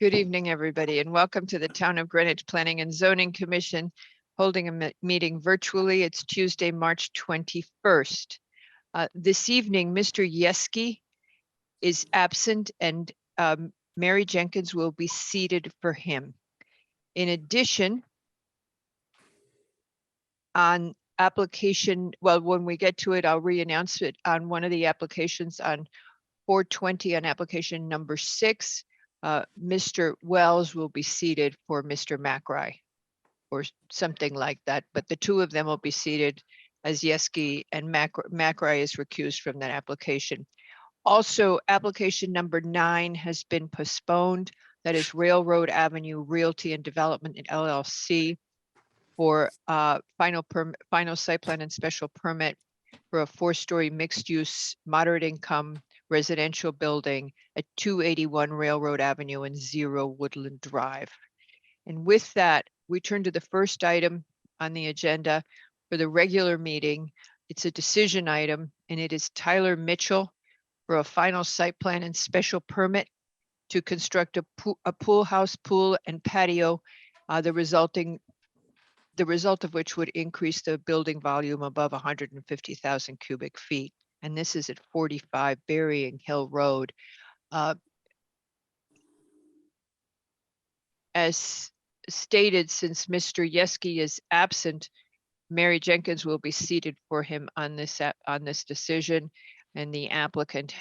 Good evening, everybody, and welcome to the Town of Greenwich Planning and Zoning Commission holding a meeting virtually. It's Tuesday, March 21st. This evening, Mr. Yeski is absent and Mary Jenkins will be seated for him. In addition, on application, well, when we get to it, I'll re-announce it on one of the applications on 420 on application number 6. Mr. Wells will be seated for Mr. McRae or something like that, but the two of them will be seated as Yeski, and McRae is recused from that application. Also, application number 9 has been postponed. That is Railroad Avenue Realty and Development in LLC for final site plan and special permit for a 4-story mixed-use, moderate-income residential building at 281 Railroad Avenue and 0 Woodland Drive. And with that, we turn to the first item on the agenda for the regular meeting. It's a decision item, and it is Tyler Mitchell for a final site plan and special permit to construct a pool house, pool, and patio, the result of which would increase the building volume above 150,000 cubic feet. And this is at 45 Burying Hill Road. As stated, since Mr. Yeski is absent, Mary Jenkins will be seated for him on this decision, and the applicant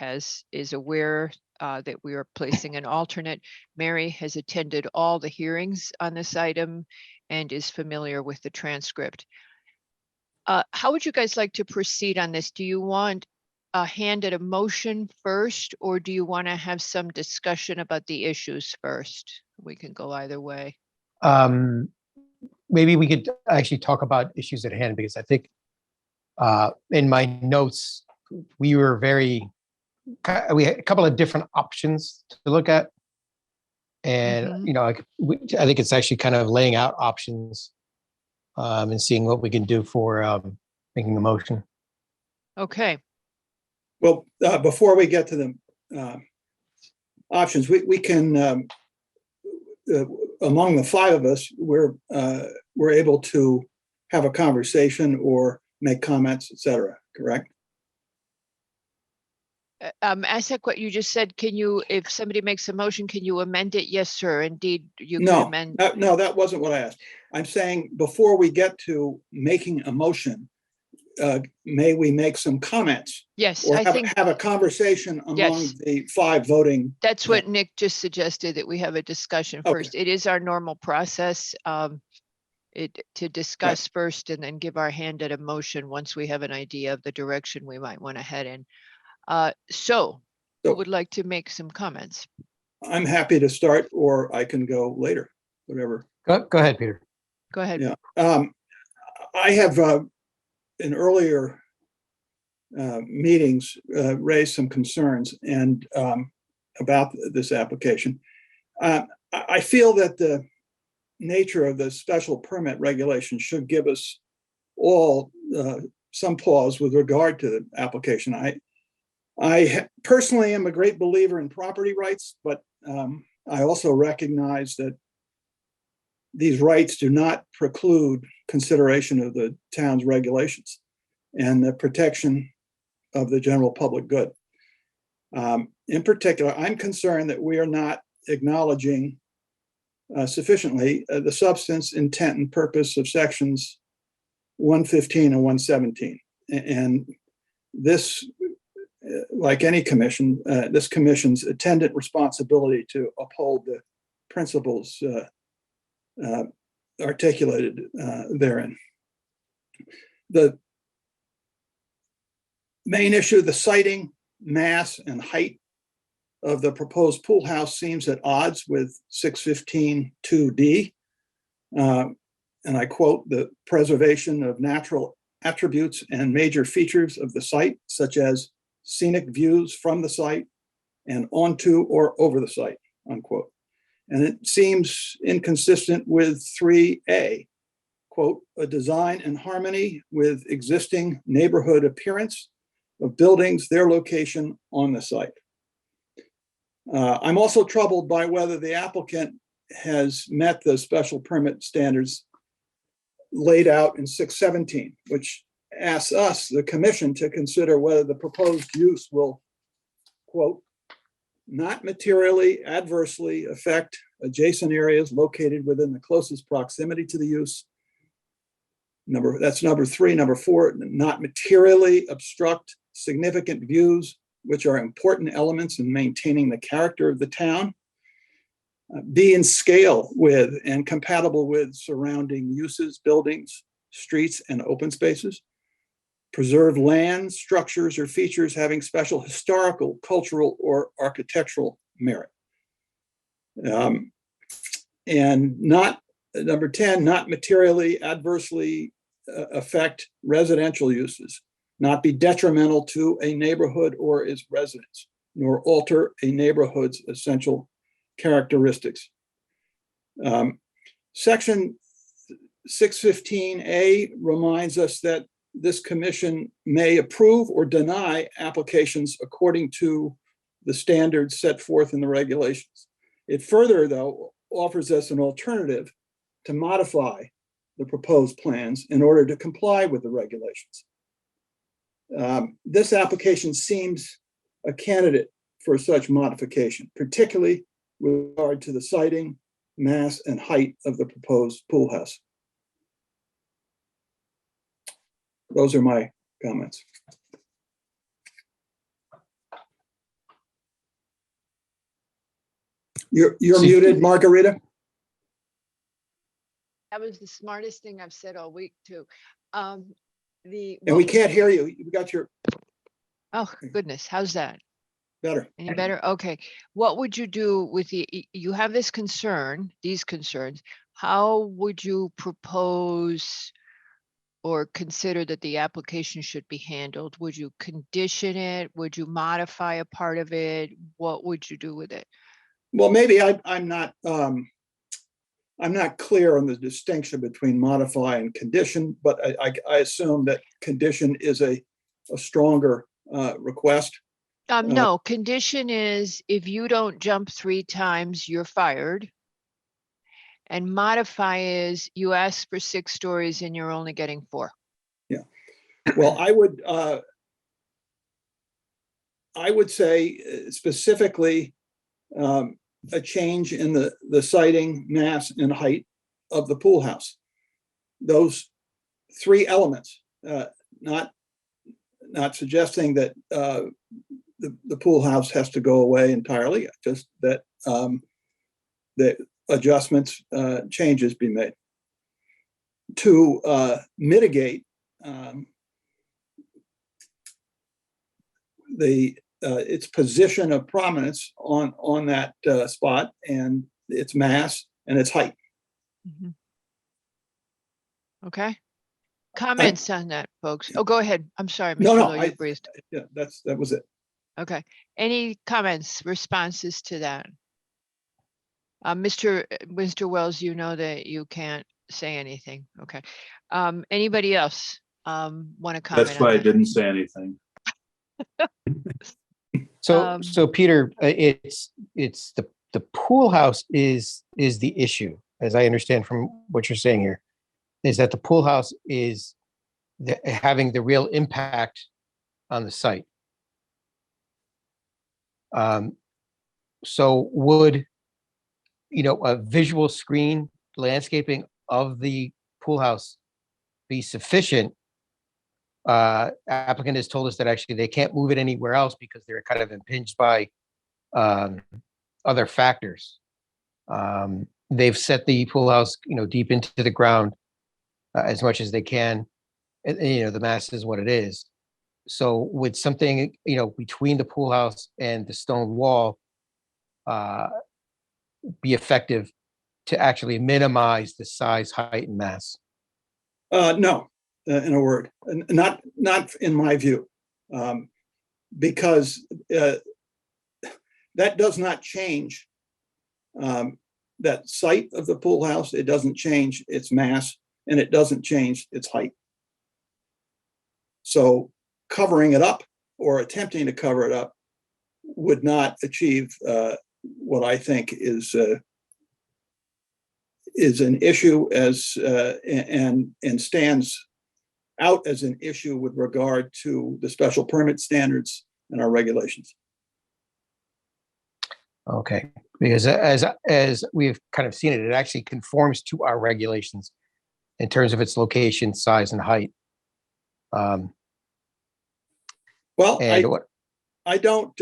is aware that we are placing an alternate. Mary has attended all the hearings on this item and is familiar with the transcript. How would you guys like to proceed on this? Do you want a hand at a motion first, or do you want to have some discussion about the issues first? We can go either way. Maybe we could actually talk about issues at hand, because I think in my notes, we had a couple of different options to look at. And, I think it's actually kind of laying out options and seeing what we can do for making a motion. Okay. Well, before we get to the options, we can, among the 5 of us, we're able to have a conversation or make comments, etc. Correct? Asek, what you just said, can you, if somebody makes a motion, can you amend it? Yes, sir. Indeed, you can amend. No, that wasn't what I asked. I'm saying before we get to making a motion, may we make some comments? Yes, or I think have a conversation among yes. the 5 voting. That's what Nick just suggested, that we have a discussion first. It is our normal process to discuss first and then give our hand at a motion once we have an idea of the direction we might want to head in. So who would like to make some comments? I'm happy to start, or I can go later, whatever. Go ahead, Peter. Go ahead. Yeah. I have in earlier meetings raised some concerns and about this application. I feel that the nature of the special permit regulation should give us all some pause with regard to the application. I personally am a great believer in property rights, but I also recognize that these rights do not preclude consideration of the town's regulations and the protection of the general public good. In particular, I'm concerned that we are not acknowledging sufficiently the substance, intent, and purpose of sections 115 and 117. And this, like any commission, this commission's attendant responsibility to uphold the principles articulated therein. The main issue, the siting, mass, and height of the proposed pool house seems at odds with 615-2D. And I quote, the preservation of natural attributes and major features of the site, such as scenic views from the site and onto or over the site, unquote. And it seems inconsistent with 3A, quote, a design in harmony with existing neighborhood appearance of buildings, their location on the site. I'm also troubled by whether the applicant has met the special permit standards laid out in 617, which asks us, the commission, to consider whether the proposed use will, quote, not materially adversely affect adjacent areas located within the closest proximity to the use. That's number 3. Number 4, not materially obstruct significant views, which are important elements in maintaining the character of the town. Be in scale with and compatible with surrounding uses, buildings, streets, and open spaces. Preserve land, structures, or features having special historical, cultural, or architectural merit. And not, number 10, not materially adversely affect residential uses, not be detrimental to a neighborhood or its residents, nor alter a neighborhood's essential characteristics. Section 615A reminds us that this commission may approve or deny applications according to the standards set forth in the regulations. It further, though, offers us an alternative to modify the proposed plans in order to comply with the regulations. This application seems a candidate for such modification, particularly with regard to the siting, mass, and height of the proposed pool house. Those are my comments. You're muted, Margarita. That was the smartest thing I've said all week too. And we can't hear you. You got your Oh, goodness. How's that? better. Any better? Okay. What would you do with you have this concern, these concerns. How would you propose or consider that the application should be handled? Would you condition it? Would you modify a part of it? What would you do with it? Well, maybe I'm not clear on the distinction between modify and condition, but I assume that condition is a stronger request. No, condition is if you don't jump 3 times, you're fired. And modify is you ask for 6 stories and you're only getting 4. Yeah. Well, I would say specifically a change in the siting, mass, and height of the pool house. Those 3 elements, not suggesting that the pool house has to go away entirely, just that the adjustments, changes be made to mitigate its position of prominence on that spot, and its mass and its height. Mhm. Okay. Comments on that, folks? Oh, go ahead. I'm sorry, Mr. No, Lowe, I- you breathed. Yeah, that was it. Okay. Any comments, responses to that? Mr. Wells, you know that you can't say anything. Okay. Anybody else want to comment? That's why on I that? didn't say anything. So Peter, it's the pool house is the issue, as I understand from what you're saying here, is that the pool house is having the real impact on the site. So would, a visual screen landscaping of the pool house be sufficient? Applicant has told us that actually they can't move it anywhere else because they're kind of impinged by other factors. They've set the pool house, deep into the ground as much as they can. And, the mass is what it is. So would something, between the pool house and the stone wall be effective to actually minimize the size, height, and mass? No, in a word, not in my view, because that does not change that site of the pool house. It doesn't change its mass, and it doesn't change its height. So covering it up or attempting to cover it up would not achieve what I think is an issue and stands out as an issue with regard to the special permit standards and our regulations. Okay, because as we've kind of seen it, it actually conforms to our regulations in terms of its location, size, and height. Well, And what, I don't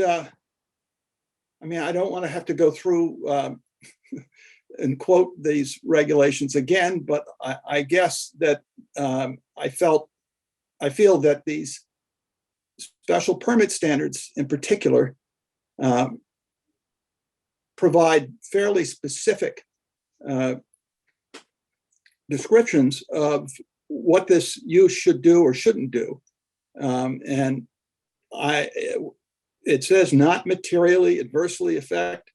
want to have to go through and quote these regulations again, but I guess that I feel that these special permit standards in particular provide fairly specific descriptions of what this use should do or shouldn't do. And it says not materially adversely affect.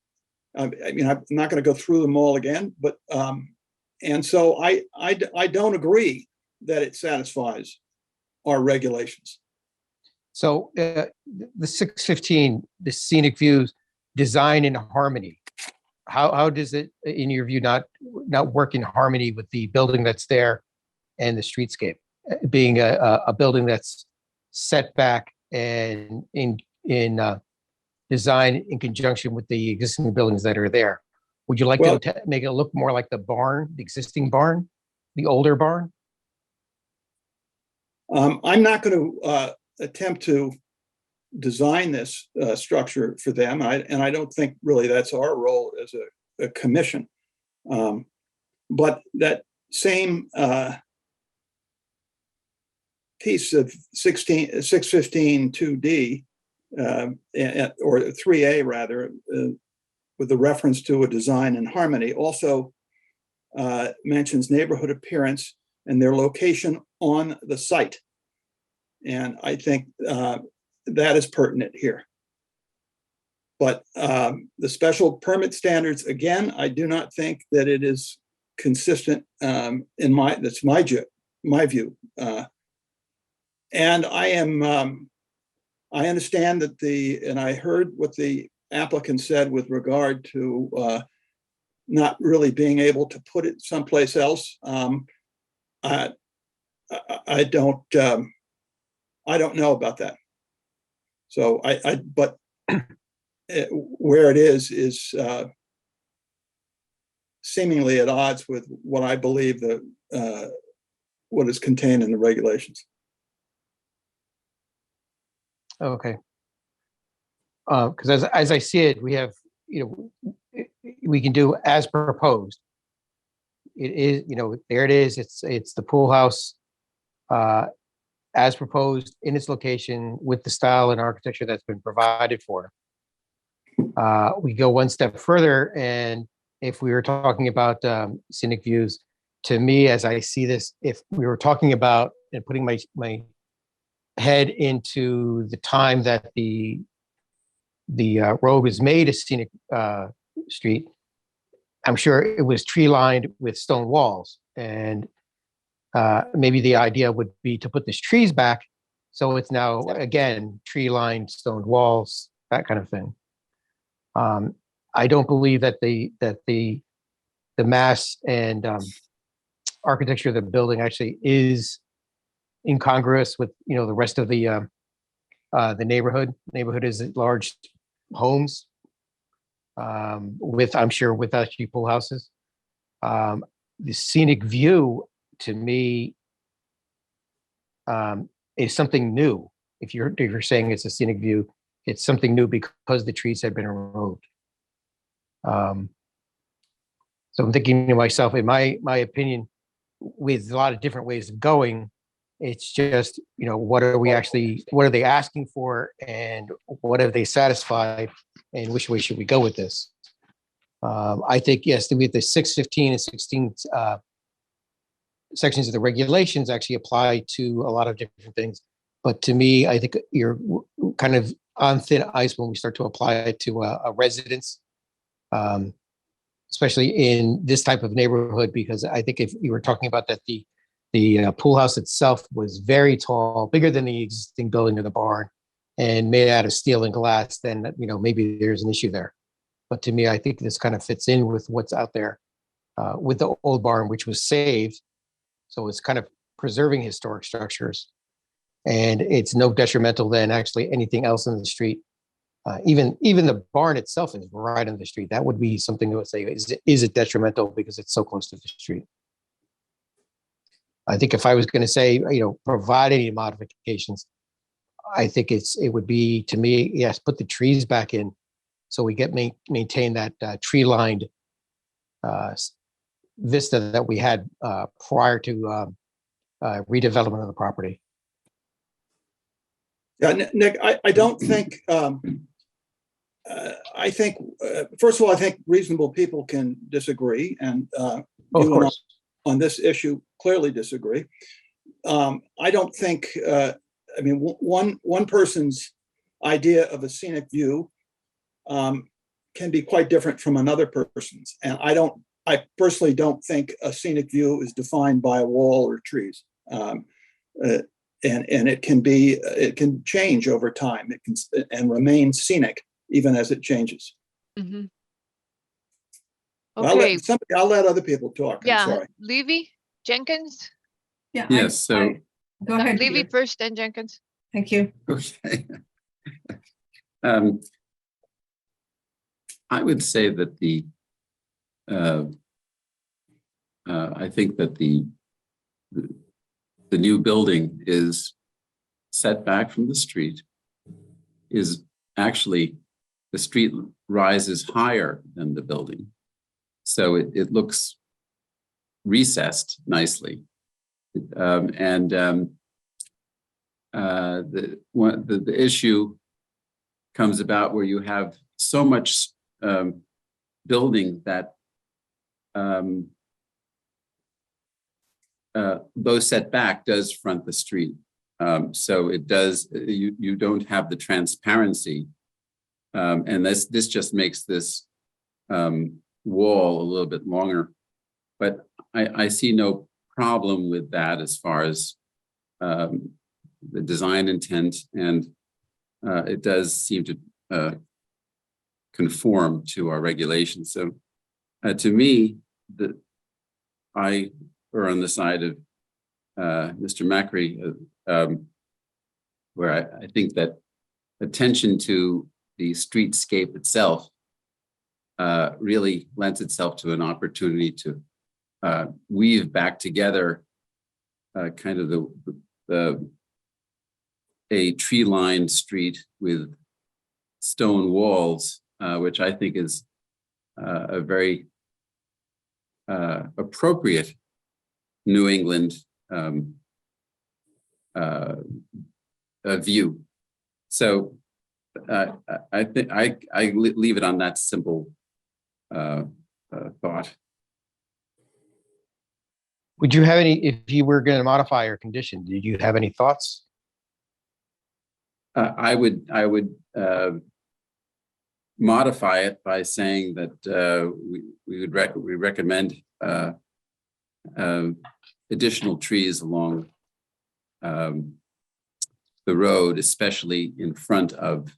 I mean, I'm not going to go through them all again, but and so I don't agree that it satisfies our regulations. so the 615, the scenic views, design in harmony. How does it, in your view, not work in harmony with the building that's there and the streetscape, being a building that's set back and in design in conjunction with the existing buildings that are there? Would you like Well, to make it look more like the barn, the existing barn, the older barn? I'm not going to attempt to design this structure for them, and I don't think really that's our role as a commission. But that same piece of 615 2D or 3A rather, with the reference to a design in harmony, also mentions neighborhood appearance and their location on the site. And I think that is pertinent here. But the special permit standards, again, I do not think that it is consistent that's my view. And I understand that and I heard what the applicant said with regard to not really being able to put it someplace else. I don't know about that. So but where it is seemingly at odds with what I believe what is contained in the regulations. Okay. Because as I see it, we have, we can do as proposed. It is, there it is. It's the pool house as proposed in its location with the style and architecture that's been provided for. We go one step further, and if we were talking about scenic views, to me, as I see this, if we were talking about and putting my head into the time that the road was made a scenic street, I'm sure it was tree lined with stone walls, and maybe the idea would be to put these trees back, so it's now again tree lined, stone walls, that kind of thing. I don't believe that the mass and architecture of the building actually is incongruous with the rest of the neighborhood. Neighborhood is large homes with, I'm sure, with actually pool houses. The scenic view, to me, is something new. If you're saying it's a scenic view, it's something new because the trees have been removed. So I'm thinking to myself, in my opinion, with a lot of different ways of going, it's just, what are they asking for, and what have they satisfied, and which way should we go with this? I think, yes, with the 615 and 16 sections of the regulations actually apply to a lot of different things. But to me, I think you're kind of on thin ice when we start to apply it to a residence, especially in this type of neighborhood, because I think if you were talking about that, the pool house itself was very tall, bigger than the existing building of the barn, and made out of steel and glass, then, maybe there's an issue there. But to me, I think this kind of fits in with what's out there with the old barn, which was saved. So it's kind of preserving historic structures. And it's no detrimental than actually anything else in the street. Even the barn itself is right on the street. That would be something that would say, is it detrimental because it's so close to the street? I think if I was going to say, provide any modifications, I think it would be, to me, yes, put the trees back in so we get maintain that tree lined vista that we had prior to redevelopment of the property. Yeah, Nick, I don't think, I think, first of all, I think reasonable people can disagree, and Of you and I course. on this issue clearly disagree. I don't think, one person's idea of a scenic view can be quite different from another person's. And I personally don't think a scenic view is defined by a wall or trees. And it can change over time. It can and remain scenic even as it changes. Mhm. Well, Okay, I'll let other people talk. I'm yeah, sorry. Levy, Jenkins? Yeah. Yes, so, Go ahead, Levy Peter. first, then Jenkins. Thank you. okay. I would say that I think that the new building is set back from the street, is actually, the street rises higher than the building. So it looks recessed nicely. The issue comes about where you have so much building that though set back, does front the street. So it does, you don't have the transparency. And this just makes this wall a little bit longer. But I see no problem with that as far as the design intent, and it does seem to conform to our regulations. So to me, I are on the side of Mr. Macri, where I think that attention to the streetscape itself really lends itself to an opportunity to weave back together kind of a tree-lined street with stone walls, which I think is a very appropriate New England view. So I think I leave it on that simple thought. Would you have any, if you were going to modify your condition, did you have any thoughts? I would modify it by saying that we recommend additional trees along the road, especially in front of,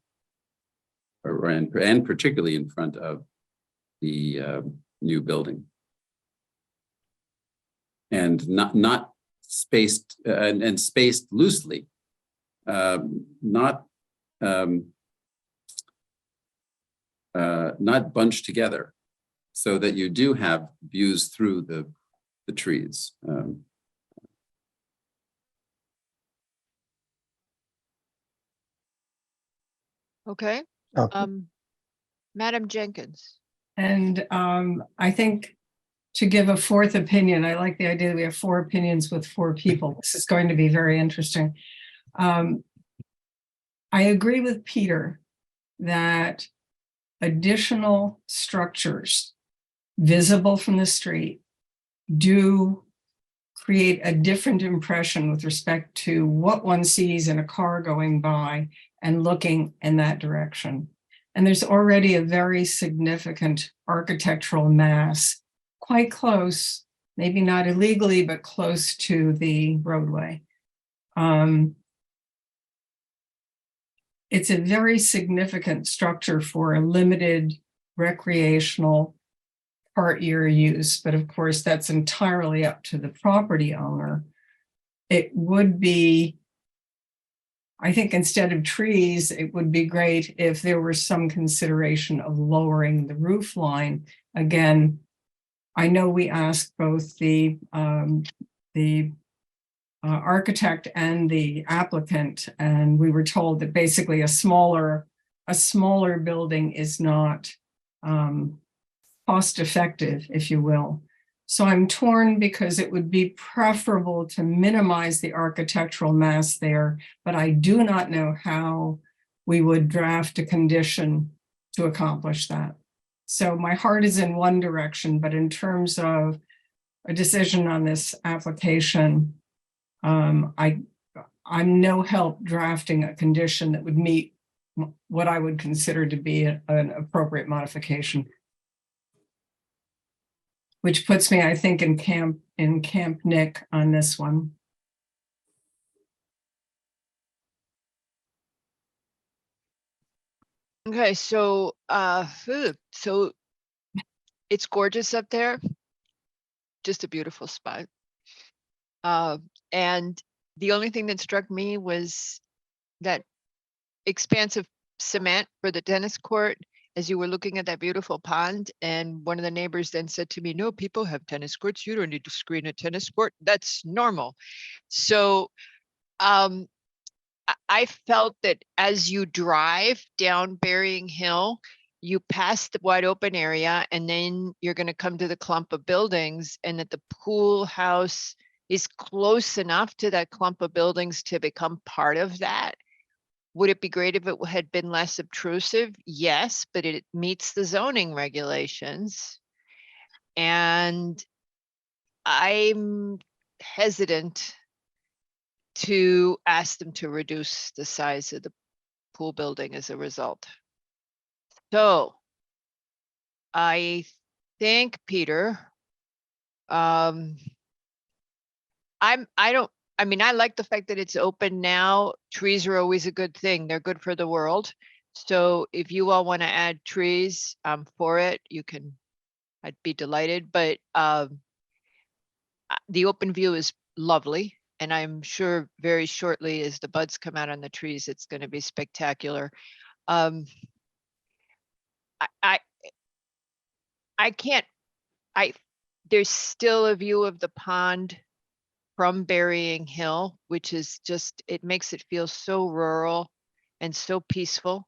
and particularly in front of the new building, and not spaced and spaced loosely, not bunched together, so that you do have views through the trees. Okay, Okay. Madam Jenkins. And I think to give a fourth opinion, I like the idea that we have 4 opinions with 4 people. This is going to be very interesting. I agree with Peter that additional structures visible from the street do create a different impression with respect to what one sees in a car going by and looking in that direction. And there's already a very significant architectural mass quite close, maybe not illegally, but close to the roadway. it's a very significant structure for a limited recreational part-year use, but of course, that's entirely up to the property owner. It would be, I think instead of trees, it would be great if there were some consideration of lowering the roof line. Again, I know we asked both the architect and the applicant, and we were told that basically a smaller building is not cost effective, if you will. So I'm torn because it would be preferable to minimize the architectural mass there, but I do not know how we would draft a condition to accomplish that. So my heart is in one direction, but in terms of a decision on this application, I'm no help drafting a condition that would meet what I would consider to be an appropriate modification. Which puts me, I think, in Camp Nick on this one. Okay, so so it's gorgeous up there. Just a beautiful spot. And the only thing that struck me was that expansive cement for the tennis court as you were looking at that beautiful pond. And one of the neighbors then said to me, no, people have tennis courts. You don't need to screen a tennis court. That's normal. So I felt that as you drive down Berrying Hill, you pass the wide open area and then you're going to come to the clump of buildings, and that the pool house is close enough to that clump of buildings to become part of that. Would it be great if it had been less obtrusive? Yes, but it meets the zoning regulations. And I'm hesitant to ask them to reduce the size of the pool building as a result. So I think, Peter, I mean, I like the fact that it's open now. Trees are always a good thing. They're good for the world. So if you all want to add trees for it, you can, I'd be delighted. But the open view is lovely. And I'm sure very shortly as the buds come out on the trees, it's going to be spectacular. There's still a view of the pond from Berrying Hill, which is just, it makes it feel so rural and so peaceful.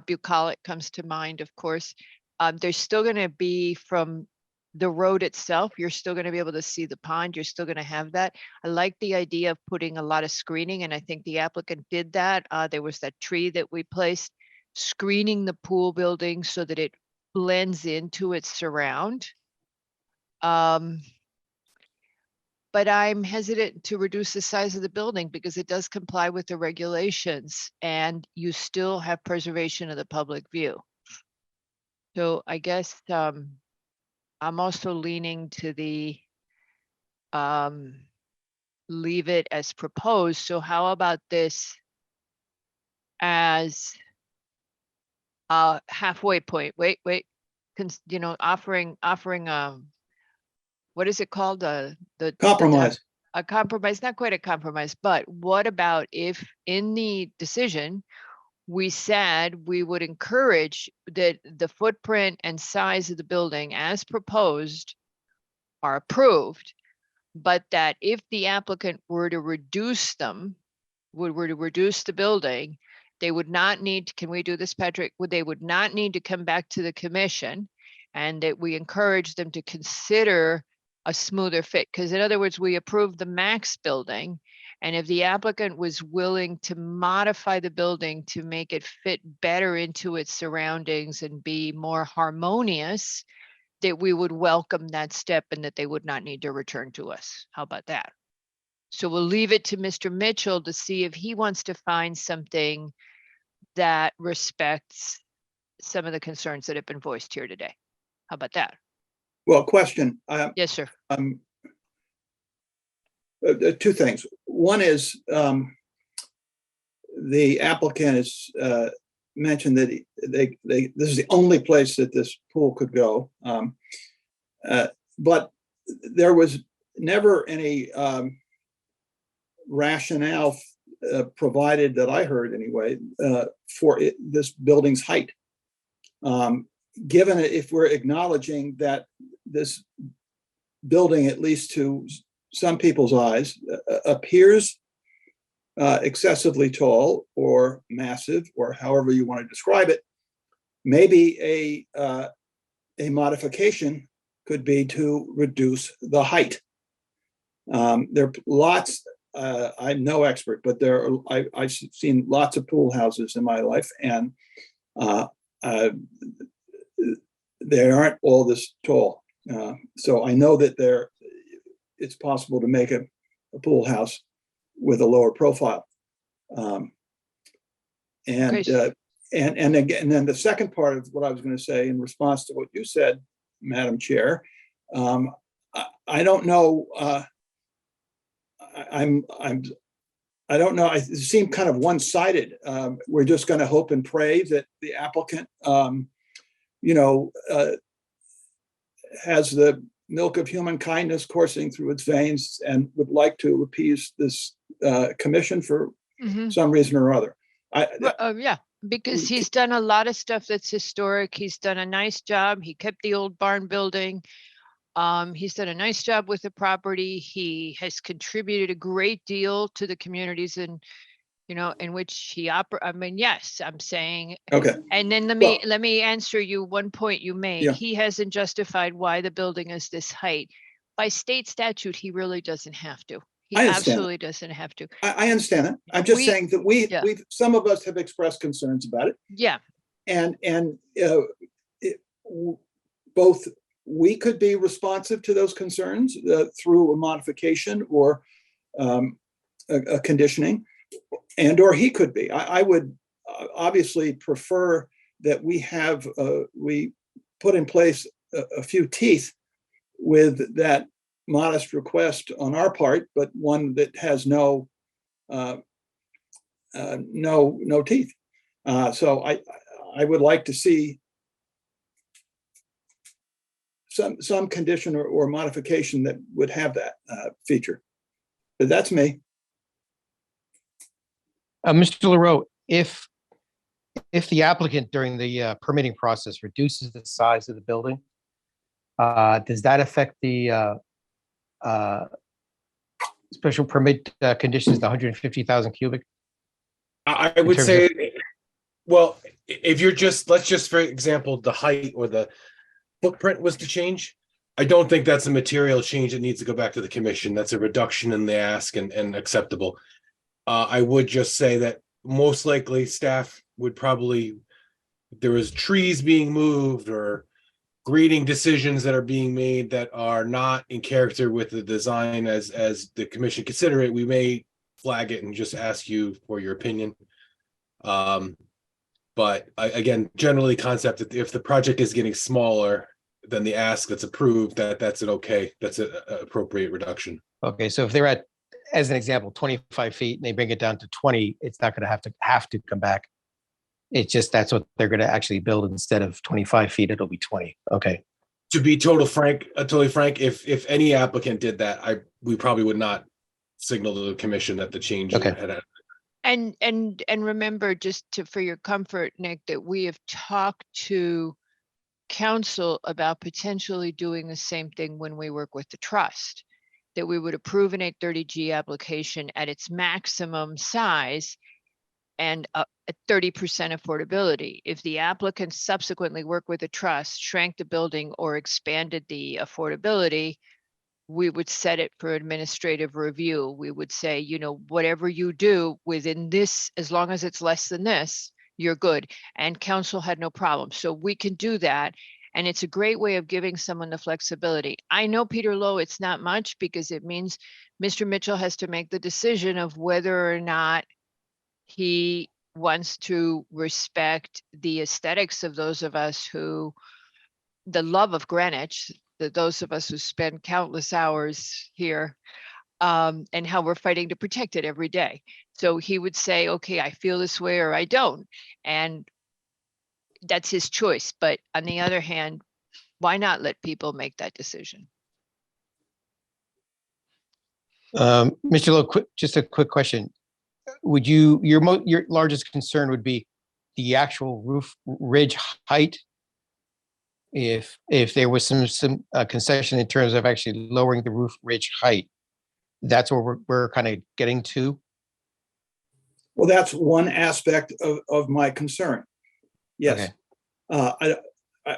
Bucolic comes to mind, of course. There's still going to be, from the road itself, you're still going to be able to see the pond. You're still going to have that. I like the idea of putting a lot of screening, and I think the applicant did that. There was that tree that we placed, screening the pool building so that it blends into its surround. But I'm hesitant to reduce the size of the building because it does comply with the regulations and you still have preservation of the public view. So I guess I'm also leaning to the leave it as proposed. So how about this as a halfway point? Wait, you know, offering what is it called? The Compromise. A compromise, not quite a compromise, but what about if in the decision, we said we would encourage that the footprint and size of the building as proposed are approved, but that if the applicant were to reduce them, were to reduce the building, they would not need to, can we do this, Patrick? They would not need to come back to the commission, and that we encourage them to consider a smoother fit. Because in other words, we approved the max building, and if the applicant was willing to modify the building to make it fit better into its surroundings and be more harmonious, that we would welcome that step and that they would not need to return to us. How about that? So we'll leave it to Mr. Mitchell to see if he wants to find something that respects some of the concerns that have been voiced here today. How about that? Well, question. Yes, sir. Two things. One is the applicant has mentioned that this is the only place that this pool could go. But there was never any rationale provided that I heard anyway for this building's height. Given if we're acknowledging that this building, at least to some people's eyes, appears excessively tall or massive, or however you want to describe it, maybe a modification could be to reduce the height. There are lots. I'm no expert, but I've seen lots of pool houses in my life, and they aren't all this tall. So I know that it's possible to make a pool house with a lower profile. And again, and then the second part of what I was going to say in response to what you said, Madam Chair, I don't know. I don't know. It seemed kind of one-sided. We're just going to hope and pray that the applicant, has the milk of human kindness coursing through its veins and would like to appease this commission for some reason or other. Yeah, because he's done a lot of stuff that's historic. He's done a nice job. He kept the old barn building. He's done a nice job with the property. He has contributed a great deal to the communities in which he operates. I mean, yes, I'm saying. Okay. And then let me answer you one point you made. Yeah. He hasn't justified why the building is this height. By state statute, he really doesn't have to. He I understand. absolutely doesn't have to. I understand it. I'm just saying that some of us have expressed concerns about it. Yeah. And both we could be responsive to those concerns through a modification or a conditioning, or he could be. I would obviously prefer that we put in place a few teeth with that modest request on our part, but one that has no teeth. So I would like to see some condition or modification that would have that feature. But that's me. Mr. LaRoe, if the applicant during the permitting process reduces the size of the building, does that affect the special permit conditions, the 150,000 cubic? I would say, well, if you're let's just, for example, the height or the footprint was to change, I don't think that's a material change that needs to go back to the commission. That's a reduction in the ask and acceptable. I would just say that most likely staff would probably, if there was trees being moved or grading decisions that are being made that are not in character with the design as the commission consider it, we may flag it and just ask you for your opinion. But again, generally concept that if the project is getting smaller than the ask that's approved, that's an appropriate reduction. Okay, so if they're at, as an example, 25 feet and they bring it down to 20, it's not going to have to come back. It's just that's what they're going to actually build. Instead of 25 feet, it'll be 20. Okay. To be totally frank, if any applicant did that, we probably would not signal to the commission that the change Okay. had. And remember, for your comfort, Nick, that we have talked to council about potentially doing the same thing when we work with the trust, that we would approve an 830G application at its maximum size and at 30% affordability. If the applicants subsequently work with the trust, shrank the building or expanded the affordability, we would set it for administrative review. We would say, whatever you do within this, as long as it's less than this, you're good. And council had no problem. So we can do that. And it's a great way of giving someone the flexibility. I know, Peter Lowe, it's not much because it means Mr. Mitchell has to make the decision of whether or not he wants to respect the aesthetics of those of us who, the love of Greenwich, those of us who spend countless hours here, and how we're fighting to protect it every day. So he would say, okay, I feel this way or I don't. And that's his choice. But on the other hand, why not let people make that decision? Mr. Lowe, just a quick question. Would your largest concern would be the actual roof ridge height? If there was some concession in terms of actually lowering the roof ridge height, that's where we're kind of getting to. Well, that's one aspect of my concern. Yes. Okay. I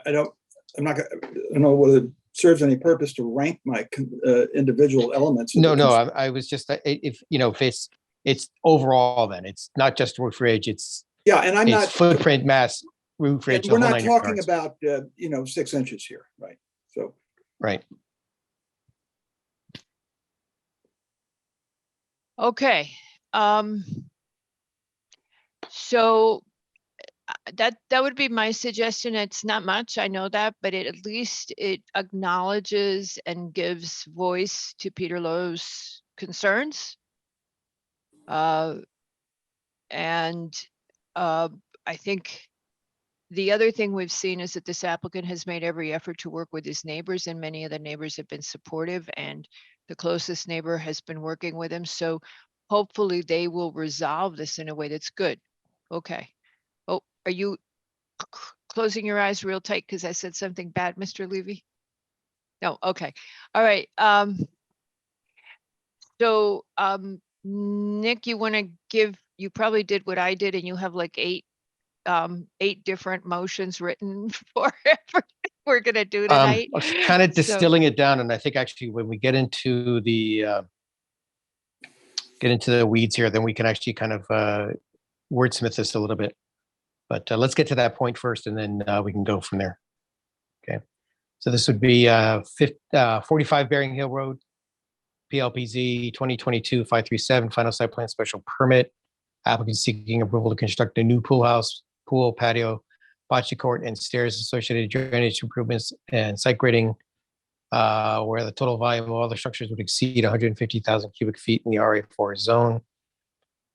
don't, I don't know whether it serves any purpose to rank my individual elements. of the No, concern. I was just, if it's overall, then it's not just roof ridge, it's Yeah, and I'm not, footprint, mass, roof and ridge. the we're whole not 9 talking yards. about, 6 inches here, right? So, Right. Okay. So that would be my suggestion. It's not much, I know that, but at least it acknowledges and gives voice to Peter Lowe's concerns. And I think the other thing we've seen is that this applicant has made every effort to work with his neighbors, and many of the neighbors have been supportive, and the closest neighbor has been working with him. So hopefully they will resolve this in a way that's good. Okay. Oh, are you closing your eyes real tight because I said something bad, Mr. Levy? No, okay. All right. So Nick, you probably did what I did, and you have like 8 different motions written for we're gonna do tonight. I was kind of So- distilling it down, and I think actually when we get into the weeds here, then we can actually kind of wordsmith this a little bit. But let's get to that point first, and then we can go from there. Okay. So this would be 45 Bering Hill Road, PLPZ 2022-537, final site plan special permit. Applicant seeking approval to construct a new pool house, pool, patio, bocce court, and stairs, associated drainage improvements, and site grading, where the total volume of all the structures would exceed 150,000 cubic feet in the RA4 zone.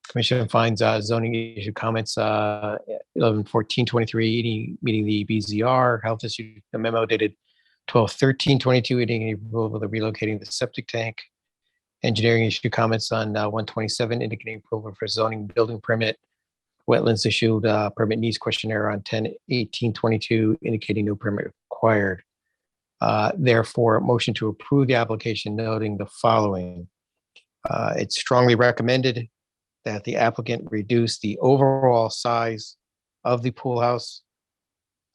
Commission finds zoning issue comments 11/14/23 meeting the BZR. Health issued a memo dated 12/13/22 indicating approval of the relocating the septic tank. Engineering issue comments on 1/27 indicating approval for zoning building permit. Wetlands issued permit needs questionnaire on 10/18/22 indicating no permit required. Therefore, motion to approve the application noting the following. It's strongly recommended that the applicant reduce the overall size of the pool house,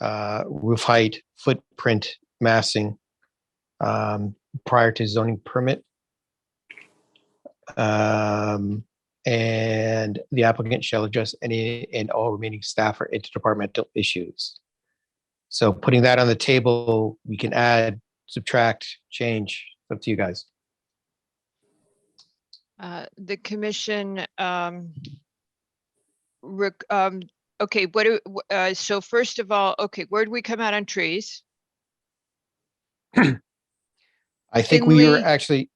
roof height, footprint, massing, prior to zoning permit. And the applicant shall address any and all remaining staff or interdepartmental issues. So putting that on the table, we can add, subtract, change. Up to you guys. The commission, okay, so first of all, okay, where do we come out on trees? I think we were Finley-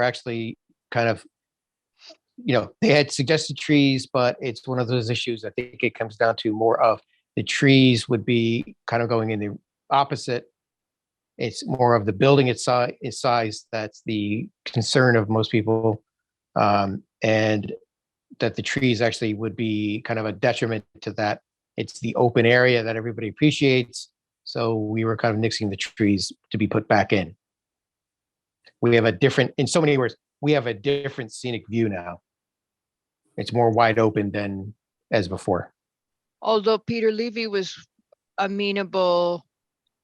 actually kind of, they had suggested trees, but it's one of those issues. I think it comes down to more of the trees would be kind of going in the opposite. It's more of the building its size that's the concern of most people. And that the trees actually would be kind of a detriment to that. It's the open area that everybody appreciates. So we were kind of nixing the trees to be put back in. We have in so many words, we have a different scenic view now. It's more wide open than as before. Although Peter Levy was amenable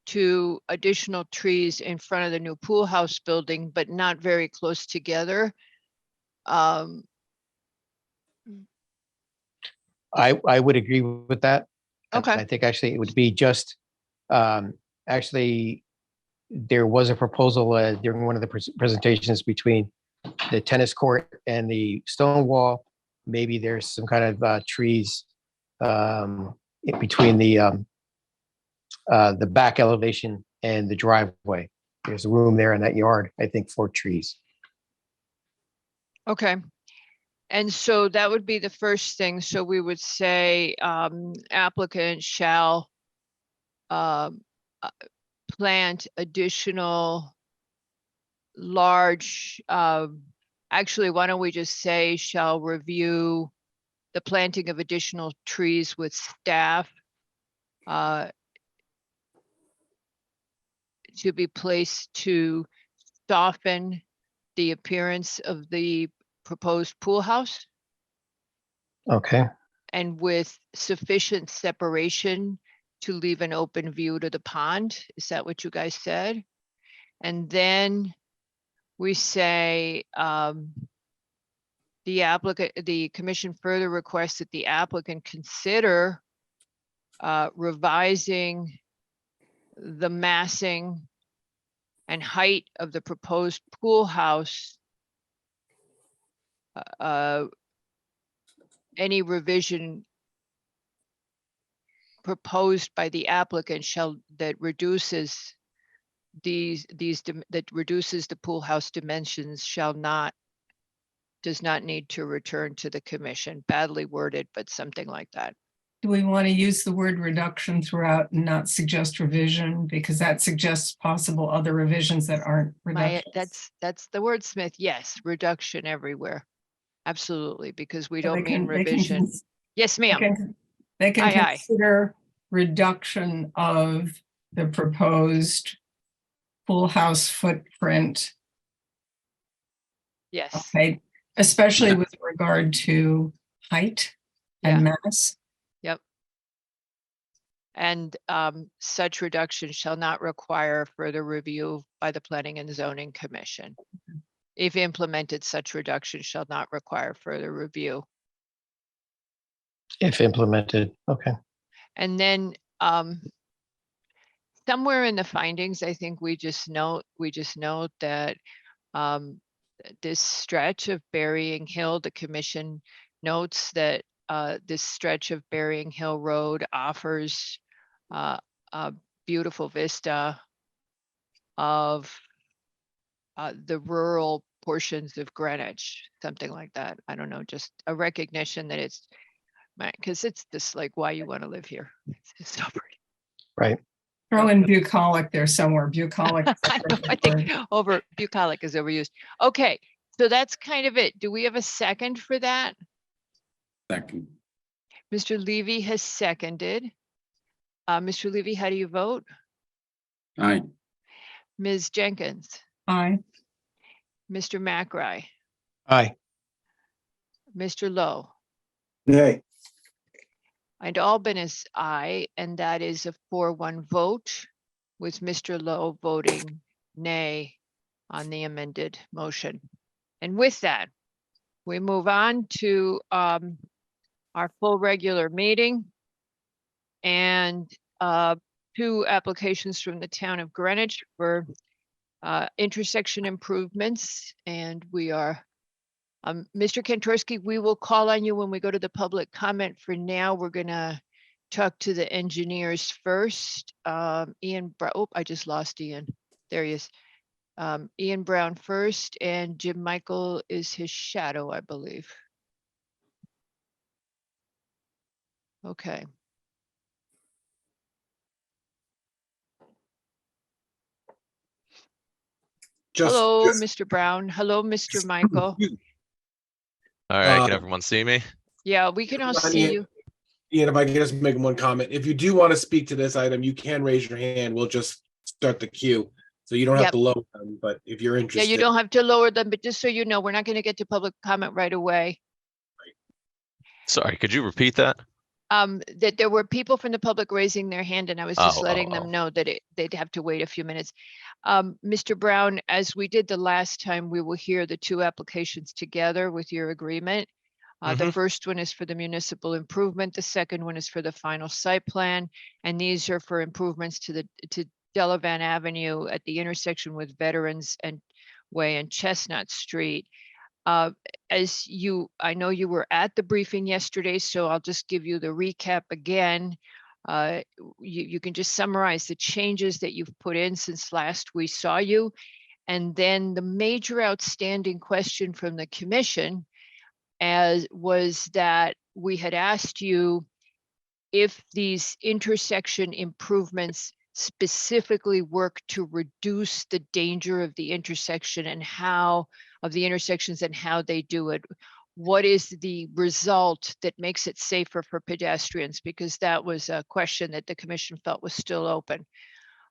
to additional trees in front of the new pool house building, but not very close together. I would agree with that. And Okay. I think actually it would be just, actually, there was a proposal during one of the presentations between the tennis court and the stone wall. Maybe there's some kind of trees in between the back elevation and the driveway. There's room there in that yard, I think, for trees. Okay. And so that would be the first thing. So we would say applicant shall um, uh, plant additional large, actually, why don't we just say shall review the planting of additional trees with staff to be placed to soften the appearance of the proposed pool house Okay, and with sufficient separation to leave an open view to the pond. Is that what you guys said? And then we say, the commission further requests that the applicant consider revising the massing and height of the proposed pool house. Any revision proposed by the applicant that reduces that reduces the pool house dimensions does not need to return to the commission. Badly worded, but something like that. Do we want to use the word reduction throughout and not suggest revision? Because that suggests possible other revisions that aren't reductions. That's the wordsmith. Yes, reduction everywhere. Absolutely, because we So don't they mean can- they can revision. cons- Yes, They ma'am. they can Aye, aye. consider reduction of the proposed pool house footprint, Yes, okay, especially with regard to height and mass. and such reduction shall not require further review by the Planning and Zoning Commission. If implemented, such reduction shall not require further review. if implemented, okay. And then somewhere in the findings, I think we just note that this stretch of Burying Hill, the commission notes that this stretch of Burying Hill Road offers a beautiful vista of the rural portions of Greenwich, something like that. I don't know, just a recognition that it's, because it's just like why you want to live here. It's so pretty. Right. Throw in bucolic there somewhere, bucolic. I think bucolic is overused. Okay, so that's kind of it. Do we have a second for that? Second. Mr. Levy has seconded. Mr. Levy, how do you vote? Aye. Ms. Jenkins, Aye. Mr. McRae, Aye, Mr. Lowe, Nay, and Albin is aye, and that is a 4-1 vote with Mr. Lowe voting nay on the amended motion. And with that, we move on to our full regular meeting and 2 applications from the town of Greenwich for intersection improvements. And we are, Mr. Kantorsky, we will call on you when we go to the public comment. For now, we're gonna talk to the engineers first. Ian, oh, I just lost Ian. There he is. Ian Brown first, and Jim Michael is his shadow, I believe. Okay. Hello, Mr. Brown. Hello, Mr. Michael. All right, can Uh, everyone see me? Yeah, we can all Ron, see Ian- you. Ian, if I can just make one comment, if you do want to speak to this item, you can raise your hand. We'll just start the queue. So you don't have Yep. to lower them, but if you're Yeah, interested. you don't have to lower them, but just so you know, we're not gonna get to public comment right away. Sorry, could you repeat that? That there were people from the public raising their hand, and I was just Oh, letting oh, them oh. know that they'd have to wait a few minutes. Mr. Brown, as we did the last time, we will hear the 2 applications together with your agreement. The Mhm. first one is for the municipal improvement. The second one is for the final site plan. And these are for improvements to Delavan Avenue at the intersection with Veterans and Way and Chestnut Street. I know you were at the briefing yesterday, so I'll just give you the recap again. You can just summarize the changes that you've put in since last we saw you. And then the major outstanding question from the commission was that we had asked you if these intersection improvements specifically work to reduce the danger of the intersection and how of the intersections and how they do it. What is the result that makes it safer for pedestrians? Because that was a question that the commission felt was still open.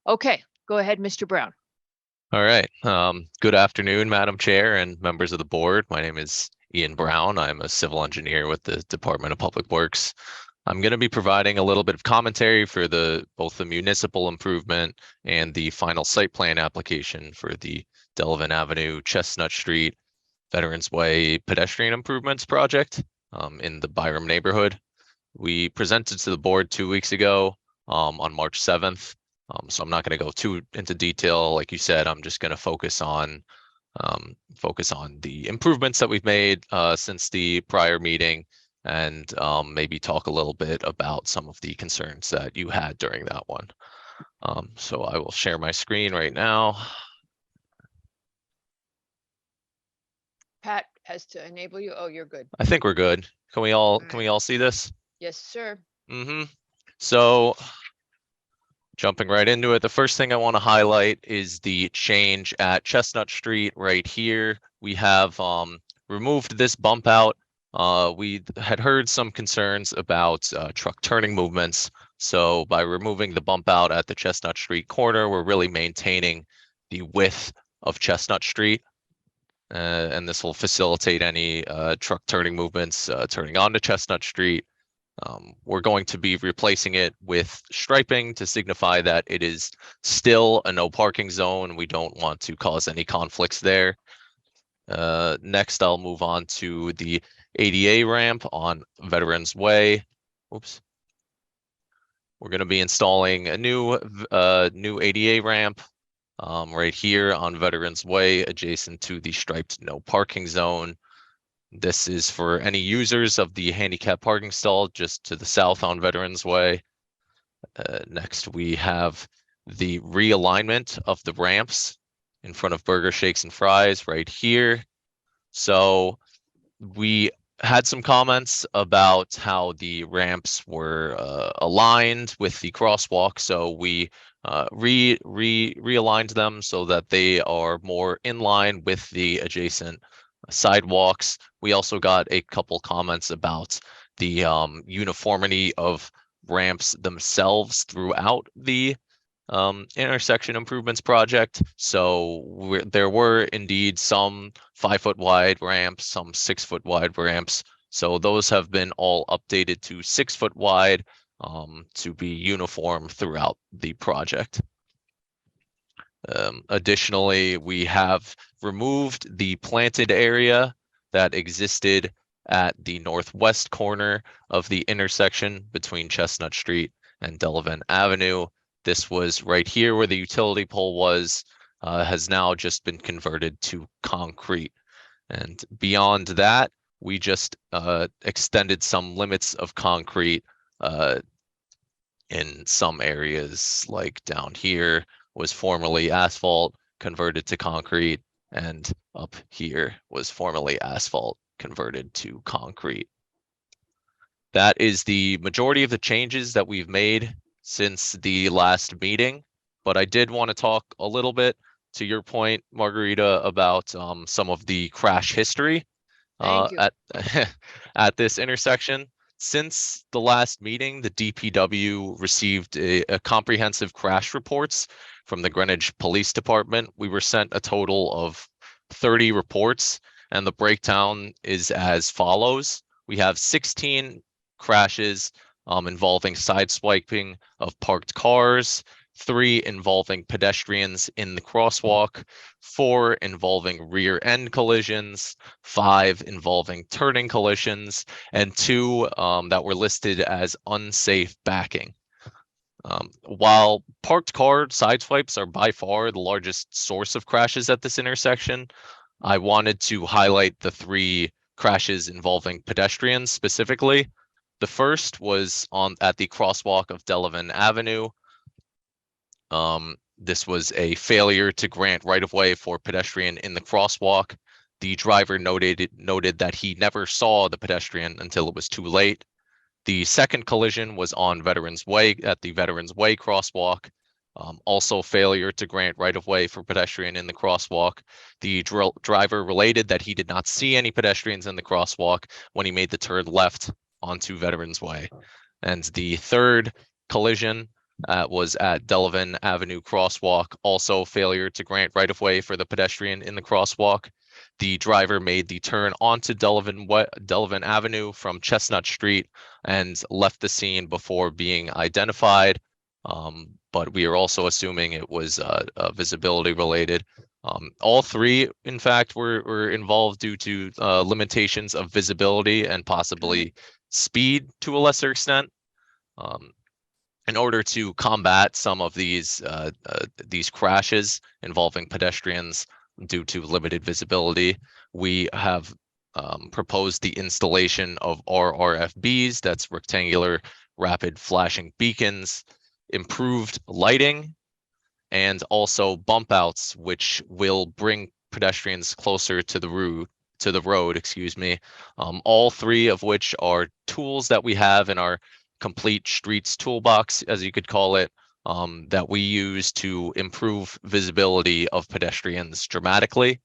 Okay, go ahead, Mr. Brown. All right. Good afternoon, Madam Chair and members of the board. My name is Ian Brown. I'm a civil engineer with the Department of Public Works. I'm going to be providing a little bit of commentary for both the municipal improvement and the final site plan application for the Delavan Avenue, Chestnut Street, Veterans Way pedestrian improvements project in the Byram neighborhood. We presented to the board 2 weeks ago on March 7th. So I'm not going to go too into detail. Like you said, I'm just going to focus on the improvements that we've made since the prior meeting, and maybe talk a little bit about some of the concerns that you had during that one. So I will share my screen right now. Pat has to enable you. Oh, you're good. I think we're good. Can we all see this? Yes, sir. So jumping right into it, the first thing I want to highlight is the change at Chestnut Street right here. We have removed this bump out. We had heard some concerns about truck turning movements. So by removing the bump out at the Chestnut Street corner, we're really maintaining the width of Chestnut Street. And this will facilitate any truck turning movements turning onto Chestnut Street. We're going to be replacing it with striping to signify that it is still a no parking zone. We don't want to cause any conflicts there. Next, I'll move on to the ADA ramp on Veterans Way. Oops. We're going to be installing a new ADA ramp right here on Veterans Way, adjacent to the striped no parking zone. This is for any users of the handicap parking stall just to the south on Veterans Way. Next, we have the realignment of the ramps in front of Burger Shakes and Fries right here. So we had some comments about how the ramps were aligned with the crosswalk. So we realigned them so that they are more in line with the adjacent sidewalks. We also got a couple comments about the uniformity of ramps themselves throughout the intersection improvements project. So there were indeed some 5-foot wide ramps, some 6-foot wide ramps. So those have been all updated to 6-foot wide to be uniform throughout the project. Additionally, we have removed the planted area that existed at the northwest corner of the intersection between Chestnut Street and Delavan Avenue. This was right here where the utility pole was, has now just been converted to concrete. And beyond that, we just extended some limits of concrete in some areas, like down here was formerly asphalt converted to concrete, and up here was formerly asphalt converted to concrete. That is the majority of the changes that we've made since the last meeting, but I did want to talk a little bit to your point, Margarita, about some of the crash history at this intersection. Since the last meeting, the DPW received a comprehensive crash reports from the Greenwich Police Department. We were sent a total of 30 reports, and the breakdown is as follows. We have 16 crashes involving sideswiping of parked cars, 3 involving pedestrians in the crosswalk, 4 involving rear end collisions, 5 involving turning collisions, and 2 that were listed as unsafe backing. While parked car sideswipes are by far the largest source of crashes at this intersection, I wanted to highlight the 3 crashes involving pedestrians specifically. The first was at the crosswalk of Delavan Avenue. This was a failure to grant right-of-way for pedestrian in the crosswalk. The driver noted that he never saw the pedestrian until it was too late. The second collision was on Veterans Way at the Veterans Way crosswalk. Also failure to grant right-of-way for pedestrian in the crosswalk. The driver related that he did not see any pedestrians in the crosswalk when he made the turn left onto Veterans Way. And the third collision was at Delavan Avenue crosswalk, also failure to grant right-of-way for the pedestrian in the crosswalk. The driver made the turn onto Delavan Avenue from Chestnut Street and left the scene before being identified. But we are also assuming it was visibility related. All three, in fact, were involved due to limitations of visibility and possibly speed to a lesser extent. In order to combat some of these crashes involving pedestrians due to limited visibility, we have proposed the installation of RRFBs, that's rectangular rapid flashing beacons, improved lighting, and also bump outs, which will bring pedestrians closer to the road, excuse me. All three of which are tools that we have in our complete streets toolbox, as you could call it, that we use to improve visibility of pedestrians dramatically.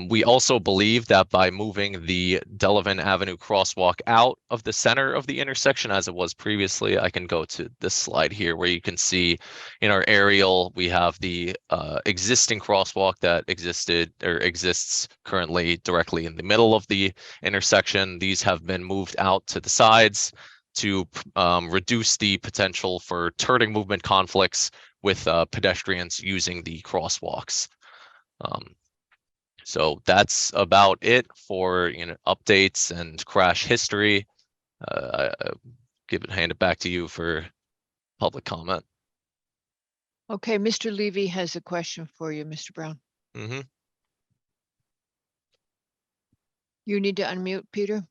We also believe that by moving the Delavan Avenue crosswalk out of the center of the intersection as it was previously, I can go to this slide here where you can see in our aerial, we have the existing crosswalk that exists currently directly in the middle of the intersection. These have been moved out to the sides to reduce the potential for turning movement conflicts with pedestrians using the crosswalks. So that's about it for updates and crash history. Hand it back to you for public comment. Okay, Mr. Levy has a question for you, Mr. Brown. Mm-hmm. You need to unmute, Peter.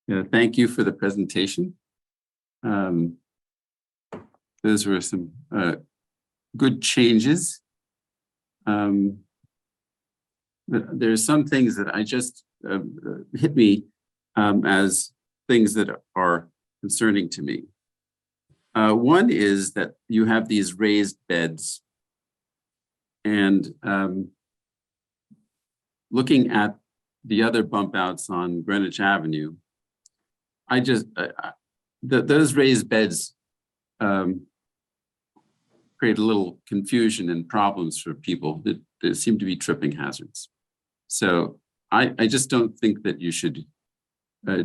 Yeah, thank you for the presentation. Those were some good changes. There are some things that I just hit me as things that are concerning to me. One is that you have these raised beds, and looking at the other bump outs on Greenwich Avenue, those raised beds create a little confusion and problems for people. There seem to be tripping hazards. So I just don't think that you should, I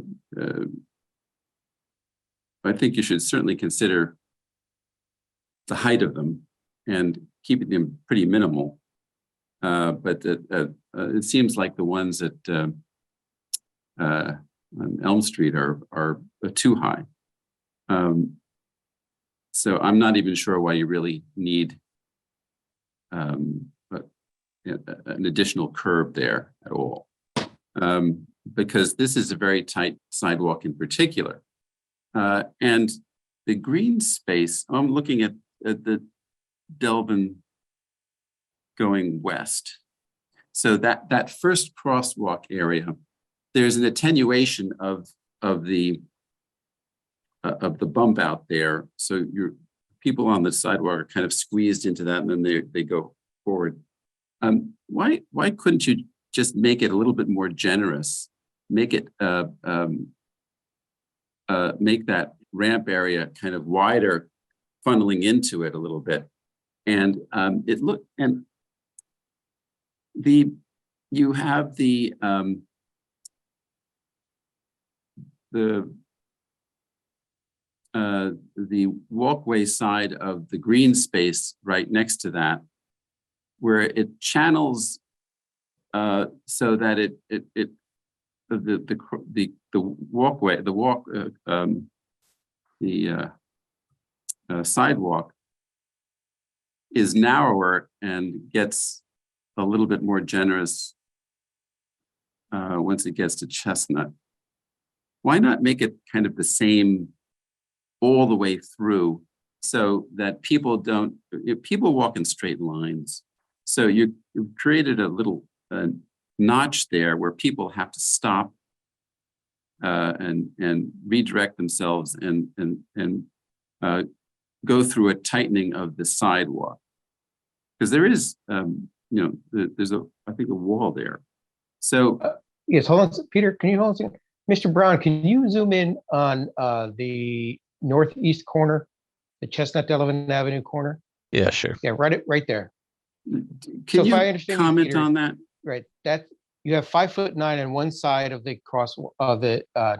think you should certainly consider the height of them and keeping them pretty minimal. But it seems like the ones at on Elm Street are too high. So I'm not even sure why you really need an additional curb there at all, because this is a very tight sidewalk in particular. And the green space, I'm looking at the Delavan going west. So that first crosswalk area, there's an attenuation of the bump out there. So people on the sidewalk are kind of squeezed into that, and then they go forward. Why couldn't you just make it a little bit more generous? Make it make that ramp area kind of wider, funneling into it a little bit, and you have the walkway side of the green space right next to that, where it channels so that the sidewalk is narrower and gets a little bit more generous once it gets to Chestnut. Why not make it kind of the same all the way through so that people don't, people walk in straight lines. So you've created a little notch there where people have to stop and redirect themselves and go through a tightening of the sidewalk. Because there is, there's I think a wall there. So Yes, hold on, Peter, can you hold on a second? Mr. Brown, can you zoom in on the northeast corner, the Chestnut Delavan Avenue corner? Yeah, sure. Yeah, right there. can if I you understand you, comment Peter, on that? Right, that, you have 5'9" on one side of the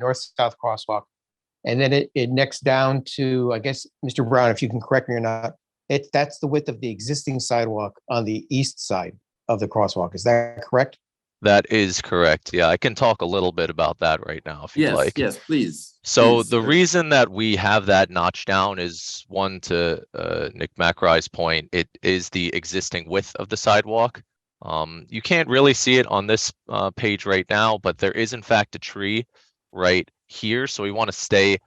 north-south crosswalk. And then it necks down to, I guess, Mr. Brown, if you can correct me or not, that's the width of the existing sidewalk on the east side of the crosswalk. Is that correct? That is correct. Yeah, I can talk a little bit about that right now if you'd Yes, like. yes, please. So please, the reason that we have that notch down is, one, to Nick McRae's point, it is the existing width of the sidewalk. You can't really see it on this page right now, but there is in fact a tree right here. So we want to stay,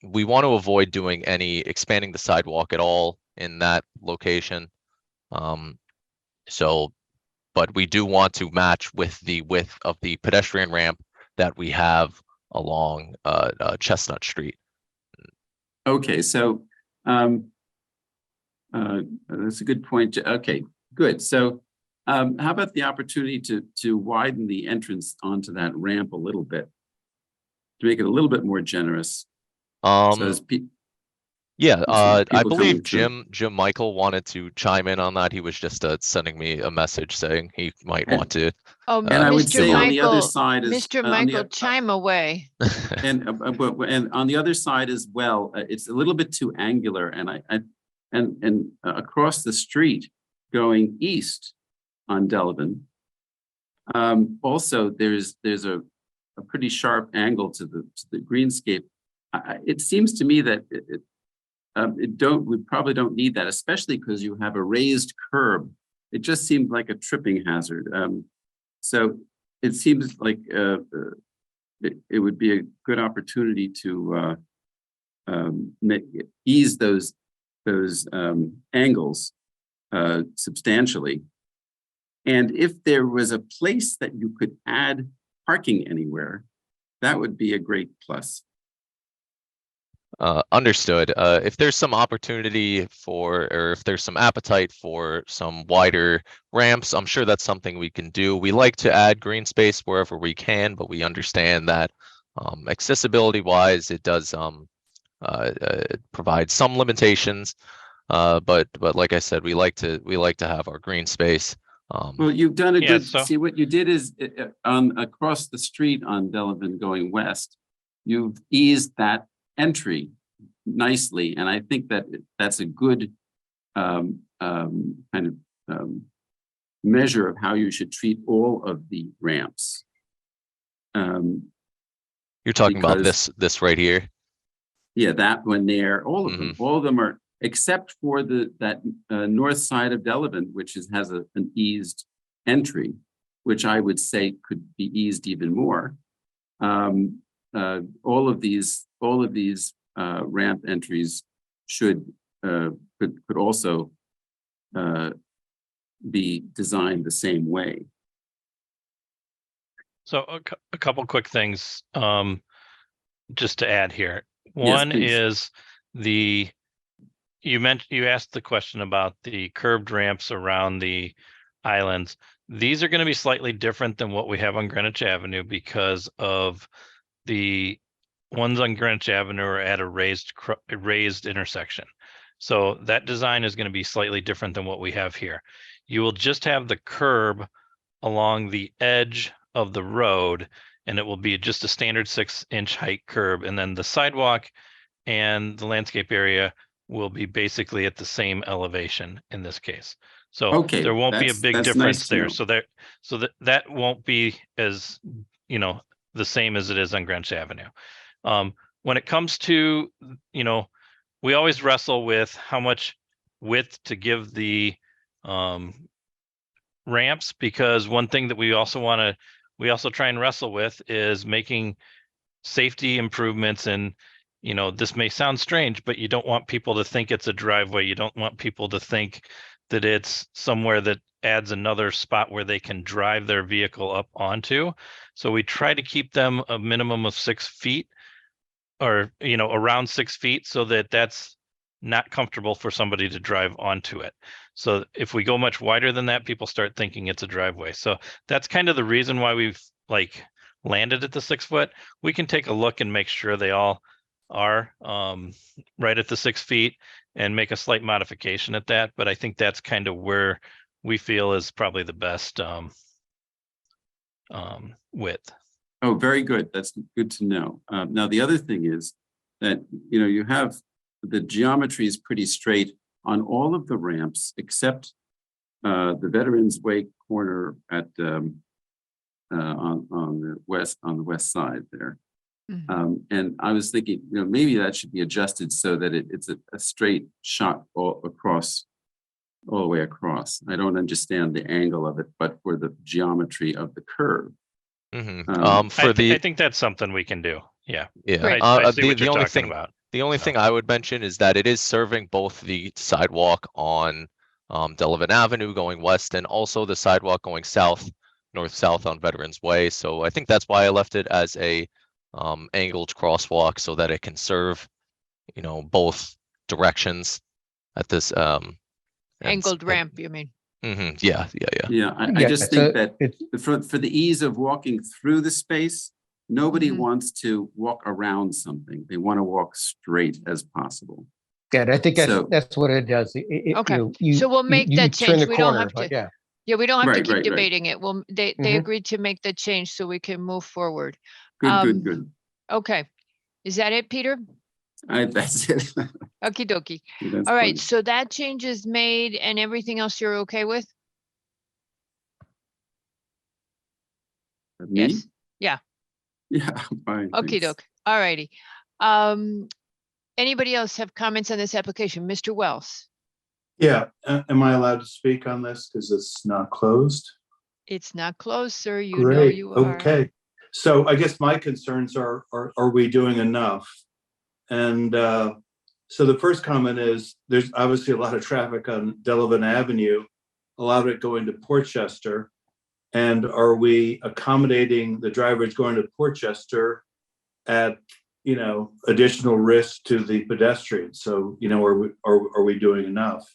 we want to avoid doing any expanding the sidewalk at all in that location. But we do want to match with the width of the pedestrian ramp that we have along Chestnut Street. Okay, so that's a good point. Okay, good. So how about the opportunity to widen the entrance onto that ramp a little bit, to make it a little bit more generous? So as Yeah, I people believe coming through. Jim Michael wanted to chime in on that. He was just sending me a message saying he might want to. Oh, And I would Mr. say on the other Michael, side is Mr. on the- Michael, chime away. and on the other side as well, it's a little bit too angular, and across the street going east on Delavan. Also, there's a pretty sharp angle to the greenscape. It seems to me that we probably don't need that, especially because you have a raised curb. It just seemed like a tripping hazard. So it seems like it would be a good opportunity to ease those angles substantially. And if there was a place that you could add parking anywhere, that would be a great plus. Understood. If there's some opportunity or if there's some appetite for some wider ramps, I'm sure that's something we can do. We like to add green space wherever we can, but we understand that accessibility wise, it does provide some limitations. But like I said, we like to have our green space. Well, you've done a Yeah, good, so- see what you did is across the street on Delavan going west, you've eased that entry nicely. And I think that that's a good kind of measure of how you should treat all of the ramps. You're talking about because- this right here. Yeah, that one there, all of them, all of them are, except for that north side of Delavan, which has an eased entry, which I would say could be eased even more. All of these ramp entries could also be designed the same way. So a couple quick things just to add here. Yes, One please. is you asked the question about the curved ramps around the islands. These are going to be slightly different than what we have on Greenwich Avenue because of the ones on Greenwich Avenue are at a raised intersection. So that design is going to be slightly different than what we have here. You will just have the curb along the edge of the road, and it will be just a standard 6-inch height curb. And then the sidewalk and the landscape area will be basically at the same elevation in this case. So Okay, there won't be a big that's difference nice to there. know. So that won't be as, the same as it is on Greenwich Avenue. When it comes to, we always wrestle with how much width to give the ramps, because one thing that we also try and wrestle with is making safety improvements and, you know, this may sound strange, but you don't want people to think it's a driveway. You don't want people to think that it's somewhere that adds another spot where they can drive their vehicle up onto. So we try to keep them a minimum of 6 feet, or, you know, around 6 feet, so that that's not comfortable for somebody to drive onto it. So if we go much wider than that, people start thinking it's a driveway. So that's kind of the reason why we've like landed at the 6 foot. We can take a look and make sure they all are right at the 6 feet and make a slight modification at that. But I think that's kind of where we feel is probably the best width. Oh, very good. That's good to know. Now, the other thing is that, you know, you have the geometry is pretty straight on all of the ramps except the Veterans Way corner at on the west side there. And I was thinking, you know, maybe that should be adjusted so that it's a straight shot all the way across. I don't understand the angle of it, but for the geometry of the curve. For I think that's something we can do. Yeah. yeah, Great. I see what the you're only talking thing about. the only So- thing I would mention is that it is serving both the sidewalk on Delavan Avenue going west and also the sidewalk going south, north-south on Veterans Way. So I think that's why I left it as a angled crosswalk so that it can serve, you know, both directions at this Angled ramp, you mean? Yeah. Yeah, I Yeah, just so think that it's- for the ease of walking through the space, nobody Mhm. wants to walk around something. They want to walk straight as possible. Yeah, I think So- that's what it does. Okay, so we'll make that turn change. the We don't corner, have but to- Yeah, Yeah, we don't have to Right, keep right. debating it. Well, they Mhm. agreed to make the change so we can move forward. Good, good. Okay, is that it, Peter? That's it. Okie dokie. That's All right, fine. so that change is made and everything else you're okay with? Me? Yes. Yeah. Yeah, I'm fine. Okie thanks. doke. All righty. Anybody else have comments on this application? Mr. Wells? Yeah, am I allowed to speak on this because it's not closed? It's not closed, sir. You know Great, you are. okay. So I guess my concerns are we doing enough? And so the first comment is, there's obviously a lot of traffic on Delavan Avenue, a lot of it going to Portchester. And are we accommodating the drivers going to Portchester at, you know, additional risk to the pedestrians? So, you know, are we doing enough?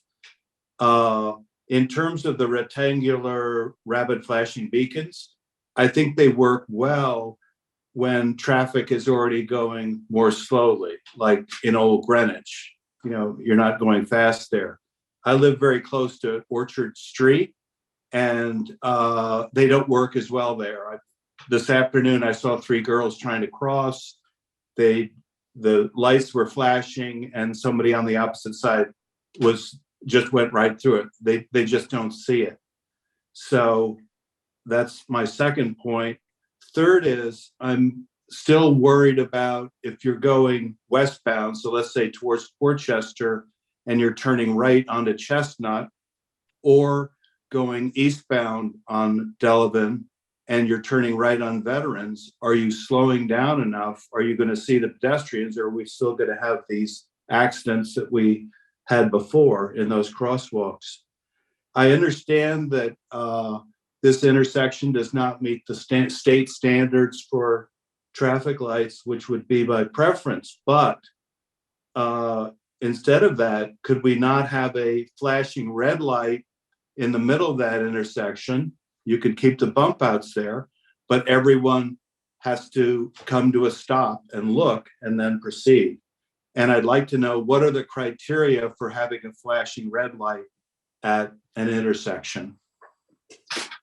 In terms of the rectangular rapid flashing beacons, I think they work well when traffic is already going more slowly, like in Old Greenwich. You know, you're not going fast there. I live very close to Orchard Street, and they don't work as well there. This afternoon, I saw 3 girls trying to cross. The lights were flashing, and somebody on the opposite side just went right through it. They just don't see it. So that's my second point. Third is, I'm still worried about if you're going westbound, so let's say towards Portchester, and you're turning right onto Chestnut, or going eastbound on Delavan and you're turning right on Veterans, are you slowing down enough? Are you going to see the pedestrians, or are we still going to have these accidents that we had before in those crosswalks? I understand that this intersection does not meet the state standards for traffic lights, which would be my preference, but instead of that, could we not have a flashing red light in the middle of that intersection? You could keep the bump outs there, but everyone has to come to a stop and look and then proceed. And I'd like to know, what are the criteria for having a flashing red light at an intersection?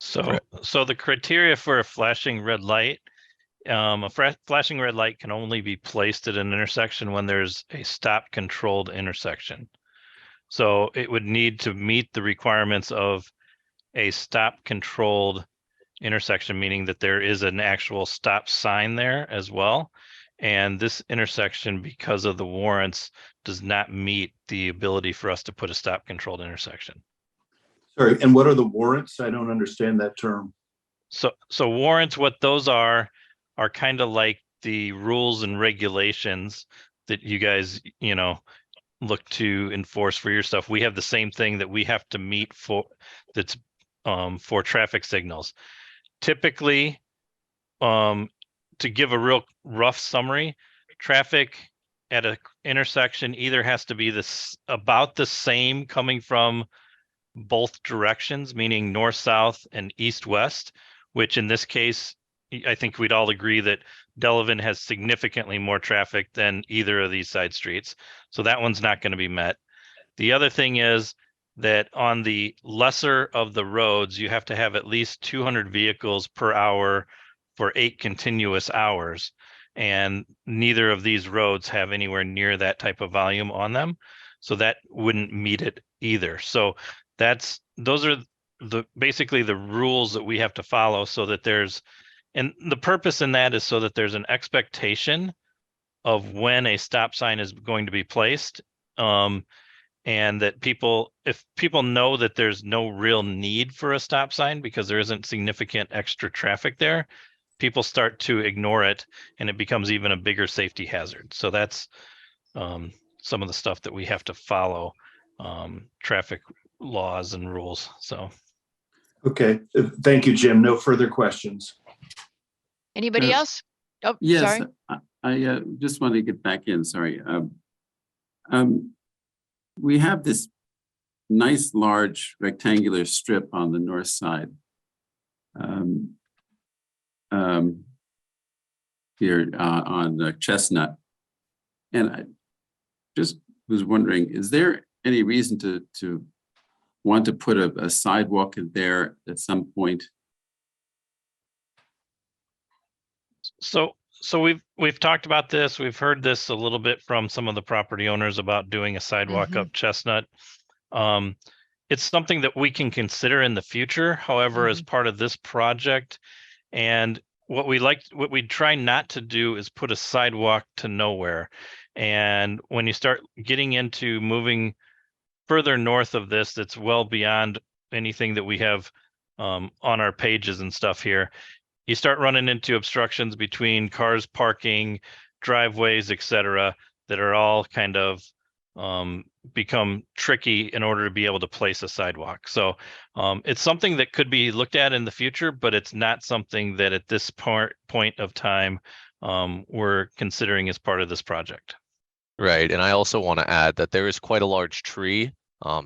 So the criteria for a flashing red light, flashing red light can only be placed at an intersection when there's a stop controlled intersection. So it would need to meet the requirements of a stop controlled intersection, meaning that there is an actual stop sign there as well. And this intersection, because of the warrants, does not meet the ability for us to put a stop controlled intersection. Sorry, and what are the warrants? I don't understand that term. So warrants, what those are kind of like the rules and regulations that you guys, look to enforce for your stuff. We have the same thing that we have to meet for for traffic signals. Typically, to give a real rough summary, traffic at a intersection either has to be about the same coming from both directions, meaning north, south and east, west, which in this case, I think we'd all agree that Delavan has significantly more traffic than either of these side streets. So that one's not going to be met. The other thing is that on the lesser of the roads, you have to have at least 200 vehicles per hour for 8 continuous hours. And neither of these roads have anywhere near that type of volume on them. So that wouldn't meet it either. So those are basically the rules that we have to follow, so that and the purpose in that is so that there's an expectation of when a stop sign is going to be placed. And that if people know that there's no real need for a stop sign because there isn't significant extra traffic there, people start to ignore it and it becomes even a bigger safety hazard. So that's some of the stuff that we have to follow, traffic laws and rules. So. Okay, thank you, Jim. No further questions. Anybody else? Oh, Yes, sorry. I just want to get back in, sorry. We have this nice large rectangular strip on the north side. Here on Chestnut. And I just was wondering, is there any reason to want to put a sidewalk in there at some point? So we've talked about this. We've heard this a little bit from some of the property owners about doing a sidewalk up Chestnut. It's something that we can consider in the future, however, as part of this project. And what we try not to do is put a sidewalk to nowhere. And when you start getting into moving further north of this, that's well beyond anything that we have on our pages and stuff here. You start running into obstructions between cars parking, driveways, etc., that are all kind of become tricky in order to be able to place a sidewalk. So it's something that could be looked at in the future, but it's not something that at this point of time we're considering as part of this project. Right, and I also want to add that there is quite a large tree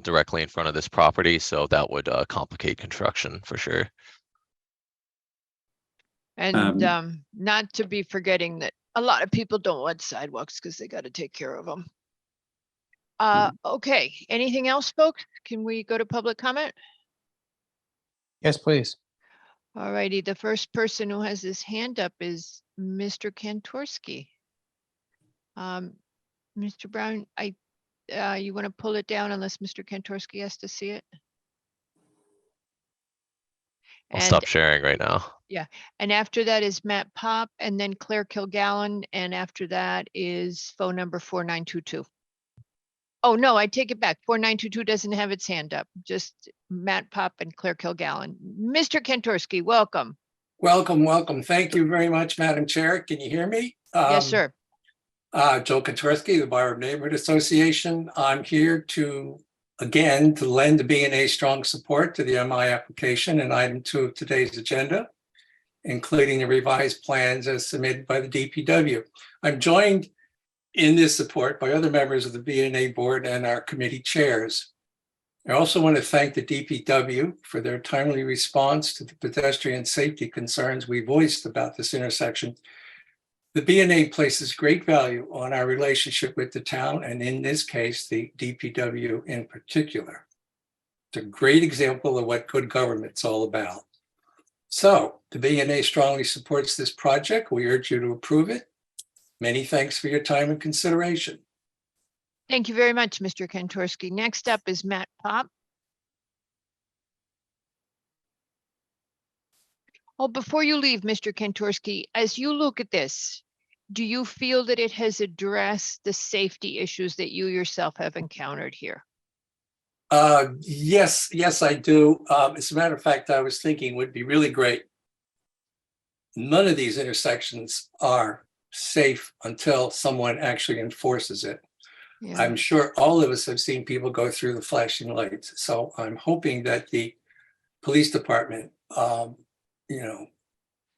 directly in front of this property, so that would complicate construction for sure. And not to be forgetting that a lot of people don't want sidewalks because they got to take care of them. Okay, anything else, folks? Can we go to public comment? Yes, please. All righty, the first person who has his hand up is Mr. Kantorsky. Mr. Brown, you want to pull it down unless Mr. Kantorsky has to see it? I'll stop sharing right now. And after that is Matt Pop, and then Claire Kilgallen, and after that is phone number 4922. Oh, no, I take it back. 4922 doesn't have its hand up, just Matt Pop and Claire Kilgallen. Mr. Kantorsky, welcome. Welcome, welcome. Thank you very much, Madam Chair. Can you hear me? Yes, sir. Joe Kantorsky, the Bar of Neighborhood Association. I'm here to lend the B&A strong support to the MI application and item 2 of today's agenda, including the revised plans as submitted by the DPW. I'm joined in this support by other members of the B&A board and our committee chairs. I also want to thank the DPW for their timely response to the pedestrian safety concerns we voiced about this intersection. The B&A places great value on our relationship with the town, and in this case, the DPW in particular. It's a great example of what good government's all about. So the B&A strongly supports this project. We urge you to approve it. Many thanks for your time and consideration. Thank you very much, Mr. Kantorsky. Next up is Matt Pop. Oh, before you leave, Mr. Kantorsky, as you look at this, do you feel that it has addressed the safety issues that you yourself have encountered here? Yes, I do. As a matter of fact, I was thinking would be really great. None of these intersections are safe until someone actually enforces it. Yeah. I'm sure all of us have seen people go through the flashing lights. So I'm hoping that the police department,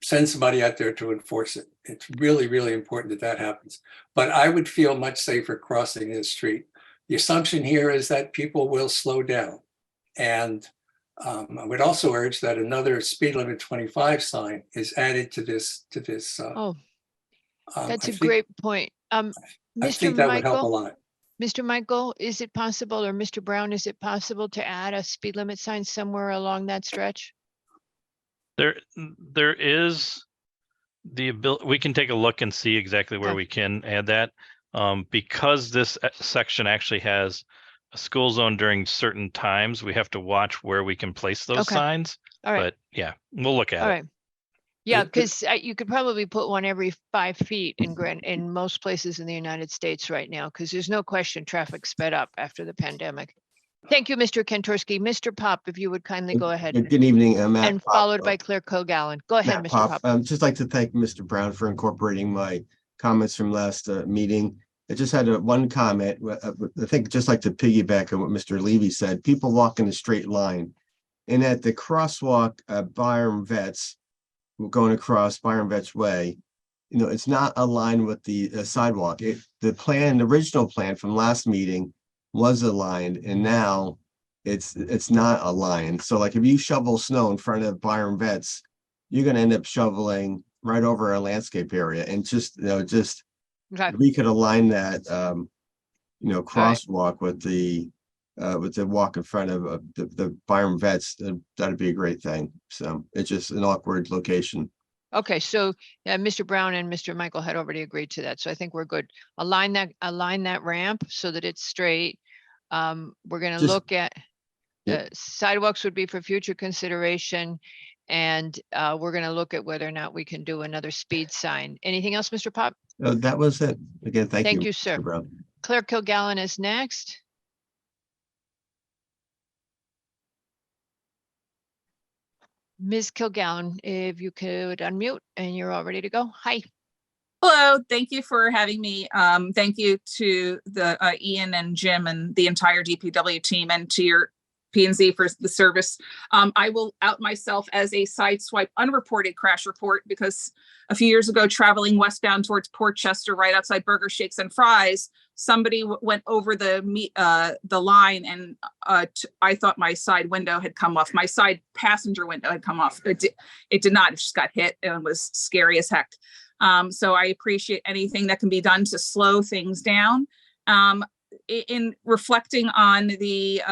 send somebody out there to enforce it. It's really, really important that that happens. But I would feel much safer crossing this street. The assumption here is that people will slow down. And I would also urge that another speed limit 25 sign is added to this. Oh, that's I a think- great point. I Mr. think that would help a Michael, lot. Mr. Michael, is it possible, or Mr. Brown, is it possible to add a speed limit sign somewhere along that stretch? There is the ability, we can take a look and see exactly where Okay. we can add that. Because this section actually has a school zone during certain times, we have to watch where we can place those Okay. signs. All right, But yeah, we'll look at all it. right. Yeah, It- because you could probably put one every 5 feet in most places in the United States right now, because there's no question traffic sped up after the pandemic. Thank you, Mr. Kantorsky. Mr. Pop, if you would kindly go ahead, Good evening, Matt. and Pop, followed by Claire Kilgallen. Go ahead, Matt Mr. Pop. Just like to thank Mr. Brown for incorporating my comments from last meeting. I just had one comment. I think just like to piggyback on what Mr. Levy said, people walk in a straight line. And at the crosswalk, Byram Vets, going across Byram Vets Way, it's not aligned with the sidewalk. The original plan from last meeting was aligned, and now it's not aligned. So like if you shovel snow in front of Byram Vets, you're gonna end up shoveling right over a landscape area, and Okay, we could align that crosswalk with the walk in front of the Byram Vets. That'd be a great thing. So it's just an awkward location. okay, so Mr. Brown and Mr. Michael had already agreed to that, so I think we're good. Align that ramp so that it's straight. We're gonna Just- look at Yep. sidewalks would be for future consideration. And we're gonna look at whether or not we can do another speed sign. Anything else, Mr. Pop? That was it. Again, thank you. Thank you, sir. Mr. Brown. Claire Kilgallen is next. Ms. Kilgallen, if you could unmute and you're all ready to go. Hi. Hello, thank you for having me. Thank you to the Ian and Jim and the entire DPW team, and to your P&Z for the service. I will out myself as a sideswipe unreported crash report, because a few years ago, traveling westbound towards Port Chester, right outside Burger Shakes and Fries, somebody went over the line, and I thought my side window had come off. My side passenger window had come off. It did not. It just got hit, and it was scary as heck. So I appreciate anything that can be done to slow things down. In reflecting on the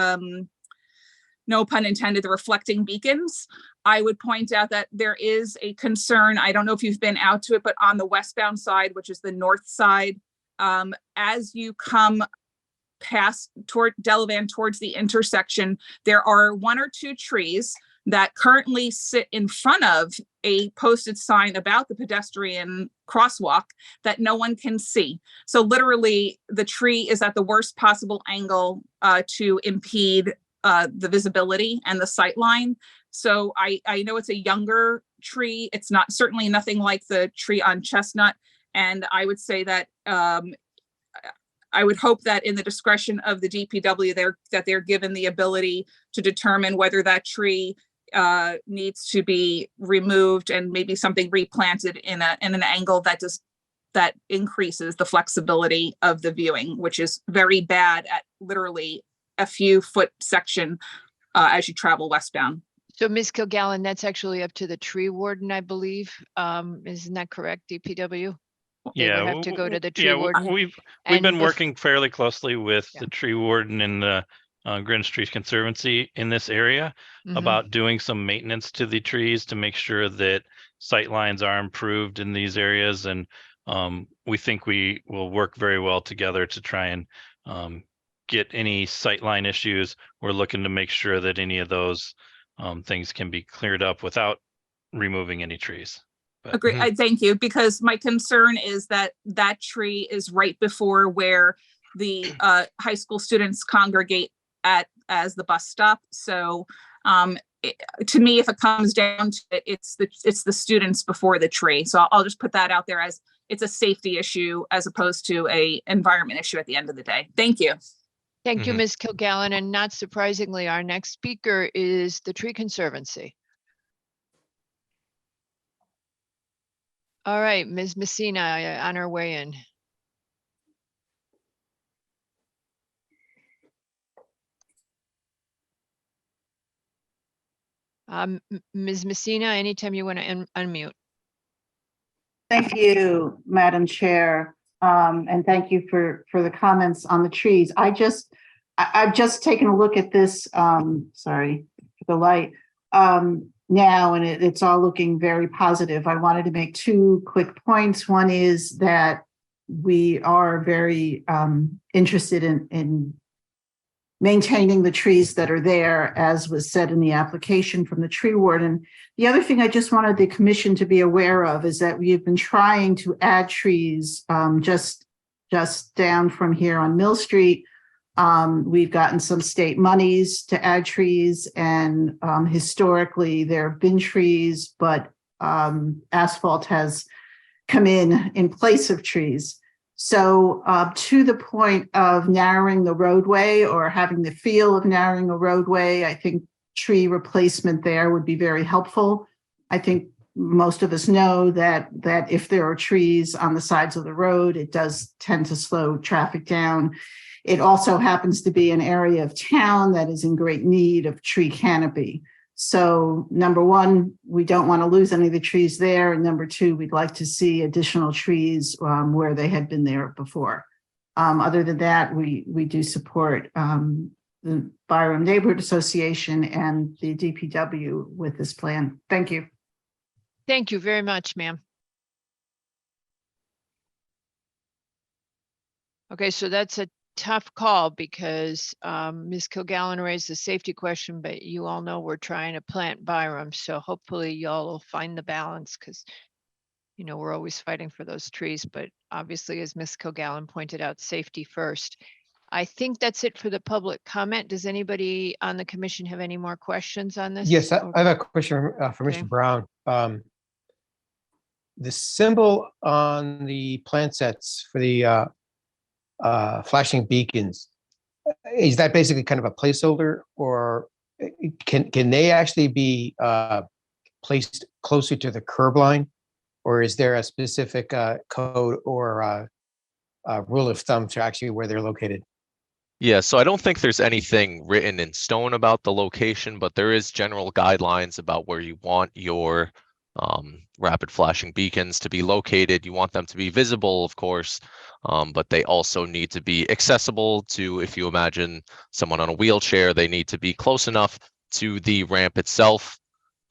no pun intended, the reflecting beacons, I would point out that there is a concern. I don't know if you've been out to it, but on the westbound side, which is the north side, as you come past toward Delavan towards the intersection, there are 1 or 2 trees that currently sit in front of a posted sign about the pedestrian crosswalk that no one can see. So literally the tree is at the worst possible angle to impede the visibility and the sight line. So I know it's a younger tree. It's not certainly nothing like the tree on Chestnut. And I would say that I would hope that in the discretion of the DPW, they're given the ability to determine whether that tree needs to be removed and maybe something replanted in an angle that increases the flexibility of the viewing, which is very bad at literally a few foot section as you travel westbound. So Ms. Kilgallen, that's actually up to the tree warden, I believe. Isn't that correct, DPW? They would have to go to the tree warden. We've and been bef- working fairly closely with Yeah. the tree warden and the Greenwich Tree Conservancy in this area Mhm. about doing some maintenance to the trees to make sure that sight lines are improved in these areas. And we think we will work very well together to try and get any sightline issues. We're looking to make sure that any of those things can be cleared up without removing any trees. But- Agree. I thank you, because my concern is that that tree is right before where the high school students congregate as the bus stop. So to me, if it comes down to it, it's the students before the tree. So I'll just put that out there as it's a safety issue as opposed to a environment issue at the end of the day. Thank you. Thank you, Mhm. Ms. Kilgallen. And not surprisingly, our next speaker is the Tree Conservancy. All right, Ms. Messina, on her way in. Ms. Messina, anytime you want to unmute. Thank you, Madam Chair. And thank you for the comments on the trees. I've just taken a look at this, sorry for the light, now, and it's all looking very positive. I wanted to make two quick points. One is that we are very interested in maintaining the trees that are there, as was said in the application from the tree warden. The other thing I just wanted the commission to be aware of is that we've been trying to add trees just down from here on Mill Street. We've gotten some state monies to add trees, and historically there have been trees, but asphalt has come in place of trees. So to the point of narrowing the roadway or having the feel of narrowing a roadway, I think tree replacement there would be very helpful. I think most of us know that if there are trees on the sides of the road, it does tend to slow traffic down. It also happens to be an area of town that is in great need of tree canopy. So number one, we don't want to lose any of the trees there. And number two, we'd like to see additional trees where they had been there before. Other than that, we do support the Byram Neighborhood Association and the DPW with this plan. Thank you. Thank you very much, ma'am. Okay, so that's a tough call because Ms. Kilgallen raised the safety question, but you all know we're trying to plant Byram. So hopefully y'all will find the balance because, you know, we're always fighting for those trees. But obviously, as Ms. Kilgallen pointed out, safety first. I think that's it for the public comment. Does anybody on the commission have any more questions on this? Yes, I Or- have a question for Okay. Mr. Brown. The symbol on the plan sets for the flashing beacons, is that basically kind of a placeholder, or can they actually be placed closer to the curb line? Or is there a specific code or rule of thumb to actually where they're located? Yeah, so I don't think there's anything written in stone about the location, but there is general guidelines about where you want your rapid flashing beacons to be located. You want them to be visible, of course, but they also need to be accessible to, if you imagine someone on a wheelchair, they need to be close enough to the ramp itself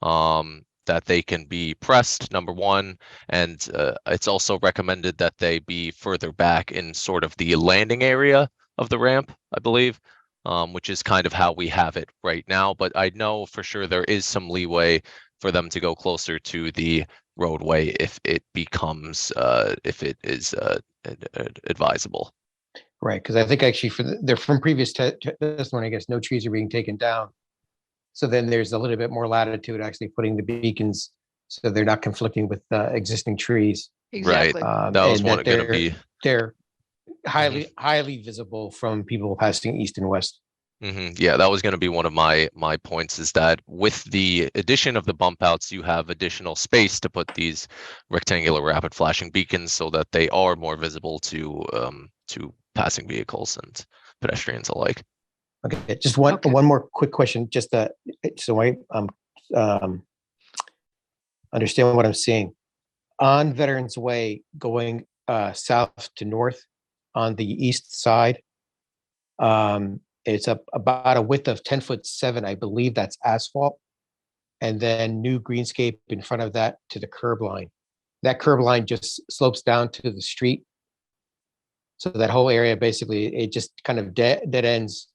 that they can be pressed, number one. And it's also recommended that they be further back in sort of the landing area of the ramp, I believe, which is kind of how we have it right now. But I know for sure there is some leeway for them to go closer to the roadway if it becomes, if it is advisable. Right, because I think actually they're from previous testimony, I guess no trees are being taken down. So then there's a little bit more latitude actually putting the beacons so they're not conflicting with existing trees. Exactly. That was and one going to be. They're highly visible from people passing east and west. Yeah, that was going to be one of my points, is that with the addition of the bump outs, you have additional space to put these rectangular rapid flashing beacons so that they are more visible to passing vehicles and pedestrians alike. Okay, just one more quick question, just so I understand what I'm seeing. On Veterans Way, going south to north on the east side, it's about a width of 10'7", I believe that's asphalt. And then new greenscape in front of that to the curb line. That curb line just slopes down to the street. So that whole area, basically, it just kind of dead ends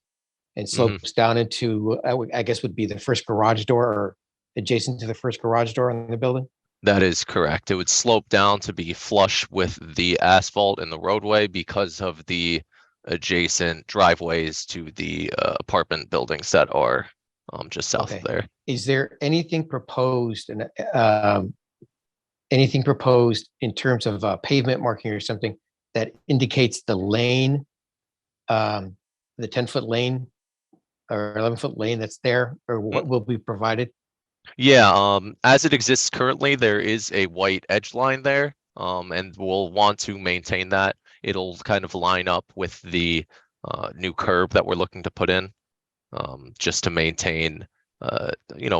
and slopes down into, I guess would be the first garage door or adjacent to the first garage door in the building? That is correct. It would slope down to be flush with the asphalt in the roadway because of the adjacent driveways to the apartment buildings that are just south of there. Is there anything proposed, and anything proposed in terms of pavement marking or something that indicates the lane, the 10-foot lane or 11-foot lane that's there, or what will be provided? Yeah, as it exists currently, there is a white edge line there, and we'll want to maintain that. It'll kind of line up with the new curb that we're looking to put in, just to maintain,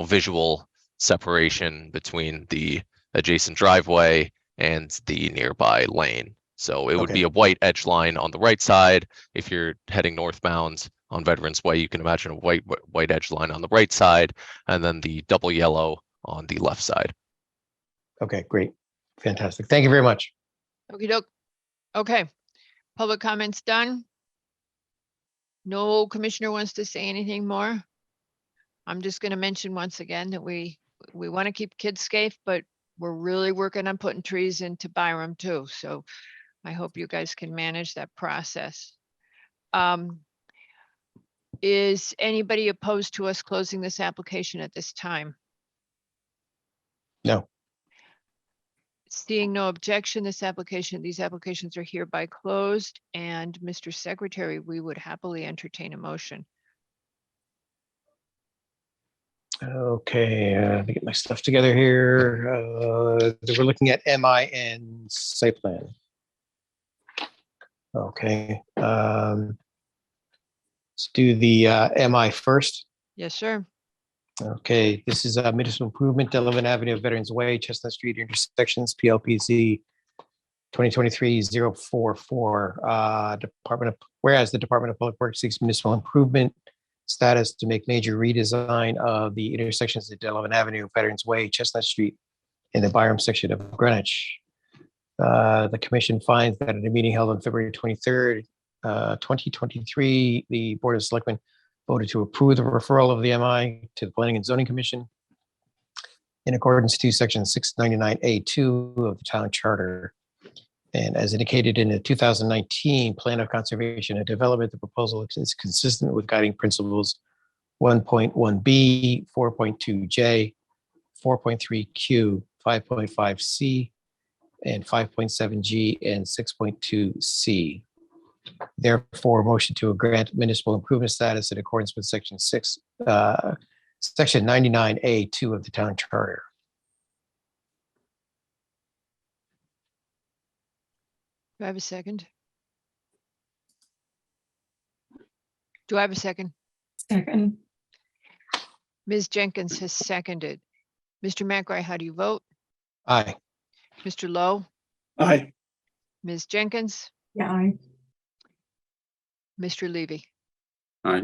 visual separation between the adjacent driveway and the nearby lane. So it would be Okay. a white edge line on the right side. If you're heading northbound on Veterans Way, you can imagine a white edge line on the right side, and then the double yellow on the left side. Okay, great. Fantastic. Thank you very much. Okey-doke. Okay, public comments done. No commissioner wants to say anything more. I'm just gonna mention once again that we want to keep kids safe, but we're really working on putting trees into Byram too. So I hope you guys can manage that process. Is anybody opposed to us closing this application at this time? No. Seeing no objection, these applications are hereby closed. And Mr. Secretary, we would happily entertain a motion. Okay, let me get my stuff together here. We're looking at MI and site plan. Okay, let's do the MI first. Yes, sir. Okay, this is municipal improvement, Delavan Avenue, Veterans Way, Chestnut Street intersections, PLPZ 2023-044. Whereas the Department of Public Works seeks municipal improvement status to make major redesign of the intersections of Delavan Avenue, Veterans Way, Chestnut Street, in the Byram section of Greenwich. The commission finds that at a meeting held on February 23rd, 2023, the Board of Selectmen voted to approve the referral of the MI to the Planning and Zoning Commission in accordance to section 699A2 of the town charter. And as indicated in the 2019 Plan of Conservation and Development, the proposal is consistent with guiding principles 1.1B, 4.2J, 4.3Q, 5.5C, and 5.7G and 6.2C. Therefore, motion to grant municipal improvement status in accordance with section 99A2 of the town charter. Do I have a second? Do I have a second? Second, Ms. Jenkins has seconded. Mr. McRae, how do you vote? Aye. Mr. Lowe, Aye. Ms. Jenkins, yeah, Mr. Levy. Aye.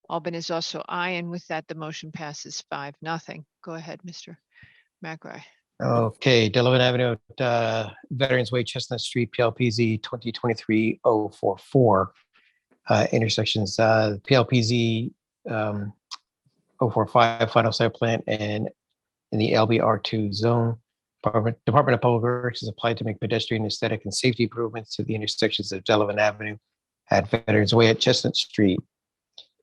Albin is also aye, and with that, the motion passes 5-0. Go ahead, Mr. McRae. Okay, Delavan Avenue, Veterans Way, Chestnut Street, PLPZ 2023-044. Intersections, PLPZ 045 final site plan and in the LBR2 zone. Department of Public Works has applied to make pedestrian aesthetic and safety improvements to the intersections of Delavan Avenue at Veterans Way at Chestnut Street.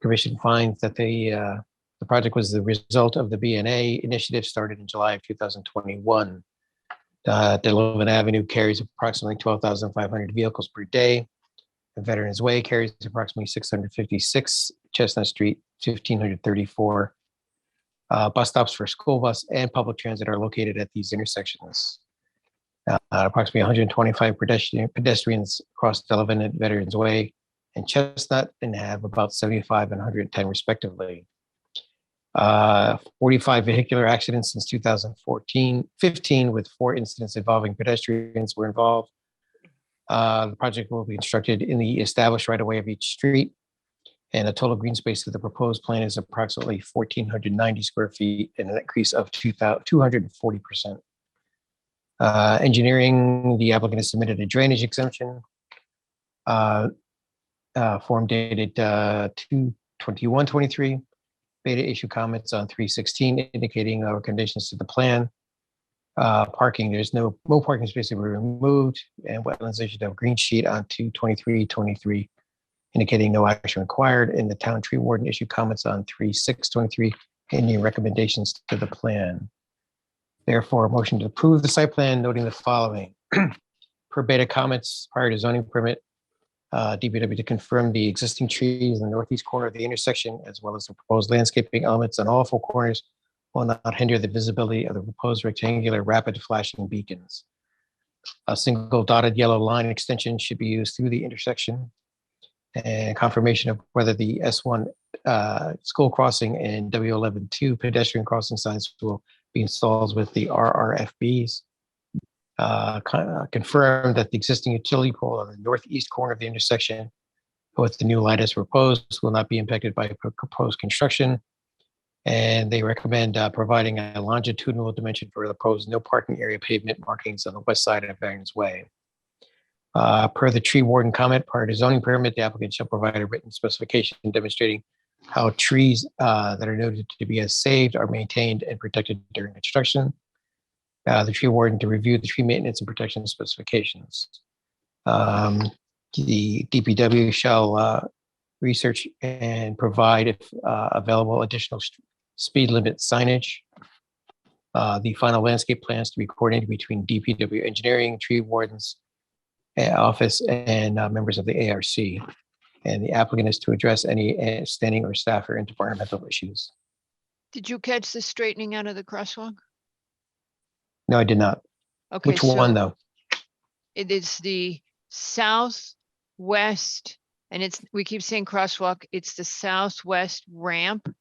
Commission finds that the project was the result of the BNA initiative started in July of 2021. Delavan Avenue carries approximately 12,500 vehicles per day. The Veterans Way carries approximately 656. Chestnut Street, 1,534. Bus stops for school bus and public transit are located at these intersections. Approximately 125 pedestrians cross Delavan and Veterans Way and Chestnut and have about 75 and 110 respectively. 45 vehicular accidents since 2015 with 4 incidents involving pedestrians were involved. The project will be constructed in the established right-of-way of each street. And the total green space of the proposed plan is approximately 1,490 square feet and an increase of 240%. Engineering, the applicant has submitted a drainage exemption form dated 2/21/23. Beta issue comments on 3/16 indicating our conditions to the plan. Parking, there's no parking spaces were removed, and wetlands issued a green sheet on 2/23/23 indicating no action required, and the town tree warden issued comments on 3/6/23 indicating recommendations to the plan. Therefore, a motion to approve the site plan noting the following. Per beta comments prior to zoning permit, DPW to confirm the existing trees in the northeast corner of the intersection, as well as the proposed landscaping elements on all four corners will not hinder the visibility of the proposed rectangular rapid flashing beacons. A single dotted yellow line extension should be used through the intersection. And confirmation of whether the S1 school crossing and W11-2 pedestrian crossing signs will be installed with the RRFBs. Confirm that the existing utility pole on the northeast corner of the intersection with the new light as proposed will not be impacted by proposed construction. And they recommend providing a longitudinal dimension for the proposed no parking area pavement markings on the west side of Barron's Way. Per the tree warden comment, prior to zoning permit, the applicant shall provide a written specification demonstrating how trees that are noted to be as saved are maintained and protected during construction. The tree warden to review the tree maintenance and protection specifications. The DPW shall research and provide, if available, additional speed limit signage. The final landscape plans to be coordinated between DPW engineering, tree wardens, office, and members of the ARC. And the applicant is to address any standing or staff or environmental issues. Did you catch the straightening out of the crosswalk? No, I did not. Okay, Which one, so though? it is the southwest, and we keep saying crosswalk, it's the southwest ramp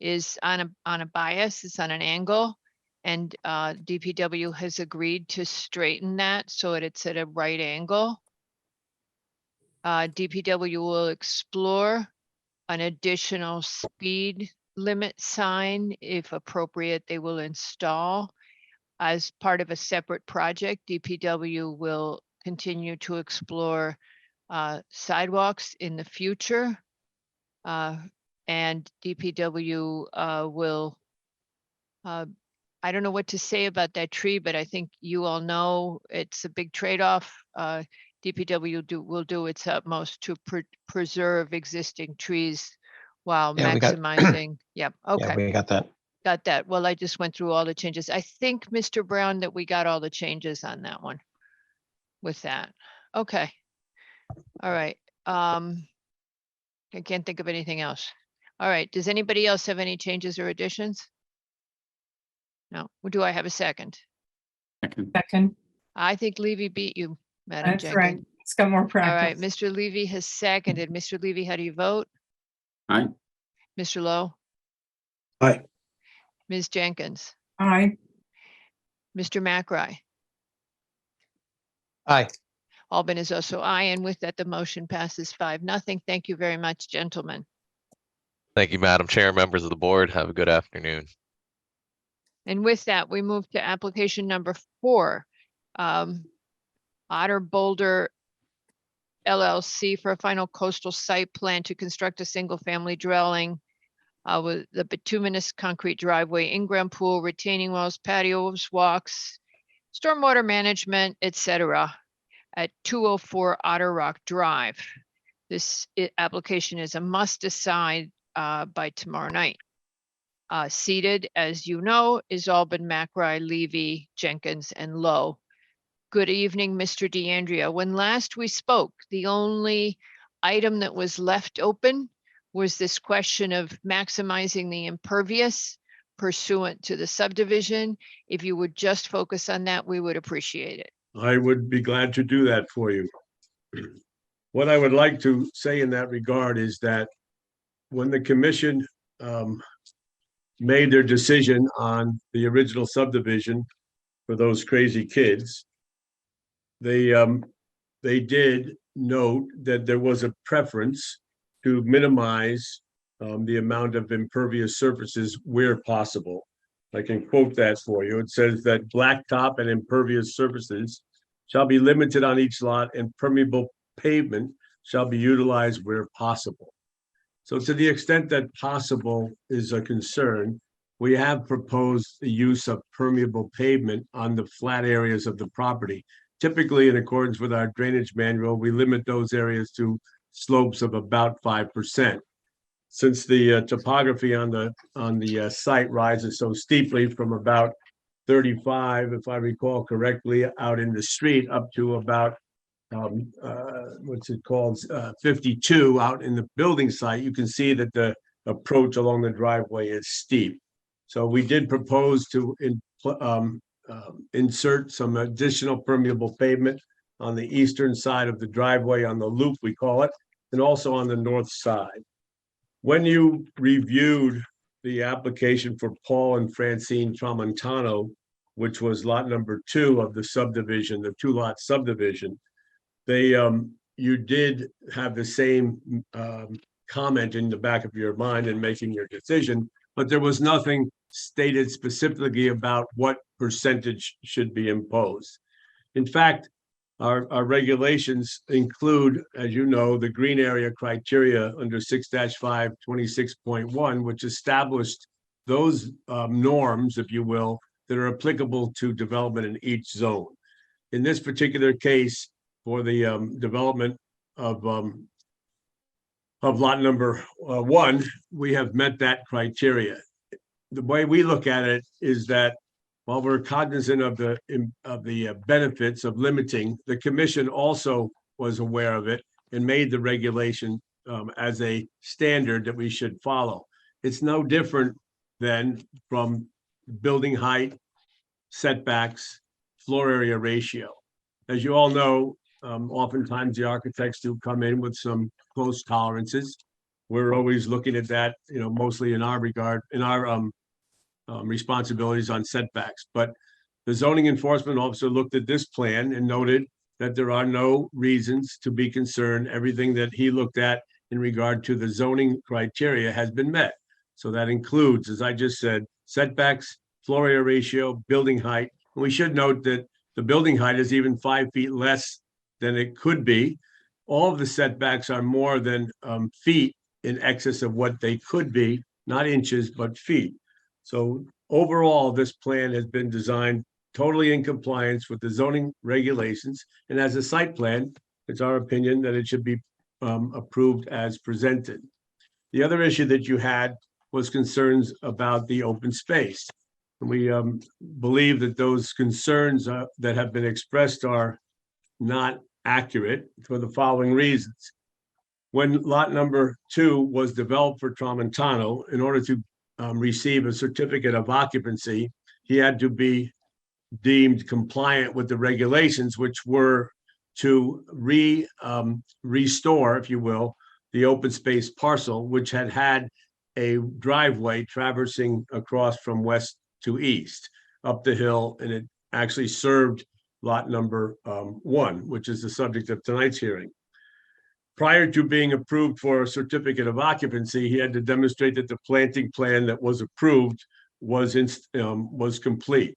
is on a bias, it's on an angle. And DPW has agreed to straighten that so that it's at a right angle. DPW will explore an additional speed limit sign. If appropriate, they will install. As part of a separate project, DPW will continue to explore sidewalks in the future. And DPW will, I don't know what to say about that tree, but I think you all know it's a big trade-off. DPW will do its utmost to preserve existing trees while Yeah, we got- maximizing. Yep, okay. Yeah, we got that. Got that. Well, I just went through all the changes. I think, Mr. Brown, that we got all the changes on that one with that. Okay. All right. I can't think of anything else. All right. Does anybody else have any changes or additions? No. Do I have a second? Second, I think Levy beat you, Madam that's right. Jenkins. It's got more All right. practice. Mr. Levy has seconded. Mr. Levy, how do you vote? Aye. Mr. Lowe? Aye. Ms. Jenkins? Aye. Mr. McRae? Aye. Albin is also aye, and with that, the motion passes 5-0. Thank you very much, gentlemen. Thank you, Madam Chair, members of the board. Have a good afternoon. And with that, we move to application number 4. Otter Boulder LLC for a final coastal site plan to construct a single-family dwelling with the bituminous concrete driveway, in-ground pool, retaining walls, patios, walks, stormwater management, etc. at 204 Otter Rock Drive. This application is a must decide by tomorrow night. Seated, as you know, is Albin, McRae, Levy, Jenkins, and Lowe. Good evening, Mr. DeAndrea. When last we spoke, the only item that was left open was this question of maximizing the impervious pursuant to the subdivision. If you would just focus on that, we would appreciate it. I would be glad to do that for you. What I would like to say in that regard is that when the commission made their decision on the original subdivision for those crazy kids, they did note that there was a preference to minimize the amount of impervious surfaces where possible. I can quote that for you. It says that blacktop and impervious surfaces shall be limited on each lot and permeable pavement shall be utilized where possible. So to the extent that possible is a concern, we have proposed the use of permeable pavement on the flat areas of the property. Typically, in accordance with our drainage manual, we limit those areas to slopes of about 5%. Since the topography on the site rises so steeply from about 35, if I recall correctly, out in the street up to about what's it called, 52 out in the building site, you can see that the approach along the driveway is steep. So we did propose to insert some additional permeable pavement on the eastern side of the driveway, on the loop, we call it, and also on the north side. When you reviewed the application for Paul and Francine Tramontano, which was lot number 2 of the subdivision, the 2-lot subdivision, you did have the same comment in the back of your mind in making your decision, but there was nothing stated specifically about what percentage should be imposed. In fact, our regulations include, as you know, the green area criteria under 6-5 26.1, which established those norms, if you will, that are applicable to development in each zone. In this particular case, for the development of lot number 1, we have met that criteria. The way we look at it is that while we're cognizant of the benefits of limiting, the commission also was aware of it and made the regulation as a standard that we should follow. It's no different than from building height, setbacks, floor area ratio. As you all know, oftentimes the architects do come in with some close tolerances. We're always looking at that, mostly in our regard, in our responsibilities on setbacks. But the zoning enforcement officer looked at this plan and noted that there are no reasons to be concerned. Everything that he looked at in regard to the zoning criteria has been met. So that includes, as I just said, setbacks, floor area ratio, building height. And we should note that the building height is even 5 feet less than it could be. All of the setbacks are more than feet in excess of what they could be, not inches, but feet. So overall, this plan has been designed totally in compliance with the zoning regulations. And as a site plan, it's our opinion that it should be approved as presented. The other issue that you had was concerns about the open space. And we believe that those concerns that have been expressed are not accurate for the following reasons. When lot number 2 was developed for Tramontano, in order to receive a certificate of occupancy, he had to be deemed compliant with the regulations, which were to restore, if you will, the open space parcel, which had a driveway traversing across from west to east up the hill, and it actually served lot number 1, which is the subject of tonight's hearing. Prior to being approved for a certificate of occupancy, he had to demonstrate that the planting plan that was approved was complete.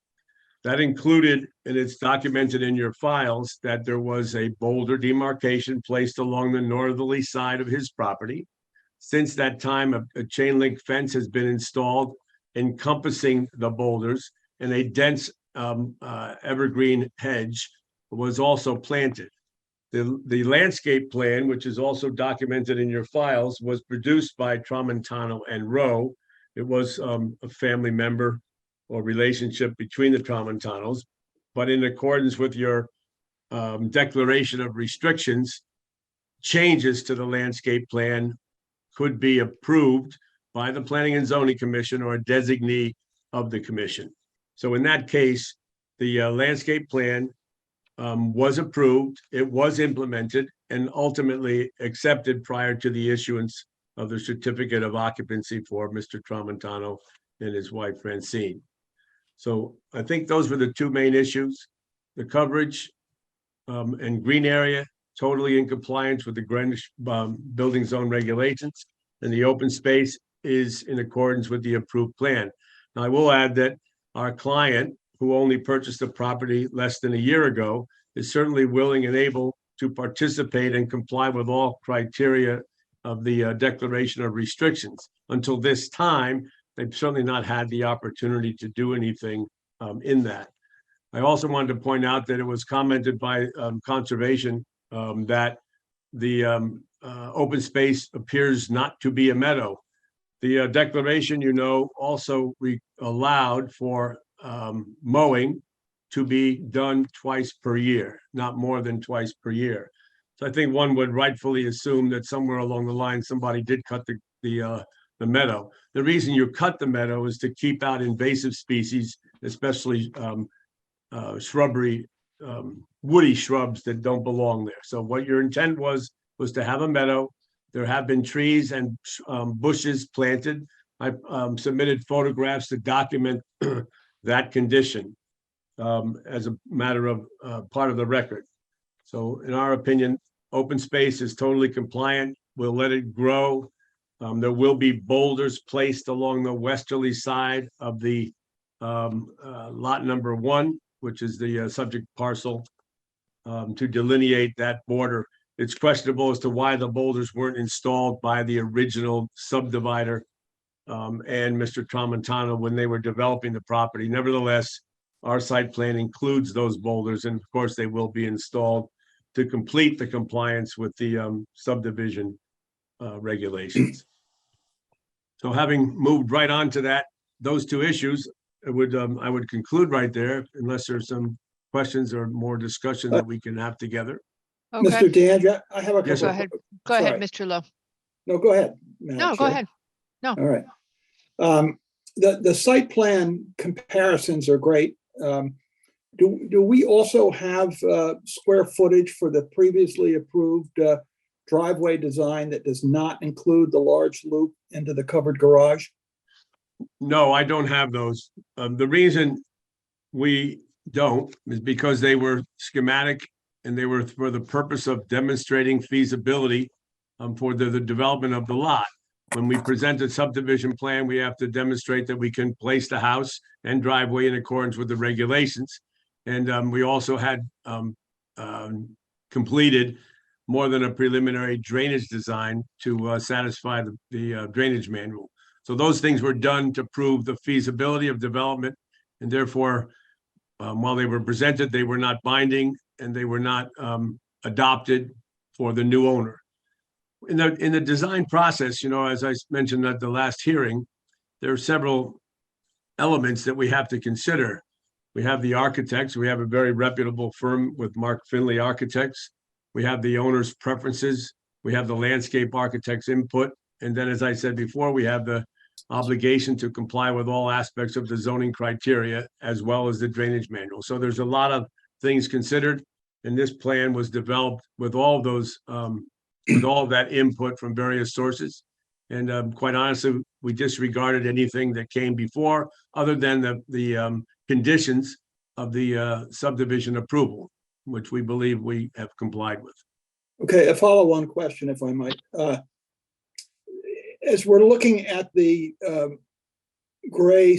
That included, and it's documented in your files, that there was a boulder demarcation placed along the northerly side of his property. Since that time, a chain link fence has been installed encompassing the boulders, and a dense evergreen hedge was also planted. The landscape plan, which is also documented in your files, was produced by Tramontano and Rowe. It was a family member or relationship between the Tramontanos, but in accordance with your declaration of restrictions, changes to the landscape plan could be approved by the Planning and Zoning Commission or a designee of the commission. So in that case, the landscape plan was approved, it was implemented, and ultimately accepted prior to the issuance of the certificate of occupancy for Mr. Tramontano and his wife Francine. So I think those were the two main issues: the coverage and green area, totally in compliance with the Greenwich building zone regulations, and the open space is in accordance with the approved plan. Now, I will add that our client, who only purchased the property less than a year ago, is certainly willing and able to participate and comply with all criteria of the declaration of restrictions. Until this time, they've certainly not had the opportunity to do anything in that. I also wanted to point out that it was commented by Conservation that the open space appears not to be a meadow. The declaration, also allowed for mowing to be done twice per year, not more than twice per year. So I think one would rightfully assume that somewhere along the line, somebody did cut the meadow. The reason you cut the meadow is to keep out invasive species, especially shrubbery, woody shrubs that don't belong there. So what your intent was to have a meadow. There have been trees and bushes planted. I submitted photographs to document that condition as a matter of part of the record. So in our opinion, open space is totally compliant. We'll let it grow. There will be boulders placed along the westerly side of the lot number 1, which is the subject parcel, to delineate that border. It's questionable as to why the boulders weren't installed by the original subdivider and Mr. Tramontano when they were developing the property. Nevertheless, our site plan includes those boulders, and of course they will be installed to complete the compliance with the subdivision regulations. So having moved right on to those two issues, I would conclude right there, unless there's some questions or more discussion that we can have together. Okay, Mr. DeAndrea, I have a Yes, couple. sir. go ahead. Go ahead, Mr. Lowe. No, go ahead. Madam No, go Chair. ahead. No. All right. The site plan comparisons are great. Do we also have square footage for the previously approved driveway design that does not include the large loop into the covered garage? No, I don't have those. The reason we don't is because they were schematic and they were for the purpose of demonstrating feasibility for the development of the lot. When we present a subdivision plan, we have to demonstrate that we can place the house and driveway in accordance with the regulations. And we also had completed more than a preliminary drainage design to satisfy the drainage manual. So those things were done to prove the feasibility of development, and therefore, while they were presented, they were not binding and they were not adopted for the new owner. In the design process, as I mentioned at the last hearing, there are several elements that we have to consider. We have the architects. We have a very reputable firm with Mark Finley Architects. We have the owner's preferences. We have the landscape architect's input. And then, as I said before, we have the obligation to comply with all aspects of the zoning criteria as well as the drainage manual. So there's a lot of things considered, and this plan was developed with all those, with all that input from various sources. And quite honestly, we disregarded anything that came before, other than the conditions of the subdivision approval, which we believe we have complied with. Okay, a follow-on question, if I might. As we're looking at the gray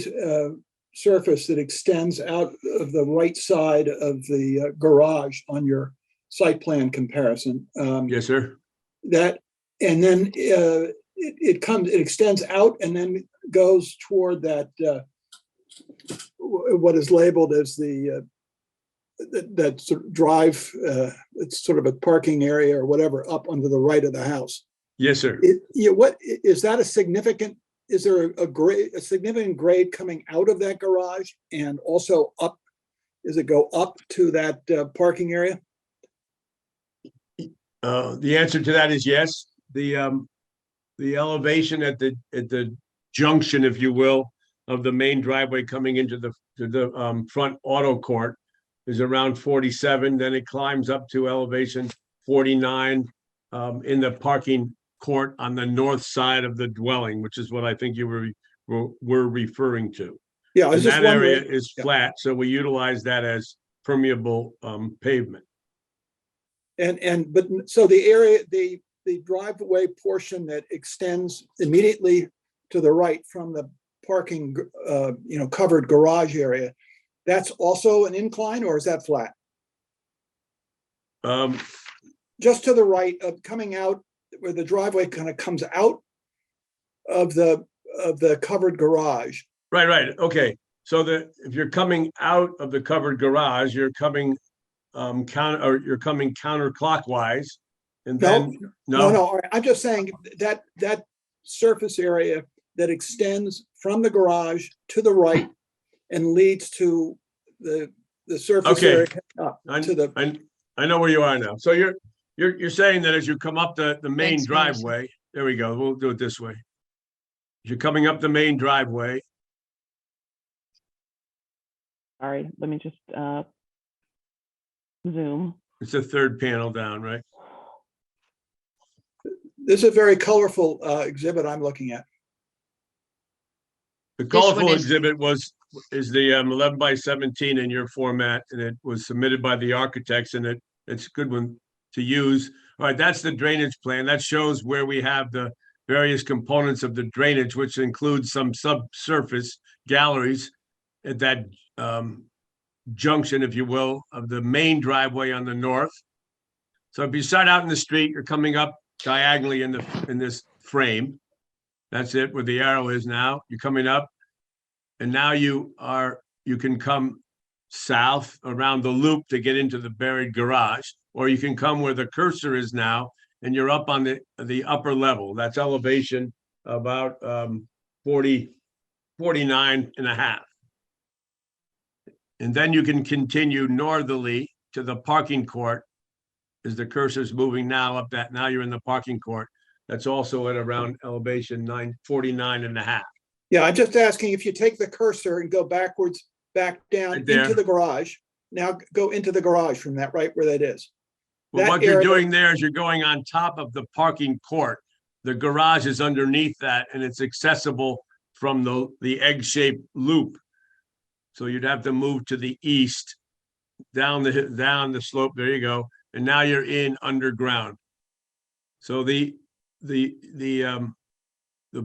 surface that extends out of the right side of the garage on your site plan comparison. Yes, sir. And then it extends out and then goes toward that what is labeled as that sort of drive. It's sort of a parking area or whatever up onto the right of the house. Yes, sir. What is that a significant? Is there a significant grade coming out of that garage and also up? Does it go up to that parking area? The answer to that is yes. The elevation at the junction, if you will, of the main driveway coming into the front auto court is around 47. Then it climbs up to elevation 49 in the parking court on the north side of the dwelling, which is what I think you were referring to. Yeah, I was just that area wondering. is flat, so we utilize that as permeable pavement. But so the area, the driveway portion that extends immediately to the right from the parking, covered garage area, that's also an incline, or is that flat? Just to the right of coming out, where the driveway kind of comes out of the covered garage. Right. Okay. So if you're coming out of the covered garage, you're coming counterclockwise, and then No. All right. I'm just saying that surface area that extends from the garage to the right and leads to the surface Okay. area up I, to the, I know where you are now. So you're saying that as you come up the main Thanks, Madison. driveway, there we go, we'll do it this way. As you're coming up the main driveway, Sorry, let me just zoom. it's the third panel down, right? this is a very colorful exhibit I'm looking at. The This one colorful is- exhibit is the 11 by 17 in your format, and it was submitted by the architects, and it's a good one to use. All right, that's the drainage plan. That shows where we have the various components of the drainage, which includes some subsurface galleries at that junction, if you will, of the main driveway on the north. So if you start out in the street, you're coming up diagonally in this frame. That's it, where the arrow is now. You're coming up, and now you can come south around the loop to get into the buried garage, or you can come where the cursor is now, and you're up on the upper level. That's elevation about 49 and a half. And then you can continue northerly to the parking court as the cursor's moving now up that. Now you're in the parking court. That's also at around elevation 49 and a half. Yeah, I'm just asking if you take the cursor and go backwards, back down Right there. into the garage. Now go into the garage from that, right where that is. Well, That what you're area- doing there is you're going on top of the parking court. The garage is underneath that, and it's accessible from the egg-shaped loop. So you'd have to move to the east, down the slope. There you go. And now you're in underground. So the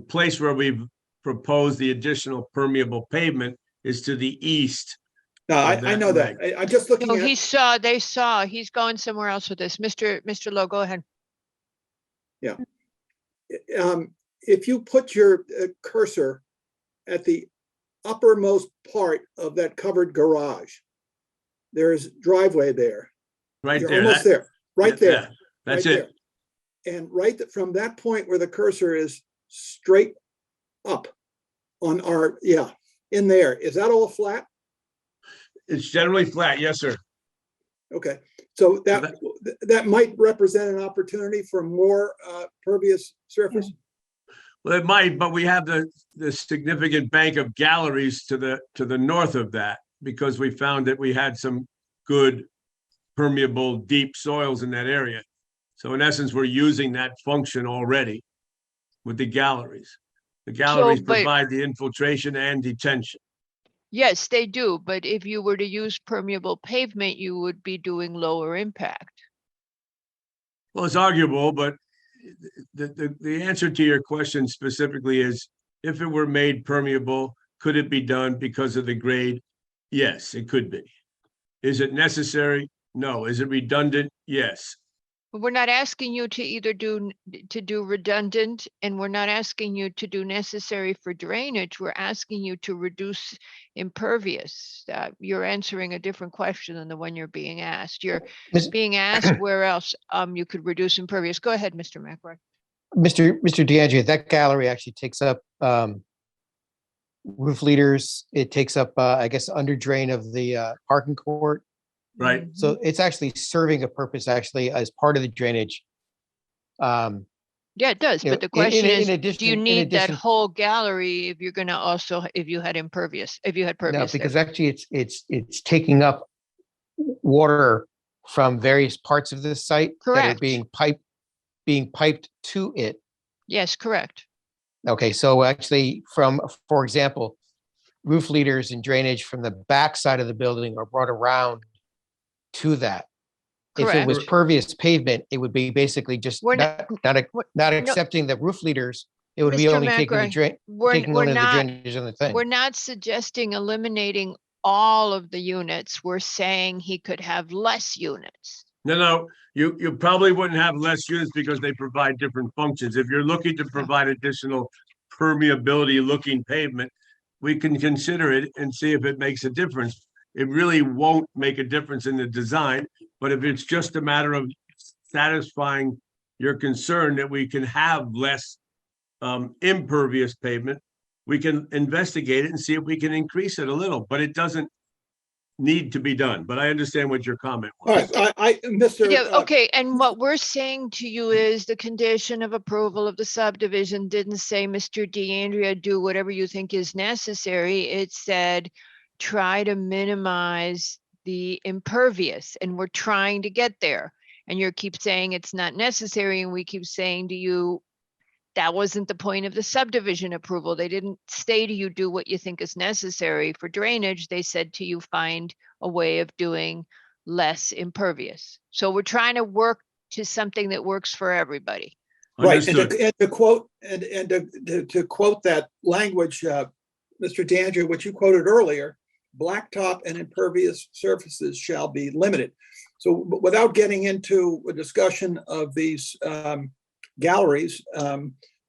place where we've proposed the additional permeable pavement is to the east. No, of I know that. leg. I'm just looking No, at, they saw, he's going somewhere else with this. Mr. Lowe, go ahead. if you put your cursor at the uppermost part of that covered garage, there's driveway there. Right You're there. almost that- there, right yeah, there. That's right it. there. And from that point where the cursor is straight up on our, in there, is that all flat? It's generally flat. Yes, sir. Okay, so that might represent an opportunity for more pervious surface. Well, it might, but we have the significant bank of galleries to the north of that, because we found that we had some good permeable deep soils in that area. So in essence, we're using that function already with the galleries. The galleries but- provide the infiltration and detention. Yes, they do, but if you were to use permeable pavement, you would be doing lower impact. Well, it's arguable, but the answer to your question specifically is, if it were made permeable, could it be done because of the grade? Yes, it could be. Is it necessary? No. Is it redundant? Yes. But we're not asking you to either do redundant, and we're not asking you to do necessary for drainage. We're asking you to reduce impervious. You're answering a different question than the one you're being asked. You're Mis- being asked where else you could reduce impervious. Go ahead, Mr. McRae. Mr. DeAndrea, that gallery actually takes up roof leaders. It takes up, I guess, under drain of the parking court. Right. So it's actually serving a purpose actually as part of the drainage. Yeah, it does, You know, but the in question is, addition- do you in need that addition- whole gallery if you're gonna also, if you had impervious, if you had No, pervious? there? because actually it's taking up water from various parts of the site that Correct. are being piped to it. Yes, correct. Okay, so actually for example, roof leaders and drainage from the back side of the building are brought around to that. If it was Correct. pervious pavement, it would be basically just We're not no- accepting the roof leaders. It would be Mr. only taking the McRae, drain, We're taking we're only the not, drainage on the thing. we're not suggesting eliminating all of the units. We're saying he could have less units. No, you probably wouldn't have less units because they provide different functions. If you're looking to provide additional permeability looking pavement, we can consider it and see if it makes a difference. It really won't make a difference in the design, but if it's just a matter of satisfying your concern that we can have less impervious pavement, we can investigate it and see if we can increase it a little, but it doesn't need to be done. But I understand what your comment All was. right, Mr. Yeah, okay, and what we're saying to you is the condition of approval of the subdivision didn't say, Mr. DeAndrea, do whatever you think is necessary. It said, try to minimize the impervious, and we're trying to get there. And you keep saying it's not necessary, and we keep saying to you, that wasn't the point of the subdivision approval. They didn't say to you, do what you think is necessary for drainage. They said to you, find a way of doing less impervious. So we're trying to work to something that works for everybody. Right, and Understood. to quote, to quote that language, Mr. DeAndrea, which you quoted earlier, blacktop and impervious surfaces shall be limited. So without getting into a discussion of these galleries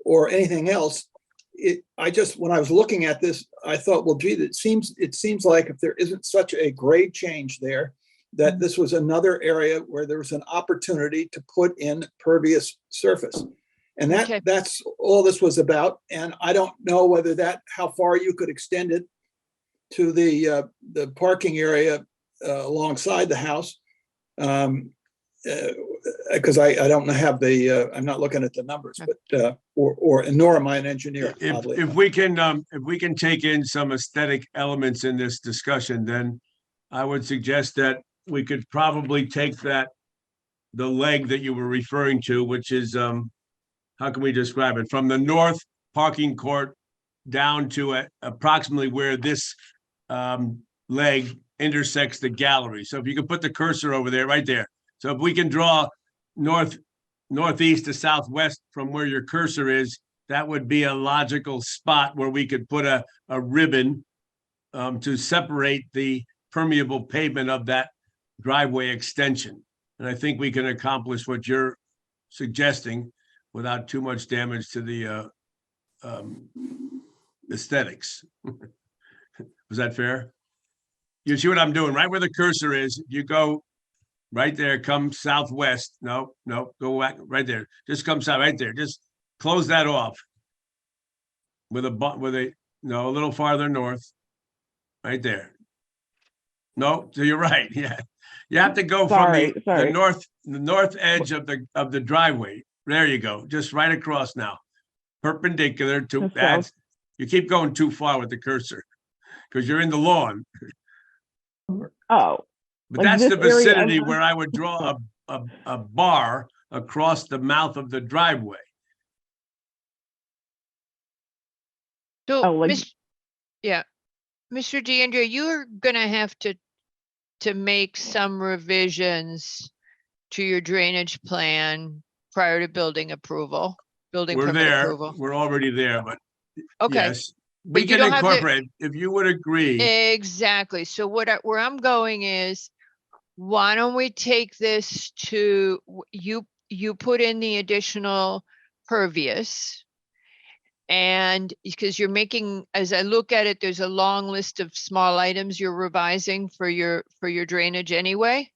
or anything else, when I was looking at this, I thought, well, gee, it seems like if there isn't such a grade change there, that this was another area where there was an opportunity to put in pervious surface. And Okay. that's all this was about. And I don't know whether how far you could extend it to the parking area alongside the house. Because I don't have I'm not looking at the numbers, but nor am I an engineer. oddly If enough. we can take in some aesthetic elements in this discussion, then I would suggest that we could probably take the leg that you were referring to, which is, how can we describe it? From the north parking court down to approximately where this leg intersects the gallery. So if you could put the cursor over there, right there. So if we can draw northeast to southwest from where your cursor is, that would be a logical spot where we could put a ribbon to separate the permeable pavement of that driveway extension. And I think we can accomplish what you're suggesting without too much damage to the aesthetics. Was that fair? You see what I'm doing? Right where the cursor is, you go right there, come southwest. No, go back right there. Just come south right there. Just close that off with a little farther north. Right there. No, to your right. Yeah. You have to go from the north edge of the driveway. There you go. Just right across now. Perpendicular to that. You keep going too far with the cursor because you're in the lawn. Oh. But Like that's this the area vicinity of- where I would draw a bar across the mouth of the driveway. So, Oh, like- Mr. DeAndrea, you're gonna have to make some revisions to your drainage plan prior to building We're permit there, approval. we're already there, but Okay, yes, we you can don't have the- incorporate, if you would agree. exactly. So where I'm going is, why don't we take this to, you put in the additional pervious. And because you're making, as I look at it, there's a long list of small items you're revising for your drainage anyway.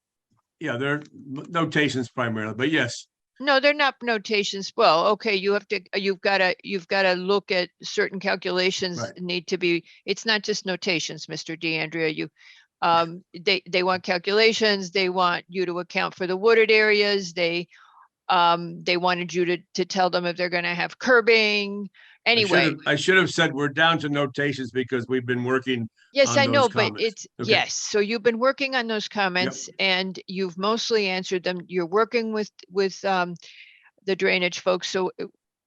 Yeah, they're notations primarily, but yes, No, they're not notations. Well, okay, you've got to look at certain calculations Right. need to be, it's not just notations, Mr. DeAndrea. They want calculations. They want you to account for the wooded areas. They wanted you to tell them if they're going to have curbing. Anyway, I should have said we're down to notations because we've been working. yes, on I know, those but comments. it's, Okay. yes, so you've been working on those comments and you've mostly answered them. You're working with the drainage folks. So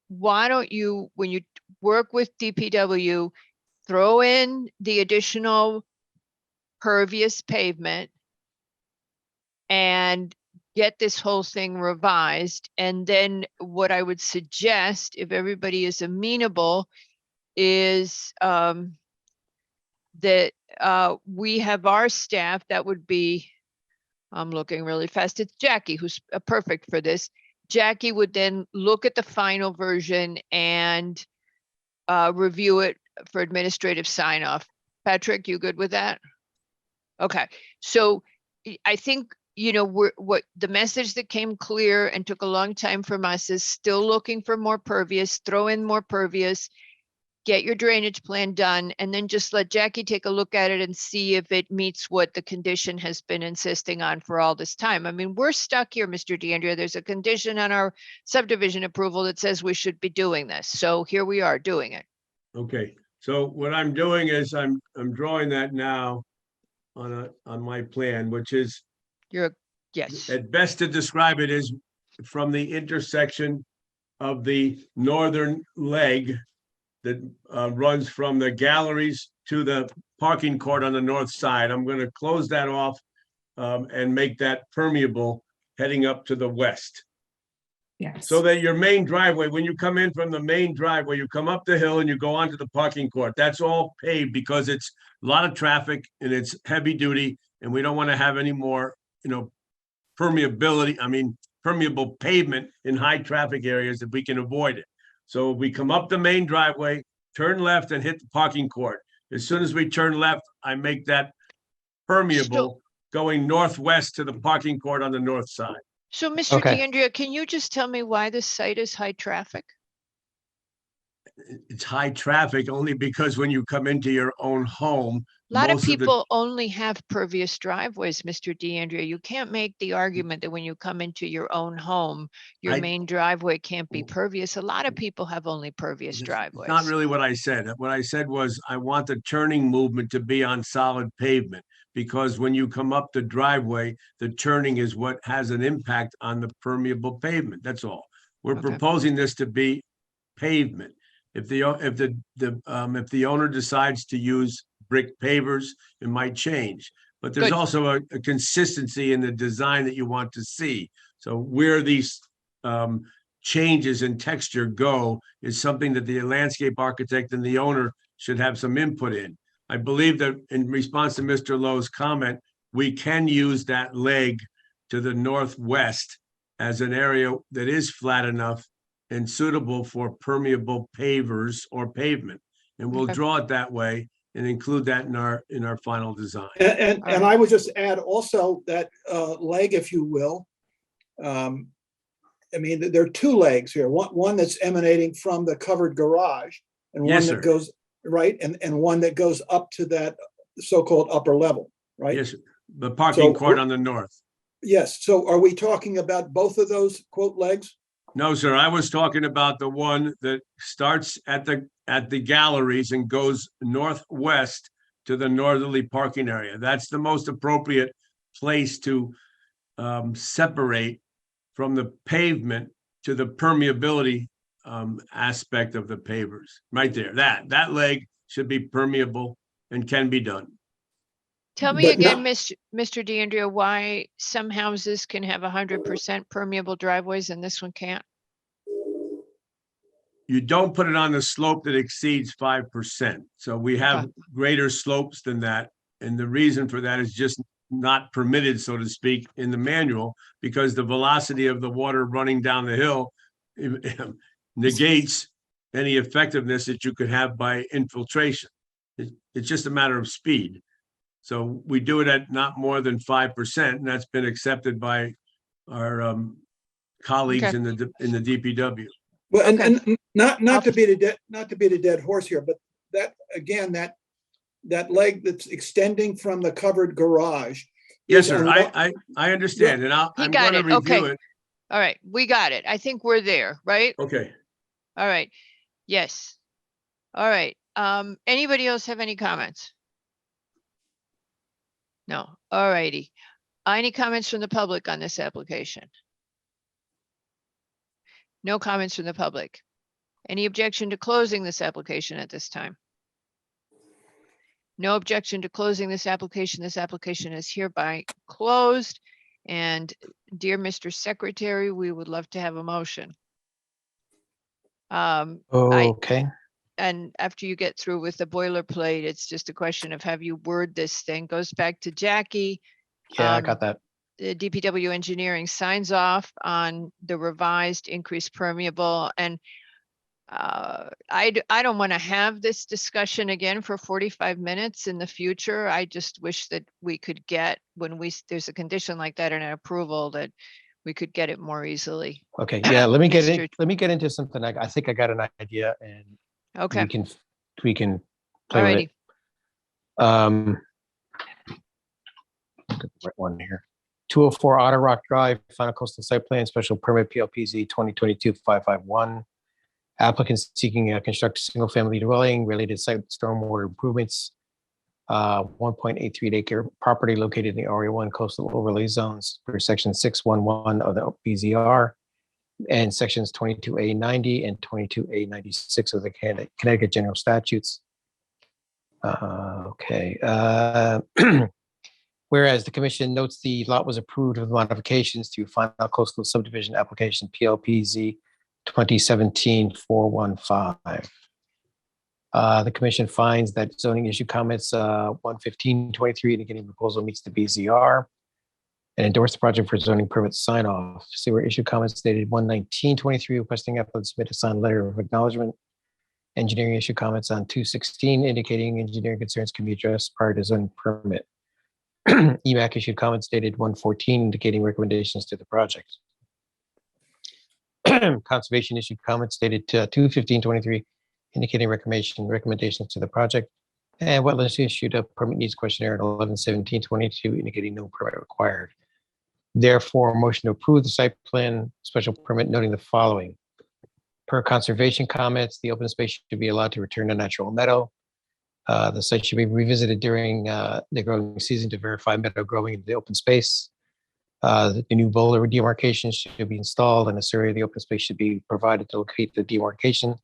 why don't you, when you work with DPW, throw in the additional pervious pavement and get this whole thing revised. And then what I would suggest, if everybody is amenable, is that we have our staff, that would be, I'm looking really fast, it's Jackie who's perfect for this. Jackie would then look at the final version and review it for administrative sign off. Patrick, you good with that? Okay, so I think, what the message that came clear and took a long time from us is still looking for more pervious, throw in more pervious. get your drainage plan done, and then just let Jackie take a look at it and see if it meets what the condition has been insisting on for all this time. I mean, we're stuck here, Mr. DeAndrea. There's a condition on our subdivision approval that says we should be doing this. So here we are doing it. Okay, so what I'm doing is I'm drawing that now on my plan, which is Yes, at best to describe it is from the intersection of the northern leg that runs from the galleries to the parking court on the north side. I'm going to close that off and make that permeable heading up to the west. Yes. So that your main driveway, when you come in from the main driveway, you come up the hill and you go onto the parking court. That's all paved because it's a lot of traffic and it's heavy duty, and we don't want to have any more, permeable pavement in high traffic areas if we can avoid it. So we come up the main driveway, turn left and hit the parking court. As soon as we turn left, I make that permeable going northwest to the parking court on the north side. so Mr. Okay. DeAndrea, can you just tell me why this site is high traffic? It's high traffic only because when you come into your own home, A lot of most of the- people only have pervious driveways, Mr. DeAndrea. You can't make the argument that when you come into your own home, your I- main driveway can't be pervious. A lot of people have only pervious driveways. Not really what I said. What I said was I want the turning movement to be on solid pavement, because when you come up the driveway, the turning is what has an impact on the permeable pavement. That's all. We're Okay. proposing this to be pavement. If the owner decides to use brick pavers, it might change. But there's Good. also a consistency in the design that you want to see. So where these changes in texture go is something that the landscape architect and the owner should have some input in. I believe that in response to Mr. Lowe's comment, we can use that leg to the northwest as an area that is flat enough and suitable for permeable pavers or pavement. And we'll Okay. draw it that way and include that in our final design. And I would just add also that leg, if you will. I mean, there are two legs here. One that's emanating from the covered garage, and Yes, one sir. that goes right, and one that goes up to that so-called upper level, right? Yes, the parking So- court on the north. Yes. So are we talking about both of those quote legs? No, sir, I was talking about the one that starts at the galleries and goes northwest to the northerly parking area. That's the most appropriate place to separate from the pavement to the permeability aspect of the pavers. Right there, that leg should be permeable and can be done. Tell me But again, not- Mr. DeAndrea, why some houses can have 100% permeable driveways and this one can't? You don't put it on the slope that exceeds 5%. So we have greater slopes than that. And the reason for that is just not permitted, so to speak, in the manual, because the velocity of the water running down the hill negates any effectiveness that you could have by infiltration. It's just a matter of speed. So we do it at not more than 5%, and that's been accepted by our colleagues Okay. in the DPW. Well, Okay. and not to beat a dead horse here, but that, again, that leg that's extending from the covered garage. Yes, is sir. on- I understand, and He I'm got going to it. Okay. review it. All right, we got it. I think we're there, right? Okay. All right. Yes. All right. Anybody else have any comments? No. All righty. Any comments from the public on this application? No comments from the public. Any objection to closing this application at this time? No objection to closing this application. This application is hereby closed. And dear Mr. Secretary, we would love to have a motion. Okay, And after you get through with the boilerplate, it's just a question of have you word this thing, goes back to Jackie. yeah, I got that. The DPW engineering signs off on the revised increased permeable, and I don't want to have this discussion again for 45 minutes in the future. I just wish that we could get, when there's a condition like that in an approval, that we could get it more easily. Okay, yeah, let me get Mr. let me get into something. I think I got an idea, and Okay, we can we can play with Alrighty. it. Get the right one here. 204 Otter Rock Drive, final coastal site plan, special permit PLPZ 2022-551. Applicants seeking construct a single-family dwelling, related site stormwater improvements. 1.83 acre property located in the RE1 coastal overlay zones for section 611 of the BZR and sections 22A90 and 22A96 of the Connecticut General Statutes. Okay. Whereas the commission notes the lot was approved with modifications to final coastal subdivision application PLPZ 2017-415. The commission finds that zoning issue comments 115-23 indicating proposal meets the BZR and endorse the project for zoning permit sign off. Sewer issue comments dated 119-23 requesting applicant submit a signed letter of acknowledgement. Engineering issue comments on 216 indicating engineering concerns can be addressed prior to zoning permit. EMAC issued comments dated 114 indicating recommendations to the project. Conservation issued comments dated 215-23 indicating recommendations to the project. And wetlands issued a permit needs questionnaire at 11/17/22 indicating no permit required. Therefore, a motion to approve the site plan special permit noting the following. Per conservation comments, the open space should be allowed to return to natural meadow. The site should be revisited during the growing season to verify meadow growing in the open space. The new boulder demarcation should be installed and a survey of the open space should be provided to locate the demarcation,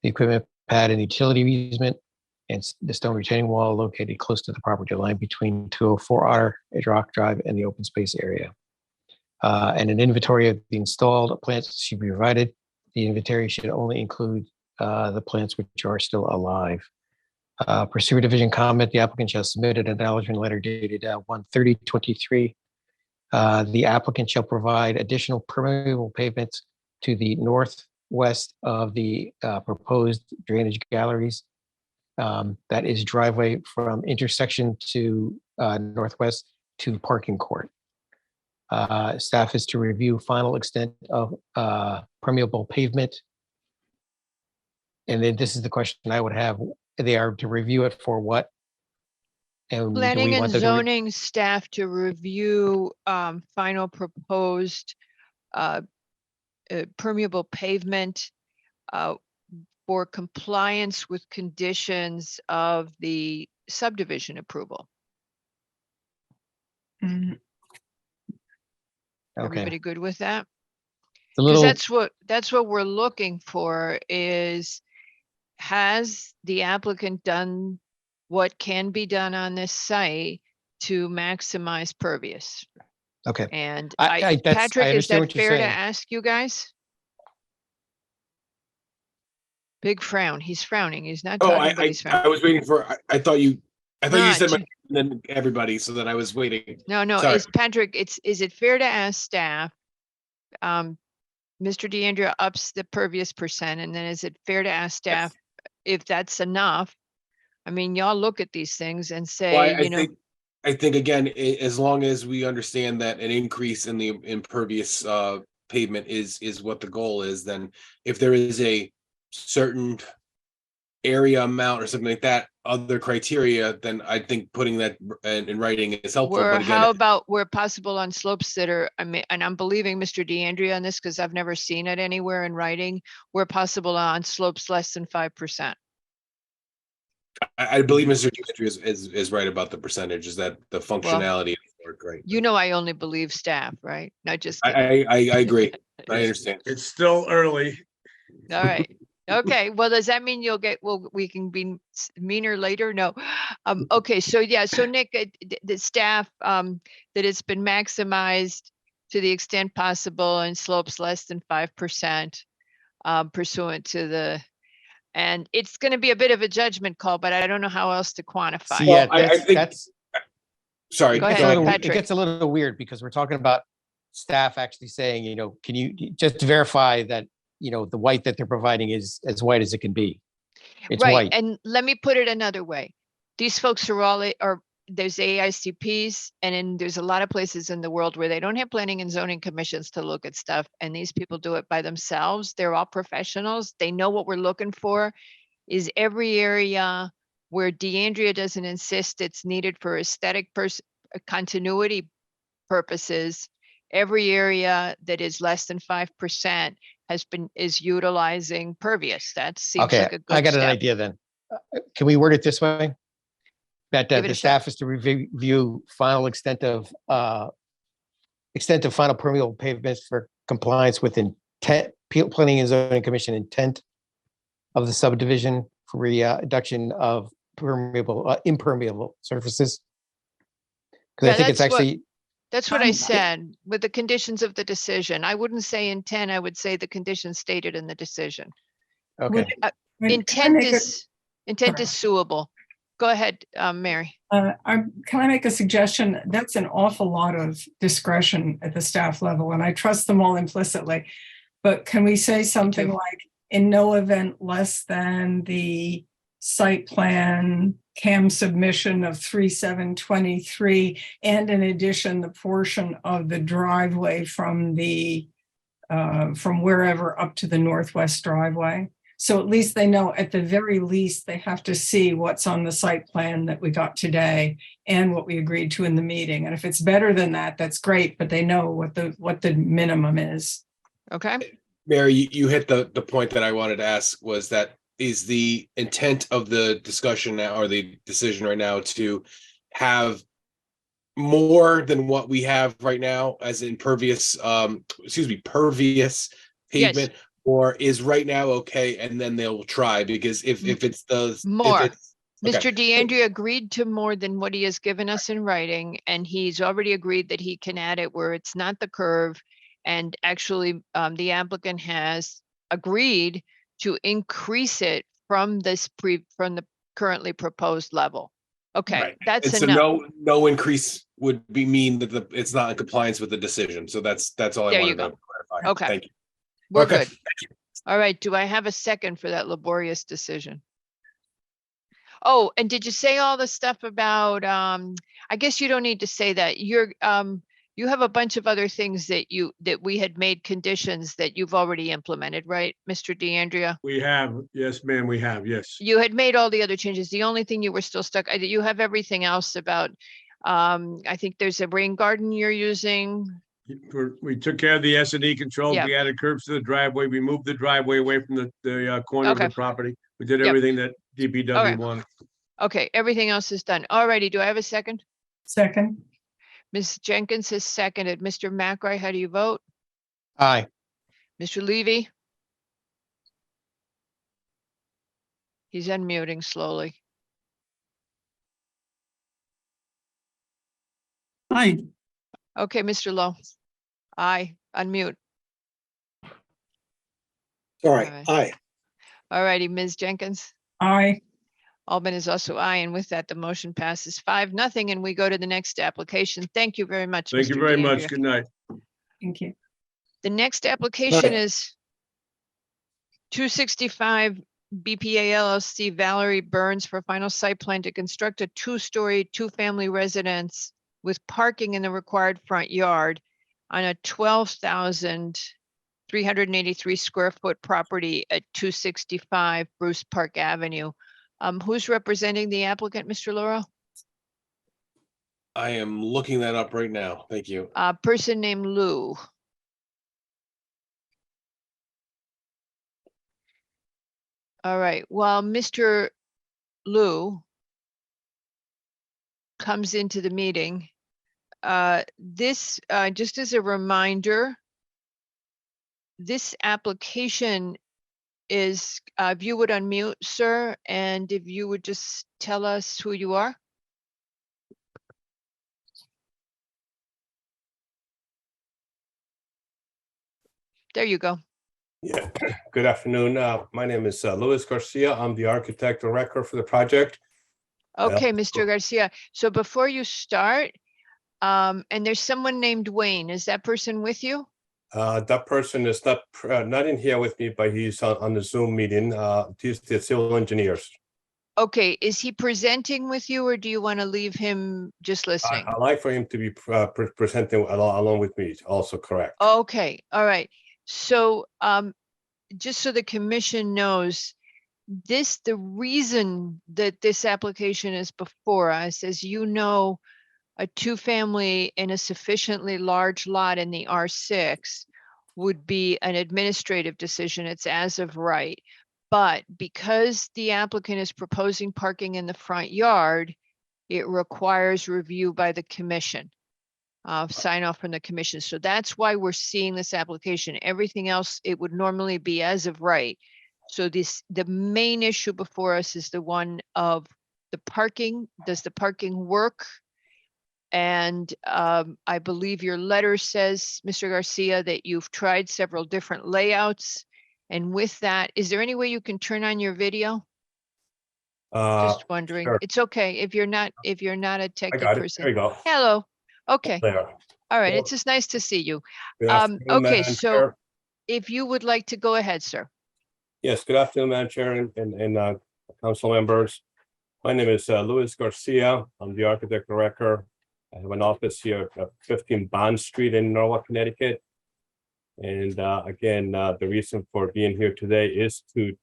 the equipment pad and utility easement, and the stone retaining wall located close to the property line between 204 Otter Rock Drive and the open space area. And an inventory of the installed plants should be provided. The inventory should only include the plants which are still alive. Per sewer division comment, the applicant shall submit an acknowledgement letter dated 1/30/23. The applicant shall provide additional permeable pavement to the northwest of the proposed drainage galleries. That is driveway from intersection to northwest to parking court. Staff is to review final extent of permeable pavement. And then this is the question I would have. They are to review it for what? And do Planning we and want them to zoning staff to review final proposed permeable pavement for compliance with conditions of the subdivision approval. Mhm. Okay. Everybody good with that? It's a Because little, that's what we're looking for is, has the applicant done what can be done on this site to maximize pervious? okay. And I Patrick, is understand that what you're fair to saying. ask you guys? Big frown. He's frowning. He's not Oh, talking, but he's frowning. I was waiting for, I thought you No, said my, Jim- and then everybody, so that I was waiting. No, Sorry. it's Patrick, is it fair to ask staff? Mr. DeAndrea ups the pervious percent, and then is it fair to ask staff if that's enough? I mean, y'all look at these things and Well, say, I think again, as long as we understand that an increase in the impervious pavement is what the goal is, then if there is a certain area amount or something like that, other criteria, then I think putting that in writing is helpful. where, But how again, about where possible on slopes that are, I mean, and I'm believing Mr. DeAndrea on this because I've never seen it anywhere in writing, where possible on slopes less than 5%. I believe Mr. Dimitri is right about the percentage, is that the functionality of the work, right? You know, I only believe staff, right? Not just. I agree. I understand. It's still early. All right. Okay. Well, does that mean we can be meaner later? No. Okay. So yeah. So Nick, the staff, that it's been maximized to the extent possible and slopes less than 5%, pursuant to the, and it's going to be a bit of a judgment call, but I don't know how else to quantify. See, yeah, Well, I think- that's, Sorry. Go it's ahead, a little- Patrick. it gets a little weird because we're talking about staff actually saying, can you just verify that, the white that they're providing is as white as it can be. It's Right. white. And let me put it another way. These folks are all, there's AICPs and there's a lot of places in the world where they don't have planning and zoning commissions to look at stuff. And these people do it by themselves. They're all professionals. They know what we're looking for. is every area where DeAndrea doesn't insist it's needed for aesthetic continuity purposes, every area that is less than 5% is utilizing pervious. That seems Okay, like a I good got an step. idea then. Can we word it this way? That Give it the a shot. staff is to review final extent of final permeable pavements for compliance with intent, planning and zoning commission intent of the subdivision for reduction of impermeable surfaces. Because Yeah, I think it's that's what- actually, That's what I said, with the conditions of the decision. I wouldn't say intent, I would say the conditions stated in the decision. okay. Intent is suable. Go ahead, Mary. Can I make a suggestion? That's an awful lot of discretion at the staff level, and I trust them all implicitly. But can we say something like, in no event less than the site plan CAM submission of 3/7/23, and in addition, the portion of the driveway from wherever up to the northwest driveway? So at least they know, at the very least, they have to see what's on the site plan that we got today and what we agreed to in the meeting. And if it's better than that, that's great, but they know what the minimum is. Okay. Mary, you hit the point that I wanted to ask, was that is the intent of the discussion now, or the decision right now, to have more than what we have right now as in pervious pavement? Or is right now okay, and then they'll try, because if it's the More. if it's, Mr. DeAndrea agreed to more than what he has given us in writing, and he's already agreed that he can add it where it's not the curve. And actually, the applicant has agreed to increase it from the currently proposed level. Okay, right. that's And so enough. no increase would mean that it's not in compliance with the decision. So that's all I There you wanted to go. clarify. Okay. Thank you. We're Okay. good. All right, do I have a second for that laborious decision? Oh, and did you say all the stuff about, I guess you don't need to say that. You have a bunch of other things that we had made conditions that you've already implemented, right, Mr. DeAndrea? We have, yes, ma'am, we have, yes. You had made all the other changes. The only thing you were still stuck, you have everything else about, I think there's a rain garden you're using. We took care of the S&E controls. Yeah. We added curbs to the driveway. We moved the driveway away from the corner of the Okay. property. We did Yep. everything that DPW Okay. wanted. Okay, everything else is done. Alrighty, do I have a second? Second. Ms. Jenkins has seconded. Mr. McRae, how do you vote? Aye. Mr. Levy? He's unmuting slowly. Aye. Okay, Mr. Lowe. Aye, unmute. Sorry, Alright. aye. Alrighty, Ms. Jenkins? Aye. Albin is also aye, and with that, the motion passes 5-0, and we go to the next application. Thank you very much, Thank you Mr. very much. DeAndrea. Good night. Thank you. The next application Right. is 265 BPA LLC Valerie Burns for final site plan to construct a 2-story, 2-family residence with parking in the required front yard on a 12,383 square foot property at 265 Bruce Park Avenue. Who's representing the applicant, Mr. Lauro? I am looking that up right now. Thank you. A person named Lou. All right, while Mr. Lou comes into the meeting, this, just as a reminder, this application is, if you would unmute, sir, and if you would just tell us who you are. There you go. Yeah, good afternoon. My name is Luis Garcia. I'm the architect of record for the project. Okay, Mr. Garcia. So before you start, and there's someone named Wayne, is that person with you? That person is not in here with me, but he's on the Zoom meeting. He's the civil engineers. Okay, is he presenting with you, or do you want to leave him just listening? I like for him to be presenting along with me, also correct. Okay, all right. So, just so the commission knows, the reason that this application is before us, as you know, a two-family in a sufficiently large lot in the R6 would be an administrative decision. It's as of right. But because the applicant is proposing parking in the front yard, it requires review by the commission, sign off from the commission. So that's why we're seeing this application. Everything else, it would normally be as of right. So the main issue before us is the one of the parking. Does the parking work? And I believe your letter says, Mr. Garcia, that you've tried several different layouts. And with that, is there any way you can turn on your video? Just wondering. sure. It's okay if you're not a techie got it. person. There you go. Hello. Okay. There. All right. Well, It's just nice to see you. Good afternoon, Okay. Madam So Chair. if you would like to go ahead, sir. Yes, good afternoon, Madam Chair and council members. My name is Luis Garcia. I'm the architect director. I have an office here at 15 Bond Street in Norwalk, Connecticut. And again, the reason for being here today is to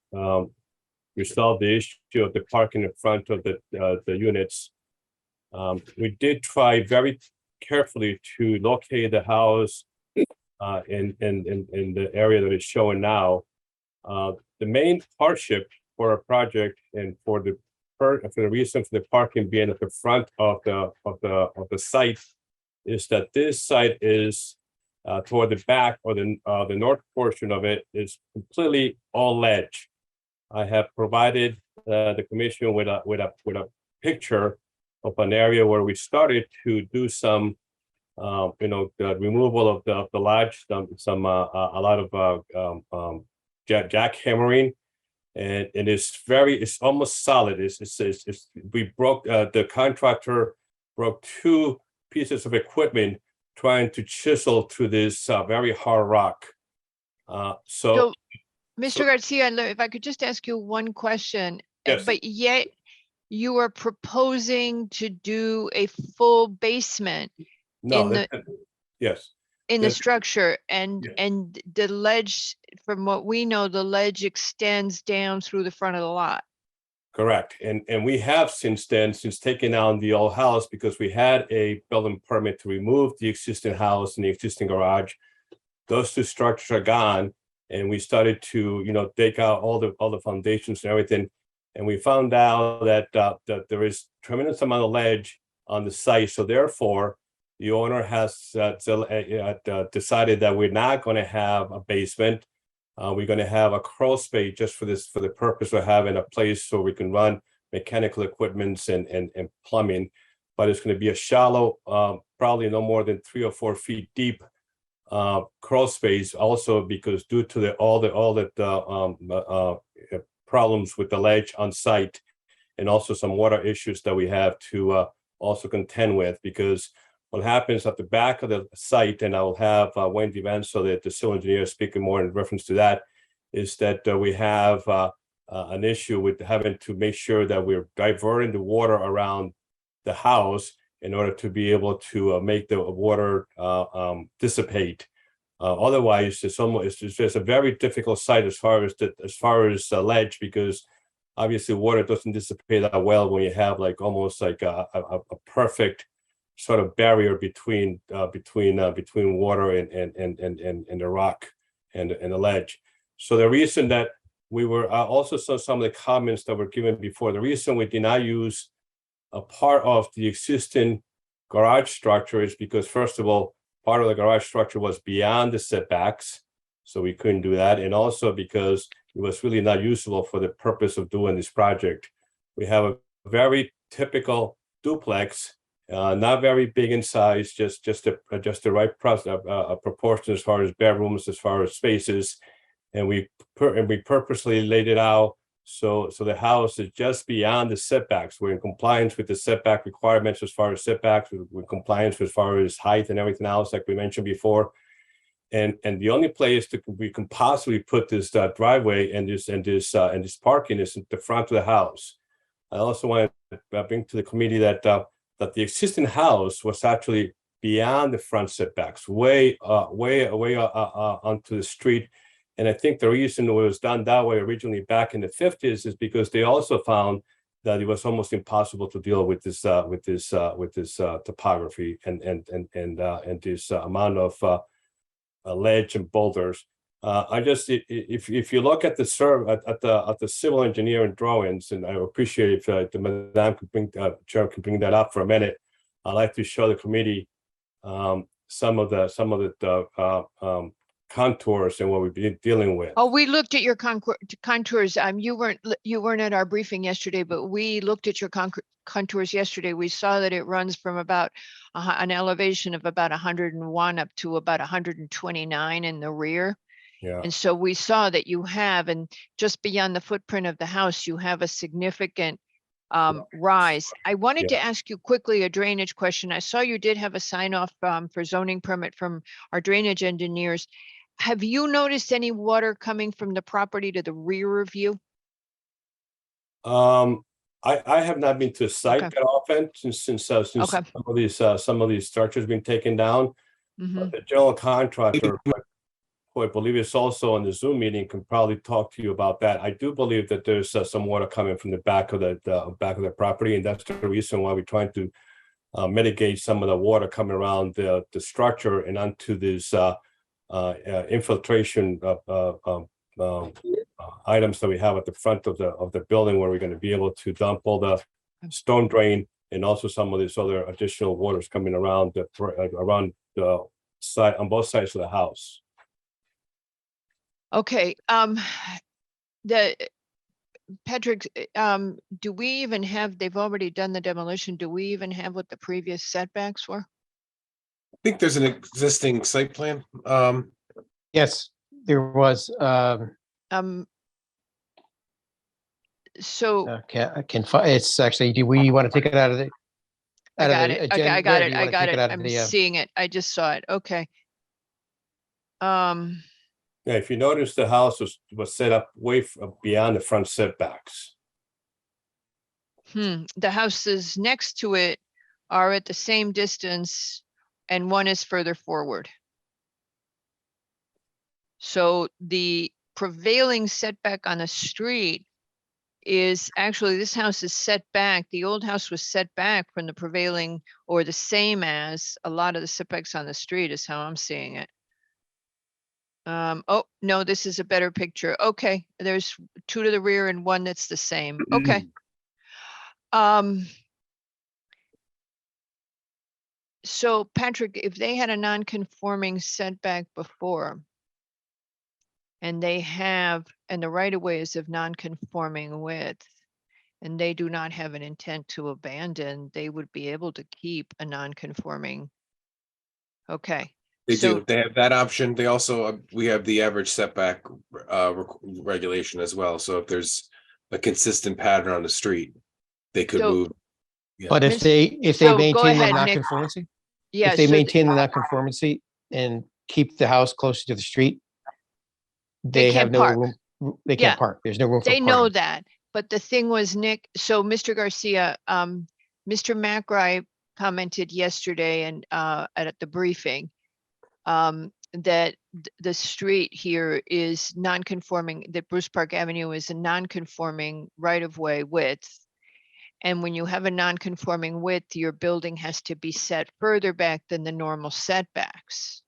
resolve the issue of the parking in front of the units. We did try very carefully to locate the house in the area that is showing now. The main hardship for a project and for the reason for the parking being at the front of the site is that this site is toward the back, or the north portion of it is completely all ledge. I have provided the commission with a picture of an area where we started to do some the removal of the ledge, a lot of jackhammering. And it's almost solid. The contractor broke two pieces of equipment trying to chisel through this very hard rock. So Mr. Garcia, if I could just ask you one question. Yes. But yet you are proposing to do a full basement No, yes. in the Yes. structure, and the ledge, from what we know, the ledge extends down through the front of the lot. Correct. And we have since taken down the old house, because we had a building permit to remove the existing house and the existing garage. Those two structures are gone, and we started to, take out all the foundations and everything. And we found out that there is tremendous amount of ledge on the site. So therefore, the owner has decided that we're not going to have a basement. We're going to have a crawl space just for the purpose of having a place so we can run mechanical equipments and plumbing. But it's going to be a shallow, probably no more than 3 or 4 feet deep crawl space. Also, because due to all the problems with the ledge on site, and also some water issues that we have to also contend with, because what happens at the back of the site, and I'll have Wendy Vanso, the civil engineer, speaking more in reference to that, is that we have an issue with having to make sure that we're diverting the water around the house in order to be able to make the water dissipate. Otherwise, it's just a very difficult site as far as ledge, because obviously water doesn't dissipate that well when you have almost like a perfect sort of barrier between water and the rock and the ledge. So the reason that we were also saw some of the comments that were given before, the reason we did not use a part of the existing garage structure is because, first of all, part of the garage structure was beyond the setbacks, so we couldn't do that, and also because it was really not usable for the purpose of doing this project. We have a very typical duplex. Not very big in size, just the right proportion as far as bedrooms, as far as spaces, and we purposely laid it out so the house is just beyond the setbacks. We're in compliance with the setback requirements as far as setbacks. We're in compliance as far as height and everything else, like we mentioned before. And the only place that we can possibly put this driveway and this parking is at the front of the house. I also want to bring to the committee that the existing house was actually beyond the front setbacks, way onto the street. And I think the reason it was done that way originally back in the 50s is because they also found that it was almost impossible to deal with this topography and this amount of ledge and boulders. If you look at the civil engineering drawings, and I appreciate if the Madam could Chair can bring that up for a minute. I'd like to show the committee some of the contours and what we've been dealing with. Oh, we looked at your contours. You weren't at our briefing yesterday, but we looked at your contours yesterday. We saw that it runs from about an elevation of about 101 up to about 129 in the rear. Yeah. And so we saw that you have, and just beyond the footprint of the house, you have a significant rise. I wanted to ask you quickly a drainage question. I saw you did have a sign off for zoning permit from our drainage engineers. Have you noticed any water coming from the property to the rear of you? I have not been to the site that often since Okay. some of these structures been taken down. Mhm. The general contractor, who I believe is also on the Zoom meeting, can probably talk to you about that. I do believe that there's some water coming from the back of the property, and that's the reason why we're trying to mitigate some of the water coming around the structure and onto this infiltration items that we have at the front of the building, where we're going to be able to dump all the storm drain and also some of these other additional waters coming around the side on both sides of the house. Okay, Patrick, do we even have, they've already done the demolition, do we even have what the previous setbacks were? I think there's an existing site plan. Yes, there was, So okay, I can find, it's actually, do we want to take it out of the? I out of got the it. Okay, I agenda? got Do it. you I wanna got take it. out of I'm the, seeing it. I just saw it. Okay. Yeah, if you notice, the house was set up way beyond the front setbacks. The houses next to it are at the same distance and one is further forward. So the prevailing setback on the street is actually, this house is set back. The old house was set back from the prevailing, or the same as a lot of the setbacks on the street is how I'm seeing it. Oh, no, this is a better picture. Okay, there's two to the rear and one that's the same. Okay. So Patrick, if they had a non-conforming setback before, and they have, and the right of way is of non-conforming width, and they do not have an intent to abandon, they would be able to keep a non-conforming. Okay. They So- do. They have that option. They also, we have the average setback regulation as well. So if there's a consistent pattern on the street, they could So- move. but if Miss- they so go maintain the ahead, Nick. nonconformity, Yeah. if they so maintain the nonconformity and keep the house closer to the street, They they have can't no park. room, they Yeah. can't park. There's no room for They know parking. that, but the thing was, Nick, so Mr. Garcia, Mr. McRae commented yesterday and at the briefing that the street here is non-conforming, that Bruce Park Avenue is a non-conforming right-of-way width. And when you have a non-conforming width, your building has to be set further back than the normal setbacks.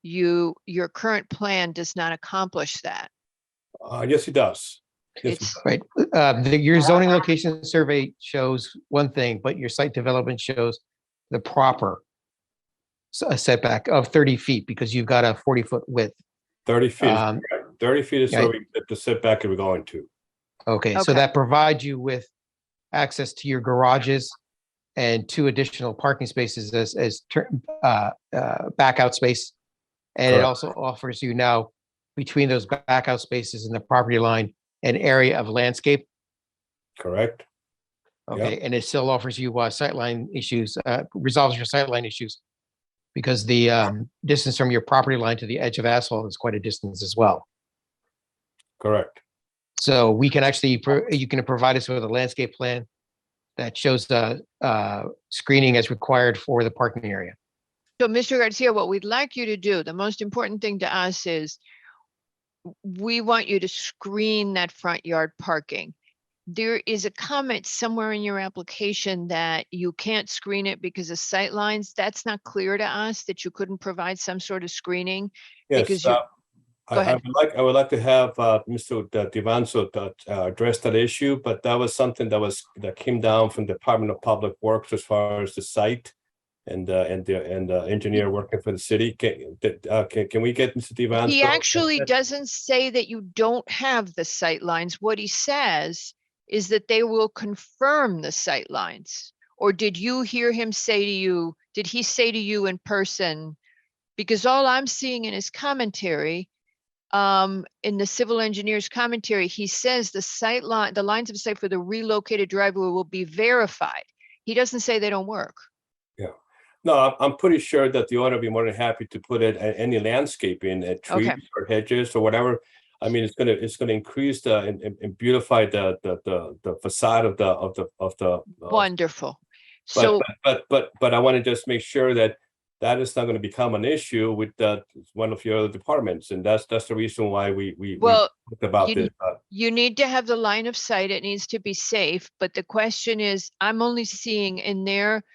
Your current plan does not accomplish that. Yes, it does. Yes, It's, Right, your zoning location survey shows one thing, but your site development shows the proper setback of 30 feet, because you've got a 40-foot width. 30 feet. Um, 30 feet is yeah. where the setback we're going to. Okay, so Okay. that provides you with access to your garages and 2 additional parking spaces as back out space. And it Correct. also offers you now, between those back out spaces and the property line, an area of landscape. Correct. Okay, and it still offers you sightline issues, resolves your sightline issues, because the distance from your property line to the edge of asphalt is quite a distance as well. Correct. So we can actually, you can provide us with a landscape plan that shows the screening as required for the parking area. so Mr. Garcia, what we'd like you to do, the most important thing to us is we want you to screen that front yard parking. There is a comment somewhere in your application that you can't screen it because of sight lines. That's not clear to us, that you couldn't provide some sort of screening. Yes, Because you, go ahead. I would like to have Mr. Devanzo address that issue, but that was something that came down from the Department of Public Works as far as the site and the engineer working for the city. Can we get Mr. Devanzo? He actually doesn't say that you don't have the sight lines. What he says is that they will confirm the sight lines. Or did you hear him say to you, did he say to you in person? Because all I'm seeing in his commentary, in the civil engineer's commentary, he says the lines of sight for the relocated driveway will be verified. He doesn't say they don't work. Yeah. No, I'm pretty sure that the owner will be more than happy to put it any landscaping, trees Okay. or hedges or whatever. I mean, it's gonna increase and beautify the facade of the. Wonderful. But So I want to just make sure that is not going to become an issue with one of your other departments, and that's the reason why we Well, talked about you- this. you need to have the line of sight. It needs to be safe. But the question is, I'm only seeing in there,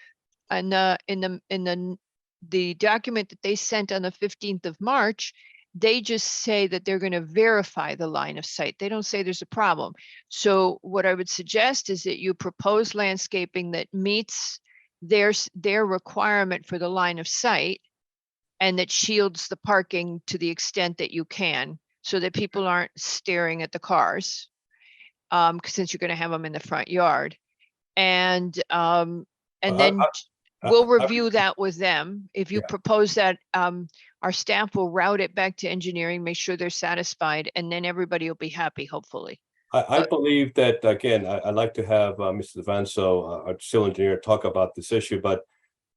in the document that they sent on the 15th of March, they just say that they're going to verify the line of sight. They don't say there's a problem. So what I would suggest is that you propose landscaping that meets their requirement for the line of sight and that shields the parking to the extent that you can, so that people aren't staring at the cars. Since you're going to have them in the front yard. And then we'll review that with them. If you propose that, our staff will route it back to engineering, make sure they're satisfied, and then everybody will be happy, hopefully. I believe that, again, I'd like to have Mr. Devanzo, our civil engineer, talk about this issue, but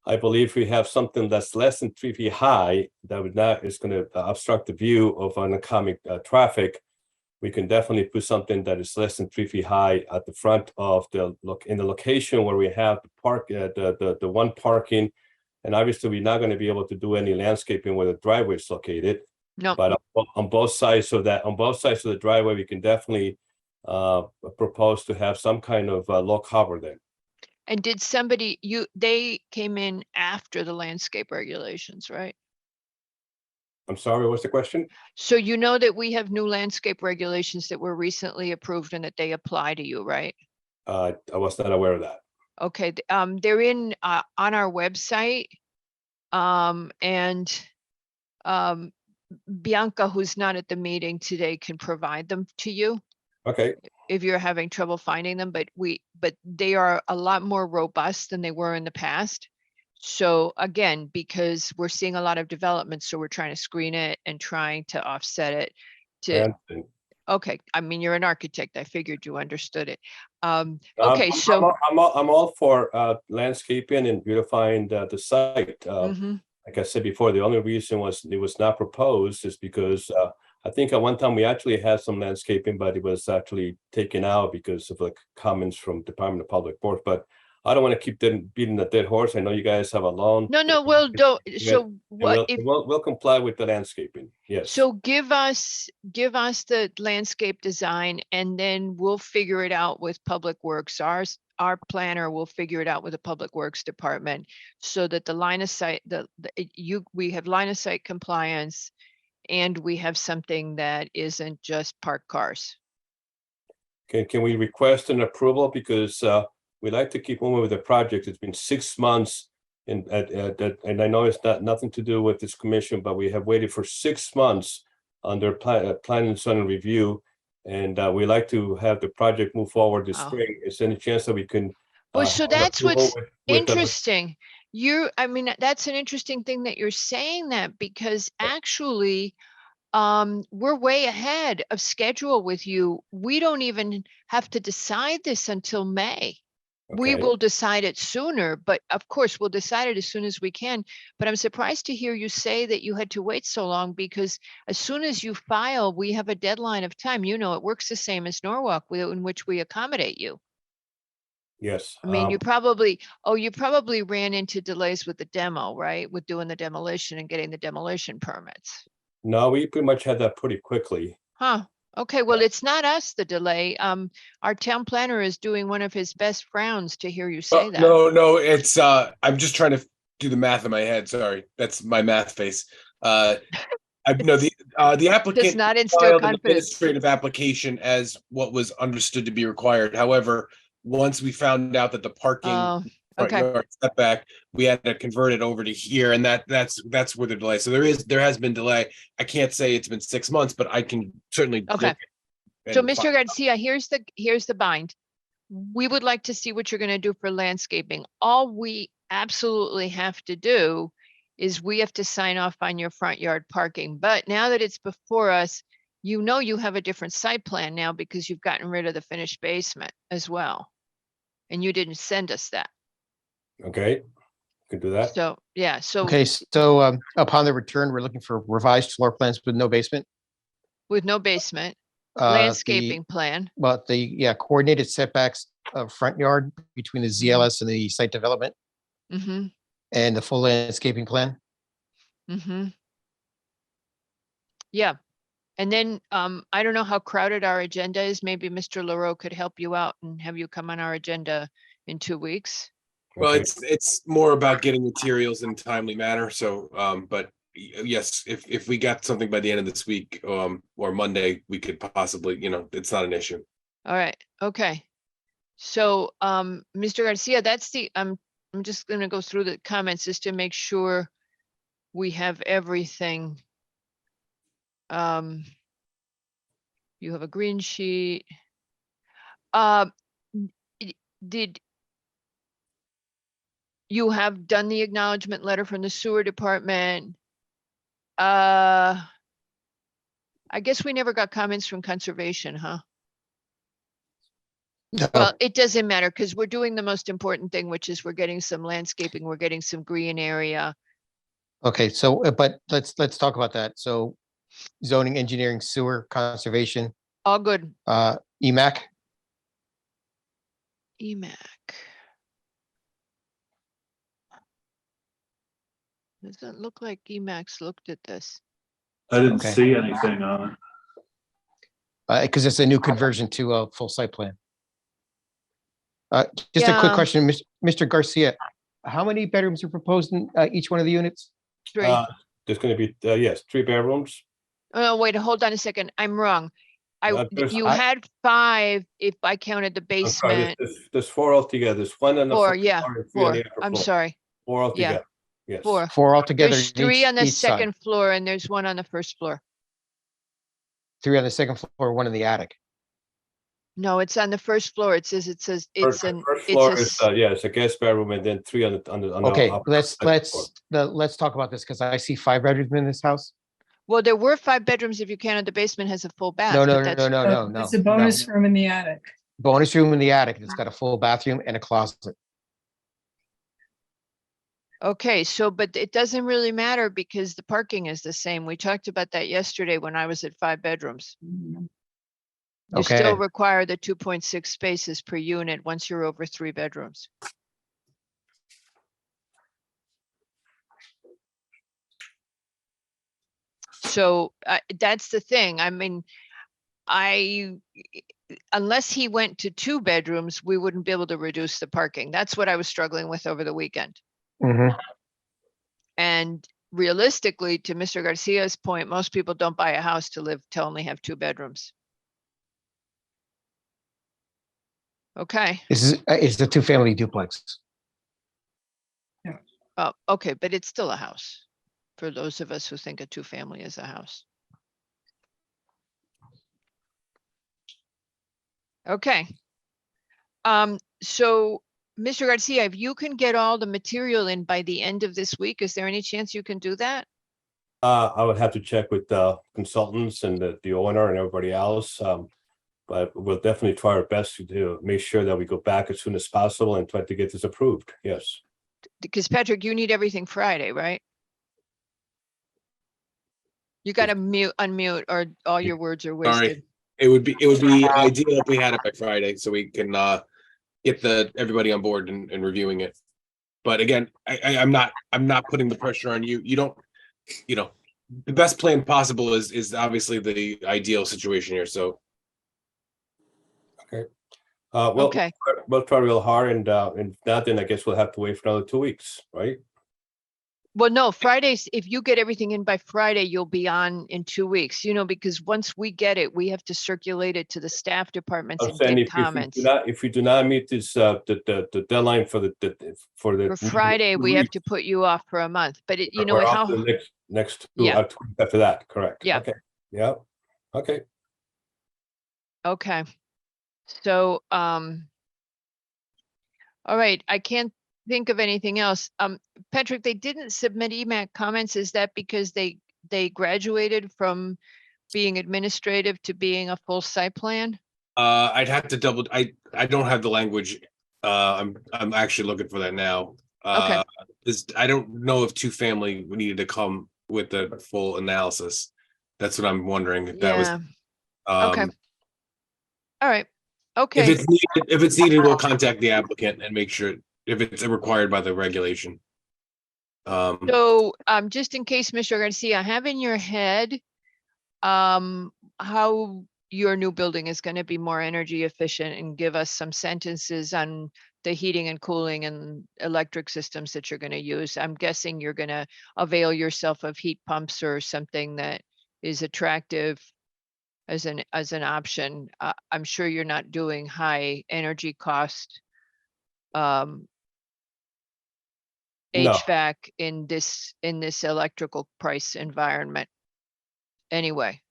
I believe we have something that's less than 3 feet high that is going to obstruct the view of oncoming traffic. We can definitely put something that is less than 3 feet high at the front of the location where we have the park, the one parking. And obviously, we're not going to be able to do any landscaping where the driveway is located. No. But on both sides of the driveway, we can definitely propose to have some kind of low cover there. And did they came in after the landscape regulations, right? I'm sorry, what's the question? So you know that we have new landscape regulations that were recently approved and that they apply to you, right? I was not aware of that. Okay, they're in on our website. Bianca, who's not at the meeting today, can provide them to you Okay, if you're having trouble finding them, but they are a lot more robust than they were in the past. So again, because we're seeing a lot of development, so we're trying to screen it and trying to offset it to, okay, I mean, you're an architect. I figured you understood it. Okay, so. I'm all for landscaping and beautifying the site. Mhm. Like I said before, the only reason it was not proposed is because I think at one time we actually had some landscaping, but it was actually taken out because of like comments from Department of Public Works. But I don't want to keep beating the dead horse. I know you guys have a lawn. No, well, don't, so what if, We'll comply with the landscaping. Yes. so give us the landscape design and then we'll figure it out with Public Works. Our planner will figure it out with the Public Works Department so that the line of sight, we have line of sight compliance and we have something that isn't just parked cars. Can we request an approval? Because we'd like to keep moving with the project. It's been 6 months and I know it's nothing to do with this commission, but we have waited for 6 months under plan and zoning review. And we like to have the project move forward this spring. Is there any chance that we can? Well, so that's what's with interesting. I mean, that's an interesting thing that you're saying that, because actually, we're way ahead of schedule with you. We don't even have to decide this until May. We Okay. will decide it sooner, but of course, we'll decide it as soon as we can. But I'm surprised to hear you say that you had to wait so long, because as soon as you file, we have a deadline of time. You know, it works the same as Norwalk, in which we accommodate you. Yes. I mean, you probably ran into delays with the demo, right? With doing the demolition and getting the demolition permits. No, we pretty much had that pretty quickly. Huh, okay, well, it's not us, the delay. Our town planner is doing one of his best frowns to hear you say that. No, it's, I'm just trying to do the math in my head. Sorry, that's my math face. I know the Does applicant not instill filed an confidence. administrative application as what was understood to be required. However, once we found out that the parking Oh, front okay, yard setback, we had to convert it over to here, and that's where the delay. So there has been delay. I can't say it's been 6 months, but I can certainly. okay. look So, and Mr. find- Garcia, here's the bind. We would like to see what you're gonna do for landscaping. All we absolutely have to do is we have to sign off on your front yard parking. But now that it's before us, you know you have a different site plan now because you've gotten rid of the finished basement as well. And you didn't send us that. Okay, can do that. So, yeah, so Okay, so upon the return, we're looking for revised floor plans with no basement. with no basement, The- landscaping plan. But coordinated setbacks of front yard between the ZLS and the site development Mm-hmm, and the full landscaping plan. mm-hmm. Yeah. And then, I don't know how crowded our agenda is. Maybe Mr. LaRoe could help you out and have you come on our agenda in 2 weeks. Well, Okay. it's more about getting materials in a timely manner. So, but yes, if we got something by the end of this week, or Monday, we could possibly, it's not an issue. All right, okay. So, Mr. Garcia, that's I'm just gonna go through the comments just to make sure we have everything. You have a green sheet. Did you have done the acknowledgement letter from the sewer department? I guess we never got comments from conservation, huh? No. Well, it doesn't matter because we're doing the most important thing, which is we're getting some landscaping, we're getting some green area. Okay, so, but let's talk about that. So zoning, engineering, sewer, conservation, All good. EMAC. EMAC. Doesn't look like EMAC's looked at this. I didn't Okay. see anything on it. Because it's a new conversion to a full site plan. Just a quick Yeah. question, Mr. Garcia, how many bedrooms are proposed in each one of the units? 3. There's gonna be, yes, 3 bedrooms. Oh, wait, hold on a second. I'm wrong. You I- had 5 if I counted the I'm sorry, basement. there's 4 altogether. There's 1 on the. 4, first yeah, floor and 3 on 4. the upper I'm floor. sorry, 4 altogether. Yes. 4. 4 altogether. There's in 3 on the each side. second floor and there's 1 on the first floor. 3 on the second floor, 1 in the attic. No, it's on the first floor. It says it's First an, first it's floor a, is, it's a guest bedroom and then 3 on the. Okay, upper let's second floor. let's talk about this because I see 5 bedrooms in this house. well, there were 5 bedrooms if you counted the basement has a full bath. No, but no, that's- no. It's a bonus room in the attic. Bonus room in the attic. It's got a full bathroom and a closet. Okay, so, but it doesn't really matter because the parking is the same. We talked about that yesterday when I was at 5 bedrooms. You still Okay. require the 2.6 spaces per unit once you're over 3 bedrooms. So that's the thing. I mean, unless he went to 2 bedrooms, we wouldn't be able to reduce the parking. That's what I was struggling with over the weekend. Mhm. And realistically, to Mr. Garcia's point, most people don't buy a house to only have 2 bedrooms. Okay, It's a 2-family duplex. oh, okay, but it's still a house for those of us who think a 2-family is a house. Okay. So Mr. Garcia, if you can get all the material in by the end of this week, is there any chance you can do that? I would have to check with the consultants and the owner and everybody else. But we'll definitely try our best to make sure that we go back as soon as possible and try to get this approved. Yes. Because Patrick, you need everything Friday, right? You gotta unmute or all your words are wasted. Sorry, it would be ideal if we had it by Friday so we can get everybody on board and reviewing it. But again, I'm not putting the pressure on you. You don't, the best plan possible is obviously the ideal situation here, so. Okay. Well, Okay. we'll try real hard, and if not, then I guess we'll have to wait for another 2 weeks, right? Well, no, Fridays, if you get everything in by Friday, you'll be on in 2 weeks, because once we get it, we have to circulate it to the staff departments I'm and saying get if you comments. if we do not meet this, the deadline for the. For Friday, we have to put you off for a month, but We're off how, to the next two, Yeah. after that, correct? Yeah. Okay, yeah, okay. okay. So, all right, I can't think of anything else. Patrick, they didn't submit EMAC comments. Is that because they graduated from being administrative to being a full site plan? I'd have to I don't have the language. I'm actually looking for that now. Okay. I don't know if 2-family needed to come with the full analysis. That's what I'm wondering if that was. Yeah. Okay. All right. If Okay. it's needed, we'll contact the applicant and make sure if it's required by the regulation. So, just in case, Mr. Garcia, have in your head, how your new building is going to be more energy efficient, and give us some sentences on the heating and cooling and electric systems that you're going to use. I'm guessing you're going to avail yourself of heat pumps or something that is attractive as an option. I'm sure you're not doing high energy cost No. HVAC in this electrical price environment anyway,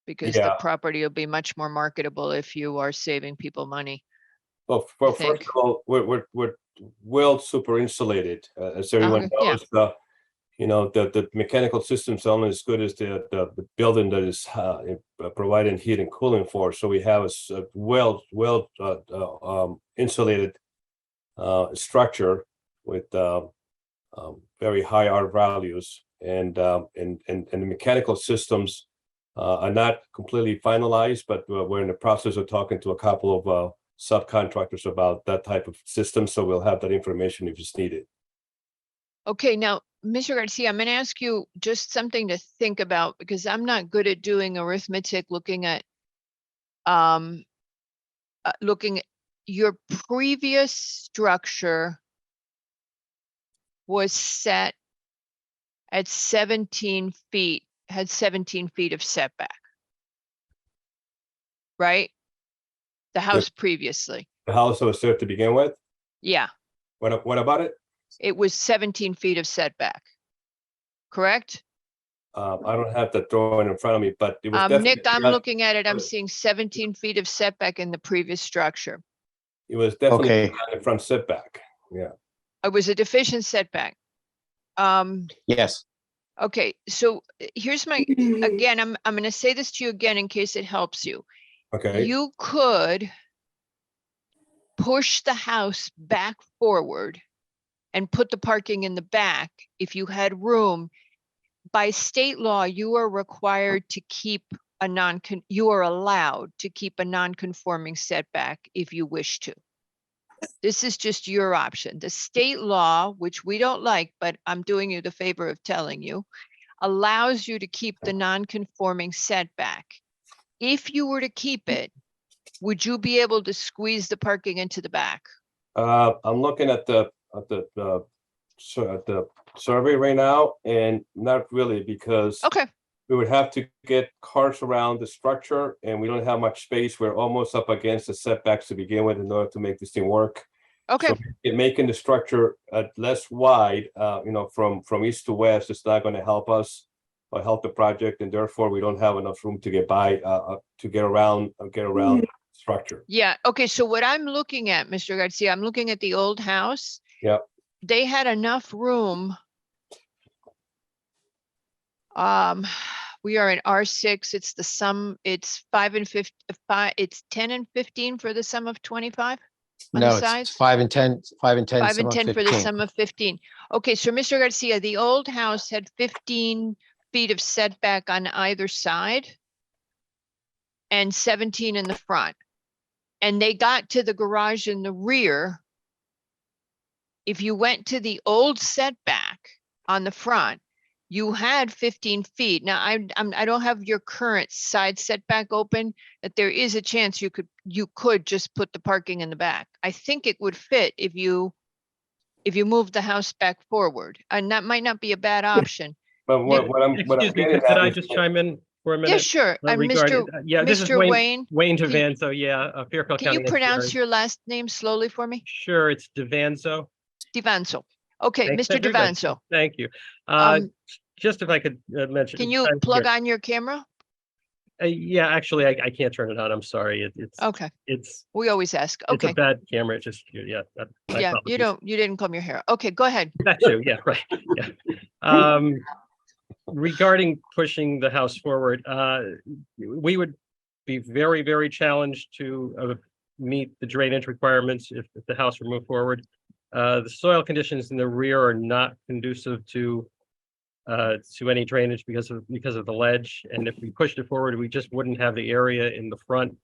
because the Yeah. property will be much more marketable if you are saving people money. Well, I first think. of all, we're well super insulated, as everyone Yeah. knows. The mechanical system's only as good as the building that is providing heat and cooling for. So we have a well insulated structure with very high R values, and the mechanical systems are not completely finalized, but we're in the process of talking to a couple of subcontractors about that type of system. So we'll have that information if it's needed. Okay, now, Mr. Garcia, I'm going to ask you just something to think about, because I'm not good at doing arithmetic, looking at your previous structure was set at 17 feet, had 17 feet of setback. Right? The house previously. The house that was there to begin with? Yeah, What about it? it was 17 feet of setback. Correct? I don't have that drawing in front of me, but it was definitely. Nick, I'm looking at it. I'm seeing 17 feet of setback in the previous structure. It was definitely Okay. on the front setback. Yeah. It was a deficient setback. Yes. Okay, so here's my, again, I'm going to say this to you again in case it helps you. Okay. You could push the house back forward and put the parking in the back if you had room. By state law, you are required to keep you are allowed to keep a non-conforming setback if you wish to. This is just your option. The state law, which we don't like, but I'm doing you the favor of telling you, allows you to keep the non-conforming setback. If you were to keep it, would you be able to squeeze the parking into the back? I'm looking at the survey right now, and not really, because Okay, we would have to get cars around the structure, and we don't have much space. We're almost up against the setbacks to begin with in order to make this thing work. okay. So in making the structure less wide, from east to west, it's not going to help us or help the project, and therefore we don't have enough room to get by, to get around the structure. Yeah, okay, so what I'm looking at, Mr. Garcia, I'm looking at the old house. Yep. They had enough room. We are in R6, it's the sum, it's 5 and 5, it's 10 and 15 for the sum of 25? On the No, sides? it's 5 and 10, 5 and 10. 5 sum and of 10 for the 15. sum of 15. Okay, so Mr. Garcia, the old house had 15 feet of setback on either side and 17 in the front. And they got to the garage in the rear. If you went to the old setback on the front, you had 15 feet. Now, I don't have your current side setback open, that there is a chance you could just put the parking in the back. I think it would fit if you move the house back forward, and that might not be a bad option. But what I'm Excuse me, getting could at I is just that- chime in for a minute? Yeah, sure. I'm Regarding, yeah, this is Mr. Wayne Wayne. Devanzo, yeah, Fairfield Can you County. pronounce Engineering. your last name slowly for me? Sure, it's Devanzo. Devanzo. Okay, Thanks, Mr. everybody. Devanzo, Thank you. Just if I could mention. can you plug on your camera? Yeah, actually, I can't turn it on. I'm sorry. Okay, It's we always ask. it's a Okay, bad camera. It's just, yeah. my yeah, apologies. you didn't comb your hair. Okay, go ahead. That too, yeah, right, yeah. Regarding pushing the house forward, we would be very, very challenged to meet the drainage requirements if the house were moved forward. The soil conditions in the rear are not conducive to any drainage because of the ledge. And if we pushed it forward, we just wouldn't have the area in the front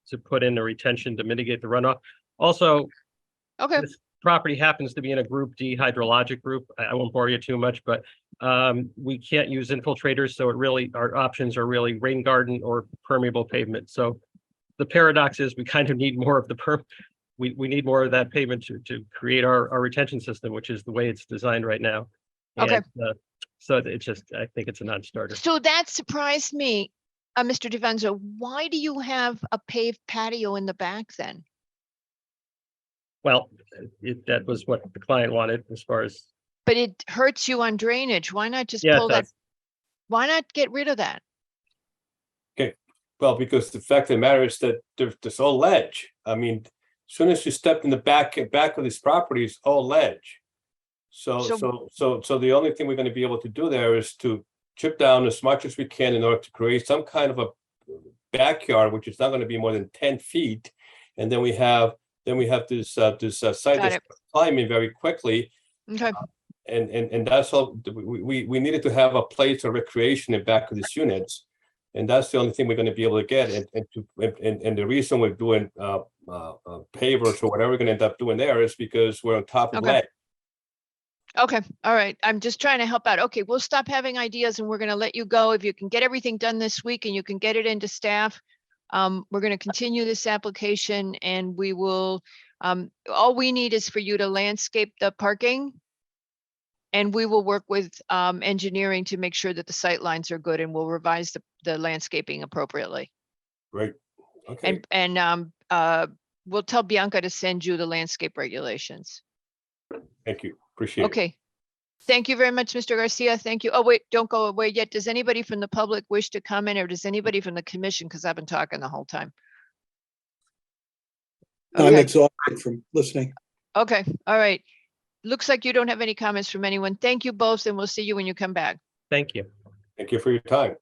to put in a retention to mitigate the runoff. Also, Okay, this property happens to be in a Group D hydrologic group. I won't bore you too much, but we can't use infiltrators, so our options are really rain garden or permeable pavement. So the paradox is we kind of need more of the we need more of that pavement to create our retention system, which is the way it's designed right now. Okay. And, so it's just, I think it's a non-starter. so that surprised me, Mr. Devanzo. Why do you have a paved patio in the back then? Well, that was what the client wanted as far as, But it hurts you on drainage. Why not just yeah, pull that? Why not get rid of that? Well, because the fact of the matter is that there's all ledge. I mean, as soon as you step in the back of this property, it's all ledge. So the only thing we're going to be able to do there is to chip down as much as we can in order to create some kind of a backyard, which is not going to be more than 10 feet. And then we have this site that's climbing very quickly. Okay, And that's all. We needed to have a place of recreation in back of these units. And that's the only thing we're going to be able to get. And the reason we're doing pavers or whatever we're going to end up doing there is because we're on top of Okay. ledge. okay, all right. I'm just trying to help out. Okay, we'll stop having ideas and we're gonna let you go. If you can get everything done this week and you can get it into staff, we're gonna continue this application and we will, all we need is for you to landscape the parking. And we will work with engineering to make sure that the sight lines are good and we'll revise the landscaping appropriately. Right. Okay. And we'll tell Bianca to send you the landscape regulations. Thank you. Appreciate it. Okay. Thank you very much, Mr. Garcia. Thank you. Oh, wait, don't go away yet. Does anybody from the public wish to comment or does anybody from the commission? Because I've been talking the whole time. I'm Okay. exhausted from listening. Okay, all right. Looks like you don't have any comments from anyone. Thank you both and we'll see you when you come back. thank you. Thank you for your time.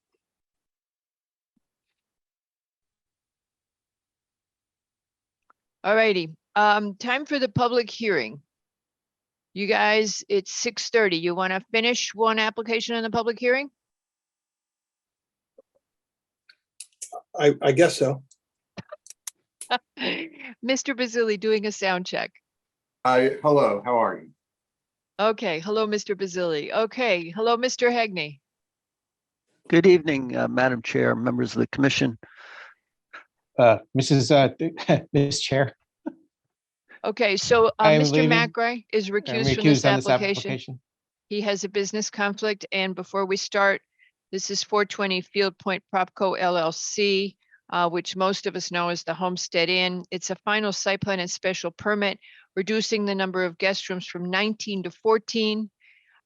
All righty, time for the public hearing. You guys, it's 6:30. You want to finish one application in the public hearing? I guess so. Mr. Basili doing a sound check. Hi, hello, how are you? Okay, hello, Mr. Basili. Okay, hello, Mr. Hegney. Good evening, Madam Chair, members of the commission. Miss Chair, Okay, so I am Mr. leaving. McRae is I'm recused from this recused on this application. application. He has a business conflict, and before we start, this is 420 Field Point Propco LLC, which most of us know as the Homestead Inn. It's a final site plan and special permit, reducing the number of guest rooms from 19 to 14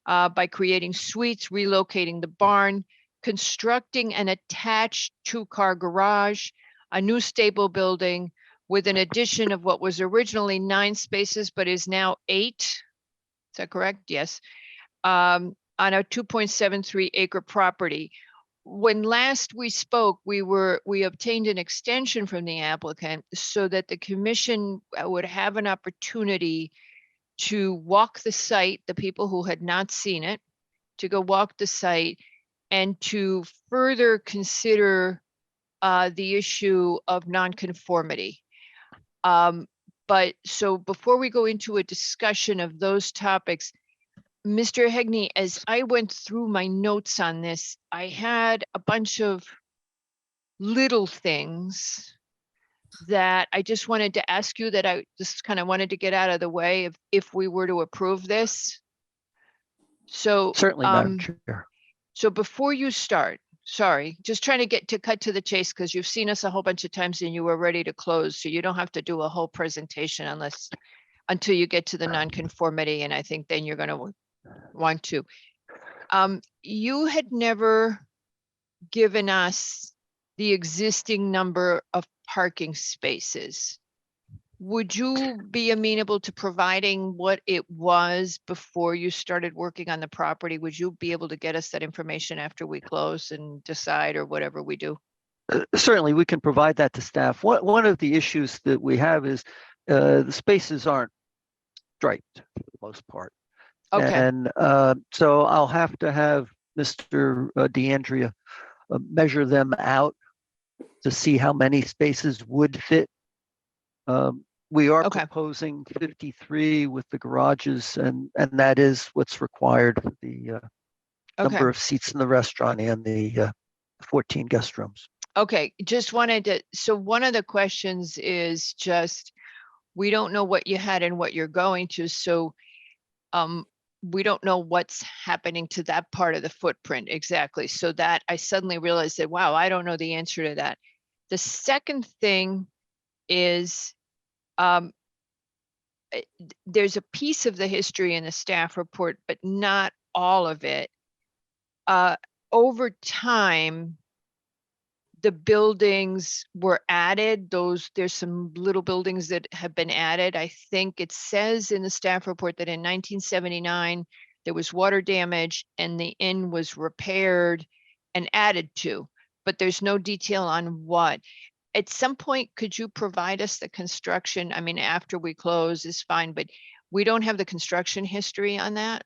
by creating suites, relocating the barn, constructing an attached two-car garage, a new stable building with an addition of what was originally 9 spaces, but is now 8. Is that correct? Yes. On a 2.73 acre property. When last we spoke, we obtained an extension from the applicant so that the commission would have an opportunity to walk the site, the people who had not seen it, to go walk the site and to further consider the issue of nonconformity. But so before we go into a discussion of those topics, Mr. Hegney, as I went through my notes on this, I had a bunch of little things that I just wanted to ask you that I just kind of wanted to get out of the way if we were to approve this. So, Certainly, Madam Chair. so before you start, sorry, just trying to cut to the chase because you've seen us a whole bunch of times and you were ready to close. So you don't have to do a whole presentation until you get to the nonconformity. And I think then you're going to want to. You had never given us the existing number of parking spaces. Would you be amenable to providing what it was before you started working on the property? Would you be able to get us that information after we close and decide or whatever we do? Certainly, we can provide that to staff. One of the issues that we have is the spaces aren't striped for the most part. Okay. And so I'll have to have Mr. DeAndrea measure them out to see how many spaces would fit. We are proposing 53 with the garages, and that is what's required for the number of seats in the restaurant and the 14 guest rooms. Okay, just wanted to, so one of the questions is just, we don't know what you had and what you're going to, so we don't know what's happening to that part of the footprint exactly. So that I suddenly realized that, wow, I don't know the answer to that. The second thing is, there's a piece of the history in the staff report, but not all of it. Over time, the buildings were added. There's some little buildings that have been added. I think it says in the staff report that in 1979, there was water damage and the inn was repaired and added to, but there's no detail on what. At some point, could you provide us the construction? I mean, after we close is fine, but we don't have the construction history on that.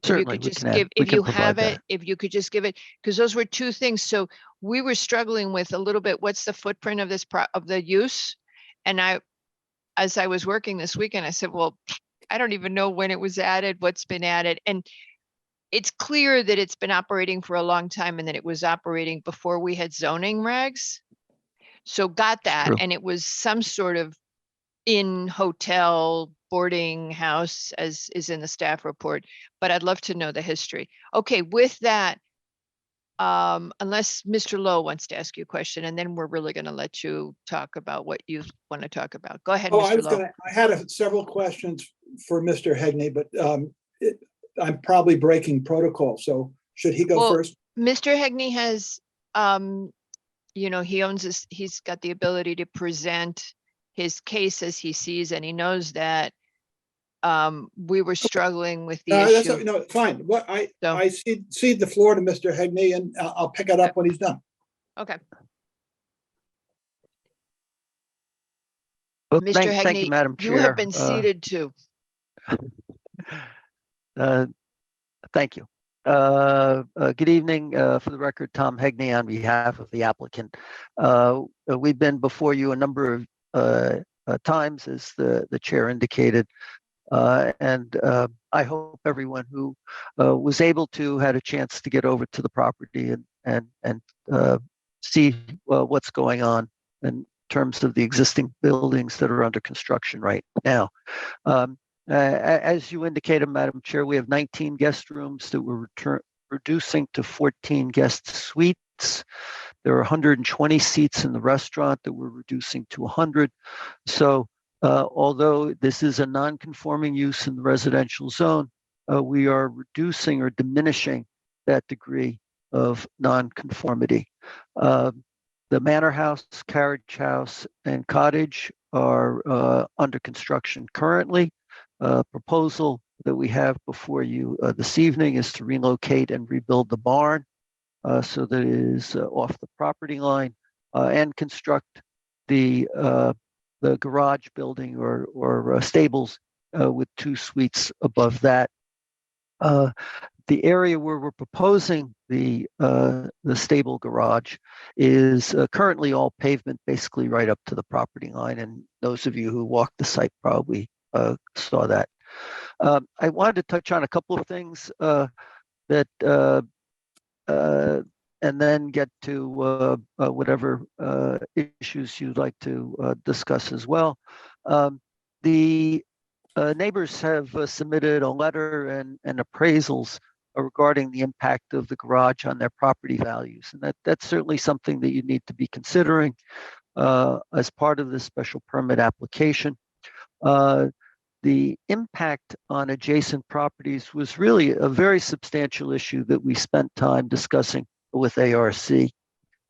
Certainly, If you have it, if you could just give it, because those were two things. So we were struggling with a little bit, what's the footprint of this of the use? And as I was working this weekend, I said, well, I don't even know when it was added, what's been added. And it's clear that it's been operating for a long time and that it was operating before we had zoning regs. So got that. True. And it was some sort of inn, hotel, boarding house, as is in the staff report, but I'd love to know the history. Okay, with that, unless Mr. Lowe wants to ask you a question, and then we're really going to let you talk about what you want to talk about. Go ahead, Mr. Lowe. I had several questions for Mr. Hegney, but I'm probably breaking protocol. So should he go first? Mr. Hegney has, you know, he owns this, he's got the ability to present his case as he sees, and he knows that we were struggling with the issue. No, fine. What I cede the floor to Mr. Hegney, and I'll pick it up when he's done. Okay. Well, Mr. thank Hegney, you, Madam Chair. you have been seated too. Thank you. Good evening. For the record, Tom Hegney on behalf of the applicant. We've been before you a number of times, as the chair indicated, and I hope everyone who was able to had a chance to get over to the property and see what's going on in terms of the existing buildings that are under construction right now. As you indicated, Madam Chair, we have 19 guest rooms that we're reducing to 14 guest suites. There are 120 seats in the restaurant that we're reducing to 100. So although this is a non-conforming use in the residential zone, we are reducing or diminishing that degree of non-conformity. The manor house, carriage house, and cottage are under construction currently. Proposal that we have before you this evening is to relocate and rebuild the barn so that it is off the property line and construct the garage building or stables with 2 suites above that. The area where we're proposing the stable garage is currently all pavement, basically right up to the property line. And those of you who walked the site probably saw that. I wanted to touch on a couple of things and then get to whatever issues you'd like to discuss as well. The neighbors have submitted a letter and appraisals regarding the impact of the garage on their property values. And that's certainly something that you need to be considering as part of this special permit application. The impact on adjacent properties was really a very substantial issue that we spent time discussing with ARC.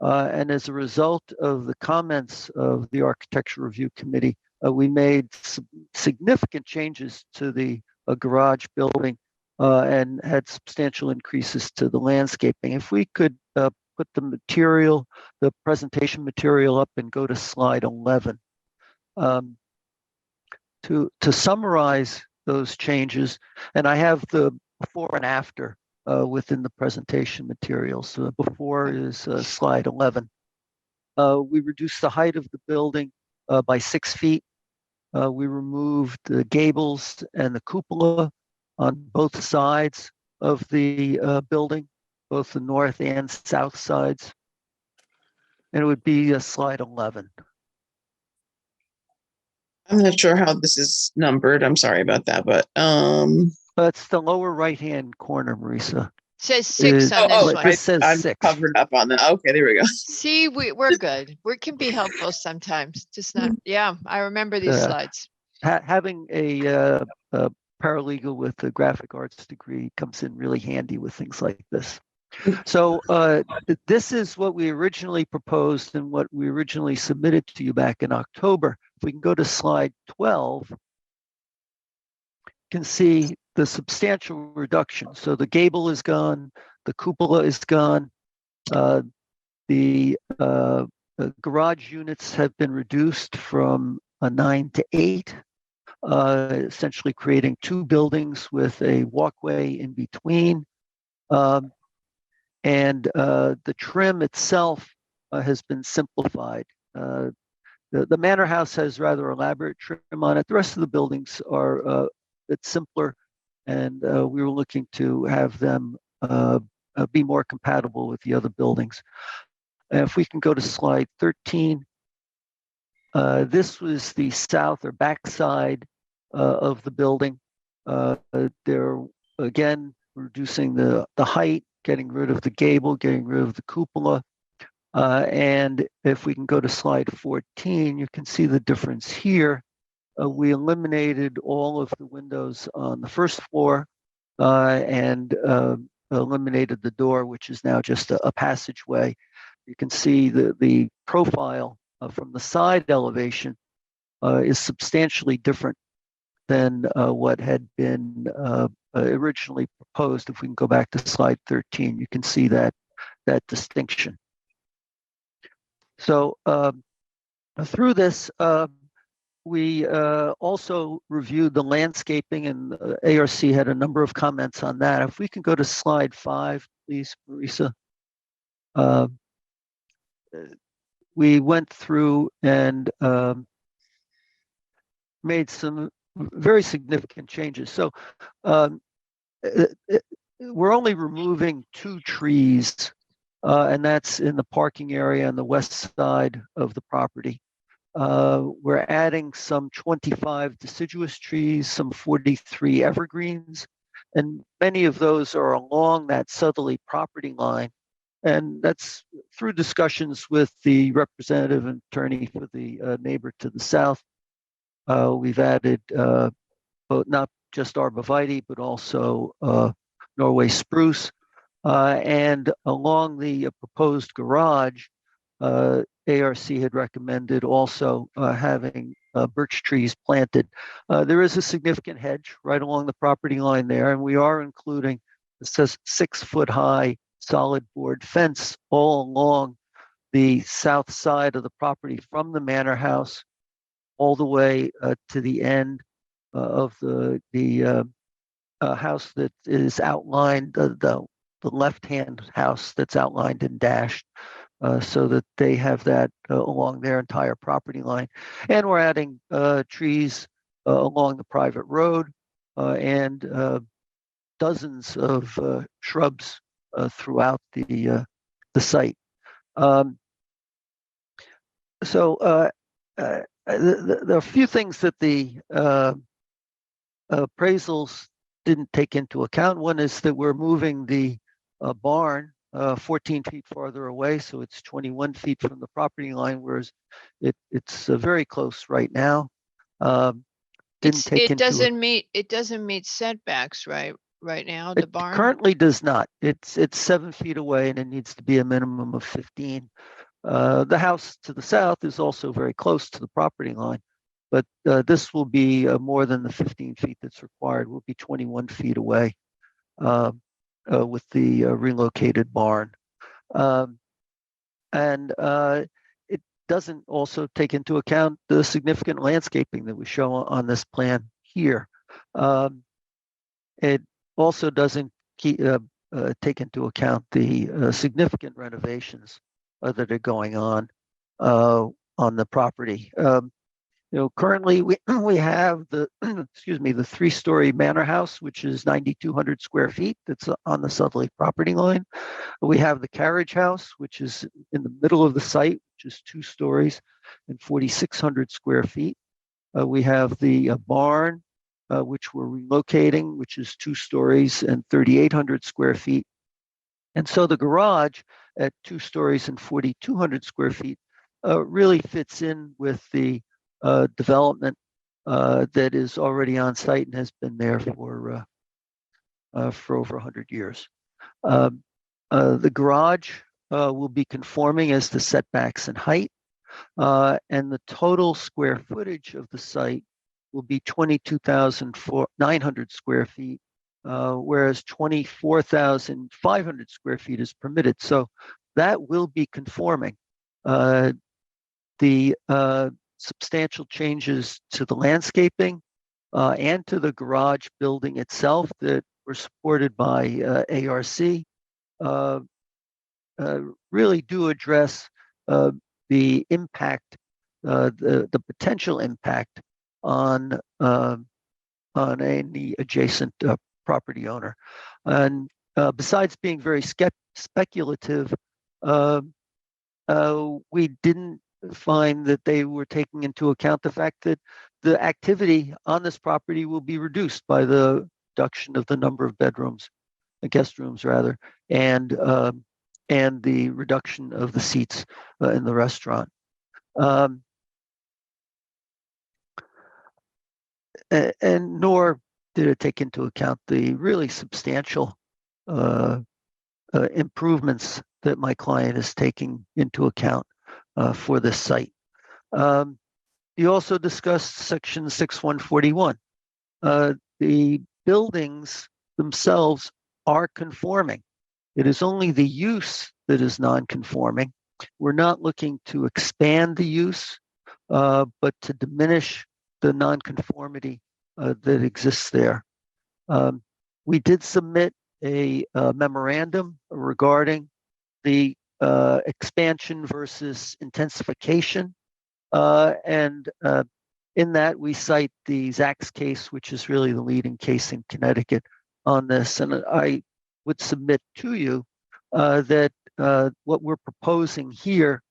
And as a result of the comments of the Architecture Review Committee, we made significant changes to the garage building and had substantial increases to the landscaping. If we could put the presentation material up and go to slide 11. To summarize those changes, and I have the before and after within the presentation materials. So before is slide 11. We reduced the height of the building by 6 feet. We removed the gables and the cupola on both sides of the building, both the north and south sides. And it would be slide 11. I'm not sure how this is numbered. I'm sorry about that, but it's the lower right-hand corner, Marisa. Says 6 on this one. It says I'm 6. covered up on that. Okay, there we go. See, we're good. We can be helpful sometimes. Just not. Yeah, I remember these slides. Having a paralegal with a graphic arts degree comes in really handy with things like this. So this is what we originally proposed and what we originally submitted to you back in October. If we can go to slide 12, you can see the substantial reduction. So the gable is gone, the cupola is gone, the garage units have been reduced from 9 to 8, essentially creating 2 buildings with a walkway in between. And the trim itself has been simplified. The manor house has rather elaborate trim on it. The rest of the buildings are a bit simpler, and we were looking to have them be more compatible with the other buildings. And if we can go to slide 13, this was the south or back side of the building. They're again reducing the height, getting rid of the gable, getting rid of the cupola. And if we can go to slide 14, you can see the difference here. We eliminated all of the windows on the first floor and eliminated the door, which is now just a passageway. You can see the profile from the side elevation is substantially different than what had been originally proposed. If we can go back to slide 13, you can see that distinction. So through this, we also reviewed the landscaping, and ARC had a number of comments on that. If we can go to slide 5, please, Marisa. We went through and made some very significant changes. So we're only removing 2 trees, and that's in the parking area on the west side of the property. We're adding some 25 deciduous trees, some 43 evergreens, and many of those are along that southerly property line. And that's through discussions with the representative and attorney for the neighbor to the south. We've added both not just arborvitae, but also Norway spruce. And along the proposed garage, ARC had recommended also having birch trees planted. There is a significant hedge right along the property line there, and we are including a 6-foot-high solid board fence all along the south side of the property from the manor house all the way to the end of the house that is outlined, the left-hand house that's outlined and dashed, so that they have that along their entire property line. And we're adding trees along the private road and dozens of shrubs throughout the site. There are a few things that the appraisals didn't take into account. One is that we're moving the barn 14 feet farther away, so it's 21 feet from the property line, whereas it's very close right now. Didn't take It into doesn't meet setbacks, right now, the It barn? currently does not. It's 7 feet away and it needs to be a minimum of 15. The house to the south is also very close to the property line, but this will be more than the 15 feet that's required. We'll be 21 feet away with the relocated barn. And it doesn't also take into account the significant landscaping that we show on this plan here. It also doesn't take into account the significant renovations that are going on the property. Currently we have the the 3-story manor house, which is 9,200 square feet. That's on the southerly property line. We have the carriage house, which is in the middle of the site, which is 2 stories and 4,600 square feet. We have the barn, which we're relocating, which is 2 stories and 3,800 square feet. And so the garage at 2 stories and 4,200 square feet really fits in with the development that is already on site and has been there for over 100 years. The garage will be conforming as to setbacks and height, and the total square footage of the site will be 22,900 square feet, whereas 24,500 square feet is permitted. So that will be conforming. The substantial changes to the landscaping and to the garage building itself that were supported by ARC really do address the impact, the potential impact on any adjacent property owner. And besides being very speculative, we didn't find that they were taking into account the fact that the activity on this property will be reduced by the reduction of the number of bedrooms, guest rooms rather, and the reduction of the seats in the restaurant. And nor did it take into account the really substantial improvements that my client is taking into account for this site. You also discussed section 6141. The buildings themselves are conforming. It is only the use that is non-conforming. We're not looking to expand the use, but to diminish the non-conformity that exists there. We did submit a memorandum regarding the expansion versus intensification. And in that, we cite the Zacks case, which is really the leading case in Connecticut on this. And I would submit to you that what we're proposing here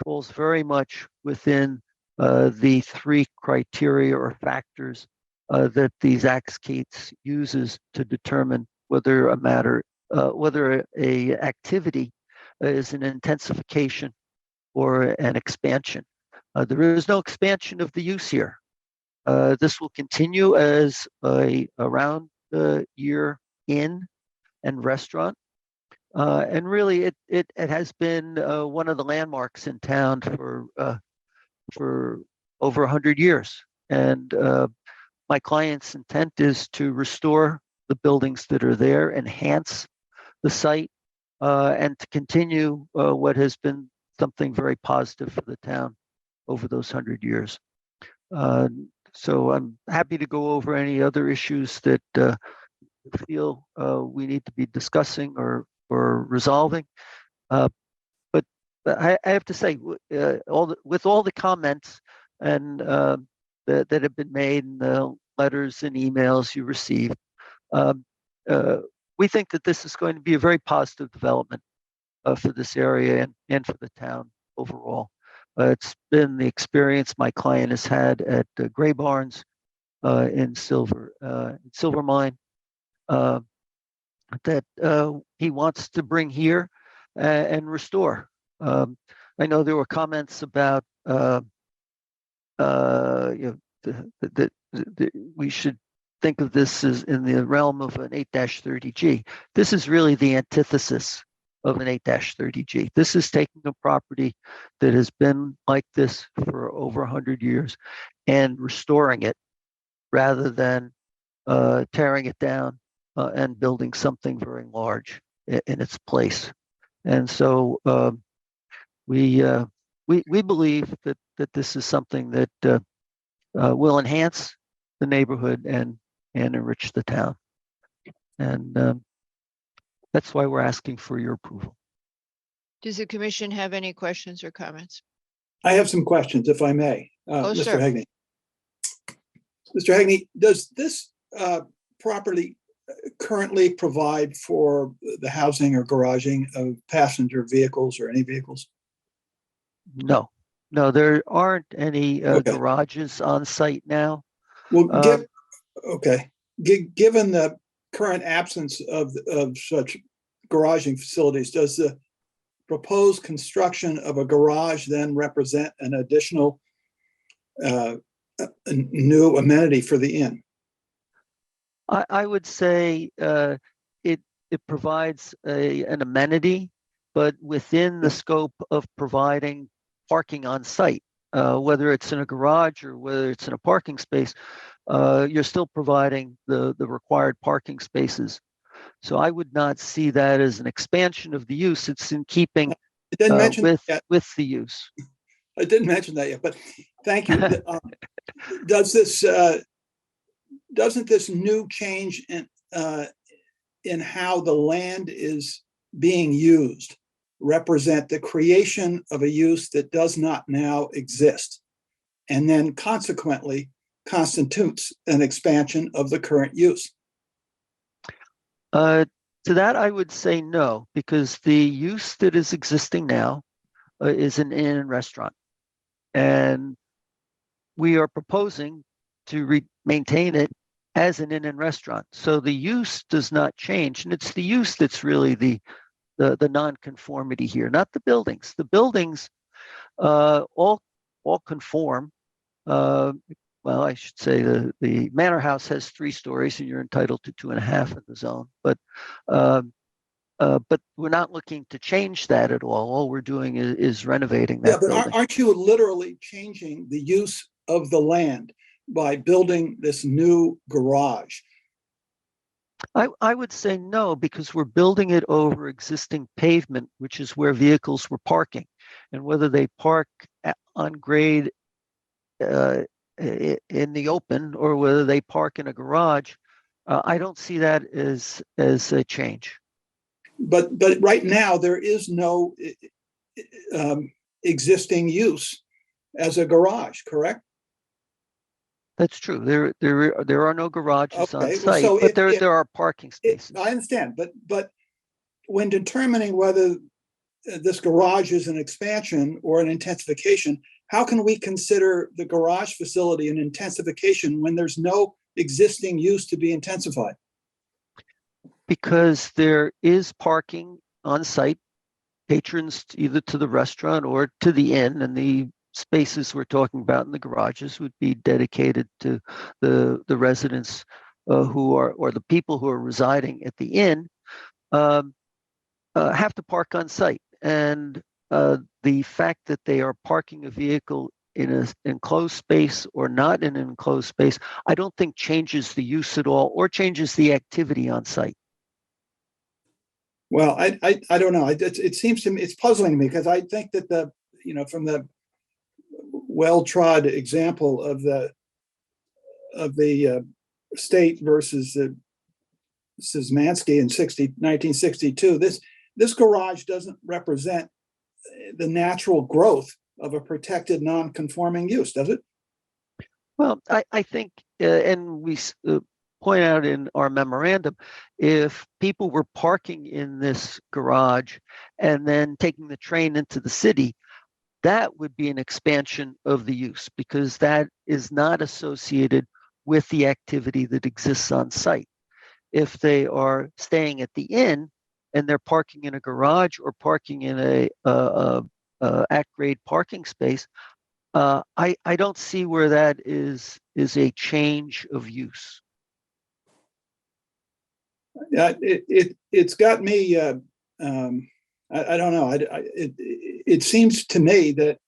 falls very much within the 3 criteria or factors that the Zacks case uses to determine whether whether a activity is an intensification or an expansion. There is no expansion of the use here. This will continue as a around the year inn and restaurant. And really it has been one of the landmarks in town for over 100 years. And my client's intent is to restore the buildings that are there, enhance the site, and to continue what has been something very positive for the town over those 100 years. So I'm happy to go over any other issues that feel we need to be discussing or resolving. But I have to say, with all the comments and that have been made in the letters and emails you received. Um, we think that this is going to be a very positive development for this area and for the town overall. It's been the experience my client has had at Gray Barns in Silver Mine that he wants to bring here and restore. I know there were comments about that we should think of this as in the realm of an 8-30G. This is really the antithesis of an 8-30G. This is taking a property that has been like this for over 100 years and restoring it rather than tearing it down and building something very large in its place. And so we believe that this is something that will enhance the neighborhood and enrich the town. And that's why we're asking for your approval. Does the commission have any questions or comments? I have some questions, if I may, Oh, Mr. sir. Hegney. Mr. Hegney, does this property currently provide for the housing or garaging of passenger vehicles or any vehicles? No, there aren't any Okay. garages on site now. Well, given the current absence of such garaging facilities, does the proposed construction of a garage then represent an additional a new amenity for the inn? I would say it provides an amenity, but within the scope of providing parking on site, whether it's in a garage or whether it's in a parking space, you're still providing the required parking spaces. So I would not see that as an expansion of the use. It's in keeping with the use. I didn't mention that yet, but thank you. Doesn't this new change in how the land is being used represent the creation of a use that does not now exist, and then consequently constitutes an expansion of the current use? To that, I would say no, because the use that is existing now is an inn and restaurant. And we are proposing to maintain it as an inn and restaurant. So the use does not change. And it's the use that's really the non-conformity here, not the buildings. The buildings all conform. Well, I should say the manor house has 3 stories and you're entitled to 2.5 in the zone. But we're not looking to change that at all. All we're doing is renovating that building. But aren't you literally changing the use of the land by building this new garage? I would say no, because we're building it over existing pavement, which is where vehicles were parking. And whether they park on grade in the open or whether they park in a garage, I don't see that as a change. But right now there is no existing use as a garage, correct? That's true. There are no garages on Okay, site, so but there are parking spaces. I understand, but when determining whether this garage is an expansion or an intensification, how can we consider the garage facility an intensification when there's no existing use to be intensified? Because there is parking on site, patrons either to the restaurant or to the inn, and the spaces we're talking about in the garages would be dedicated to the residents who are, or the people who are residing at the inn, have to park on site. And the fact that they are parking a vehicle in an enclosed space or not in an enclosed space, I don't think changes the use at all or changes the activity on site. Well, I don't know. It seems to me, it's puzzling to me because I think that from the well-trod example of the state versus the Szymanski in 1962, this garage doesn't represent the natural growth of a protected non-conforming use, does it? Well, I think and we point out in our memorandum, if people were parking in this garage and then taking the train into the city, that would be an expansion of the use because that is not associated with the activity that exists on site. If they are staying at the inn and they're parking in a garage or parking in a at-grade parking space, I don't see where that is a change of use. Yeah, it's got me. I don't know. It seems to me that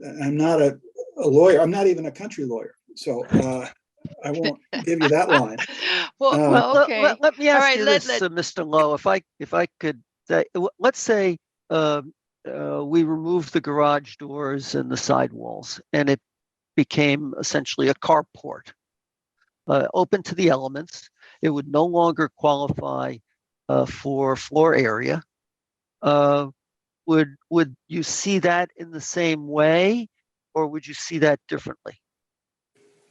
I'm not a lawyer. I'm not even a country lawyer, so I won't give you that line. Well, okay. Let me All ask right, you this, Mr. Lowe, if I could say, let's say we removed the garage doors and the sidewalls, and it became essentially a carport, open to the elements. It would no longer qualify for floor area. Would you see that in the same way, or would you see that differently?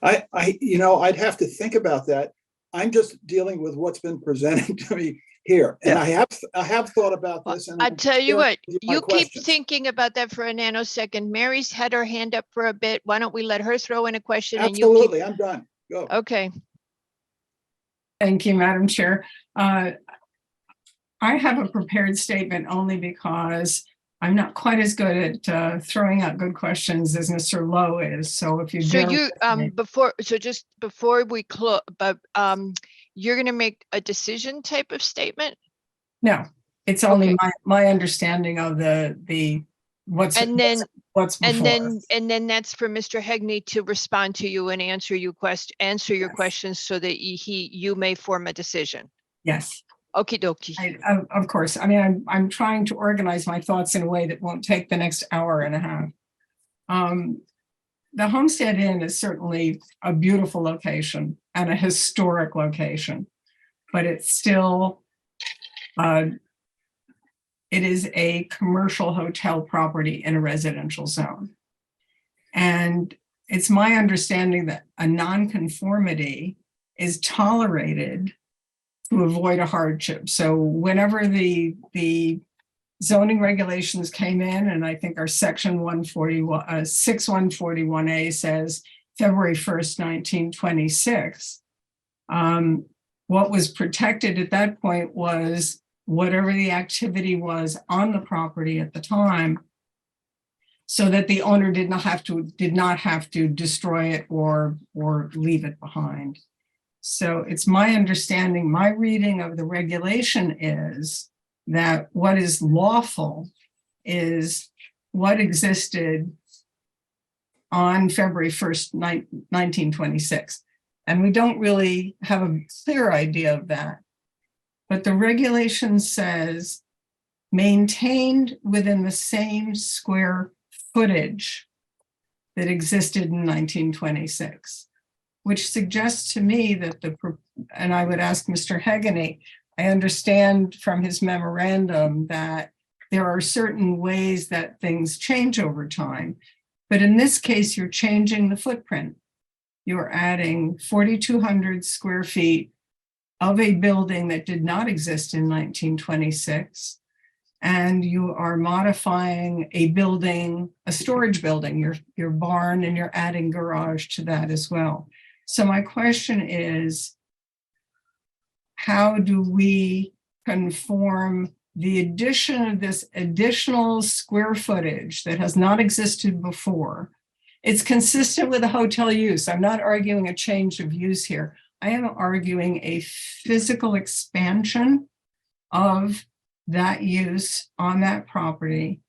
I'd have to think about that. I'm just dealing with what's been presented to me here, and Yeah. I have thought about this. And I tell you what, my you keep questions. thinking about that for a nanosecond. Mary's had her hand up for a bit. Why don't we let her throw in a question? Absolutely, I'm done. Go. Okay. Thank you, Madam Chair. I have a prepared statement only because I'm not quite as good at throwing out good questions as Mr. Lowe is. So if you So bear you with me. just before we close, but you're going to make a decision type of statement, No, it's only my understanding of the what's and then before. and then that's for Mr. Hegney to respond to you and answer your questions so that you may form a decision. Yes. Okie dokie. Of course. I mean, I'm trying to organize my thoughts in a way that won't take the next hour and a half. The Homestead Inn is certainly a beautiful location and a historic location, but it's still, it is a commercial hotel property in a residential zone. And it's my understanding that a nonconformity is tolerated to avoid a hardship. So whenever the zoning regulations came in, and I think our section 141, 6141A says February 1st, 1926, what was protected at that point was whatever the activity was on the property at the time, so that the owner did not have to destroy it or leave it behind. So it's my understanding, my reading of the regulation is that what is lawful is what existed on February 1st, 1926. And we don't really have a clear idea of that. But the regulation says maintained within the same square footage that existed in 1926. Which suggests to me that and I would ask Mr. Hegney, I understand from his memorandum that there are certain ways that things change over time. But in this case, you're changing the footprint. You're adding 4,200 square feet of a building that did not exist in 1926. And you are modifying a building, a storage building, your barn, and you're adding garage to that as well. So my question is, how do we conform the addition of this additional square footage that has not existed before? It's consistent with the hotel use. I'm not arguing a change of use here. I am arguing a physical expansion of that use on that property.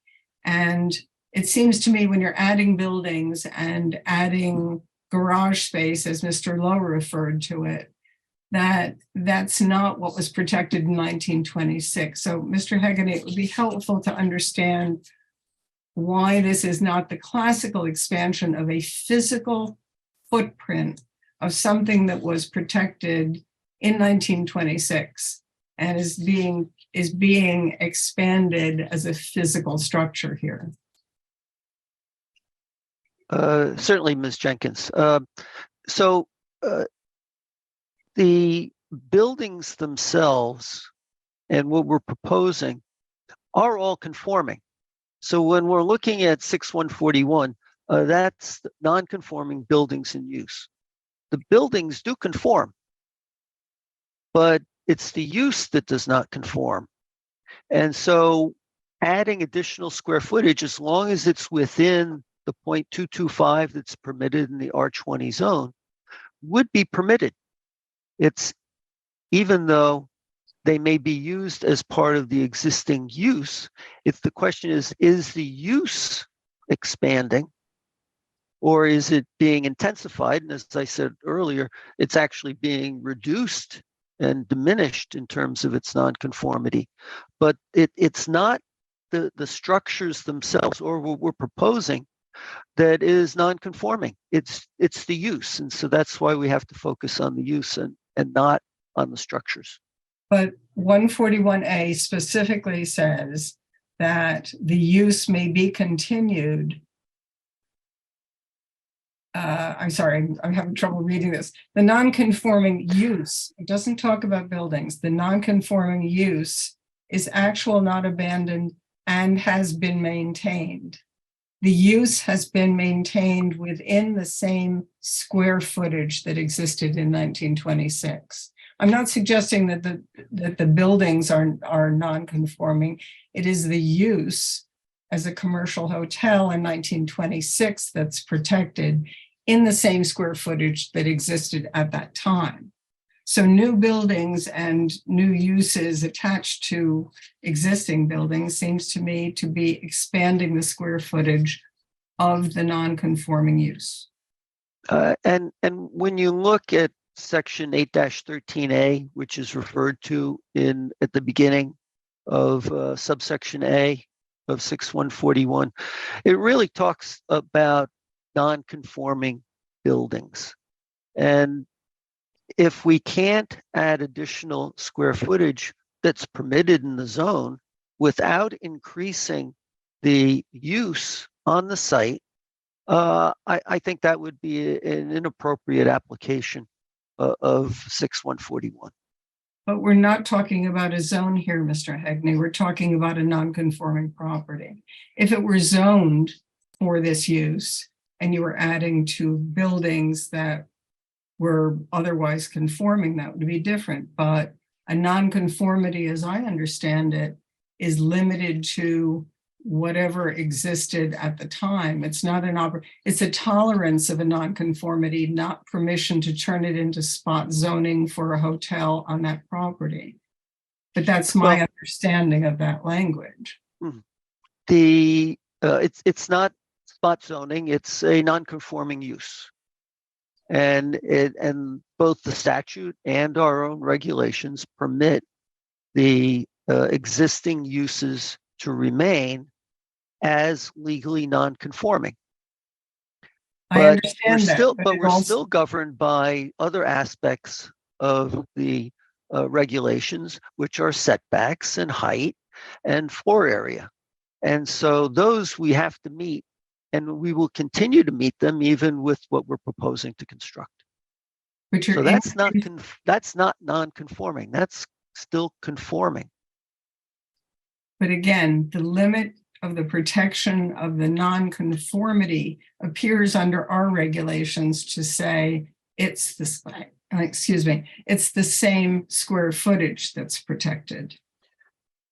And it seems to me when you're adding buildings and adding garage space, as Mr. Lowe referred to it, that's not what was protected in 1926. So Mr. Hegney, it would be helpful to understand why this is not the classical expansion of a physical footprint of something that was protected in 1926 and is being expanded as a physical structure here. Certainly, Ms. Jenkins. So the buildings themselves and what we're proposing are all conforming. So when we're looking at 6141, that's non-conforming buildings in use. The buildings do conform, but it's the use that does not conform. And so adding additional square footage, as long as it's within the 0.225 that's permitted in the R20 zone, would be permitted. It's even though they may be used as part of the existing use, if the question is the use expanding or is it being intensified? And as I said earlier, it's actually being reduced and diminished in terms of its nonconformity. But it's not the structures themselves or what we're proposing that is non-conforming. It's the use. And so that's why we have to focus on the use and not on the structures. But 141A specifically says that the use may be continued. I'm sorry, I'm having trouble reading this. The non-conforming use, it doesn't talk about buildings. The non-conforming use is actual, not abandoned, and has been maintained. The use has been maintained within the same square footage that existed in 1926. I'm not suggesting that the buildings are non-conforming. It is the use as a commercial hotel in 1926 that's protected in the same square footage that existed at that time. So new buildings and new uses attached to existing buildings seems to me to be expanding the square footage of the non-conforming use. And when you look at Section 8-13A, which is referred to at the beginning of subsection A of 6141, it really talks about non-conforming buildings. And if we can't add additional square footage that's permitted in the zone without increasing the use on the site, I think that would be an inappropriate application of 6141. But we're not talking about a zone here, Mr. Hegney. We're talking about a non-conforming property. If it were zoned for this use and you were adding to buildings that were otherwise conforming, that would be different. But a non-conformity, as I understand it, is limited to whatever existed at the time. It's not it's a tolerance of a nonconformity, not permission to turn it into spot zoning for a hotel on that property. But that's my understanding of that language. It's not spot zoning, it's a non-conforming use. And both the statute and our own regulations permit the existing uses to remain as legally non-conforming. I understand that, but we're still governed by other aspects of the regulations, which are setbacks and height and floor area. And so those we have to meet, and we will continue to meet them even with what we're proposing to construct. So that's not non-conforming, that's still conforming. But again, the limit of the protection of the non-conformity appears under our regulations to say it's the same square footage that's protected.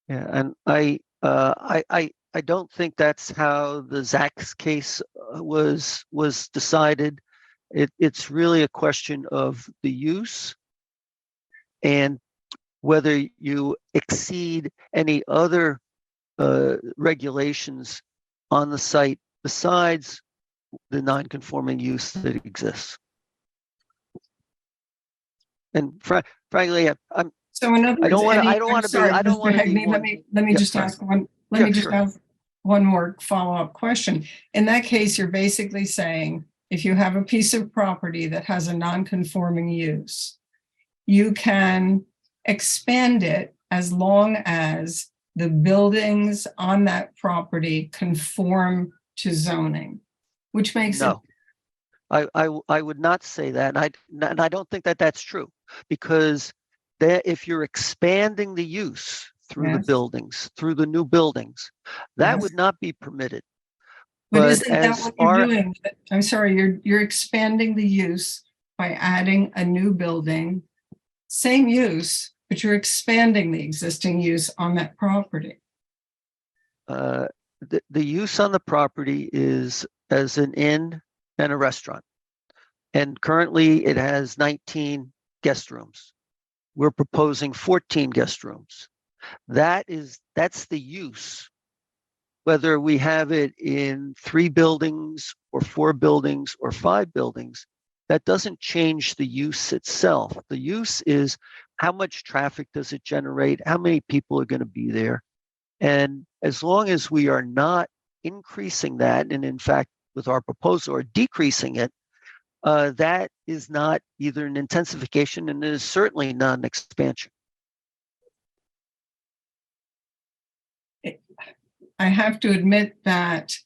Yeah, and I don't think that's how the Zacks case was decided. It's really a question of the use and whether you exceed any other regulations on the site besides the non-conforming use that exists. And frankly, I'm. So in other words, I don't want to be. Let me just ask one. Let me just have one more follow-up question. In that case, you're basically saying if you have a piece of property that has a non-conforming use, you can expand it as long as the buildings on that property conform to zoning. which makes it, No. I would not say that, and I don't think that that's true, because there, if you're expanding the use through the Yes. buildings, through the new buildings, that Yes. would not be permitted. but But isn't that as what you're our, doing? I'm sorry, you're expanding the use by adding a new building, same use, but you're expanding the existing use on that property. the use on the property is as an inn and a restaurant. And currently it has 19 guest rooms. We're proposing 14 guest rooms. That's the use. Whether we have it in 3 buildings or 4 buildings or 5 buildings, that doesn't change the use itself. The use is how much traffic does it generate? How many people are going to be there? And as long as we are not increasing that, and in fact, with our proposal, or decreasing it, that is not either an intensification, and it is certainly not an expansion. I have to admit that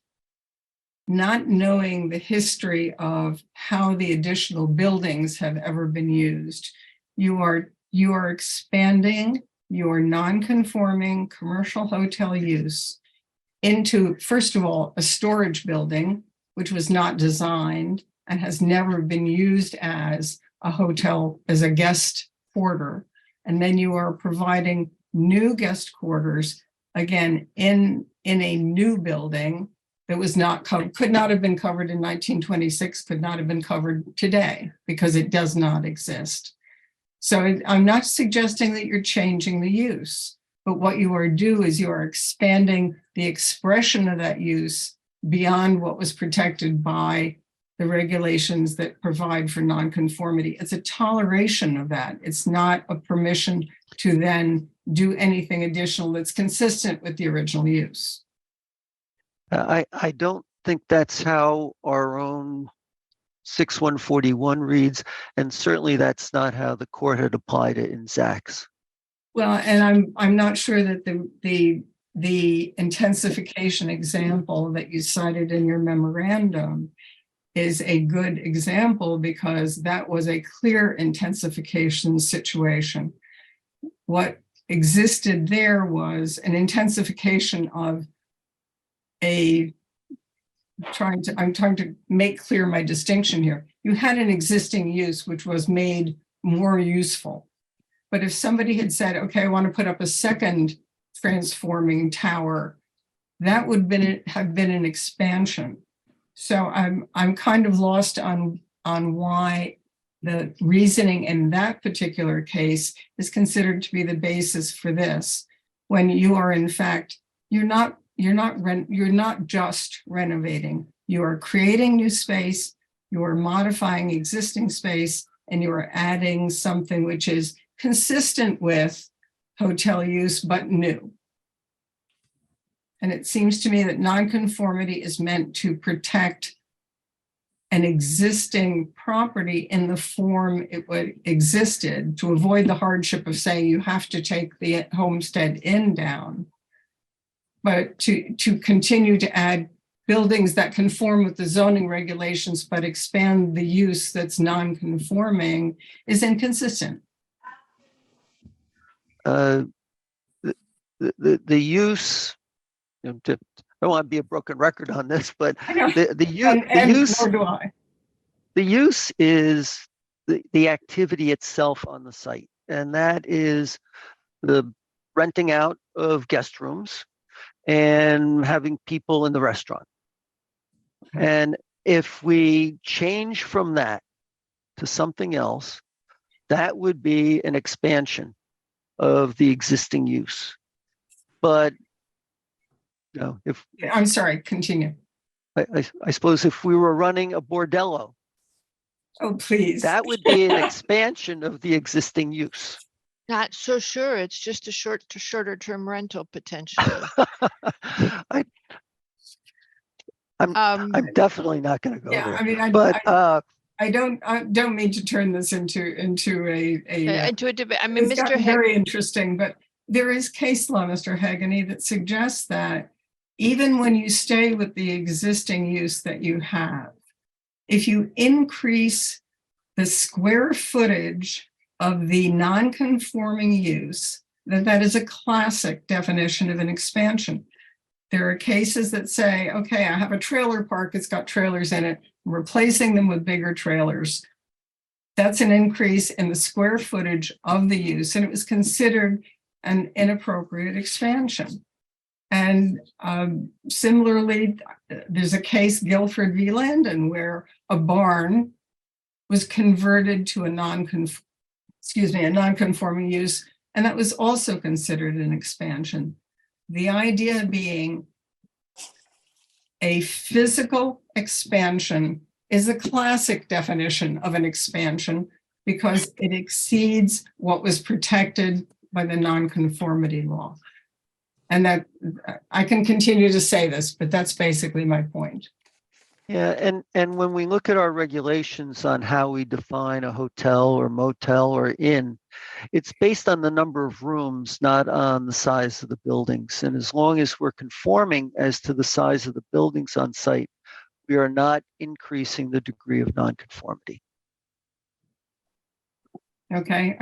not knowing the history of how the additional buildings have ever been used, you are expanding your non-conforming commercial hotel use into, first of all, a storage building, which was not designed and has never been used as a hotel, as a guest quarter. And then you are providing new guest quarters, again, in a new building that was not covered, could not have been covered in 1926, could not have been covered today because it does not exist. So I'm not suggesting that you're changing the use, but what you are doing is you are expanding the expression of that use beyond what was protected by the regulations that provide for nonconformity. It's a toleration of that. It's not a permission to then do anything additional that's consistent with the original use. I don't think that's how our own 6141 reads, and certainly that's not how the court had applied it in Zach's. Well, and I'm not sure that the intensification example that you cited in your memorandum is a good example, because that was a clear intensification situation. What existed there was an intensification of I'm trying to make clear my distinction here. You had an existing use which was made more useful. But if somebody had said, okay, I want to put up a second transforming tower, that would have been an expansion. So I'm kind of lost on why the reasoning in that particular case is considered to be the basis for this, when you are in fact, you're not just renovating, you are creating new space, you are modifying existing space, and you are adding something which is consistent with hotel use but new. And it seems to me that nonconformity is meant to protect an existing property in the form it existed, to avoid the hardship of saying you have to take the Homestead Inn down. But to continue to add buildings that conform with the zoning regulations but expand the use that's non-conforming is inconsistent. The use, I don't want to be a broken record on this, but the use is the activity itself on the site, and that is the renting out of guest rooms and having people in the restaurant. And if we change from that to something else, that would be an expansion of the existing use. But you know, I'm sorry, continue. I suppose if we were running a bordello, oh please, that would be an expansion of the existing use. Not so sure. It's just a shorter term rental potentially. I'm definitely not going to go there. I mean, but I don't mean to turn this into a debate. I mean, it's Mr. gotten very interesting, but there is case law, Mr. Hageney, that suggests that even when you stay with the existing use that you have, if you increase the square footage of the non-conforming use, then that is a classic definition of an expansion. There are cases that say, okay, I have a trailer park, it's got trailers in it, I'm replacing them with bigger trailers. That's an increase in the square footage of the use, and it was considered an inappropriate expansion. And similarly, there's a case, Guilford v. Landon, where a barn was converted to a non-conforming use, and that was also considered an expansion. The idea being a physical expansion is a classic definition of an expansion because it exceeds what was protected by the nonconformity law. And that I can continue to say this, but that's basically my point. Yeah, and when we look at our regulations on how we define a hotel or motel or inn, it's based on the number of rooms, not on the size of the buildings. And as long as we're conforming as to the size of the buildings on site, we are not increasing the degree of nonconformity. Okay,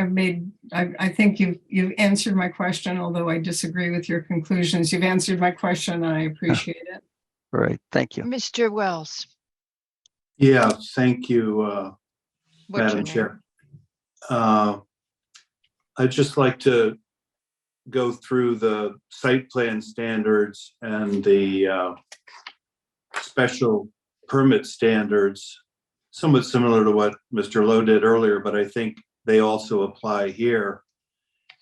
I think you've answered my question, although I disagree with your conclusions. You've answered my question and I appreciate it. All right, thank you. Mr. Wells. Yeah, thank you, What's your Madam name? Chair. I'd just like to go through the site plan standards and the special permit standards, somewhat similar to what Mr. Lowe did earlier, but I think they also apply here.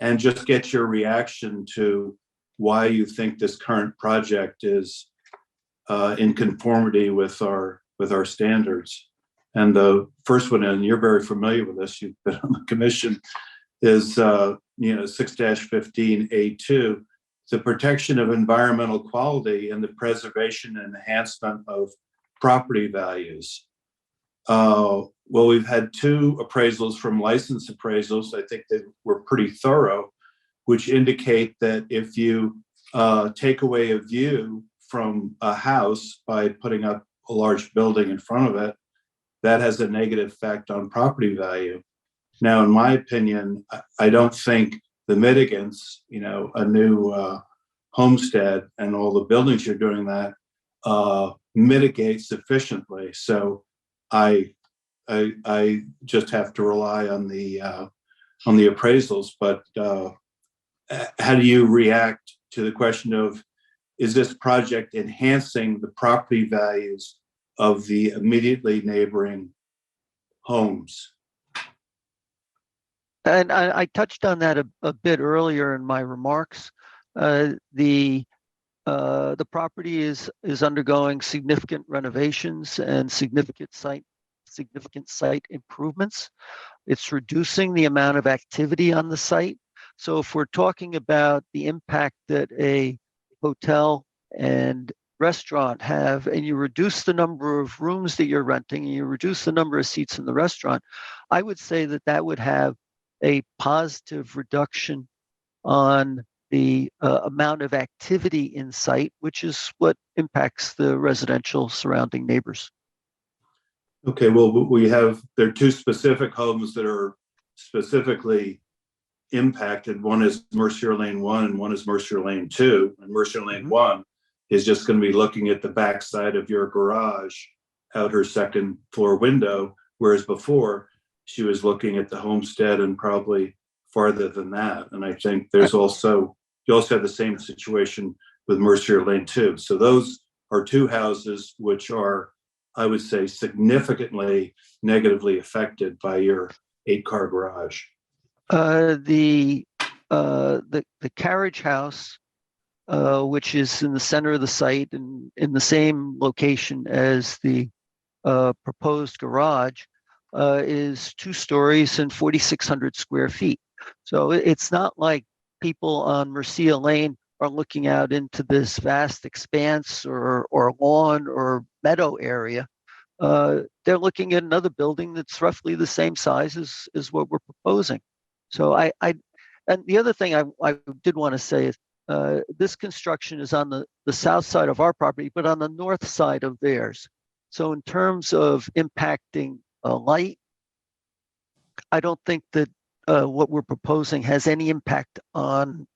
And just get your reaction to why you think this current project is in conformity with our standards. And the first one, and you're very familiar with this, you've been on the commission, is 6-15A2, the protection of environmental quality and the preservation and enhancement of property values. Well, we've had 2 appraisals from licensed appraisals. I think they were pretty thorough, which indicate that if you take away a view from a house by putting up a large building in front of it, that has a negative effect on property value. Now, in my opinion, I don't think the mitigants, a new homestead and all the buildings you're doing that mitigate sufficiently. So I just have to rely on the appraisals. But how do you react to the question of, is this project enhancing the property values of the immediately neighboring homes? And I touched on that a bit earlier in my remarks. The property is undergoing significant renovations and significant site improvements. It's reducing the amount of activity on the site. So if we're talking about the impact that a hotel and restaurant have, and you reduce the number of rooms that you're renting, and you reduce the number of seats in the restaurant, I would say that that would have a positive reduction on the amount of activity in site, which is what impacts the residential surrounding neighbors. Okay, well, there are 2 specific homes that are specifically impacted. One is Mercier Lane 1 and one is Mercier Lane 2. And Mercier Lane 1 is just going to be looking at the back side of your garage out her 2nd floor window, whereas before she was looking at the homestead and probably farther than that. And I think you also have the same situation with Mercier Lane 2. So those are 2 houses which are, I would say, significantly negatively affected by your 8-car garage. The carriage house, which is in the center of the site and in the same location as the proposed garage, is 2 stories and 4,600 square feet. So it's not like people on Mercia Lane are looking out into this vast expanse or lawn or meadow area. They're looking at another building that's roughly the same size as what we're proposing. So and the other thing I did want to say is, this construction is on the south side of our property, but on the north side of theirs. So in terms of impacting light, I don't think that what we're proposing has any impact on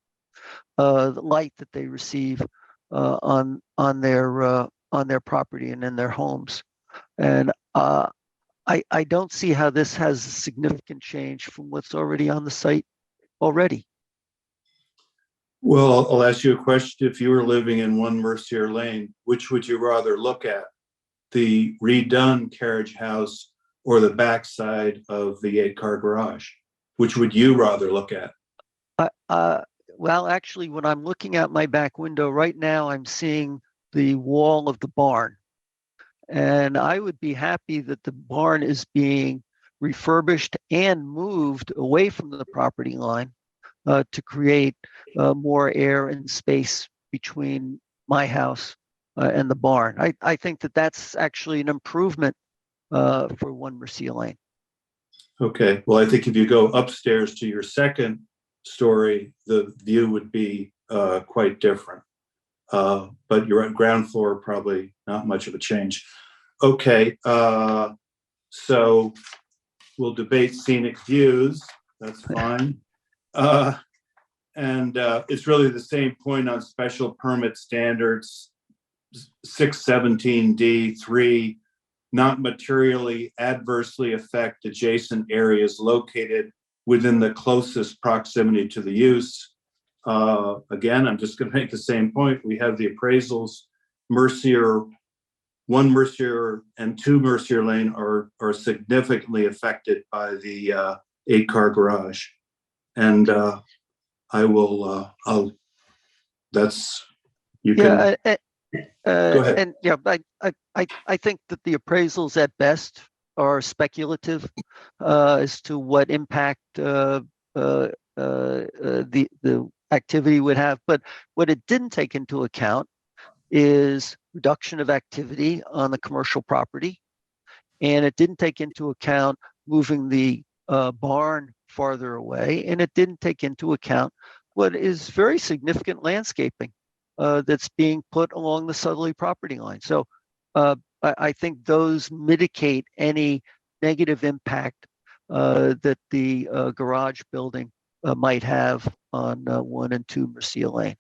the light that they receive on their property and in their homes. And I don't see how this has a significant change from what's already on the site already. Well, I'll ask you a question. If you were living in One Mercier Lane, which would you rather look at? The redone carriage house or the backside of the 8-car garage? Which would you rather look at? Well, actually, when I'm looking out my back window right now, I'm seeing the wall of the barn. And I would be happy that the barn is being refurbished and moved away from the property line to create more air and space between my house and the barn. I think that that's actually an improvement for One Mercier Lane. Okay, well, I think if you go upstairs to your second story, the view would be quite different. But you're at ground floor, probably not much of a change. Okay, so we'll debate scenic views. That's fine. And it's really the same point on special permit standards 617D3, not materially adversely affect adjacent areas located within the closest proximity to the use. Again, I'm just going to make the same point. We have the appraisals. Mercier, One Mercier and 2 Mercier Lane are significantly affected by the 8-car garage. And that's, you can. Go ahead. And yeah, I think that the appraisals at best are speculative as to what impact the activity would have. But what it didn't take into account is reduction of activity on the commercial property, and it didn't take into account moving the barn farther away, and it didn't take into account what is very significant landscaping that's being put along the southerly property line. So I think those mitigate any negative impact that the garage building might have on 1 and 2 Mercier Lane.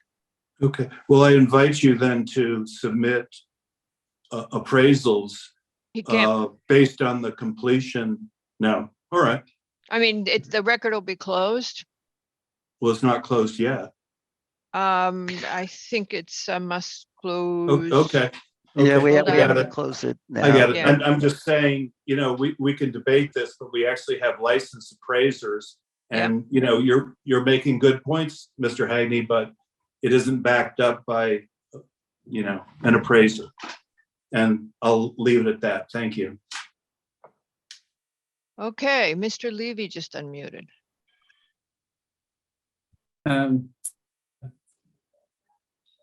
Okay, well, I invite you then to submit appraisals based on the completion. No, all right. I mean, the record will be closed. Well, it's not closed yet. I think it's a must close. Okay. Yeah, we have got to it. close it now. I get it. Yeah. I'm just saying, we can debate this, but we actually have licensed appraisers. And, you're making good points, Mr. Hagney, but it isn't backed up by, an appraiser. And I'll leave it at that. Thank you. Okay, Mr. Levy just unmuted.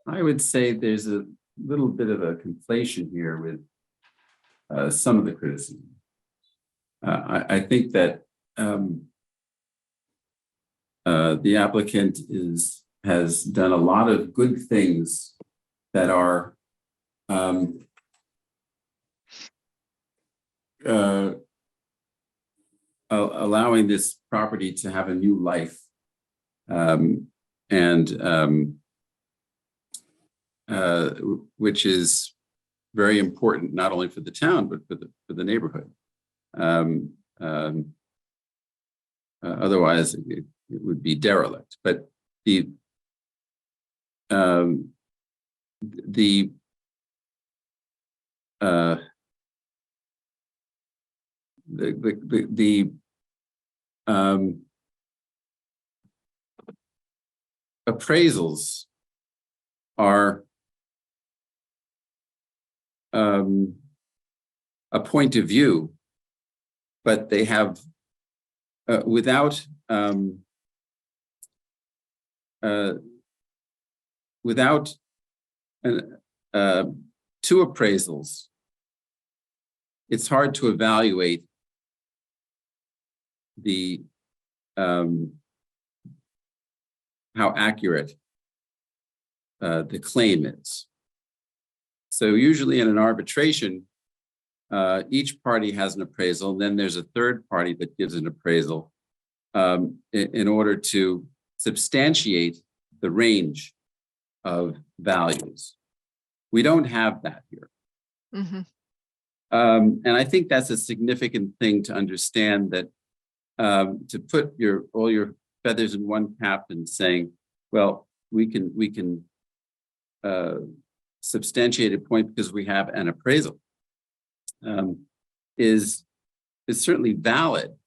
I would say there's a little bit of a conflation here with some of the criticism. I think that the applicant has done a lot of good things that are allowing this property to have a new life, which is very important not only for the town but for the neighborhood. Otherwise, it would be derelict. But the appraisals are a point of view, but they have without two appraisals, it's hard to evaluate the how accurate the claim is. So usually in an arbitration, each party has an appraisal, then there's a third party that gives an appraisal in order to substantiate the range of values. We don't have that here. Mhm. And I think that's a significant thing to understand, that to put all your feathers in one cap and saying, well, we can substantiate a point because we have an appraisal, is certainly valid,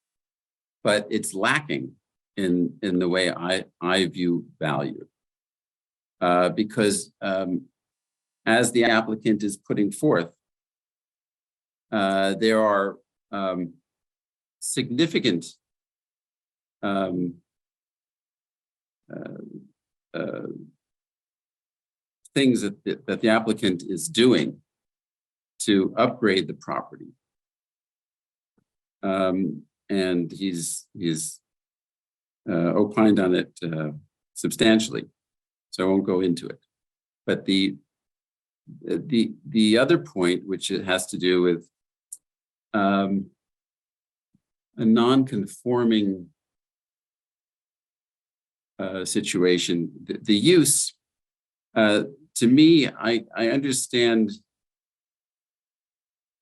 but it's lacking in the way I view value. Because as the applicant is putting forth, there are significant things that the applicant is doing to upgrade the property. And he's opined on it substantially, so I won't go into it. But the other point, which it has to do with a non-conforming situation, the use, to me, I understand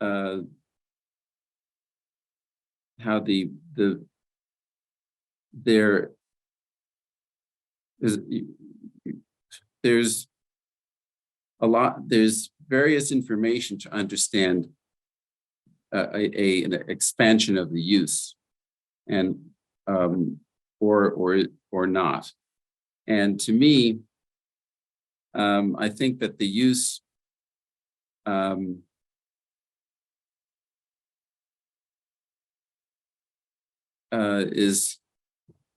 how there's various information to understand an expansion of the use, and or not. And to me, I think that the use is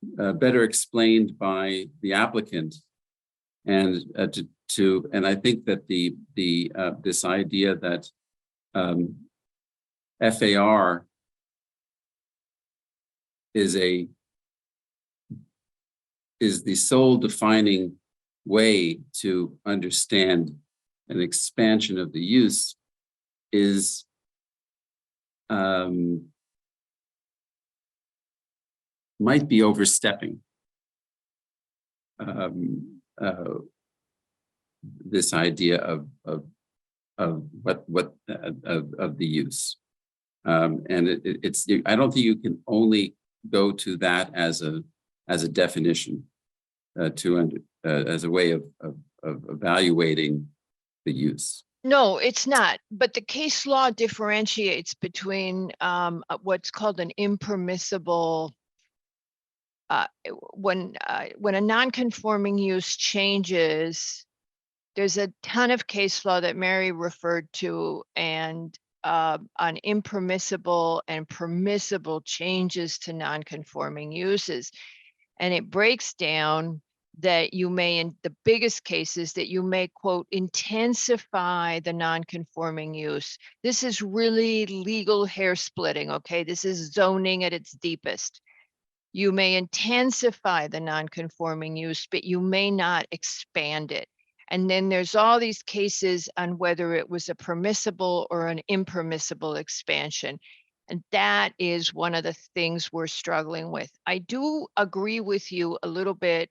better explained by the applicant, and and I think that this idea that FAR is the sole defining way to understand an expansion of the use is might be overstepping this idea of the use, and it's I don't think you can only go to that as a definition as a way of evaluating the use. No, it's not. But the case law differentiates between what's called an impermissible, when a non-conforming use changes. There's a ton of case law that Mary referred to, and on impermissible and permissible changes to non-conforming uses. And it breaks down that you may, in the biggest cases, that you may, quote, intensify the non-conforming use. This is really legal hair splitting, okay? This is zoning at its deepest. You may intensify the non-conforming use, but you may not expand it. And then there's all these cases on whether it was a permissible or an impermissible expansion. And that is one of the things we're struggling with. I do agree with you a little bit.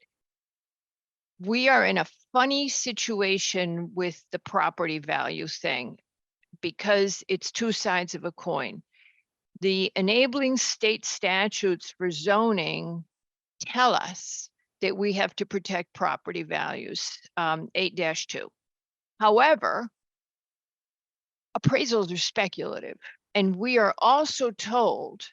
We are in a funny situation with the property value thing because it's two sides of a coin. The enabling state statutes for zoning tell us that we have to protect property values, 8-2. However, appraisals are speculative. And we are also told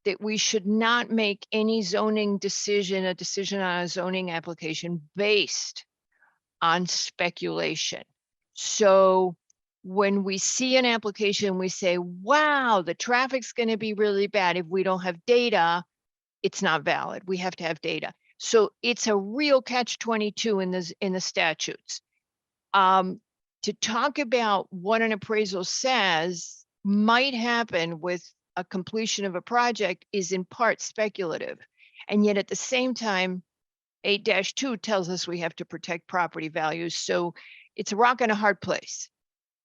that we should not make any zoning decision, a decision on a zoning application based on speculation. So when we see an application, we say, wow, the traffic's going to be really bad. If we don't have data, it's not valid. We have to have data. So it's a real catch-22 in the statutes. To talk about what an appraisal says might happen with a completion of a project is in part speculative. And yet at the same time, 8-2 tells us we have to protect property values. So it's a rock and a hard place.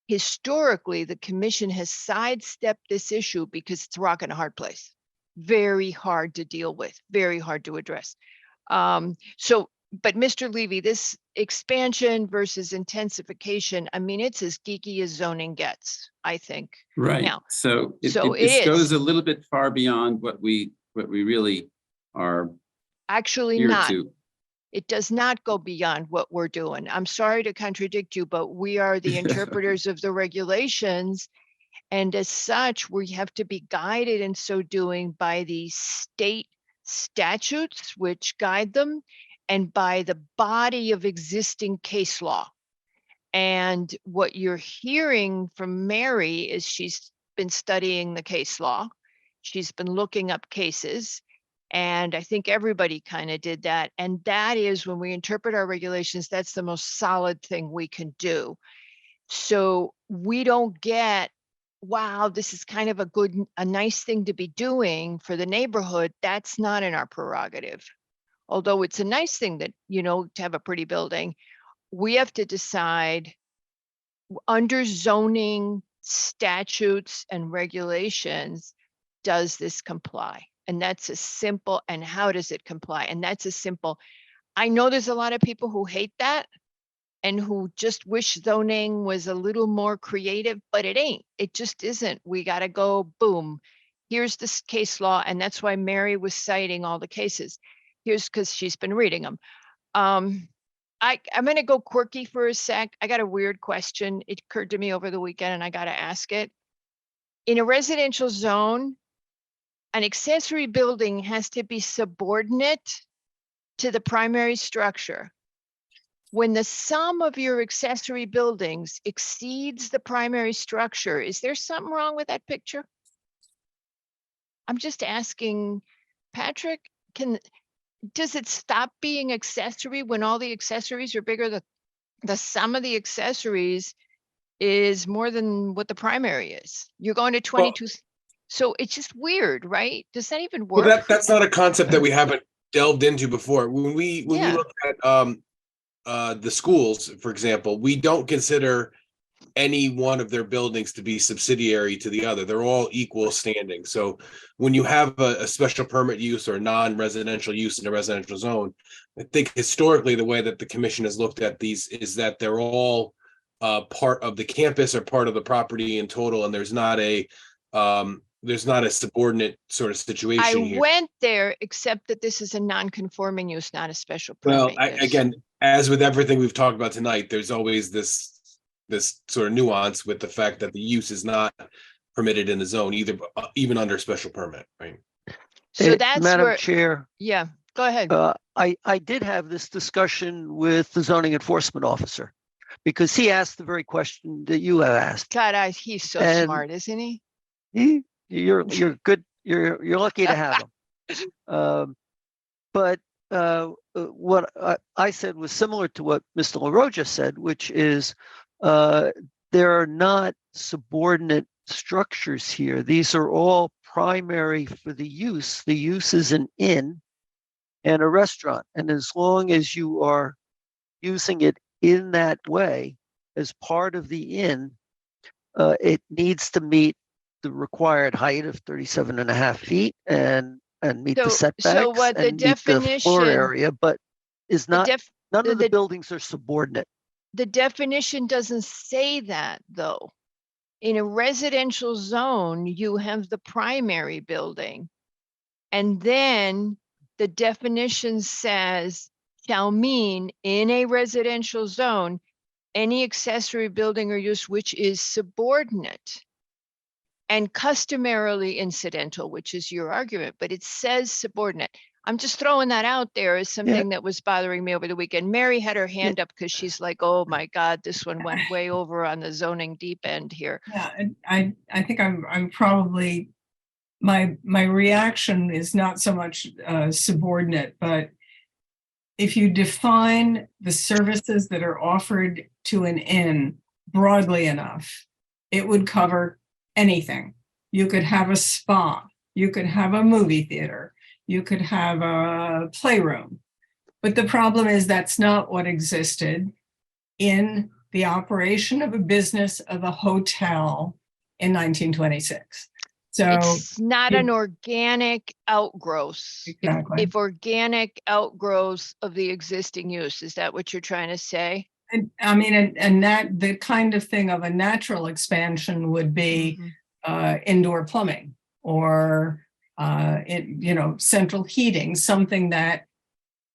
Historically, the commission has sidestepped this issue because it's a rock and a hard place. Very hard to deal with, very hard to address. But Mr. Levy, this expansion versus intensification, I mean, it's as geeky as zoning gets, I think. Right. Now, So so this it goes is. a little bit far beyond what we really are Actually here not. to. It does not go beyond what we're doing. I'm sorry to contradict you, but we are the interpreters of the regulations. And as such, we have to be guided in so doing by the state statutes, which guide them, and by the body of existing case law. And what you're hearing from Mary is she's been studying the case law. She's been looking up cases. And I think everybody kind of did that. And that is when we interpret our regulations, that's the most solid thing we can do. So we don't get, wow, this is kind of a nice thing to be doing for the neighborhood. That's not in our prerogative. Although it's a nice thing that, to have a pretty building, we have to decide under zoning statutes and regulations, does this comply? And that's a simple, and how does it comply? And that's a simple, I know there's a lot of people who hate that and who just wish zoning was a little more creative, but it ain't. It just isn't. We got to go, boom, here's this case law. And that's why Mary was citing all the cases. Here's because she's been reading them. I'm going to go quirky for a sec. I got a weird question. It occurred to me over the weekend and I got to ask it. In a residential zone, an accessory building has to be subordinate to the primary structure. When the sum of your accessory buildings exceeds the primary structure, is there something wrong with that picture? I'm just asking, Patrick, does it stop being accessory when all the accessories are bigger? The sum of the accessories is more than what the primary is. You're going to 22. So it's just weird, right? Does that even work? Well, that's not a concept that we haven't delved into before. When we look at the schools, for example, we don't consider any one of their buildings to be subsidiary to the other. They're all equal standing. So when you have a special permit use or non-residential use in a residential zone, I think historically the way that the commission has looked at these is that they're all part of the campus or part of the property in total, and there's not a subordinate sort of situation here. I went there, except that this is a non-conforming use, not a special permit. Well, again, as with everything we've talked about tonight, there's always this sort of nuance with the fact that the use is not permitted in the zone even under special permit, right? So that's Madam where, Chair, yeah, go ahead. I did have this discussion with the zoning enforcement officer because he asked the very question that you have asked. God, he's so smart, isn't he? You're good. You're lucky to have him. But what I said was similar to what Mr. LaRoe just said, which is there are not subordinate structures here. These are all primary for the use. The use is an inn and a restaurant. And as long as you are using it in that way as part of the inn, it needs to meet the required height of 37.5 feet and meet the setbacks so what the and meet the floor definition- area, but is not, none of the buildings are subordinate. The definition doesn't say that, though. In a residential zone, you have the primary building. And then the definition says, shall mean in a residential zone, any accessory building or use which is subordinate and customarily incidental, which is your argument, but it says subordinate. I'm just throwing that out there as something that was bothering me over the weekend. Mary had her hand up because she's like, oh my God, this one went way over on the zoning deep end here. Yeah, and I think I'm probably, my reaction is not so much subordinate, but if you define the services that are offered to an inn broadly enough, it would cover anything. You could have a spa, you could have a movie theater, you could have a playroom, But the problem is that's not what existed in the operation of a business of a hotel in 1926. So It's not an organic outgrowth. Exactly. If organic outgrowth of the existing use, is that what you're trying to say? And I mean, and that the kind of thing of a natural expansion would be indoor plumbing or central heating, something that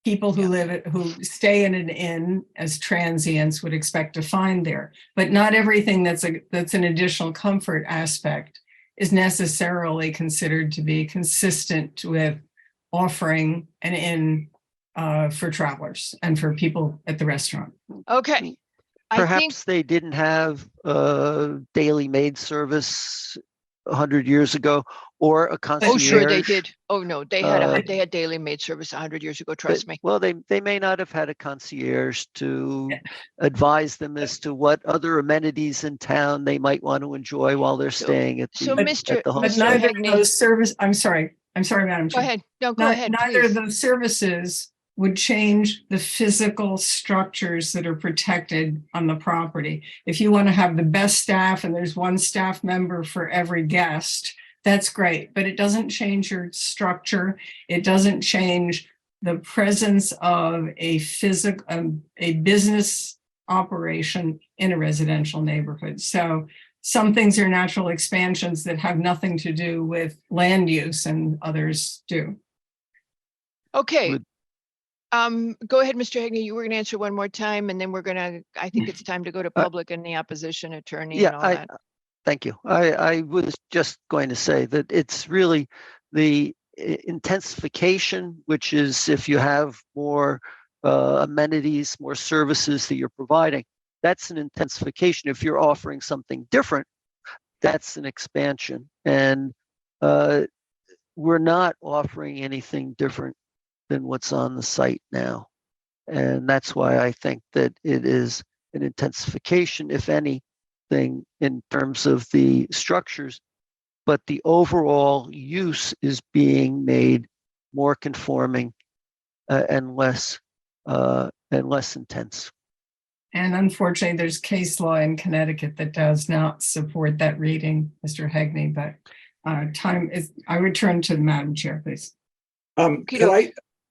people who stay in an inn as transients would expect to find there. But not everything that's an additional comfort aspect is necessarily considered to be consistent with offering an inn for travelers and for people at the restaurant. Okay. I think, Perhaps they didn't have daily maid service 100 years ago, or a concierge. oh, sure, they did. Oh, no, they had Uh, they had daily maid service 100 years ago, trust me. Well, they may not have had a concierge to advise them as to what other amenities in town they might want to enjoy while they're staying at the, so at Mr. the But homestay. neither of Hegney- those service, I'm sorry, Madam Go Chair. ahead. No, go ahead, Neither of please. those services would change the physical structures that are protected on the property. If you want to have the best staff and there's one staff member for every guest, that's great, but it doesn't change your structure. It doesn't change the presence of a a business operation in a residential neighborhood. So some things are natural expansions that have nothing to do with land use and others do. Okay. Go ahead, Mr. Hegney. You were going to answer one more time, and then I think it's time to go to public and the opposition attorney and all that. Thank you. I was just going to say that it's really the intensification, which is if you have more amenities, more services that you're providing, that's an intensification. If you're offering something different, that's an expansion. And we're not offering anything different than what's on the site now. And that's why I think that it is an intensification, if anything, in terms of the structures, but the overall use is being made more conforming and less intense. And unfortunately, there's case law in Connecticut that does not support that reading, Mr. Hegney, but I return to Madam Chair, please.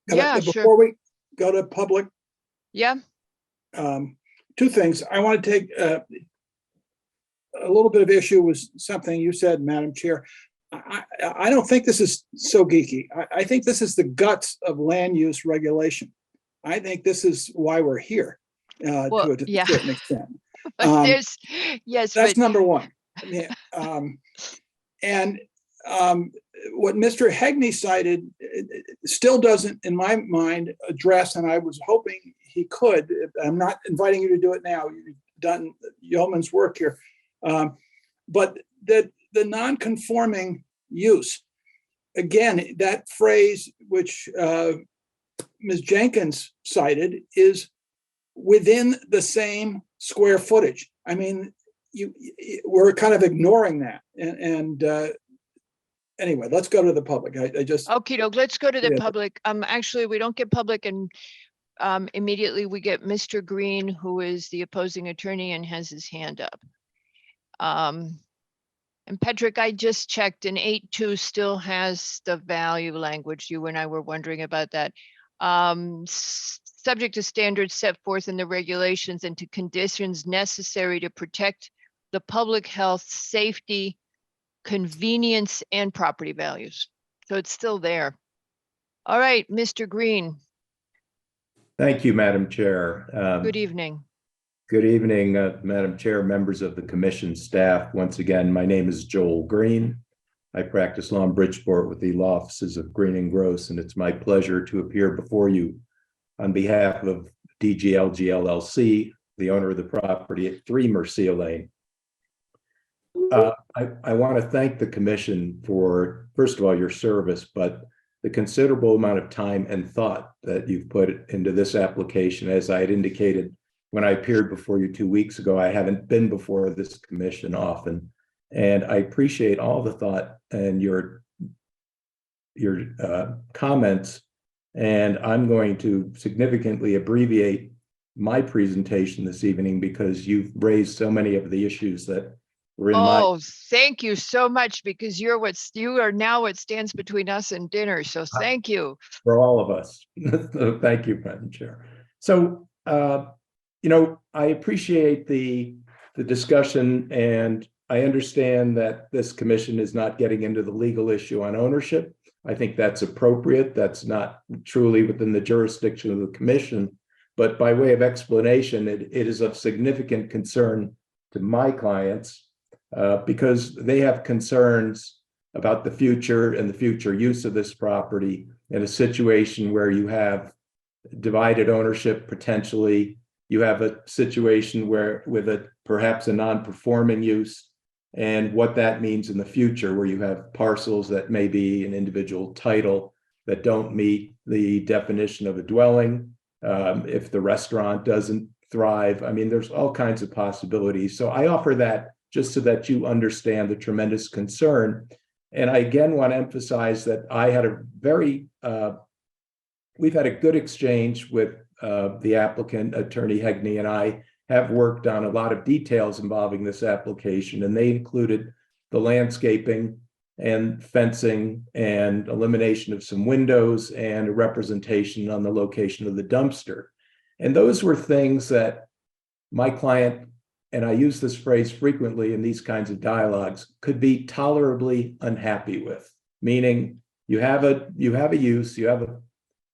Before we go to public? Yeah. Two things. I want to take a little bit of issue with something you said, Madam Chair. I don't think this is so geeky. I think this is the guts of land use regulation. I think this is why we're here to a certain extent. That's number one. And what Mr. Hegney cited still doesn't, in my mind, address, and I was hoping he could. I'm not inviting you to do it now. You've done yeoman's work here. But the non-conforming use, again, that phrase which Ms. Jenkins cited is within the same square footage. I mean, we're kind of ignoring that. And anyway, let's go to the public. I just Okay, let's go to the public. Actually, we don't get public, and immediately we get Mr. Green, who is the opposing attorney and has his hand up. And Patrick, I just checked, and 8.2 still has the value language. You and I were wondering about that. Subject to standards set forth in the regulations and to conditions necessary to protect the public health, safety, convenience, and property values. So it's still there. All right, Mr. Green. Thank you, Madam Chair. Good evening. Good evening, Madam Chair, members of the commission staff. Once again, my name is Joel Green. I practice law in Bridgeport with the law offices of Green and Gross, and it's my pleasure to appear before you on behalf of DGLG LLC, the owner of the property at 3 Mercia Lane. I want to thank the commission for, first of all, your service, but the considerable amount of time and thought that you've put into this application. As I had indicated when I appeared before you 2 weeks ago, I haven't been before this commission often, and I appreciate all the thought and your comments And I'm going to significantly abbreviate my presentation this evening because you've raised so many of the issues that were in my. Oh, thank you so much, because you are now what stands between us and dinner. So thank you. For all of us. Thank you, Madam Chair. So, I appreciate the discussion, and I understand that this commission is not getting into the legal issue on ownership. I think that's appropriate. That's not truly within the jurisdiction of the commission, but by way of explanation, it is of significant concern to my clients because they have concerns about the future and the future use of this property in a situation where you have divided ownership potentially. You have a situation where with perhaps a non-performing use, and what that means in the future, where you have parcels that may be an individual title that don't meet the definition of a dwelling. If the restaurant doesn't thrive, I mean, there's all kinds of possibilities. So I offer that just so that you understand the tremendous concern. And I again want to emphasize that we've had a good exchange with the applicant, Attorney Hegney, and I have worked on a lot of details involving this application, and they included the landscaping and fencing and elimination of some windows and a representation on the location of the dumpster. And those were things that my client, and I use this phrase frequently in these kinds of dialogues, could be tolerably unhappy with, meaning you have a use,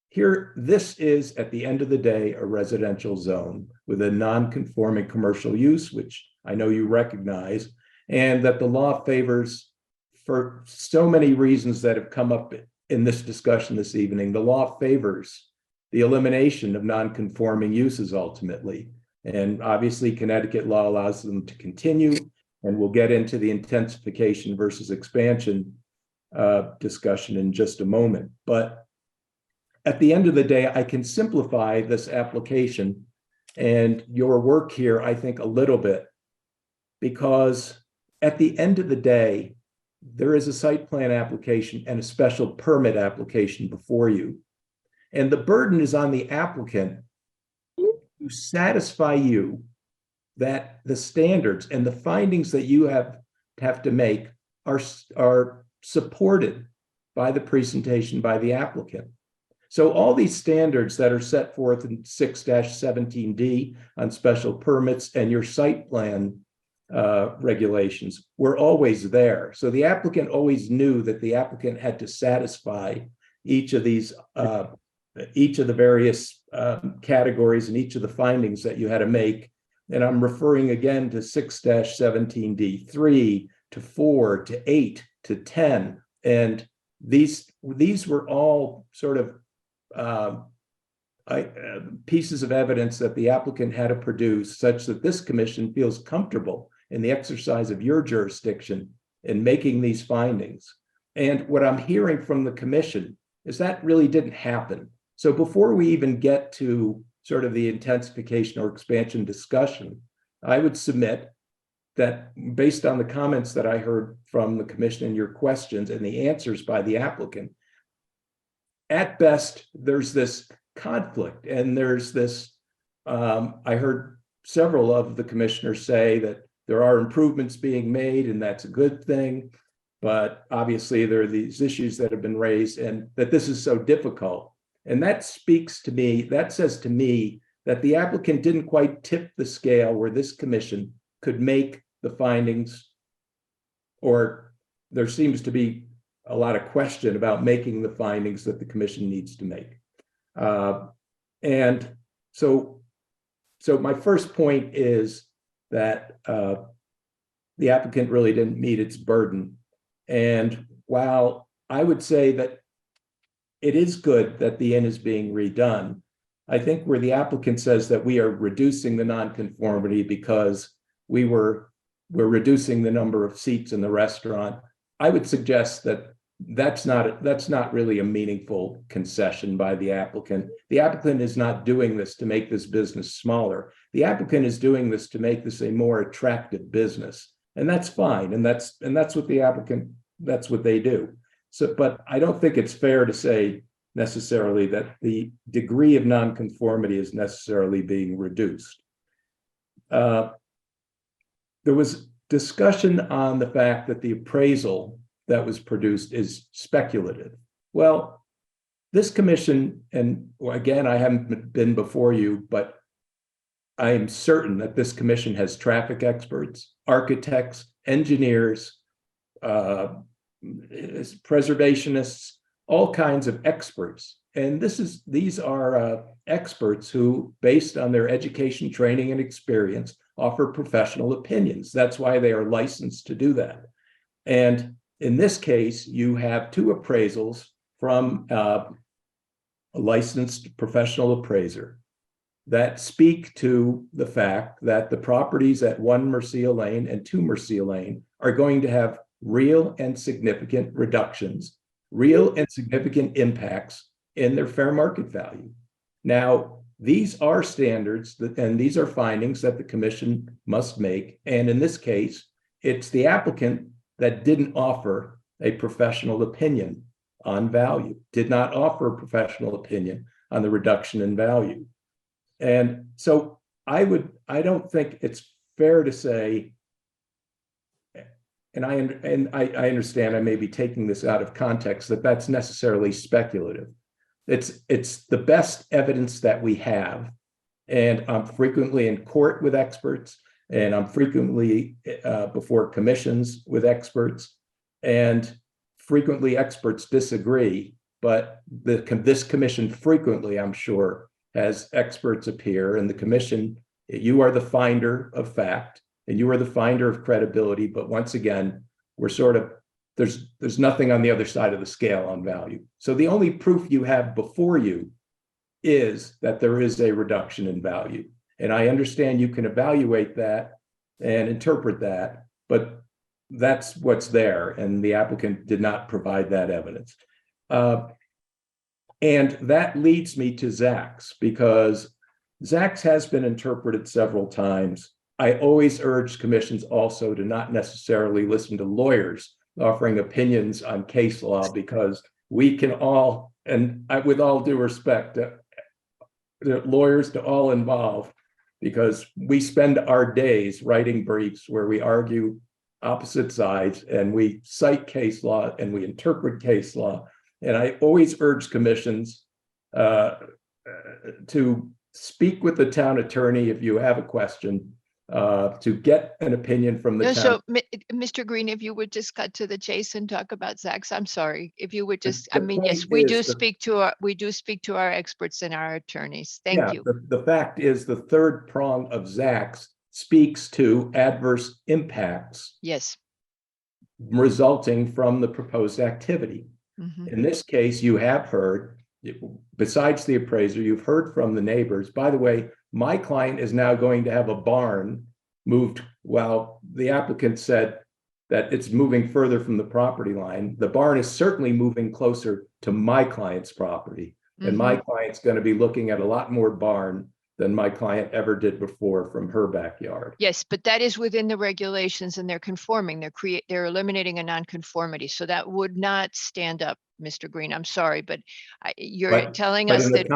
here, this is, at the end of the day, a residential zone with a non-conforming commercial use, which I know you recognize, and that the law favors, for so many reasons that have come up in this discussion this evening, the law favors the elimination of non-conforming uses ultimately. And obviously, Connecticut law allows them to continue, and we'll get into the intensification versus expansion discussion in just a moment. But at the end of the day, I can simplify this application and your work here, I think, a little bit, because at the end of the day, there is a site plan application and a special permit application before you. And the burden is on the applicant to satisfy you that the standards and the findings that you have to make are supported by the presentation by the applicant. So all these standards that are set forth in 6-17D on special permits and your site plan regulations were always there. So the applicant always knew that the applicant had to satisfy each of these, each of the various categories and each of the findings that you had to make. And I'm referring again to 6-17D, 3 to 4 to 8 to 10. And these were all sort of pieces of evidence that the applicant had to produce such that this commission feels comfortable in the exercise of your jurisdiction in making these findings. And what I'm hearing from the commission is that really didn't happen. So before we even get to sort of the intensification or expansion discussion, I would submit that based on the comments that I heard from the commission and your questions and the answers by the applicant, at best, there's this conflict, and there's this, I heard several of the commissioners say that there are improvements being made, and that's a good thing. But obviously, there are these issues that have been raised, and that this is so difficult. And that speaks to me, that says to me that the applicant didn't quite tip the scale where this commission could make the findings, or there seems to be a lot of question about making the findings that the commission needs to make. And so my first point is that the applicant really didn't meet its burden. And while I would say that it is good that the inn is being redone, I think where the applicant says that we are reducing the nonconformity because we're reducing the number of seats in the restaurant, I would suggest that that's not really a meaningful concession by the applicant. The applicant is not doing this to make this business smaller. The applicant is doing this to make this a more attractive business, and that's fine. And that's what the applicant, that's what they do. So, but I don't think it's fair to say necessarily that the degree of nonconformity is necessarily being reduced. There was discussion on the fact that the appraisal that was produced is speculative. Well, this commission, and again, I haven't been before you, but I am certain that this commission has traffic experts, architects, engineers, preservationists, all kinds of experts. And these are experts who, based on their education, training, and experience, offer professional opinions. That's why they are licensed to do that. And in this case, you have two appraisals from a licensed professional appraiser that speak to the fact that the properties at 1 Murcia Lane and 2 Murcia Lane are going to have real and significant reductions, real and significant impacts in their fair market value. Now, these are standards and these are findings that the commission must make. And in this case, it's the applicant that didn't offer a professional opinion on value, did not offer a professional opinion on the reduction in value. And so I don't think it's fair to say, and I understand I may be taking this out of context, that that's necessarily speculative. It's the best evidence that we have. And I'm frequently in court with experts, and I'm frequently before commissions with experts, and frequently experts disagree, but this commission frequently, I'm sure, has experts appear, and the commission, you are the finder of fact and you are the finder of credibility. But once again, we're sort of, there's nothing on the other side of the scale on value. So the only proof you have before you is that there is a reduction in value. And I understand you can evaluate that and interpret that, but that's what's there. And the applicant did not provide that evidence. And that leads me to Zacks, because Zacks has been interpreted several times. I always urge commissions also to not necessarily listen to lawyers offering opinions on case law, because we can all, and with all due respect, the lawyers to all involved, because we spend our days writing briefs where we argue opposite sides and we cite case law and we interpret case law. And I always urge commissions to speak with the town attorney if you have a question, to get an opinion from the town. So, Mr. Green, if you would just cut to the chase and talk about Zacks, I'm sorry. If you would just, I mean, yes, we do speak to our experts and our attorneys. Thank you. The fact is, the third prong of Zacks speaks to adverse impacts. Yes. Resulting from the proposed activity. Mm-hmm. In this case, you have heard, besides the appraiser, you've heard from the neighbors. By the way, my client is now going to have a barn moved, while the applicant said that it's moving further from the property line. The barn is certainly moving closer to my client's property. Mm-hmm. And my client's going to be looking at a lot more barn than my client ever did before from her backyard. Yes, but that is within the regulations and they're conforming. They're eliminating a nonconformity. So that would not stand up, Mr. Green. I'm sorry, but you're telling us that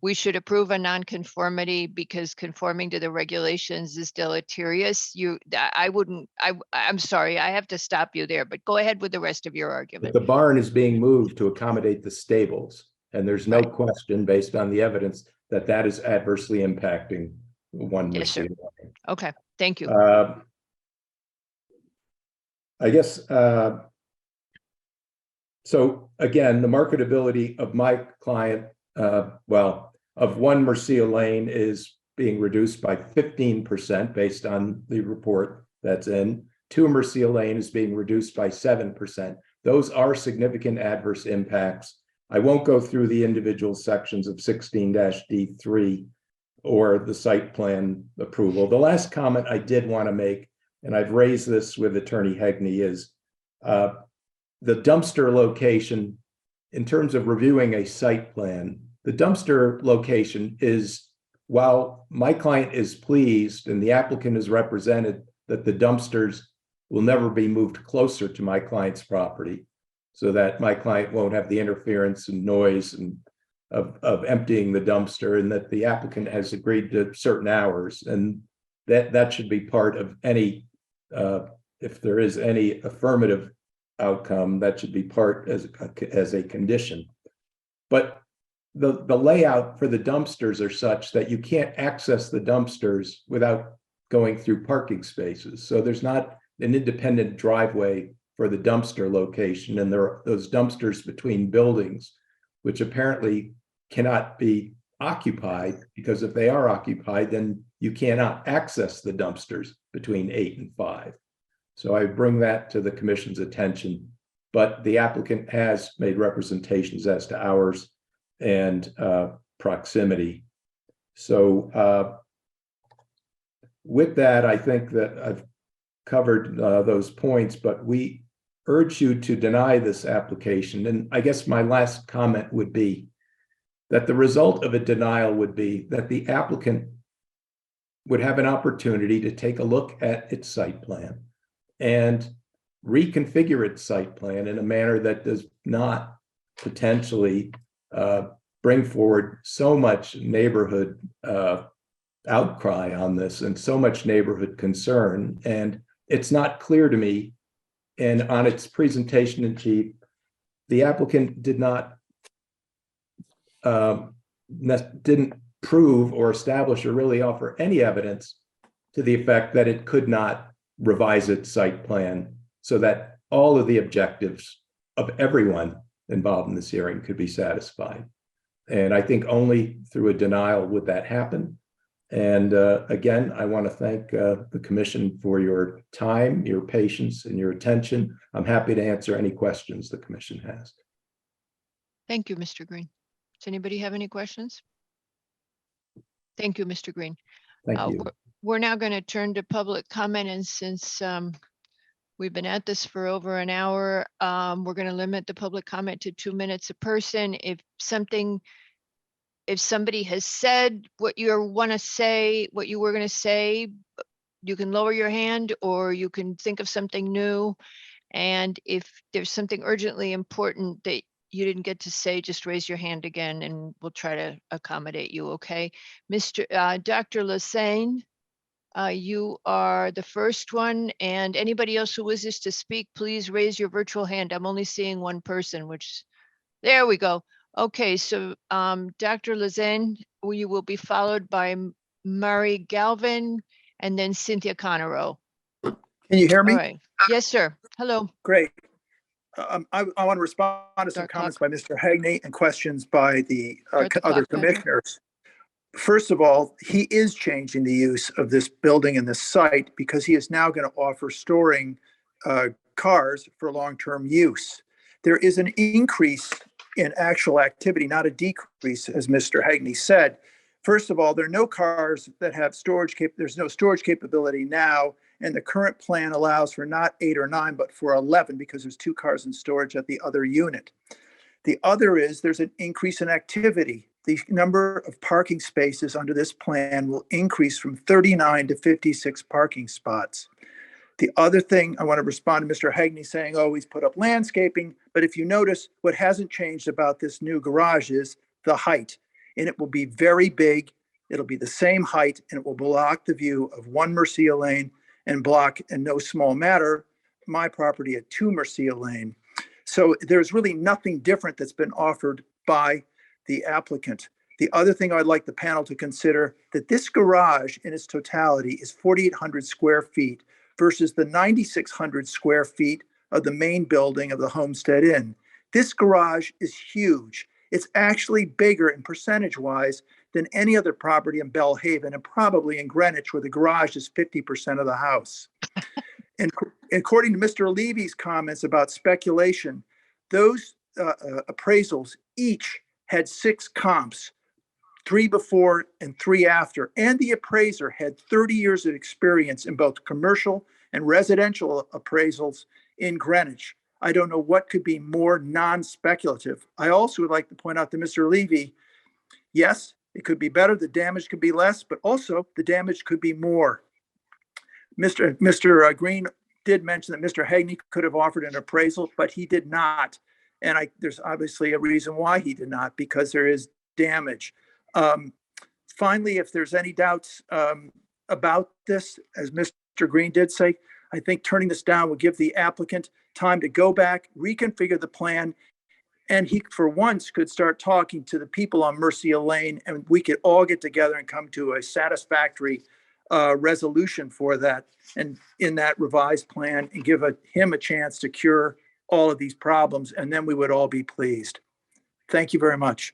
we should approve a nonconformity because conforming to the regulations is deleterious. I'm sorry, I have to stop you there, but go ahead with the rest of your argument. But the barn is being moved to accommodate the stables. And there's no question based on the evidence that that is adversely impacting one. Yes, sir. Okay, thank you. I guess, so again, the marketability of my client, of 1 Murcia Lane is being reduced by 15% based on the report that's in. 2 Murcia Lane is being reduced by 7%. Those are significant adverse impacts. I won't go through the individual sections of 16-D3 or the site plan approval. The last comment I did want to make, and I've raised this with Attorney Hegney, is the dumpster location. In terms of reviewing a site plan, the dumpster location is, while my client is pleased and the applicant is represented that the dumpsters will never be moved closer to my client's property, so that my client won't have the interference and noise and of emptying the dumpster, and that the applicant has agreed to certain hours, and that should be part of any, if there is any affirmative outcome, that should be part as a condition. But the layout for the dumpsters are such that you can't access the dumpsters without going through parking spaces. So there's not an independent driveway for the dumpster location, and there are those dumpsters between buildings, which apparently cannot be occupied, because if they are occupied, then you cannot access the dumpsters between 8 and 5. So I bring that to the commission's attention, but the applicant has made representations as to hours and proximity. So with that, I think that I've covered those points, but we urge you to deny this application. And I guess my last comment would be that the result of a denial would be that the applicant would have an opportunity to take a look at its site plan and reconfigure its site plan in a manner that does not potentially bring forward so much neighborhood outcry on this and so much neighborhood concern. And it's not clear to me, and on its presentation in chief, the applicant didn't prove or establish or really offer any evidence to the effect that it could not revise its site plan so that all of the objectives of everyone involved in this hearing could be satisfied. And I think only through a denial would that happen. And again, I want to thank the commission for your time, your patience, and your attention. I'm happy to answer any questions the commission has. Thank you, Mr. Green. Does anybody have any questions? Thank you, Mr. Green. Thank you. We're now going to turn to public comment, and since we've been at this for over an hour, we're going to limit the public comment to 2 minutes a person. If somebody has said what you want to say, what you were going to say, you can lower your hand or you can think of something new. And if there's something urgently important that you didn't get to say, just raise your hand again and we'll try to accommodate you, okay? Dr. Lassane, you are the first one, and anybody else who wishes to speak, please raise your virtual hand. I'm only seeing one person, there we go. Okay, so Dr. Lassane, you will be followed by Murray Galvin and then Cynthia Conero. Can you hear me? All right. Yes, sir. Hello. Great. I want to respond to some comments by Mr. Hegney and questions by the other commissioners. First of all, he is changing the use of this building and this site because he is now going to offer storing cars for long-term use. There is an increase in actual activity, not a decrease, as Mr. Hegney said. First of all, there are no cars that have storage there's no storage capability now, and the current plan allows for not 8 or 9, but for 11 because there's 2 cars in storage at the other unit. The other is there's an increase in activity. The number of parking spaces under this plan will increase from 39 to 56 parking spots. The other thing I want to respond to Mr. Hegney saying, oh, he's put up landscaping, but if you notice, what hasn't changed about this new garage is the height, and it will be very big. It'll be the same height, and it will block the view of 1 Mercia Lane and block, in no small matter, my property at 2 Mercia Lane. So there's really nothing different that's been offered by the applicant. The other thing I'd like the panel to consider, that this garage in its totality is 4,800 square feet versus the 9,600 square feet of the main building of the Homestead Inn. This garage is huge. It's actually bigger in percentage-wise than any other property in Bellhaven and probably in Greenwich, where the garage is 50% of the house. And according to Mr. Levy's comments about speculation, those appraisals each had 6 comps, 3 before and 3 after, and the appraiser had 30 years of experience in both commercial and residential appraisals in Greenwich. I don't know what could be more non-speculative. I also would like to point out to Mr. Levy, yes, it could be better, the damage could be less, but also the damage could be more. Mr. Green did mention that Mr. Hagney could have offered an appraisal, but he did not. And there's obviously a reason why he did not, because there is damage. Finally, if there's any doubts about this, as Mr. Green did say, I think turning this down would give the applicant time to go back, reconfigure the plan, and he, for once, could start talking to the people on Mercia Lane, and we could all get together and come to a satisfactory resolution for that, and in that revised plan, and give him a chance to cure all of these problems, and then we would all be pleased. Thank you very much.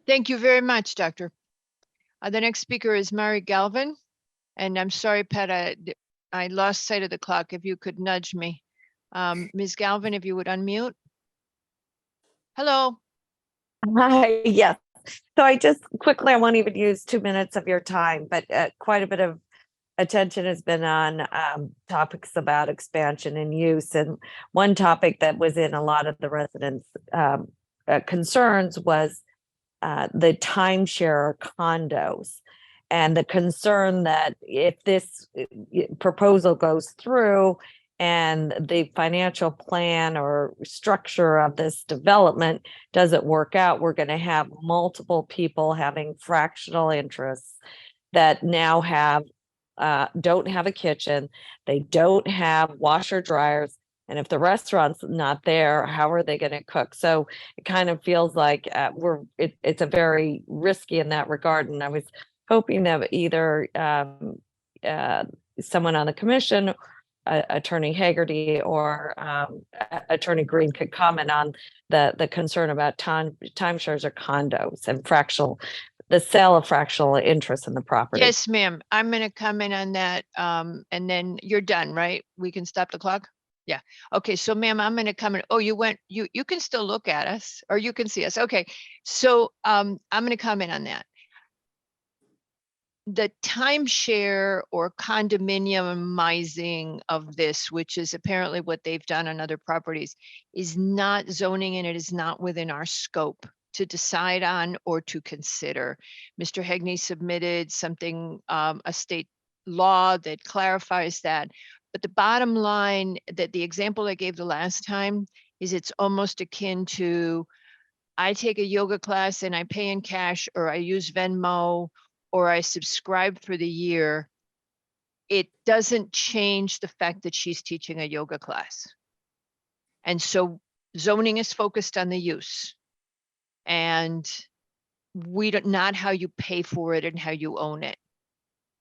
Thank you very much, Doctor. The next speaker is Mary Galvin. And I'm sorry, Pat, I lost sight of the clock. If you could nudge me. Ms. Galvin, if you would unmute. Hello. Hi, yes. So I won't even use 2 minutes of your time, but quite a bit of attention has been on topics about expansion and use. And one topic that was in a lot of the residents' concerns was the timeshare condos, and the concern that if this proposal goes through and the financial plan or structure of this development doesn't work out, we're going to have multiple people having fractional interests that now don't have a kitchen, they don't have washer dryers, and if the restaurant's not there, how are they going to cook? So it kind of feels like it's a very risky in that regard. And I was hoping that either someone on the commission, Attorney Haggerty or Attorney Green, could comment on the concern about timeshares or condos and the sale of fractional interest in the property. Yes, ma'am. I'm going to comment on that. And then you're done, right? We can stop the clock? Yeah. Okay. So ma'am, I'm going to comment. Oh, you can still look at us or you can see us. Okay. So I'm going to comment on that. The timeshare or condominiumizing of this, which is apparently what they've done on other properties, is not zoning, and it is not within our scope to decide on or to consider. Mr. Hagney submitted something, a state law that clarifies that. But the bottom line, that the example I gave the last time, is it's almost akin to, I take a yoga class and I pay in cash, or I use Venmo, or I subscribe for the year. It doesn't change the fact that she's teaching a yoga class. And so zoning is focused on the use, and not how you pay for it and how you own it.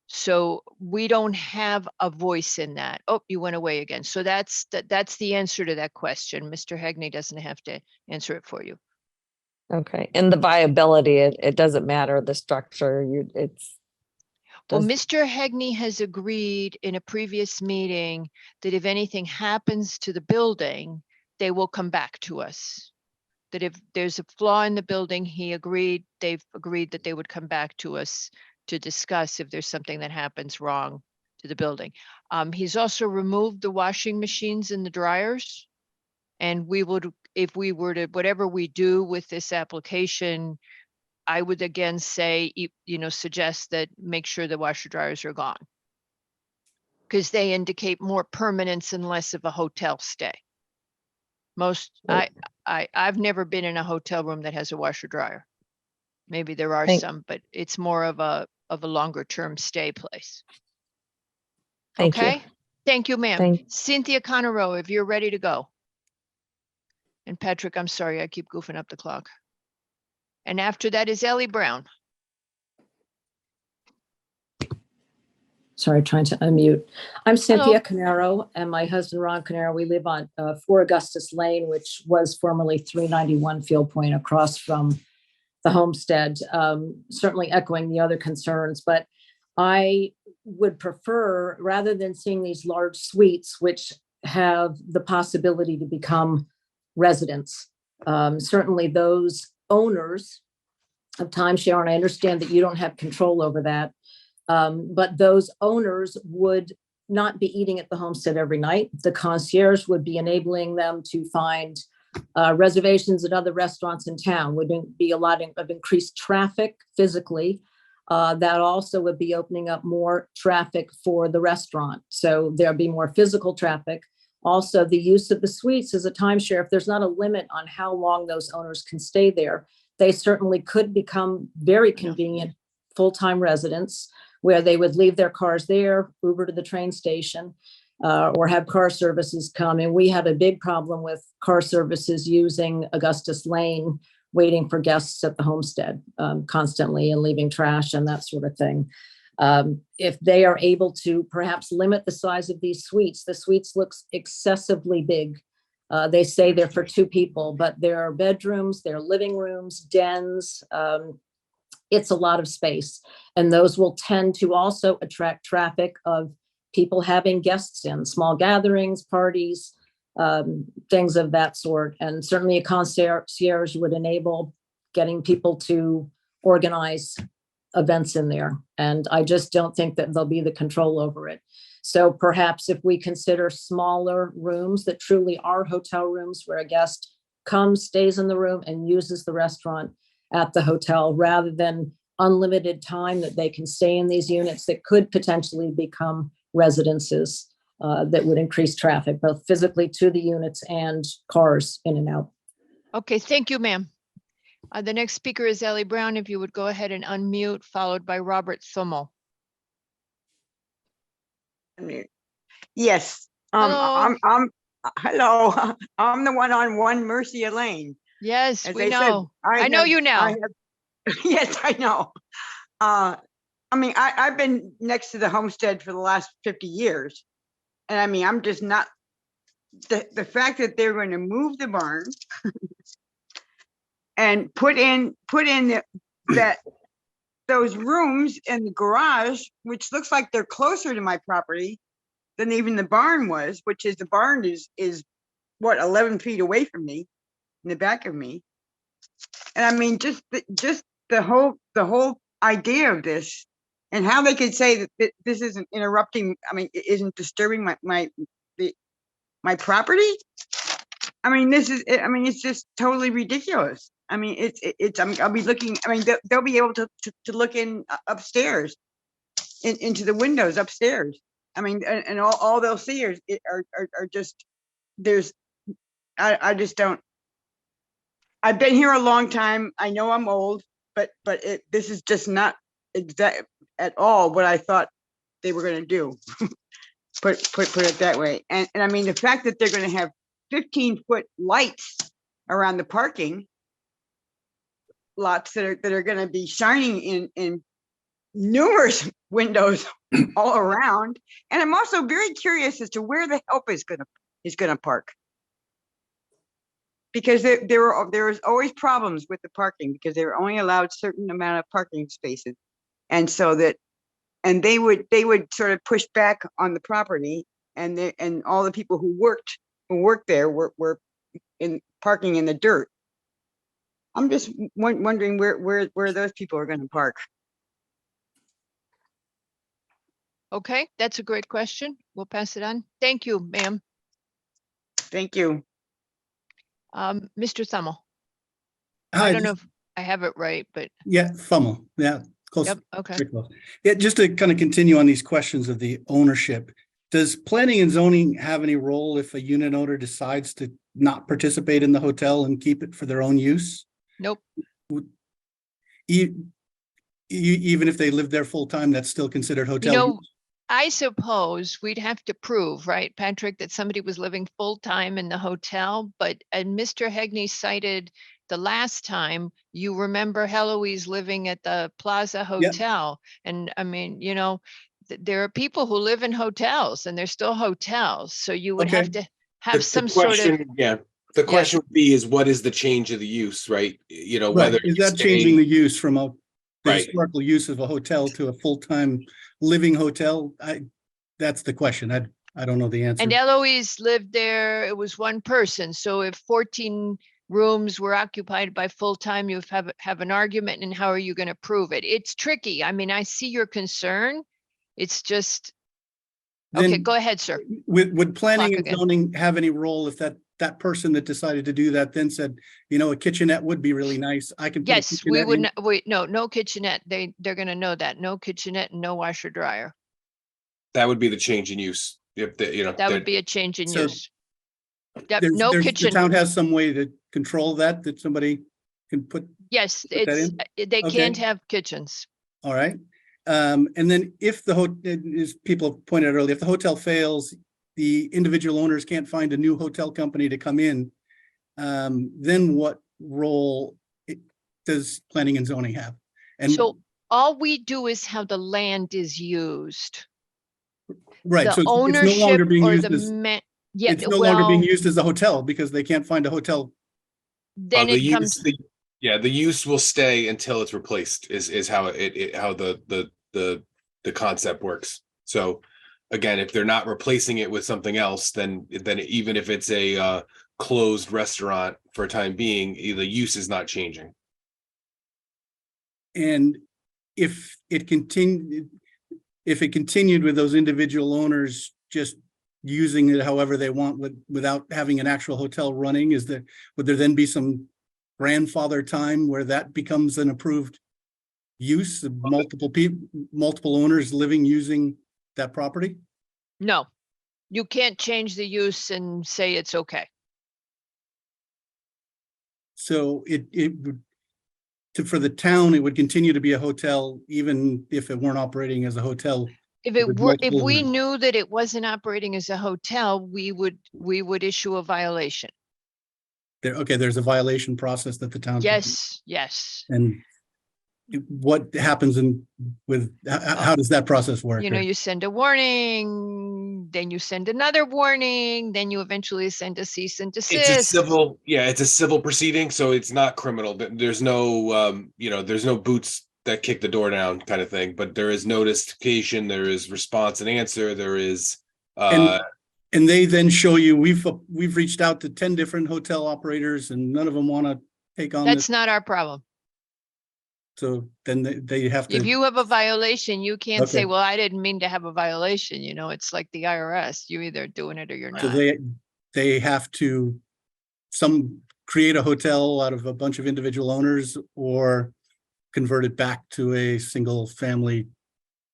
So we don't have a voice in that. Oh, you went away again. So that's the answer to that question. Mr. Hagney doesn't have to answer it for you. Okay. And the viability, it doesn't matter the structure. Well, Mr. Hagney has agreed in a previous meeting that if anything happens to the building, they will come back to us. That if there's a flaw in the building, they've agreed that they would come back to us to discuss if there's something that happens wrong to the building. He's also removed the washing machines and the dryers. And if we were to, whatever we do with this application, I would again say, suggest that make sure the washer dryers are gone, because they indicate more permanence and less of a hotel stay. I've never been in a hotel room that has a washer dryer. Maybe there are some, but it's more of a longer term stay place. Thank you. Thank you, ma'am. Cynthia Conero, if you're ready to go. And Patrick, I'm sorry, I keep goofing up the clock. And after that is Ellie Brown. Sorry, trying to unmute. I'm Cynthia Canaro, and my husband, Ron Canaro. We live on 4 Augustus Lane, which was formerly 391 Field Point, across from the homestead, certainly echoing the other concerns. But I would prefer, rather than seeing these large suites, which have the possibility to become residents, certainly those owners of timeshare, and I understand that you don't have control over that, but those owners would not be eating at the homestead every night. The concierge would be enabling them to find reservations at other restaurants in town, would be a lot of increased traffic physically. That also would be opening up more traffic for the restaurant. So there'll be more physical traffic. Also, the use of the suites as a timeshare, if there's not a limit on how long those owners can stay there, they certainly could become very convenient full-time residents where they would leave their cars there, Uber to the train station, or have car services come. And we have a big problem with car services using Augustus Lane, waiting for guests at the homestead constantly and leaving trash and that sort of thing. If they are able to perhaps limit the size of these suites, the suites looks excessively big. They say they're for 2 people, but there are bedrooms, there are living rooms, dens. It's a lot of space. And those will tend to also attract traffic of people having guests in, small gatherings, parties, things of that sort. And certainly a concierge would enable getting people to organize events in there. And I just don't think that there'll be the control over it. So perhaps if we consider smaller rooms that truly are hotel rooms where a guest comes, stays in the room and uses the restaurant at the hotel rather than unlimited time that they can stay in these units that could potentially become residences that would increase traffic, both physically to the units and cars in and out. Okay, thank you, ma'am. The next speaker is Ellie Brown. If you would go ahead and unmute, followed by Robert Thummel. Yes, Hello. hello. I'm the one on 1 Mercia Lane. Yes, As we I said, know. I know you now. Yes, I know. I mean, I've been next to the homestead for the last 50 years. And I mean, I'm just not, the fact that they're going to move the barn and put in those rooms in the garage, which looks like they're closer to my property than even the barn was, which is the barn is what, 11 feet away from me, in the back of me. And I mean, just the whole idea of this and how they could say that this isn't interrupting, I mean, it isn't disturbing my property. I mean, it's just totally ridiculous. I mean, I'll be looking, I mean, they'll be able to look in upstairs into the windows upstairs. I mean, and all they'll see are just, I just don't, I've been here a long time. I know I'm old, but this is just not exact at all what I thought they were going to do. put it that way. And I mean, the fact that they're going to have 15-foot lights around the parking lots that are going to be shining in numerous windows all around. And I'm also very curious as to where the help is going to park. Because there was always problems with the parking because they were only allowed a certain amount of parking spaces. And so they would sort of push back on the property and all the people who worked there were in parking in the dirt. I'm just wondering where those people are going to park. Okay, that's a great question. We'll pass it on. Thank you, ma'am. Thank you. Mr. Thummel. Hi, I don't know if I have it right, but yeah, Thummel. Yeah, close. yep, okay. Pretty close. Yeah, just to kind of continue on these questions of the ownership. Does planning and zoning have any role if a unit owner decides to not participate in the hotel and keep it for their own use? Nope. Even if they live there full time, that's still considered hotel You know, use? I suppose we'd have to prove, right, Patrick, that somebody was living full time in the hotel, and Mr. Hegney cited the last time, you remember Heloise living at the Plaza Hotel. And I mean, you know, there are people who live in hotels and they're still hotels. So you would have to have some sort of. Yeah. The question would be is what is the change of the use, right? You know, Right. whether Is you're that changing the use from the Right. historical use of a hotel to a full-time living hotel? That's the question. I don't know the answer. And Eloise lived there. It was one person. So if 14 rooms were occupied by full-time, you have an argument, and how are you going to prove it? It's tricky. I mean, I see your concern. It's just, okay, Then go ahead, sir. Would planning Clock and again. zoning have any role if that that person that decided to do that then said, you know, a kitchenette would be really nice. I can. put a Yes, we kitchenette would in." not, wait, no kitchenette. They're gonna know that. No kitchenette and no washer dryer. That would be the change in use. If the, you know. That would be a change in So use. Yep, There's, no the kitchen. town has some way to control that somebody can put, Yes, put that it's, in? they can't Okay. have kitchens. all right. And then if as people have pointed out earlier, if the hotel fails, the individual owners can't find a new hotel company to come in, then what role does planning and zoning have? And So all we do is how the land is used. right, The so it's no ownership longer being or used the as, yeah, it's no longer being well, used as a hotel because they can't find a hotel. then the it comes, use, yeah, the use will stay until it's replaced is how how the concept works. So again, if they're not replacing it with something else, then even if it's a closed restaurant for a time being, the use is not changing. And if it continued with those individual owners just using it however they want without having an actual hotel running, would there then be some grandfather time where that becomes an approved use of multiple owners living, using that property? no, you can't change the use and say it's okay. So it would, for the town, it would continue to be a hotel, even if it weren't operating as a hotel. If it with were, if multiple we owners. knew that it wasn't operating as a hotel, we would issue a violation. There's a violation process that the town. Yes, yes. And what happens how does that process work? You know, you send a warning, then you send another warning, then you eventually send a cease and It's a desist. civil, yeah, it's a civil proceeding, so it's not criminal. There's no, there's no boots that kick the door down kind of thing, but there is notification, there is response and answer, there is, and they then show you, we've reached out to 10 different hotel operators and none of them want to take on That's this. not our problem. So then they have to. If you have a violation, you can't say, Okay. well, I didn't mean to have a violation. You know, it's like the IRS. You're either doing it or you're So not. they have to create a hotel out of a bunch of individual owners or convert it back to a single family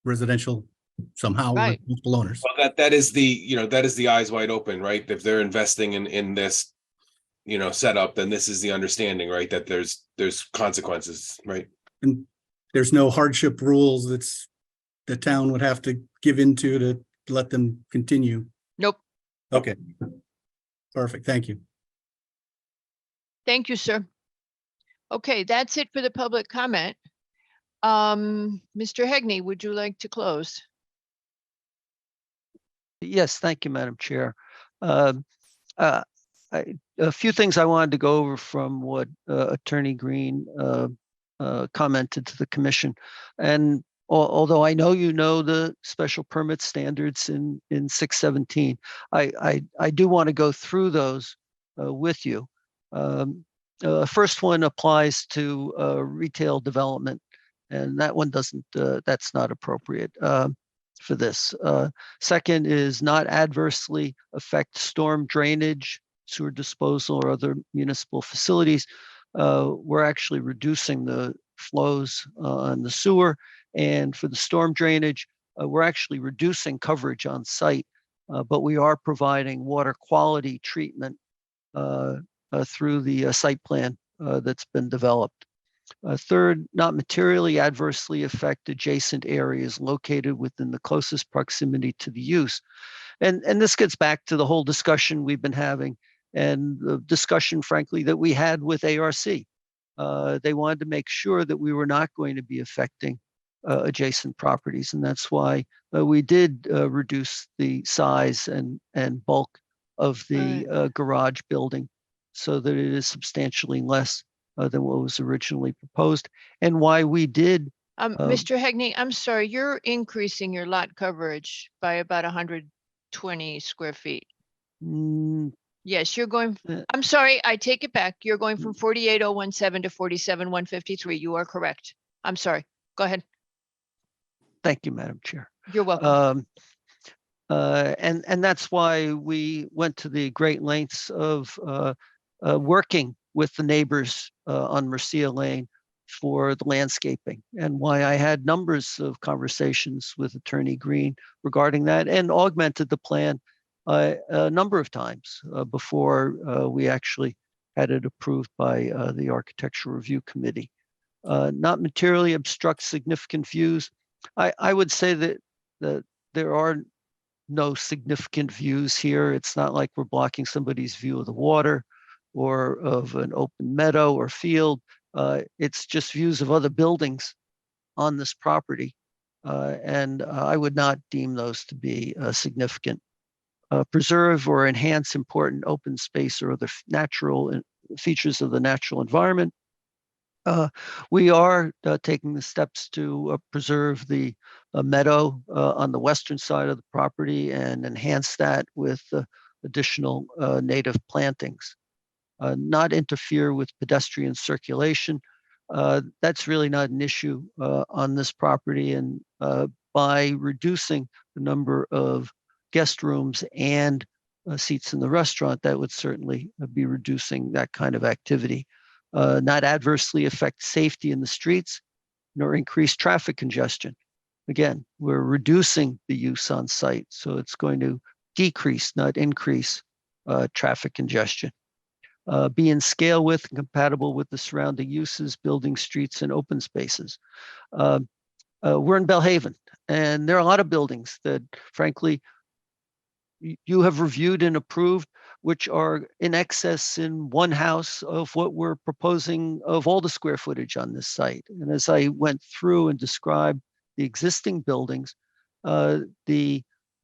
residential somehow with Right. multiple owners. well, that is the eyes wide open, right? If they're investing in this, setup, then this is the understanding, right? That there's consequences, right? And there's no hardship rules the town would have to give into to let them continue. Nope. Okay. Perfect. Thank you. Thank you, sir. Okay, that's it for the public comment. Mr. Hegney, would you like to close? Yes, thank you, Madam Chair. A few things I wanted to go over from what Attorney Green commented to the commission. And although I know you know the special permit standards in 617, I do want to go through those with you. First one applies to retail development, and that one doesn't, that's not appropriate for this. Second is not adversely affect storm drainage, sewer disposal, or other municipal facilities. We're actually reducing the flows on the sewer, and for the storm drainage, we're actually reducing coverage on site, but we are providing water quality treatment through the site plan that's been developed. Third, not materially adversely affect adjacent areas located within the closest proximity to the use. And this gets back to the whole discussion we've been having, and the discussion, frankly, that we had with ARC. They wanted to make sure that we were not going to be affecting adjacent properties, and that's why we did reduce the size and bulk of the garage building so that it is substantially less than what was originally proposed, and why we did. Mr. Hegney, I'm sorry, you're increasing your lot coverage by about 120 square feet. Yes, you're going, I'm sorry, I take it back. You're going from 48,017 to 47,153. You are correct. I'm sorry. Go ahead. Thank you, Madam Chair. You're welcome. And that's why we went to the great lengths of working with the neighbors on Mercia Lane for the landscaping, and why I had numbers of conversations with Attorney Green regarding that, and augmented the plan a number of times before we actually had it approved by the Architectural Review Committee. Not materially obstruct significant views. I would say that there are no significant views here. It's not like we're blocking somebody's view of the water or of an open meadow or field. It's just views of other buildings on this property. And I would not deem those to be significant. Preserve or enhance important open space or other natural features of the natural environment. We are taking the steps to preserve the meadow on the western side of the property and enhance that with additional native plantings. Not interfere with pedestrian circulation. That's really not an issue on this property. And by reducing the number of guest rooms and seats in the restaurant, that would certainly be reducing that kind of activity. Not adversely affect safety in the streets, nor increase traffic congestion. Again, we're reducing the use on site, so it's going to decrease, not increase traffic congestion. Be in scale with and compatible with the surrounding uses, buildings, streets, and open spaces. We're in Bellhaven, and there are a lot of buildings that, frankly, you have reviewed and approved, which are in excess in one house of what we're proposing of all the square footage on this site. And as I went through and described the existing buildings, the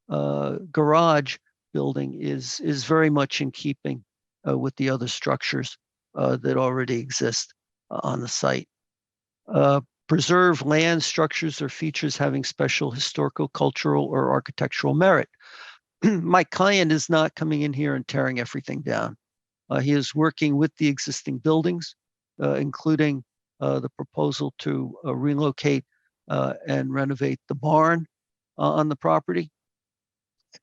garage building is very much in keeping with the other structures that already exist on the site. Preserve land, structures, or features having special historical, cultural, or architectural merit. My client is not coming in here and tearing everything down. He is working with the existing buildings, including the proposal to relocate and renovate the barn on the property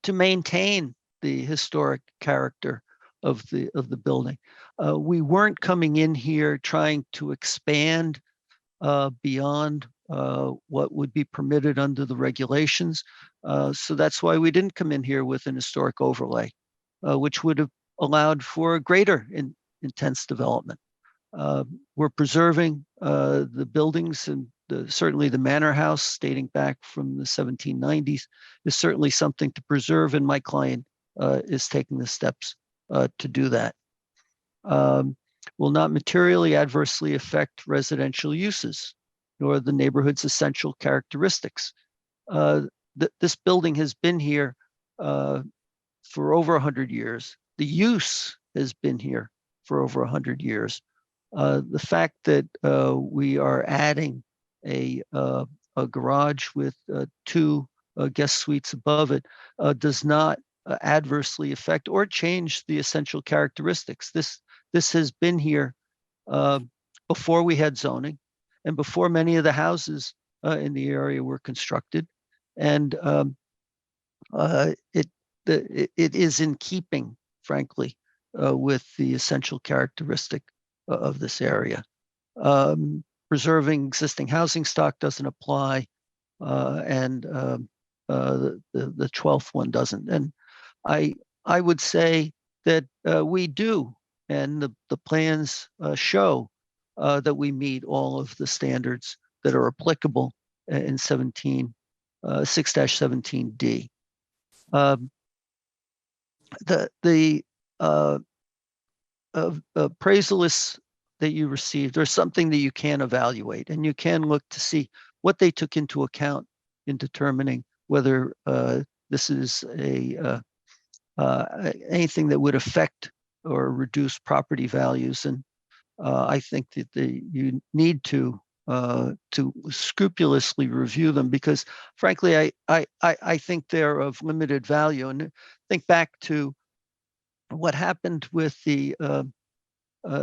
to maintain the historic character of the building. We weren't coming in here trying to expand beyond what would be permitted under the regulations. So that's why we didn't come in here with an historic overlay, which would have allowed for a greater intense development. We're preserving the buildings, and certainly the manor house dating back from the 1790s is certainly something to preserve, and my client is taking the steps to do that. Will not materially adversely affect residential uses, nor the neighborhood's essential characteristics. This building has been here for over 100 years. The use has been here for over 100 years. The fact that we are adding a garage with 2 guest suites above it does not adversely affect or change the essential characteristics. This has been here before we had zoning and before many of the houses in the area were constructed. And it is in keeping, frankly, with the essential characteristic of this area. Preserving existing housing stock doesn't apply, and the 12th one doesn't. And I would say that we do, and the plans show that we meet all of the standards that are applicable in 6-17D. The appraisal lists that you received are something that you can evaluate, and you can look to see what they took into account in determining whether this is anything that would affect or reduce property values. And I think that you need to scrupulously review them, because frankly, I think they're of limited value. And think back to what happened with the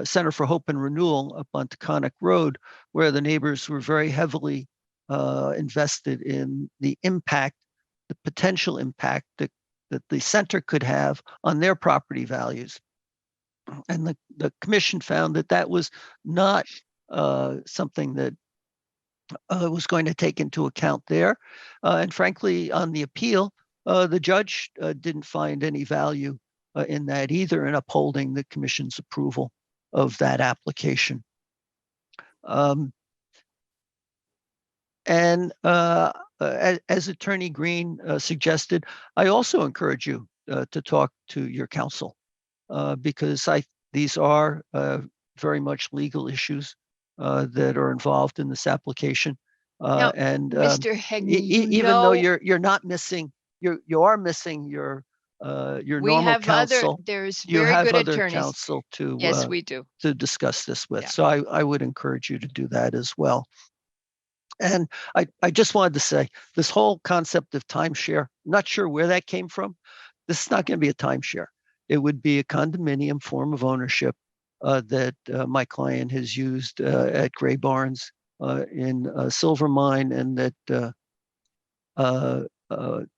Center for Hope and Renewal up on Taconic Road, where the neighbors were very heavily invested in the impact the potential impact that the center could have on their property values. And the commission found that that was not something that was going to take into account there. And frankly, on the appeal, the judge didn't find any value in that either, in upholding the commission's approval of that application. And as Attorney Green suggested, I also encourage you to talk to your counsel because these are very much legal issues that are involved in this application. Now, And Mr. Hegney, even though you're not missing, you are missing your we normal have counsel. there's You very have good other attorneys. counsel to Yes, we do. to discuss this with. Yeah. So I would encourage you to do that as well. And I just wanted to say this whole concept of timeshare, not sure where that came from. This is not going to be a timeshare. It would be a condominium form of ownership that my client has used at Gray Barnes in Silver Mine, and that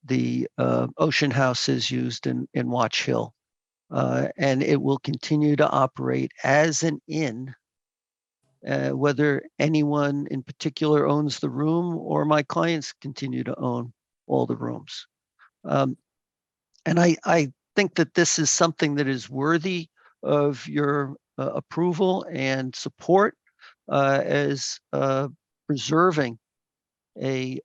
the Ocean House is used in Watch Hill. And it will continue to operate as an inn, whether anyone in particular owns the room or my clients continue to own all the rooms. And I think that this is something that is worthy of your approval and support as preserving a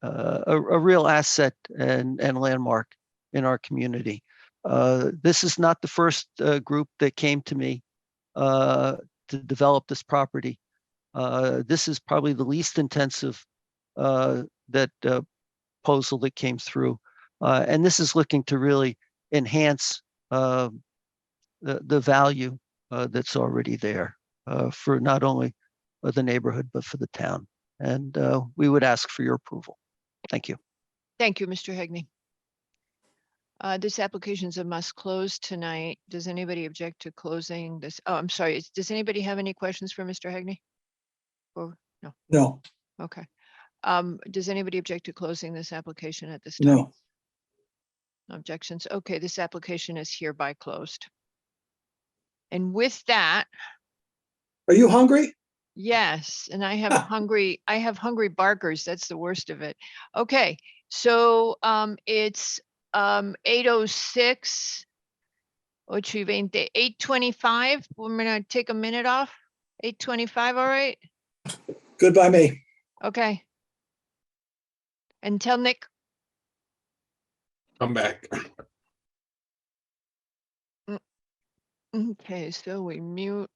real asset and landmark in our community. This is not the first group that came to me to develop this property. This is probably the least intensive proposal that came through. And this is looking to really enhance the value that's already there for not only the neighborhood, but for the town. And we would ask for your approval. Thank you. Thank you, Mr. Hegney. This application is a must close tonight. Does anybody object to closing this? Oh, I'm sorry. Does anybody have any questions for Mr. Hegney? Or no? No, Okay. Does anybody object to closing this application at this time? no. No objections. Okay, this application is hereby closed. And with that, Are you hungry? yes, and I have hungry barkers. That's the worst of it. Okay, so it's 8:06, 8:25. We're gonna take a minute off. 8:25, all right? Good by me. Okay. And tell Nick. I'm back. Okay, so we mute.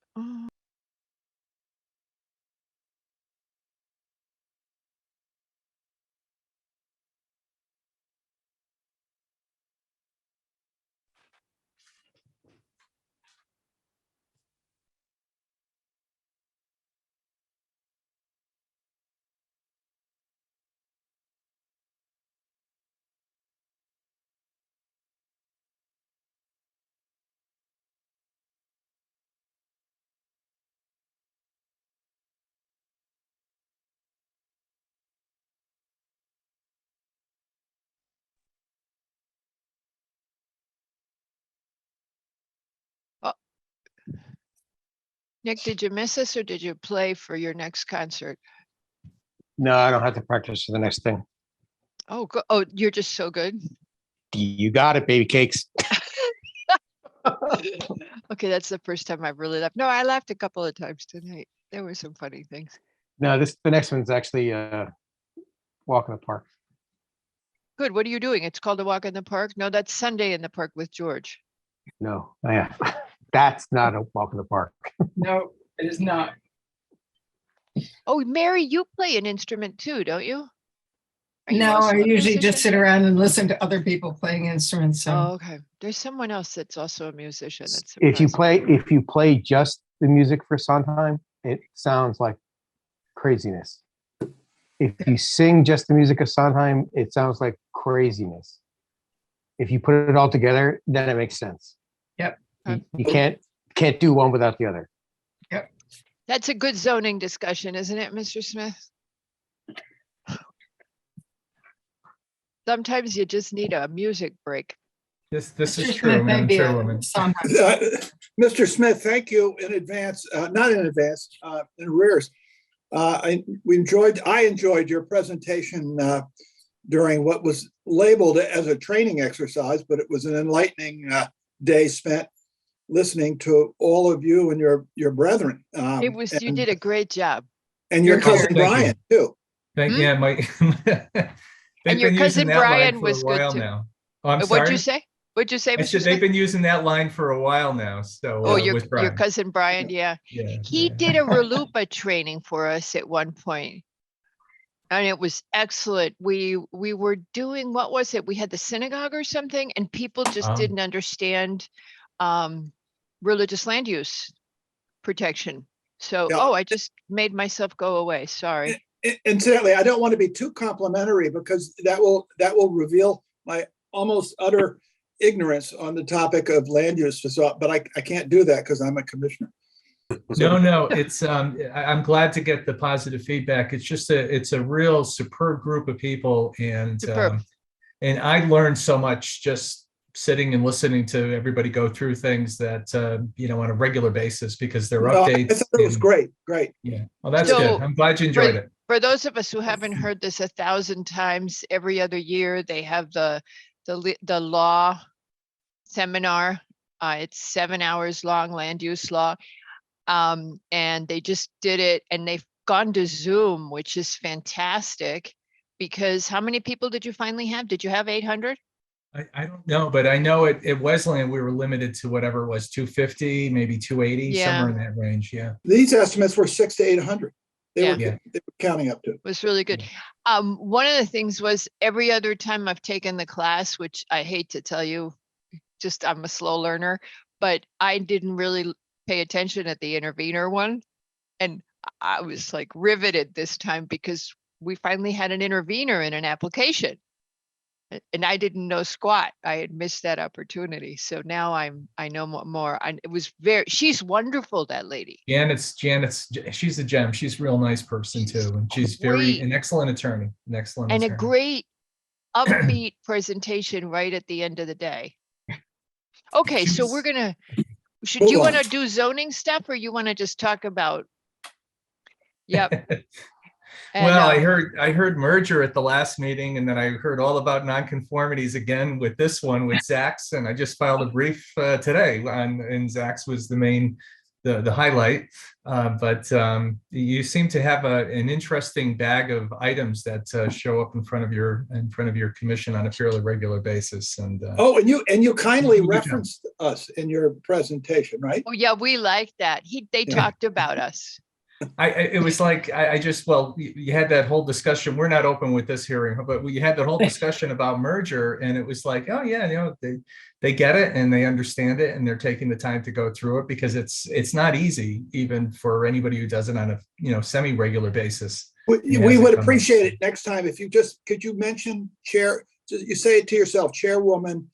Nick, did you miss us or did you play for your next concert? No, I don't have to practice for the next thing. Oh, oh, you're just so good. You got it, baby cakes. Okay, that's the first time I've really laughed. No, I laughed a couple of times tonight. There were some funny things. No, the next one's actually walk in the park. Good. What are you doing? It's called a walk in the park. No, that's Sunday in the park with George. No, yeah, that's not a walk in the park. No, it is not. Oh, Mary, you play an instrument too, don't you? Are you No, also I a usually just musician? sit around and listen to other people playing instruments. So Oh, okay. There's someone else that's also a musician. That's If you surprising. play just the music for Sondheim, it sounds like craziness. If you sing just the music of Sondheim, it sounds like craziness. If you put it all together, then it makes sense. Yep. You can't do one without the other. Yep. That's a good zoning discussion, isn't it, Mr. Smith? Sometimes you just need a music break. This Mr. is true, Smith, Madam maybe a Chairwoman. song. Mr. Smith, thank you in advance, not in advance, in arrears. I enjoyed your presentation during what was labeled as a training exercise, but it was an enlightening day spent listening to all of you and your brethren. It was, you did a great job. And your cousin Thank you. Brian, too. Yeah, my. And your cousin Brian was good too. Now. Oh, I'm What'd sorry. you say? What'd you say? I Mr. said Smith? they've been using that line for a while now. So Oh, your with Brian. cousin Brian, yeah. He did a RLUIPA training for us at one point, and it was excellent. We were doing, what was it? We had the synagogue or something, and people just didn't understand religious land use protection. So, Yeah. I just made myself go away. Sorry. Incidentally, I don't want to be too complimentary because that will reveal my almost utter ignorance on the topic of land use. But I can't do that because I'm a commissioner. No, it's I'm glad to get the positive feedback. It's just it's a real superb group of people, and and I learned so much just sitting and listening to everybody go through things that on a regular basis, because their updates. I thought it was great. Yeah, well, that's good. I'm glad you enjoyed it. For those of us who haven't heard this 1,000 times, every other year they have the law seminar. It's 7 hours long, land use law. And they just did it, and they've gone to Zoom, which is fantastic, because how many people did you finally have? Did you have 800? I don't know, but I know at Wesleyan we were limited to whatever it was, 250, maybe 280, somewhere in that range. Yeah. These estimates were 600 to 800. They were counting up to. It was really good. One of the things was every other time I've taken the class, which I hate to tell you, just I'm a slow learner, but I didn't really pay attention at the intervener one. And I was like riveted this time because we finally had an intervener in an application. And I didn't know squat. I had missed that opportunity. So now I know more. And it was she's wonderful, that lady. Janet's she's a gem. She's a real nice person too. And she's an excellent attorney. And a great upbeat presentation right at the end of the day. Okay, so we're gonna, do you want to do zoning stuff, or you want to just talk about? Yep. And, well, I heard merger at the last meeting, and then I heard all about nonconformities again with this one with Zach's, and I just filed a brief today and Zach's was the main, the highlight. But you seem to have an interesting bag of items that show up in front of your commission on a fairly regular basis. And and you kindly referenced us in your presentation, right? Oh yeah, we like that. They talked about us. It was like, you had that whole discussion. We're not open with this hearing, but we had that whole discussion about merger, and it was like, oh yeah, they get it and they understand it, and they're taking the time to go through it, because it's not easy even for anybody who does it on a semi-regular basis. We would appreciate it next time if you could you mention you say it to yourself, Chairwoman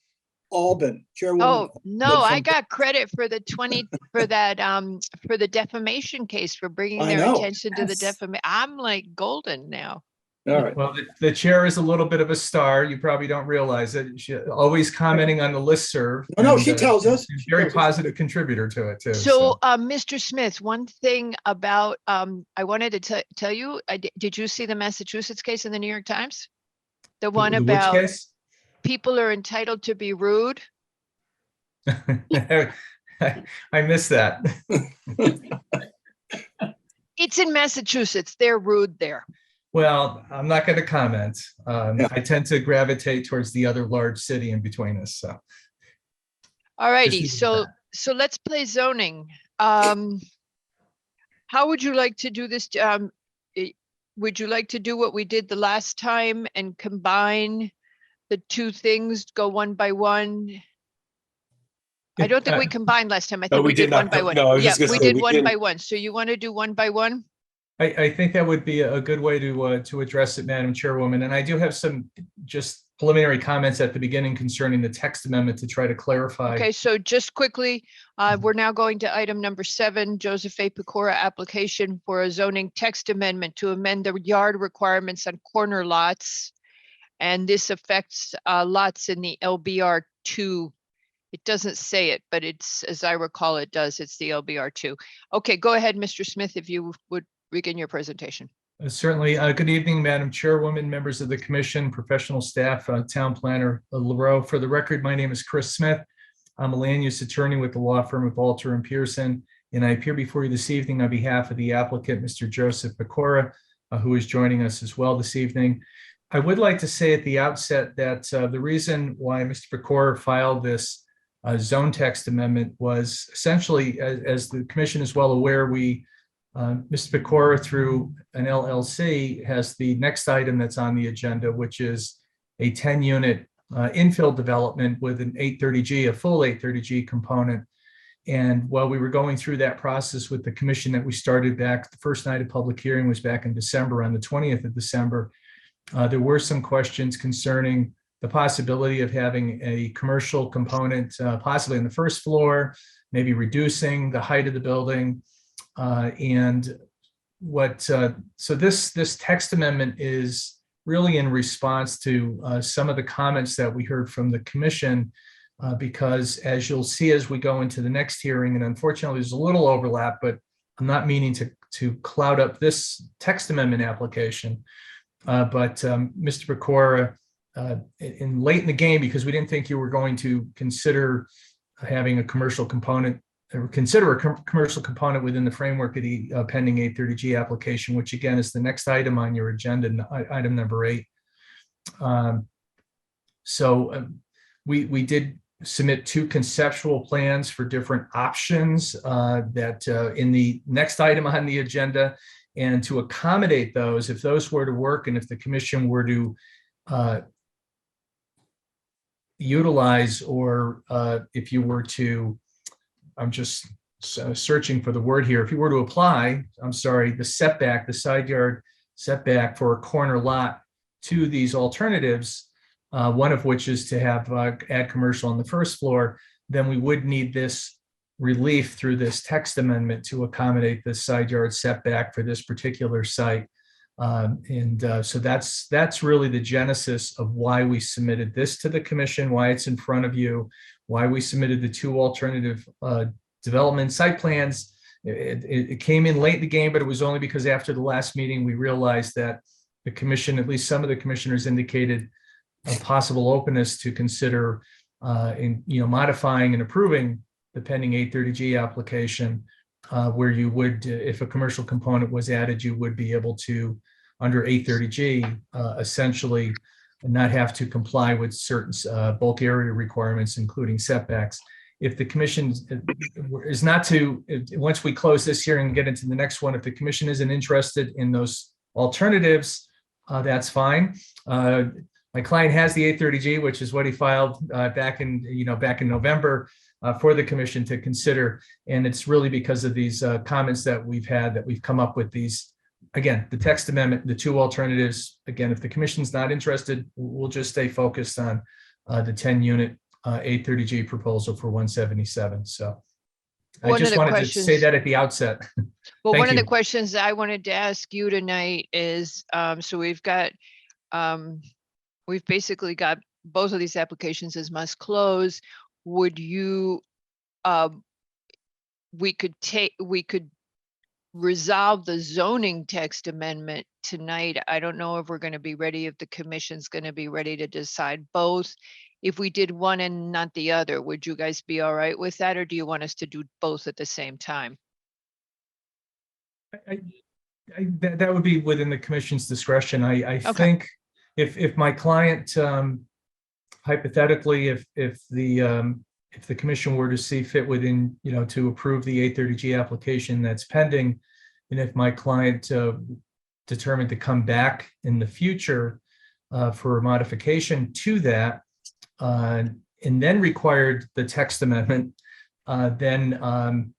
Albin. Oh no, I got credit for the for the defamation case, for bringing their attention to the defamation. I'm like golden now. All right. Well, the chair is a little bit of a star. You probably don't realize it. She's always commenting on the listserv. No, she tells us. She's a very positive contributor to it too. So, Mr. Smith, one thing about I wanted to tell you. Did you see the Massachusetts case in the New York Times? The one about. Which case? People are entitled to be rude. I missed that. It's in Massachusetts. They're rude there. Well, I'm not going to comment. I tend to gravitate towards the other large city in between us. So, all righty. So let's play zoning. How would you like to do this? Would you like to do what we did the last time and combine the two things, go one by one? I don't think we combined last time. I think we did one by one. No, we did one by one. So you want to do one by one? I think that would be a good way to address it, Madam Chairwoman. And I do have some just preliminary comments at the beginning concerning the text amendment to try to clarify. Okay, so just quickly, we're now going to item number 7, Joseph A. Pecora application for a zoning text amendment to amend the yard requirements on corner lots. And this affects lots in the LBR2. It doesn't say it, but it's, as I recall, it does. It's the LBR2. Okay, go ahead, Mr. Smith, if you would begin your presentation. Certainly. Good evening, Madam Chairwoman, members of the commission, professional staff, town planner LaRoe. For the record, my name is Chris Smith. I'm a land use attorney with the law firm of Alter and Pearson, and I appear before you this evening on behalf of the applicant, Mr. Joseph Pecora, who is joining us as well this evening. I would like to say at the outset that the reason why Mr. Pecora filed this zone text amendment was essentially, as the commission is well aware, Mr. Pecora, through an LLC, has the next item that's on the agenda, which is a 10-unit infill development with an 830G, a full 830G component. And while we were going through that process with the commission that we started back, the first night of public hearing was back in December, on the 20th of December, there were some questions concerning the possibility of having a commercial component, possibly in the first floor, maybe reducing the height of the building. So this text amendment is really in response to some of the comments that we heard from the commission, because as you'll see as we go into the next hearing, and unfortunately there's a little overlap, but I'm not meaning to cloud up this text amendment application. But Mr. Pecora, late in the game, because we didn't think you were going to consider having a commercial component, or consider a commercial component within the framework of the pending 830G application, which again is the next item on your agenda, item number 8. We did submit 2 conceptual plans for different options that in the next item on the agenda. And to accommodate those, if those were to work, and if the commission were to utilize, or if you were to, I'm just searching for the word here, if you were to apply, the setback, the side yard setback for a corner lot to these alternatives, one of which is to have add commercial on the first floor, then we would need this relief through this text amendment to accommodate the side yard setback for this particular site. So that's really the genesis of why we submitted this to the commission, why it's in front of you, why we submitted the 2 alternative development site plans. It came in late in the game, but it was only because after the last meeting, we realized that the commission, at least some of the commissioners, indicated a possible openness to consider modifying and approving the pending 830G application, where you would, if a commercial component was added, you would be able to, under 830G, essentially not have to comply with certain bulk area requirements, including setbacks. If the commission is not to, once we close this hearing and get into the next one, if the commission isn't interested in those alternatives, that's fine. My client has the 830G, which is what he filed back in November for the commission to consider. And it's really because of these comments that we've had that we've come up with these, again, the text amendment, the 2 alternatives. Again, if the commission's not interested, we'll just stay focused on the 10-unit 830G proposal for 177. So I just wanted to say that at the outset. Well, one of the questions I wanted to ask you tonight is, so we've basically got both of these applications as must close. Would you, we could resolve the zoning text amendment tonight. I don't know if we're going to be ready, if the commission's going to be ready to decide both. If we did one and not the other, would you guys be all right with that? Or do you want us to do both at the same time? That would be within the commission's discretion. I Okay. think if my client, hypothetically, if the commission were to see fit within, to approve the 830G application that's pending, and if my client determined to come back in the future for a modification to that, and then required the text amendment, then I'm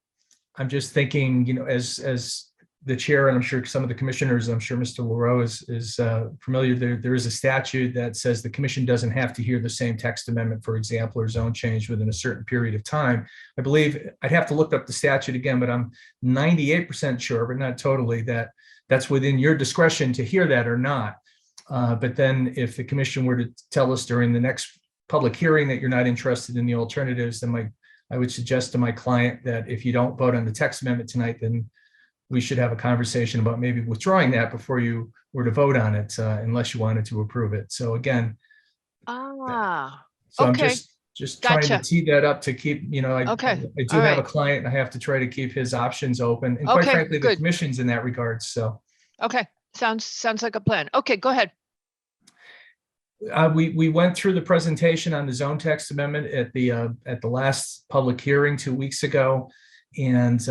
just thinking, as the chair, and I'm sure some of the commissioners, I'm sure Mr. LaRoe is familiar, there is a statute that says the commission doesn't have to hear the same text amendment, for example, or zone change within a certain period of time. I believe, I'd have to look up the statute again, but I'm 98% sure, but not totally, that that's within your discretion to hear that or not. But then if the commission were to tell us during the next public hearing that you're not interested in the alternatives, then I would suggest to my client that if you don't vote on the text amendment tonight, then we should have a conversation about maybe withdrawing that before you were to vote on it, unless you wanted to approve it. So again, Ah, so I'm okay. just trying to Gotcha. tee that up to keep, I Okay. I do All have a right. client, and I have to try to keep his options open. And quite Okay, frankly, the good. commission's in that regard. So Okay, sounds like a plan. Okay, go ahead. we went through the presentation on the zone text amendment at the last public hearing 2 weeks ago, and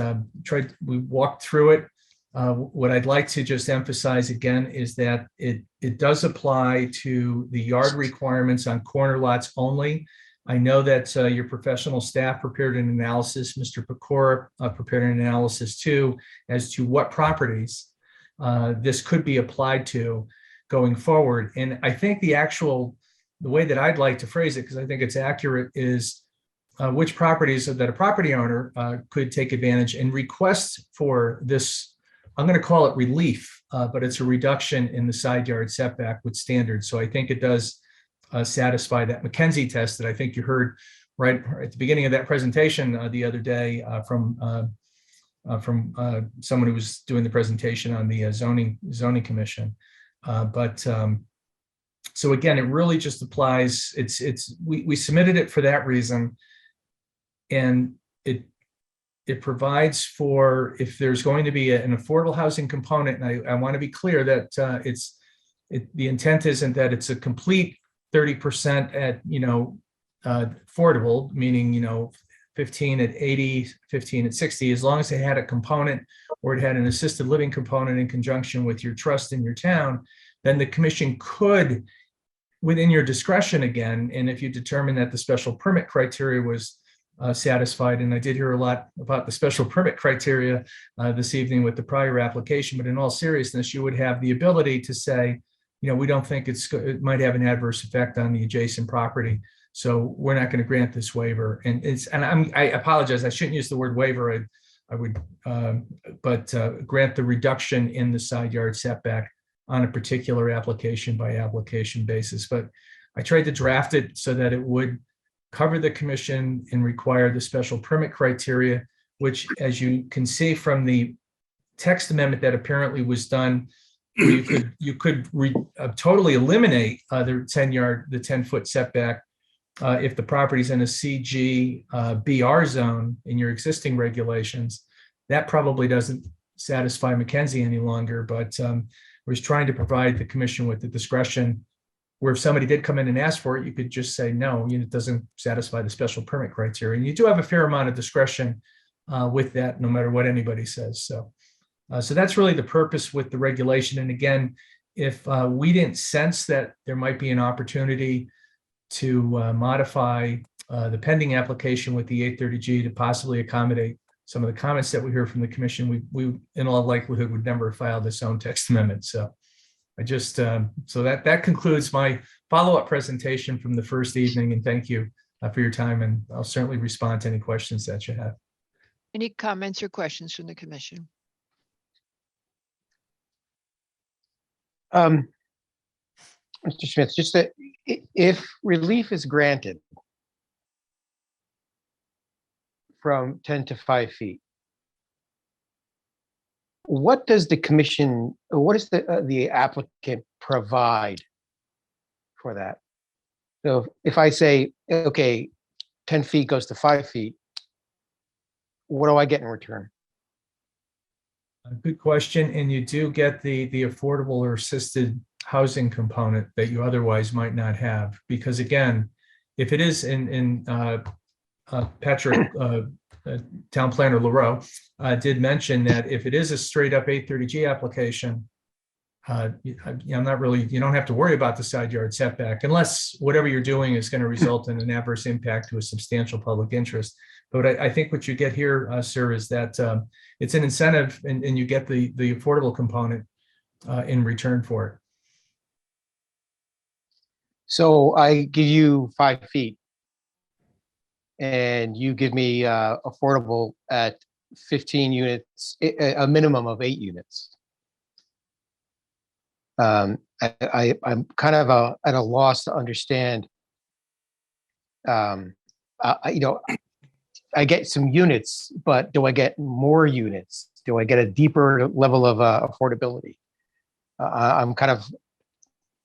we walked through it. What I'd like to just emphasize again is that it does apply to the yard requirements on corner lots only. I know that your professional staff prepared an analysis, Mr. Pecora prepared an analysis too, as to what properties this could be applied to going forward. And I think the way that I'd like to phrase it, because I think it's accurate, is which properties that a property owner could take advantage and request for this. I'm going to call it relief, but it's a reduction in the side yard setback with standards. So I think it does satisfy that McKenzie test that I think you heard right at the beginning of that presentation the other day from someone who was doing the presentation on the zoning commission. So again, it really just applies. We submitted it for that reason, and it provides for if there's going to be an affordable housing component. And I want to be clear that the intent isn't that it's a complete 30% at affordable, meaning 15 at 80, 15 at 60, as long as it had a component or it had an assisted living component in conjunction with your trust in your town, then the commission could, within your discretion again, and if you determine that the special permit criteria was satisfied, and I did hear a lot about the special permit criteria this evening with the prior application, but in all seriousness, you would have the ability to say, we don't think it might have an adverse effect on the adjacent property, so we're not going to grant this waiver. And I apologize, I shouldn't use the word waiver. I would, grant the reduction in the side yard setback on a particular application by application basis. But I tried to draft it so that it would cover the commission and require the special permit criteria, which, as you can see from the text amendment that apparently was done, you could totally eliminate the 10-foot setback if the property's in a CG BR zone in your existing regulations. That probably doesn't satisfy McKenzie any longer, but was trying to provide the commission with the discretion where if somebody did come in and ask for it, you could just say, no, it doesn't satisfy the special permit criteria. And you do have a fair amount of discretion with that, no matter what anybody says. So that's really the purpose with the regulation. And again, if we didn't sense that there might be an opportunity to modify the pending application with the 830G to possibly accommodate some of the comments that we hear from the commission, we in all likelihood would never file this own text amendment. So I just, so that concludes my follow-up presentation from the first evening, and thank you for your time, and I'll certainly respond to any questions that you have. Any comments or questions from the commission? Mr. Smith, just that if relief is granted from 10 to 5 feet, what does the commission, what does the applicant provide for that? So if I say, okay, 10 feet goes to 5 feet, what do I get in return? Good question. And you do get the affordable or assisted housing component that you otherwise might not have. Because again, if it is in Patrick, Town Planner LaRoe did mention that if it is a straight up 830G application, I'm not really, you don't have to worry about the side yard setback unless whatever you're doing is going to result in an adverse impact to a substantial public interest. But I think what you get here, sir, is that it's an incentive and you get the affordable component in return for it. So I give you 5 feet and you give me affordable at 15 units, a minimum of 8 units. And I'm kind of at a loss to understand. I get some units, but do I get more units? Do I get a deeper level of affordability? I'm kind of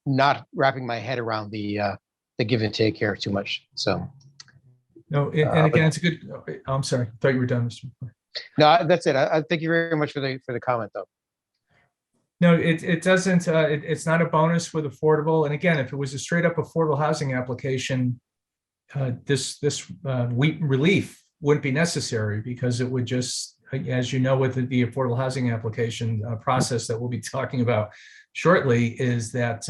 not wrapping my head around the give and take here too much. So. No, and again, it's a good, I'm sorry, I thought you were done, Mr. McCoy. No, that's it. I thank you very much for the comment, though. No, it doesn't, it's not a bonus with affordable. And again, if it was a straight up affordable housing application, this relief wouldn't be necessary because it would just, as you know, with the affordable housing application process that we'll be talking about shortly, is that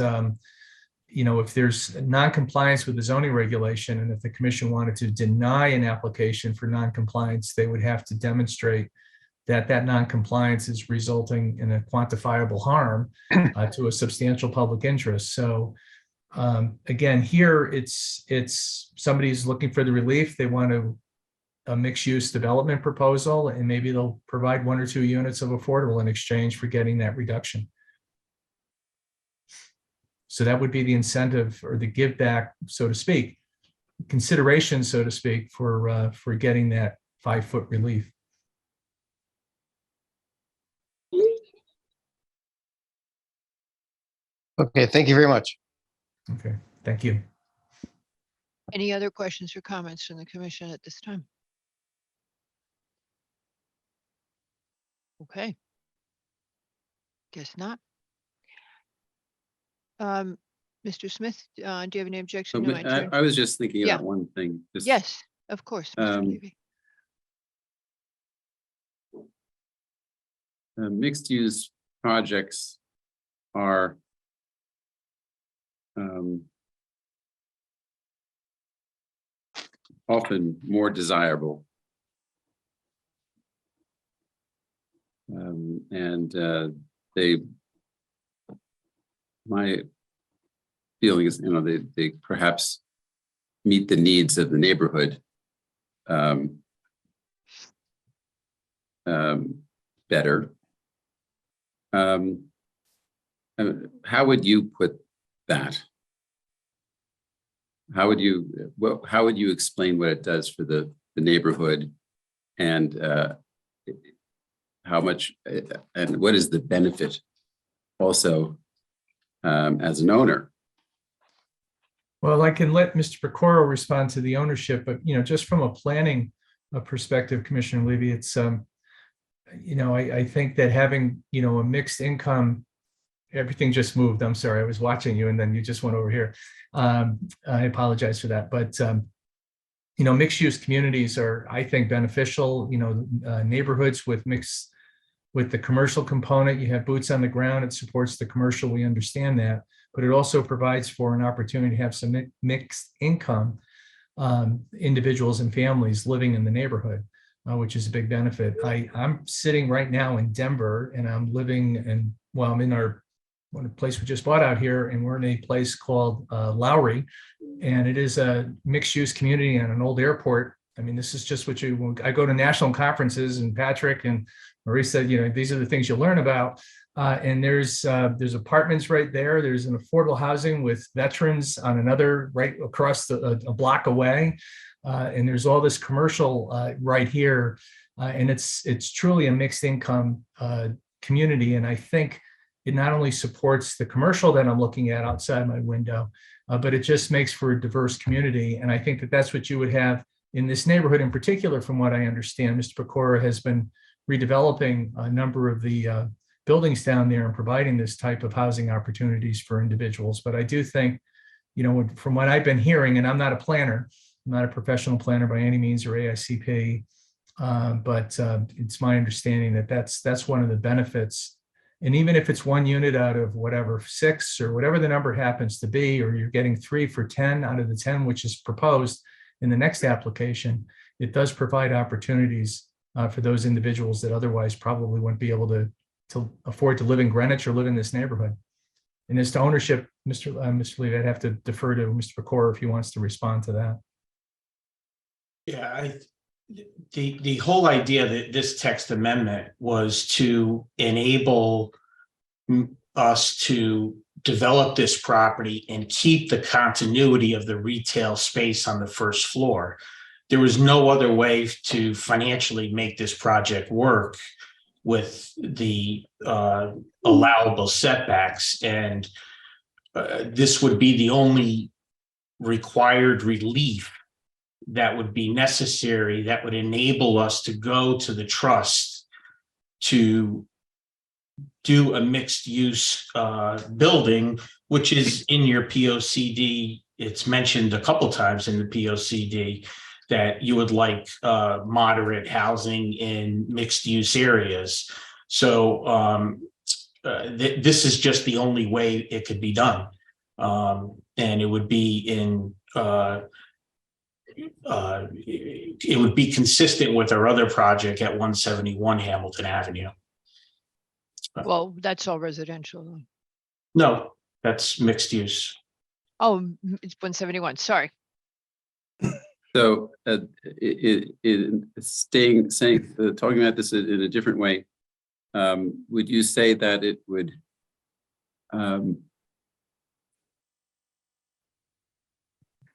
if there's non-compliance with the zoning regulation, and if the commission wanted to deny an application for non-compliance, they would have to demonstrate that non-compliance is resulting in a quantifiable harm to a substantial public interest. So again, here it's somebody's looking for the relief. They want a mixed-use development proposal, and maybe they'll provide 1 or 2 units of affordable in exchange for getting that reduction. So that would be the incentive or the give back, so to speak, consideration, so to speak, for getting that 5-foot relief. Okay, thank you very much. Okay, thank you. Any other questions or comments from the commission at this time? Okay. Guess not. Mr. Smith, do you have any objection to my turn? I was just thinking Yeah. about one thing. Just, Yes, of course. Mr. Levy. Mixed-use projects are often more desirable. My feeling is, they perhaps meet the needs of the neighborhood better. How would you put that? How would you explain what it does for the neighborhood, and how much, and what is the benefit also as an owner? Well, I can let Mr. Pecoro respond to the ownership, but just from a planning perspective, Commissioner Levy, it's I think that having a mixed income, everything just moved. I'm sorry, I was watching you and then you just went over here. I apologize for that, but mixed use communities are, I think, beneficial. Neighborhoods with the commercial component, you have boots on the ground, it supports the commercial, we understand that, but it also provides for an opportunity to have some mixed income individuals and families living in the neighborhood, which is a big benefit. I'm sitting right now in Denver, and I'm living I'm in our place we just bought out here, and we're in a place called Lowry, and it is a mixed use community and an old airport. I mean, this is just what I go to national conferences, and Patrick and Marie said, these are the things you learn about. And there's apartments right there. There's an affordable housing with veterans on another right across a block away. And there's all this commercial right here. And it's truly a mixed income community. And I think it not only supports the commercial that I'm looking at outside my window, but it just makes for a diverse community. And I think that that's what you would have in this neighborhood in particular. From what I understand, Mr. Pecoro has been redeveloping a number of the buildings down there and providing this type of housing opportunities for individuals. But I do think, from what I've been hearing, and I'm not a planner, I'm not a professional planner by any means, or AICP, but it's my understanding that that's one of the benefits. And even if it's 1 unit out of whatever 6 or whatever the number happens to be, or you're getting 3 for 10 out of the 10 which is proposed in the next application, it does provide opportunities for those individuals that otherwise probably wouldn't be able to afford to live in Greenwich or live in this neighborhood. And as to ownership, Mr. Levy, I'd have to defer to Mr. Pecoro if he wants to respond to that. Yeah, the whole idea that this text amendment was to enable us to develop this property and keep the continuity of the retail space on the first floor. There was no other way to financially make this project work with the allowable setbacks. And this would be the only required relief that would be necessary, that would enable us to go to the trust to do a mixed use building, which is in your POCD. It's mentioned a couple times in the POCD that you would like moderate housing in mixed use areas. So this is just the only way it could be done. And it would be it would be consistent with our other project at 171 Hamilton Avenue. Well, that's all residential. though. No, that's mixed use. Oh, it's 171, sorry. So talking about this in a different way, would you say that it would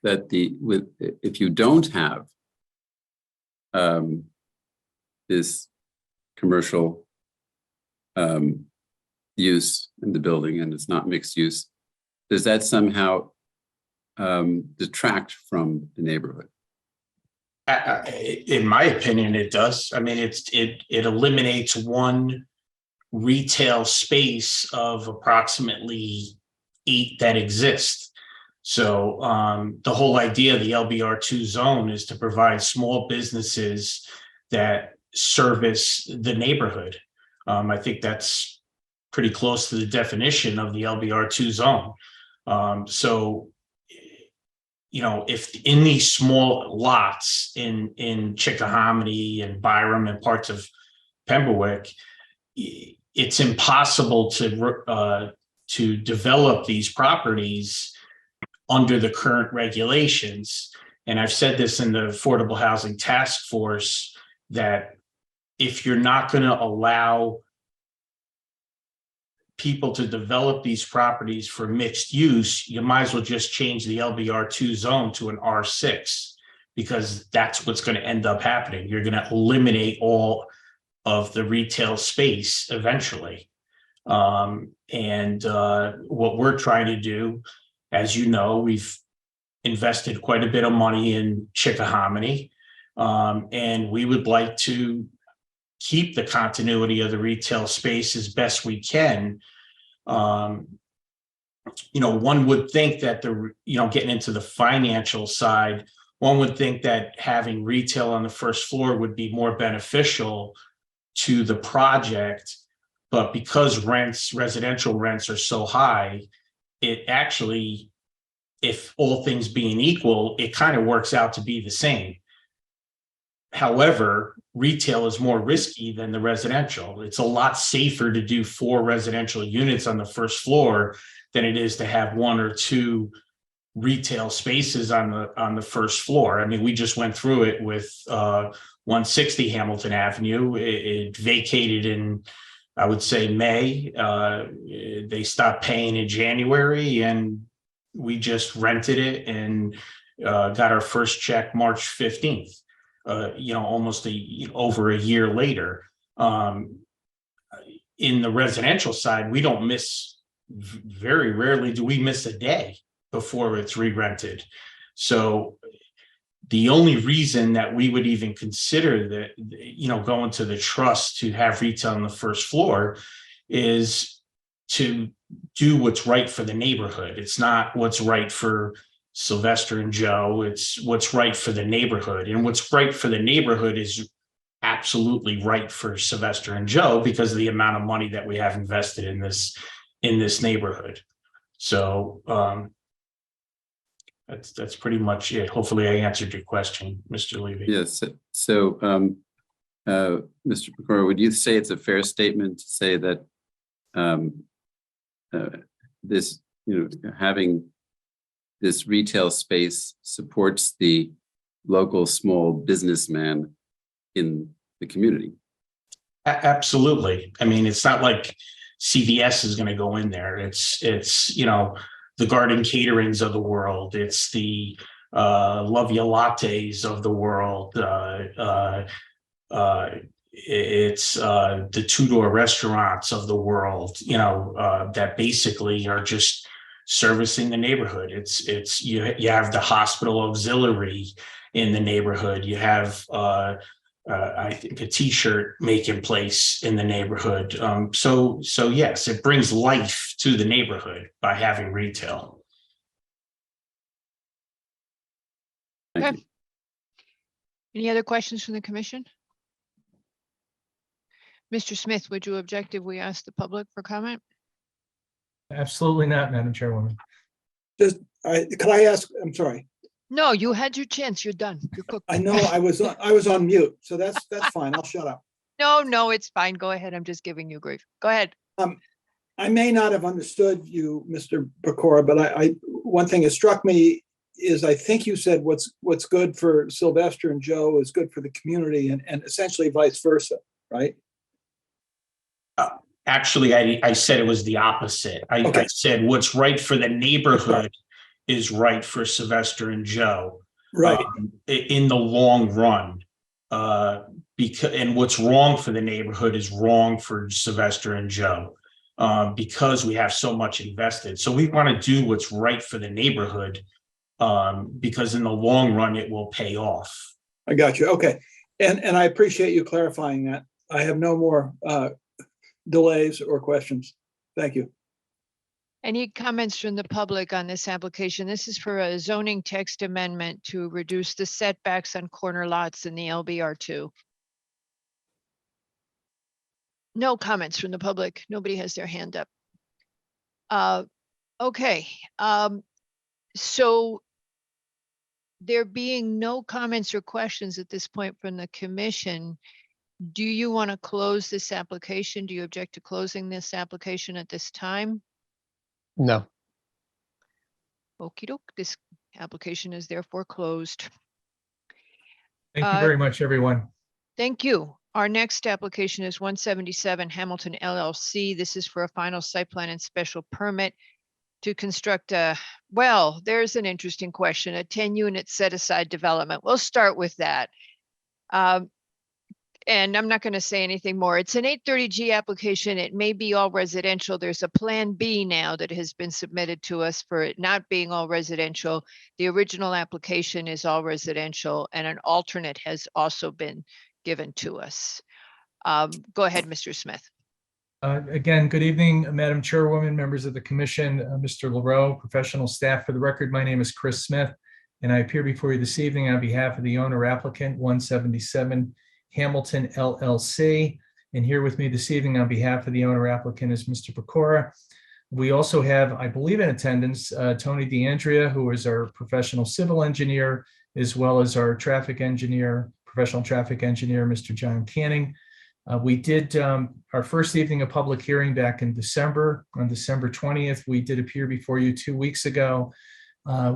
if you don't have this commercial use in the building and it's not mixed use, does that somehow detract from the neighborhood? In my opinion, it does. I mean, it eliminates one retail space of approximately 8 that exist. So the whole idea of the LBR2 zone is to provide small businesses that service the neighborhood. I think that's pretty close to the definition of the LBR2 zone. So, you know, if in these small lots in Chickahominy and Byram and parts of Pemberwick, it's impossible to develop these properties under the current regulations. And I've said this in the Affordable Housing Task Force, that if you're not going to allow people to develop these properties for mixed use, you might as well just change the LBR2 zone to an R6, because that's what's going to end up happening. You're going to eliminate all of the retail space eventually. What we're trying to do, as you know, we've invested quite a bit of money in Chickahominy, and we would like to keep the continuity of the retail space as best we can. You know, one would think that getting into the financial side, one would think that having retail on the first floor would be more beneficial to the project, but because residential rents are so high, it actually, if all things being equal, it kind of works out to be the same. However, retail is more risky than the residential. It's a lot safer to do 4 residential units on the first floor than it is to have 1 or 2 retail spaces on the first floor. I mean, we just went through it with 160 Hamilton Avenue. It vacated in, I would say, May. They stopped paying in January, and we just rented it and got our first check March 15th. Almost over a year later. In the residential side, we don't miss, very rarely do we miss a day before it's re-rented. So the only reason that we would even consider that, going to the trust to have retail on the first floor is to do what's right for the neighborhood. It's not what's right for Sylvester and Joe, it's what's right for the neighborhood. And what's right for the neighborhood is absolutely right for Sylvester and Joe because of the amount of money that we have invested in this neighborhood. So that's pretty much it. Hopefully I answered your question, Mr. Levy. Yes. So Mr. Pecora, would you say it's a fair statement to say that this, having this retail space supports the local small businessman in the community? Absolutely. I mean, it's not like CVS is going to go in there. It's you know, the Garden Caterings of the world. It's the Love Ya Lattes of the world. It's the two-door restaurants of the world, you know, that basically are just servicing the neighborhood. It's you have the hospital auxiliary in the neighborhood. You have I think a t-shirt making place in the neighborhood. So yes, it brings life to the neighborhood by having retail. Okay. Any other questions from the commission? Mr. Smith, would you object if we ask the public for comment? Absolutely not, Madam Chairwoman. Could I ask, I'm sorry. No, you had your chance. You're done. You're cooked. I know I was on mute, so that's fine. I'll shut up. No, it's fine. Go ahead. I'm just giving you grief. Go ahead. I may not have understood you, Mr. Pecora, but one thing that struck me is I think you said what's good for Sylvester and Joe is good for the community, and essentially vice versa, right? Actually, I said it was the opposite. I said what's right for the neighborhood is right for Sylvester and Joe, right? In the long run, and what's wrong for the neighborhood is wrong for Sylvester and Joe, because we have so much invested. So we want to do what's right for the neighborhood, because in the long run it will pay off. I got you. Okay, and I appreciate you clarifying that. I have no more delays or questions. Thank you. Any comments from the public on this application? This is for a zoning text amendment to reduce the setbacks on corner lots in the LBR2. No comments from the public. Nobody has their hand up. Okay. So there being no comments or questions at this point from the commission, do you want to close this application? Do you object to closing this application at this time? No. Okey doke, this application is therefore closed. Thank you very much, everyone. Thank you. Our next application is 177 Hamilton LLC. This is for a final site plan and special permit to construct well, there's an interesting question, a 10-unit set-aside development. We'll start with that. And I'm not going to say anything more. It's an 830G application. It may be all residential. There's a plan B now that has been submitted to us for it not being all residential. The original application is all residential, and an alternate has also been given to us. Go ahead, Mr. Smith. Again, good evening, Madam Chairwoman, members of the commission, Mr. LaRoe, professional staff. For the record, my name is Chris Smith, and I appear before you this evening on behalf of the owner applicant 177 Hamilton LLC. And here with me this evening on behalf of the owner applicant is Mr. Pecora. We also have, I believe in attendance, Tony DeAndrea, who is our professional civil engineer, as well as our traffic engineer, professional traffic engineer, Mr. John Canning. We did our first evening of public hearing back in December, on December 20th. We did appear before you 2 weeks ago.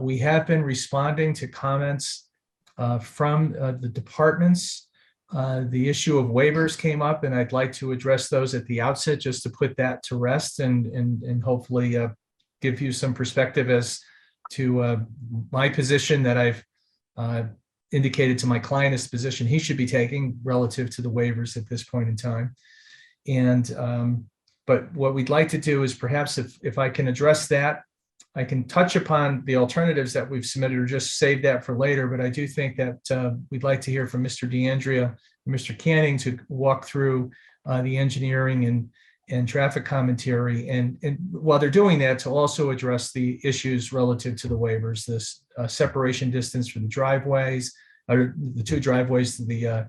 We have been responding to comments from the departments. The issue of waivers came up, and I'd like to address those at the outset just to put that to rest and hopefully give you some perspective as to my position that I've indicated to my client as the position he should be taking relative to the waivers at this point in time. And but what we'd like to do is perhaps if I can address that, I can touch upon the alternatives that we've submitted or just save that for later. But I do think that we'd like to hear from Mr. DeAndrea and Mr. Canning to walk through the engineering and traffic commentary. And while they're doing that, to also address the issues relative to the waivers, this separation distance for the driveways, or the two driveways, the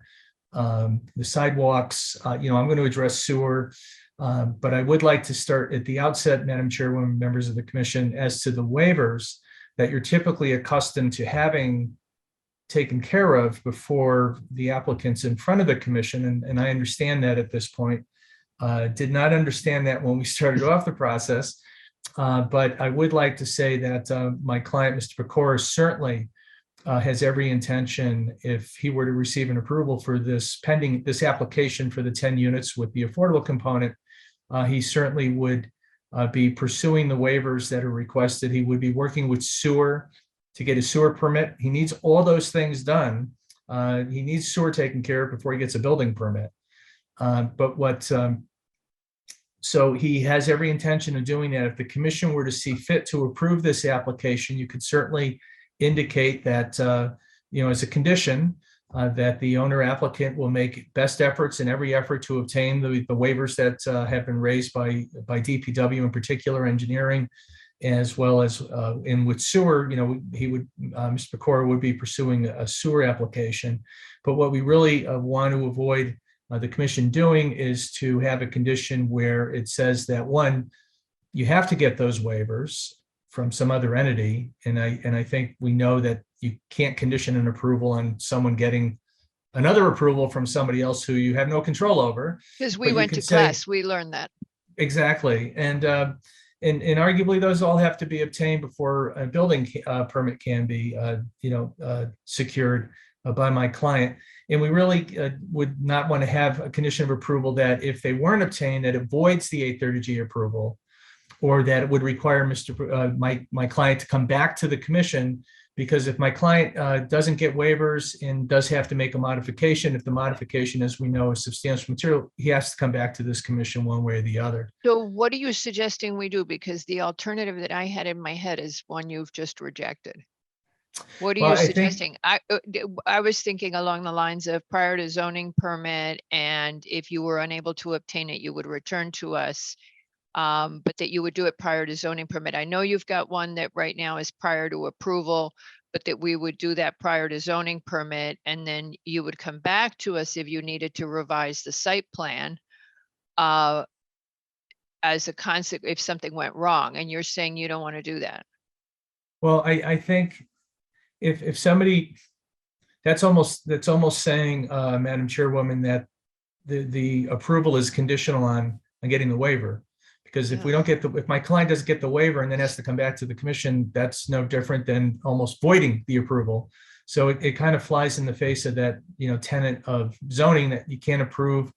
sidewalks. I'm going to address sewer. But I would like to start at the outset, Madam Chairwoman, members of the commission, as to the waivers that you're typically accustomed to having taken care of before the applicants in front of the commission. And I understand that at this point. Did not understand that when we started off the process. But I would like to say that my client, Mr. Pecora, certainly has every intention, if he were to receive an approval for this application for the 10 units with the affordable component, he certainly would be pursuing the waivers that are requested. He would be working with sewer to get a sewer permit. He needs all those things done. He needs sewer taken care of before he gets a building permit. So he has every intention of doing that. If the commission were to see fit to approve this application, you could certainly indicate that, as a condition, that the owner applicant will make best efforts in every effort to obtain the waivers that have been raised by DPW, in particular engineering, as well as with sewer. He would, Mr. Pecora would be pursuing a sewer application. But what we really want to avoid the commission doing is to have a condition where it says that, one, you have to get those waivers from some other entity. And I think we know that you can't condition an approval on someone getting another approval from somebody else who you have no control over. Because we But you went can to say- class, we learned that. Exactly. And arguably those all have to be obtained before a building permit can be, secured by my client. And we really would not want to have a condition of approval that if they weren't obtained, that it voids the 830G approval, or that it would require my client to come back to the commission. Because if my client doesn't get waivers and does have to make a modification, if the modification, as we know, is substantial material, he has to come back to this commission one way or the other. So what are you suggesting we do? Because the alternative that I had in my head is one you've just rejected. What are Well, you I think- suggesting? I was thinking along the lines of prior to zoning permit, and if you were unable to obtain it, you would return to us. But that you would do it prior to zoning permit. I know you've got one that right now is prior to approval, but that we would do that prior to zoning permit, and then you would come back to us if you needed to revise the site plan as a consequence if something went wrong. And you're saying you don't want to do that. Well, I think if somebody, that's almost saying, Madam Chairwoman, that the approval is conditional on getting the waiver. Because if we don't get if my client doesn't get the waiver and then has to come back to the commission, that's no different than almost voiding the approval. So it kind of flies in the face of that, tenet of zoning, that you can't approve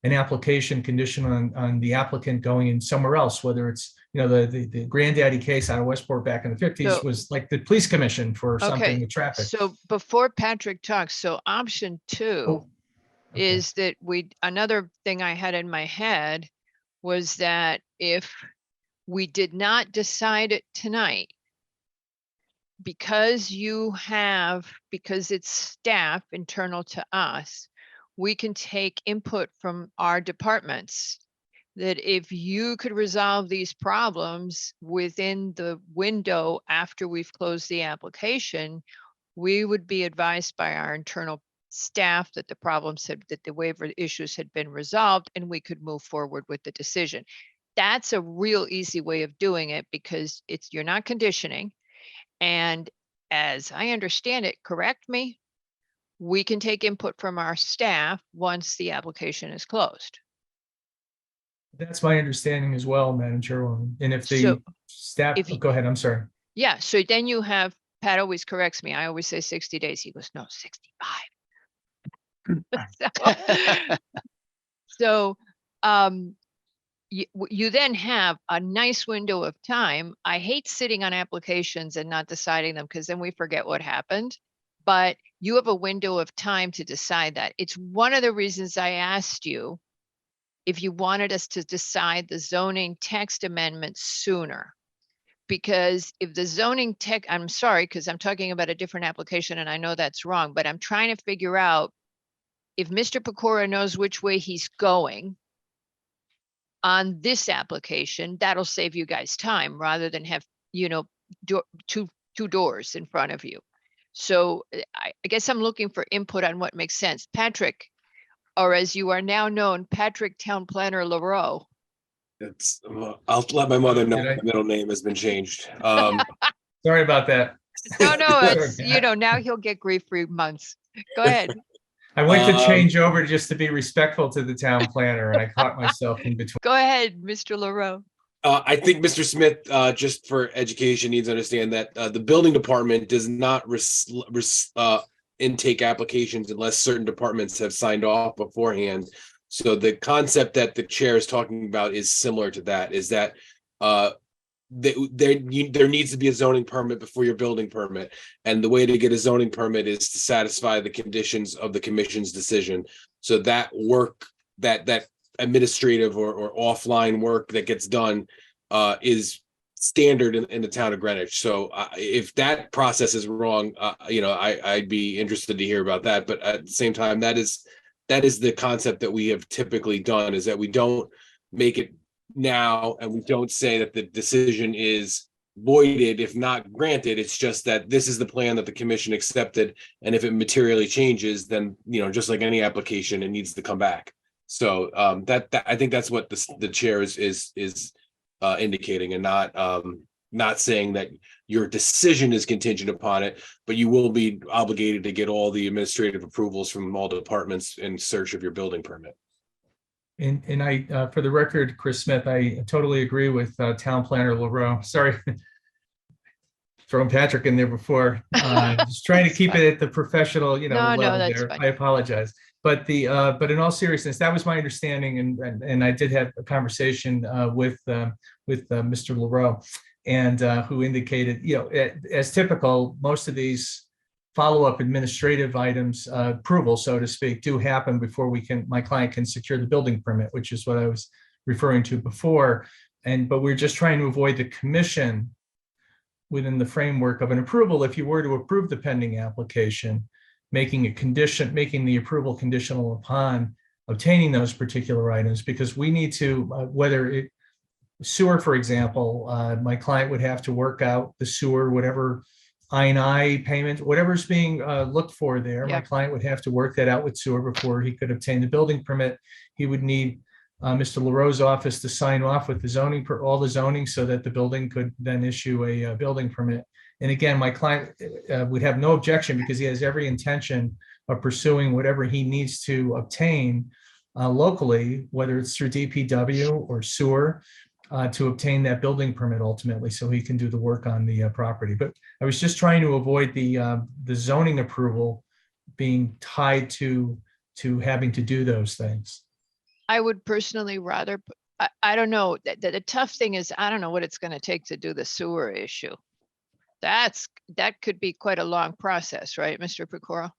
an application conditional on the applicant going in somewhere else, whether it's, the granddaddy case out of Westport back in the 50s So- was like the police commission for something Okay, with traffic. so before Patrick talks, so option two is that another thing I had in my head was that if we did not decide it tonight, because it's staff internal to us, we can take input from our departments, that if you could resolve these problems within the window after we've closed the application, we would be advised by our internal staff that the waiver issues had been resolved, and we could move forward with the decision. That's a real easy way of doing it, because you're not conditioning. And as I understand it, correct me, we can take input from our staff once the application is closed. That's my understanding as well, Madam Chairwoman. And if the So, staff, go ahead, I'm sorry. Yeah, so then you have, Pat always corrects me. I always say 60 days. He goes, no, 65. So you then have a nice window of time. I hate sitting on applications and not deciding them, because then we forget what happened. But you have a window of time to decide that. It's one of the reasons I asked you if you wanted us to decide the zoning text amendment sooner. Because if the zoning I'm sorry, because I'm talking about a different application and I know that's wrong, but I'm trying to figure out if Mr. Pecora knows which way he's going on this application, that'll save you guys time rather than have, two doors in front of you. So I guess I'm looking for input on what makes sense. Patrick, or as you are now known, Patrick Town Planner LaRoe. I'll let my mother know my middle name has been changed. Sorry about that. No, it's, now he'll get grief for months. Go ahead. I went to change over just to be respectful to the town planner, and I caught myself in between. Go ahead, Mr. LaRoe. I think Mr. Smith, just for education, needs to understand that the building department does not intake applications unless certain departments have signed off beforehand. So the concept that the chair is talking about is similar to that, is that there needs to be a zoning permit before your building permit. And the way to get a zoning permit is to satisfy the conditions of the commission's decision. So that work, that administrative or offline work that gets done is standard in the town of Greenwich. So if that process is wrong, I'd be interested to hear about that. But at the same time, that is the concept that we have typically done, is that we don't make it now and we don't say that the decision is voided if not granted. It's just that this is the plan that the commission accepted, and if it materially changes, then just like any application, it needs to come back. So that I think that's what the chair is indicating, and not saying that your decision is contingent upon it, but you will be obligated to get all the administrative approvals from all departments in search of your building permit. And I, for the record, Chris Smith, I totally agree with Town Planner LaRoe. Sorry, throwing Patrick in there before. Just trying to keep it at the professional, level that's there. fine. I apologize. But but in all seriousness, that was my understanding, and I did have a conversation with Mr. LaRoe, and who indicated, as typical, most of these follow-up administrative items, approval, so to speak, do happen before my client can secure the building permit, which is what I was referring to before. But we're just trying to avoid the commission within the framework of an approval. If you were to approve the pending application, making the approval conditional upon obtaining those particular items, because we need to, sewer, for example, my client would have to work out the sewer, whatever I&I payment, whatever's being looked for there. Yeah. My client would have to work that out with sewer before he could obtain the building permit. He would need Mr. LaRoe's office to sign off with the zoning, all the zoning, so that the building could then issue a building permit. And again, my client would have no objection, because he has every intention of pursuing whatever he needs to obtain locally, whether it's through DPW or sewer, to obtain that building permit ultimately, so he can do the work on the property. But I was just trying to avoid the zoning approval being tied to having to do those things. I would personally rather, I don't know, the tough thing is, I don't know what it's going to take to do the sewer issue. That could be quite a long process, right, Mr. Pecora?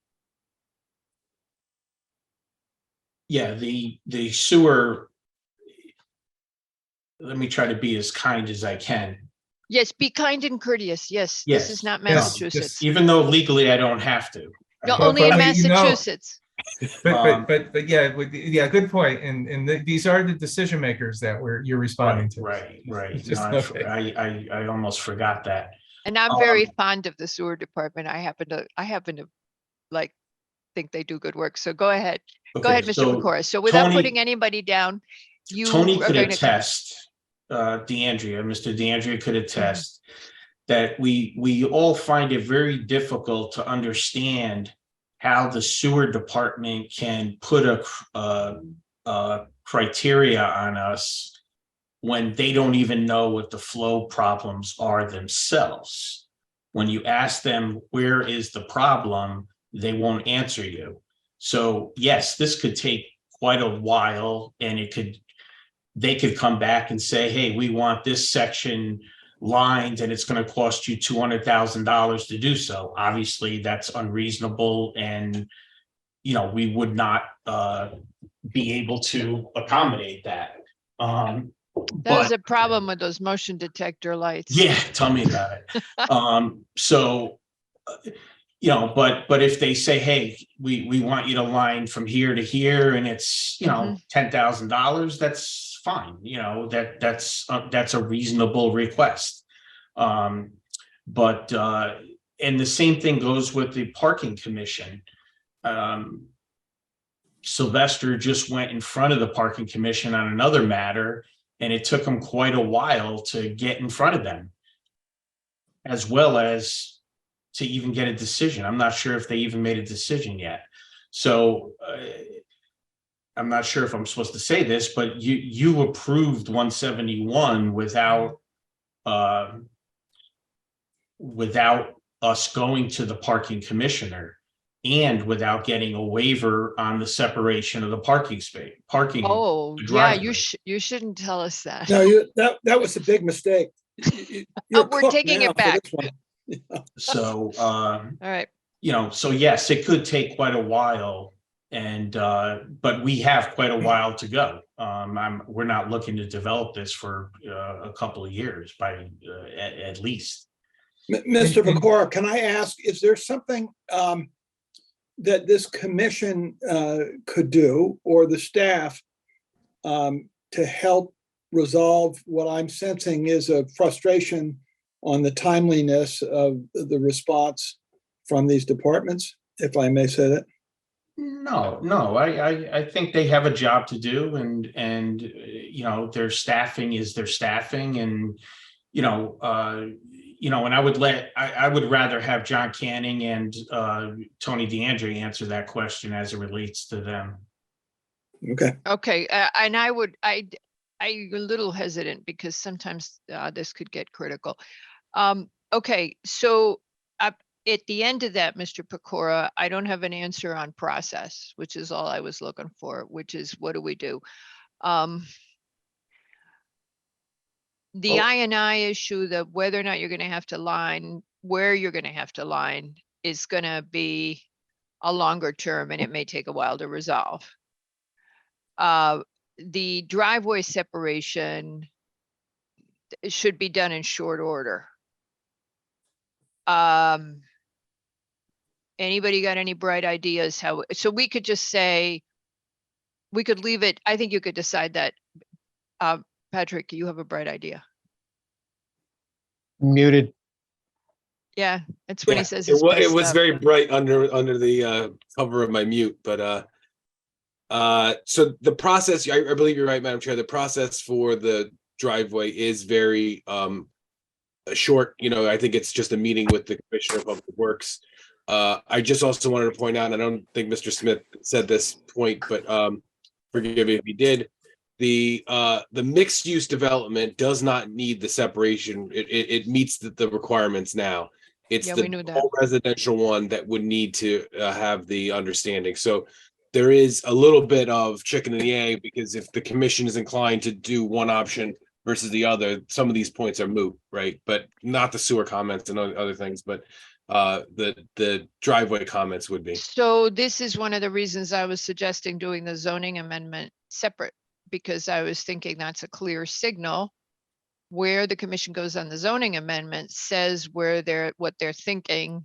Yeah, the sewer, let me try to be as kind as I can. Yes, be kind and courteous. Yes, this is not Yes, Massachusetts. even though legally I don't have to. No, only in Massachusetts. But yeah, good point. And these are the decision makers that you're responding to. Right. It's just, No, okay. I almost forgot that. And I'm very fond of the sewer department. I happen to think they do good work. So go ahead. Go ahead, Mr. so Pecora. So without Tony- putting anybody down, you Tony are could going to. attest, Mr. DeAndrea could attest that we all find it very difficult to understand how the sewer department can put a criteria on us when they don't even know what the flow problems are themselves. When you ask them, where is the problem, they won't answer you. So yes, this could take quite a while, and they could come back and say, hey, we want this section lined and it's going to cost you $200,000 to do so. Obviously, that's unreasonable, and we would not be able to accommodate that. There's a problem with those motion detector lights. Yeah, tell me about it. So, but if they say, hey, we want you to line from here to here, and it's $10,000, that's fine. That's a reasonable request. But and the same thing goes with the parking commission. Sylvester just went in front of the parking commission on another matter, and it took him quite a while to get in front of them, as well as to even get a decision. I'm not sure if they even made a decision yet. So I'm not sure if I'm supposed to say this, but you approved 171 without us going to the parking commissioner. and without getting a waiver on the separation of the parking space, parking. Oh, the yeah, driveway. you shouldn't tell us that. No, that was a big mistake. You're We're cooked taking now it for back. this one. So, All right. so yes, it could take quite a while. And, but we have quite a while to go. We're not looking to develop this for a couple of years at least. Mr. Pecora, can I ask, is there something that this commission could do, or the staff, to help resolve what I'm sensing is a frustration on the timeliness of the response from these departments, if I may say that? No, I think they have a job to do, and their staffing is their staffing, and and I would rather have John Canning and Tony DeAndre answer that question as it relates to them. Okay. Okay, and I'm a little hesitant because sometimes this could get critical. Okay, so at the end of that, Mr. Pecora, I don't have an answer on process, which is all I was looking for, which is what do we do? The I&I issue, the whether or not you're going to have to line, where you're going to have to line is going to be a longer term, and it may take a while to resolve. The driveway separation should be done in short order. Anybody got any bright ideas how, so we could just say, we could leave it, I think you could decide that. Patrick, you have a bright idea. Muted. Yeah, that's what he says. It is was, messed up. very bright under the cover of my mute, but so the process, I believe you're right, Madam Chair, the process for the driveway is very short. I think it's just a meeting with the Commissioner of Public Works. I just also wanted to point out, and I don't think Mr. Smith said this point, but forgive me if he did. The mixed use development does not need the separation. It meets the requirements now. It's Yeah, we knew the that. whole residential one that would need to have the understanding. So there is a little bit of chicken and the egg, because if the commission is inclined to do one option versus the other, some of these points are moot, right? But not the sewer comments and other things, but the driveway comments would be. So this is one of the reasons I was suggesting doing the zoning amendment separate, because I was thinking that's a clear signal where the commission goes on the zoning amendment says what they're thinking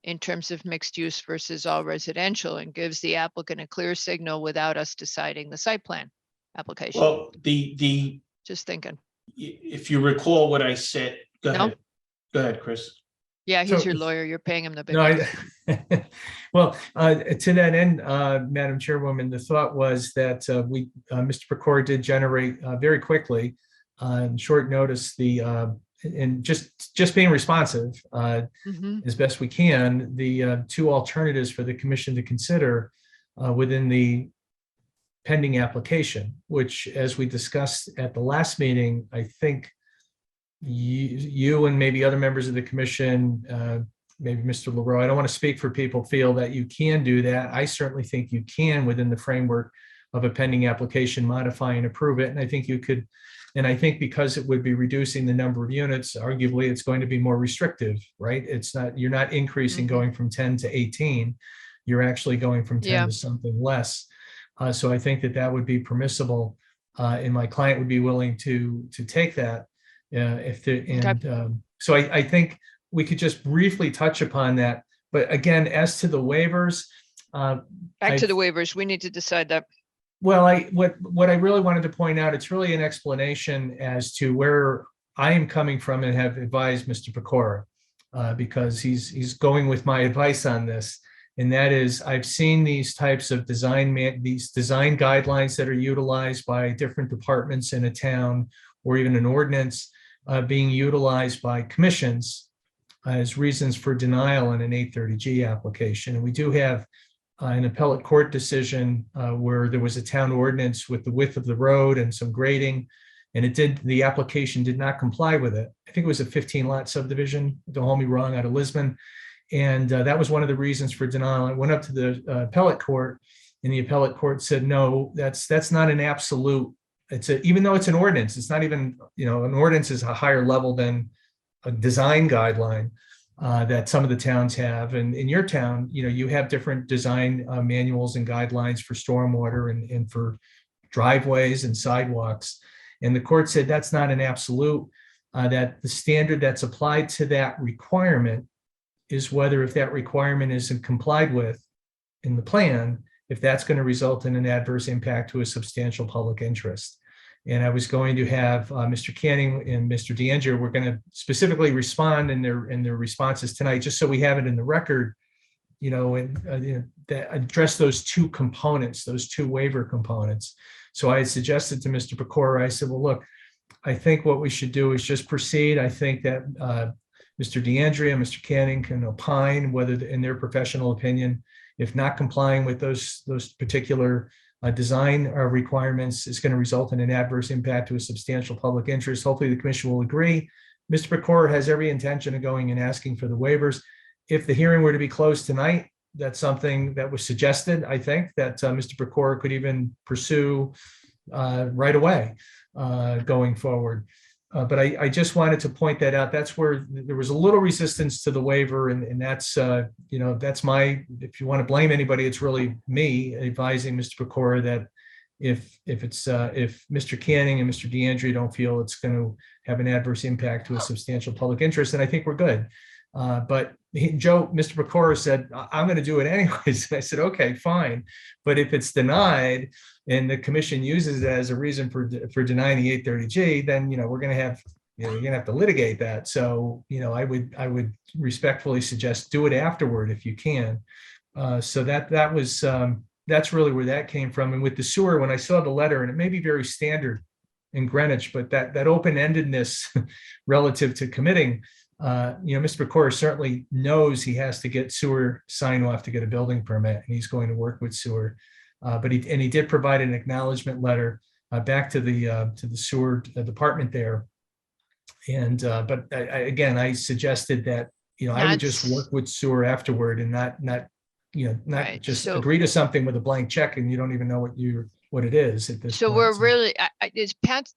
in terms of mixed use versus all residential, and gives the applicant a clear signal without us deciding the site plan application. Well, the Just thinking. if you recall what I said, go No. ahead. Go ahead, Chris. Yeah, he's So- your lawyer. You're paying him the big. No, bucks. well, to that end, Madam Chairwoman, the thought was that Mr. Pecora did generate very quickly, on short notice, and just being responsive Mhm. as best we can, the two alternatives for the commission to consider within the pending application, which, as we discussed at the last meeting, I think you and maybe other members of the commission, maybe Mr. Leroy, I don't want to speak for people, feel that you can do that. I certainly think you can, within the framework of a pending application, modify and approve it. And I think you could, and I think because it would be reducing the number of units, arguably it's going to be more restrictive, right? You're not increasing, going from 10 to 18. You're actually going from 10 Yeah. to something less. So I think that would be permissible, and my client would be willing to take that. So I think we could just briefly touch upon that. But again, as to the waivers, Back to the waivers. We need to decide that. well, what I really wanted to point out, it's really an explanation as to where I am coming from and have advised Mr. Pecora, because he's going with my advice on this. And that is, I've seen these types of these design guidelines that are utilized by different departments in a town, or even an ordinance being utilized by commissions as reasons for denial in an 830G application. And we do have an appellate court decision where there was a town ordinance with the width of the road and some grading, and the application did not comply with it. I think it was a 15 lot subdivision, don't hold me wrong, out of Lisbon. And that was one of the reasons for denial. I went up to the appellate court, and the appellate court said, no, that's not an absolute. Even though it's an ordinance, it's not even, an ordinance is a higher level than a design guideline that some of the towns have. And in your town, you have different design manuals and guidelines for stormwater and for driveways and sidewalks. And the court said that's not an absolute, that the standard that's applied to that requirement is whether, if that requirement isn't complied with in the plan, if that's going to result in an adverse impact to a substantial public interest. And I was going to have Mr. Canning and Mr. DeAndrea, we're going to specifically respond in their responses tonight, just so we have it in the record, that address those two components, those two waiver components. So I suggested to Mr. Pecora, I said, well, look, I think what we should do is just proceed. I think that Mr. DeAndrea and Mr. Canning can opine whether, in their professional opinion, if not complying with those particular design requirements is going to result in an adverse impact to a substantial public interest. Hopefully the commission will agree. Mr. Pecora has every intention of going and asking for the waivers. If the hearing were to be closed tonight, that's something that was suggested, I think, that Mr. Pecora could even pursue right away going forward. But I just wanted to point that out. That's where there was a little resistance to the waiver, and that's that's my. If you want to blame anybody, it's really me advising Mr. Pecora that if Mr. Canning and Mr. DeAndrea don't feel it's going to have an adverse impact to a substantial public interest, then I think we're good. But Mr. Pecora said, I'm going to do it anyways. And I said, okay, fine. But if it's denied and the commission uses it as a reason for denying the 830G, then, we're going to have, you're going to have to litigate that. So, I would respectfully suggest do it afterward if you can. So that was, that's really where that came from. And with the sewer, when I saw the letter, and it may be very standard in Greenwich, but that open-endedness relative to committing, Mr. Pecora certainly knows he has to get sewer sign off to get a building permit, and he's going to work with sewer. But he did provide an acknowledgement letter back to the sewer department there. And but I suggested that I would just work with sewer afterward and not Right. just So- agree to something with a blank check and you don't even know what it is at this So point. we're really,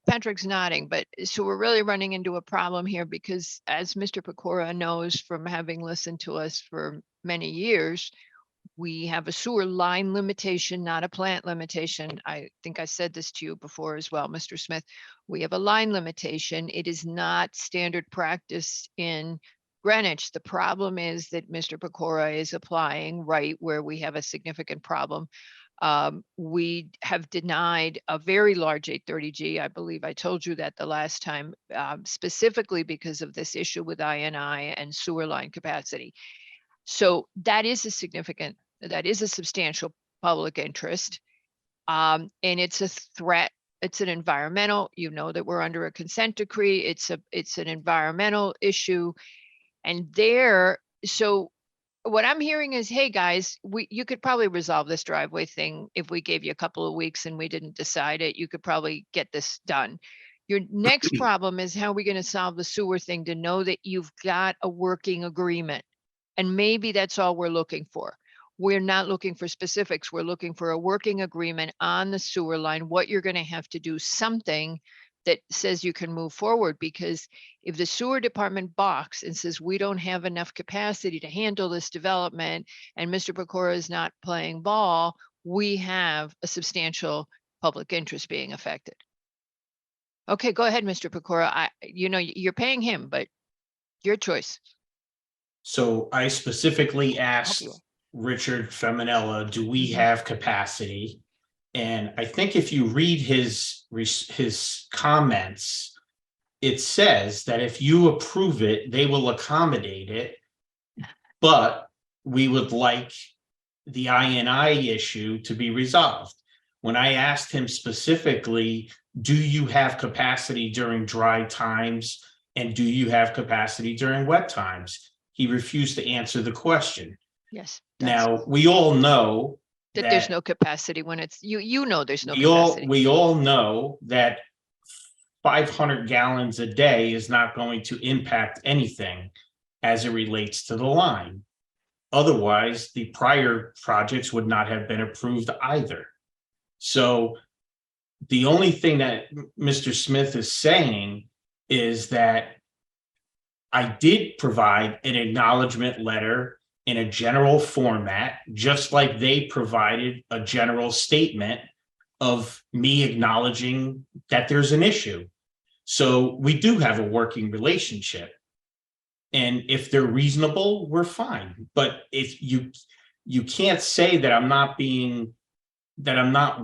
Patrick's nodding, but so we're really running into a problem here because, as Mr. Pecora knows from having listened to us for many years, we have a sewer line limitation, not a plant limitation. I think I said this to you before as well, Mr. Smith. We have a line limitation. It is not standard practice in Greenwich. The problem is that Mr. Pecora is applying right where we have a significant problem. We have denied a very large 830G. I believe I told you that the last time, specifically because of this issue with INI and sewer line capacity. So that is a substantial public interest. And it's a threat. It's an environmental, that we're under a consent decree. It's an environmental issue. And so what I'm hearing is, hey guys, you could probably resolve this driveway thing if we gave you a couple of weeks and we didn't decide it. You could probably get this done. Your next problem is, how are we going to solve the sewer thing to know that you've got a working agreement? And maybe that's all we're looking for. We're not looking for specifics. We're looking for a working agreement on the sewer line, what you're going to have to do, something that says you can move forward. Because if the sewer department balks and says we don't have enough capacity to handle this development and Mr. Pecora is not playing ball, we have a substantial public interest being affected. Okay, go ahead, Mr. Pecora. You're paying him, but your choice. So I specifically asked Richard Feminella, do we have capacity? And I think if you read his comments, it says that if you approve it, they will accommodate it. But we would like the INI issue to be resolved. When I asked him specifically, do you have capacity during dry times? And do you have capacity during wet times? He refused to answer the question. Yes. Now, we all know that there's no capacity when it's, there's no capacity. We all know that 500 gallons a day is not going to impact anything as it relates to the line. Otherwise, the prior projects would not have been approved either. So the only thing that Mr. Smith is saying is that I did provide an acknowledgement letter in a general format, just like they provided a general statement of me acknowledging that there's an issue. So we do have a working relationship. And if they're reasonable, we're fine. But if you can't say that I'm not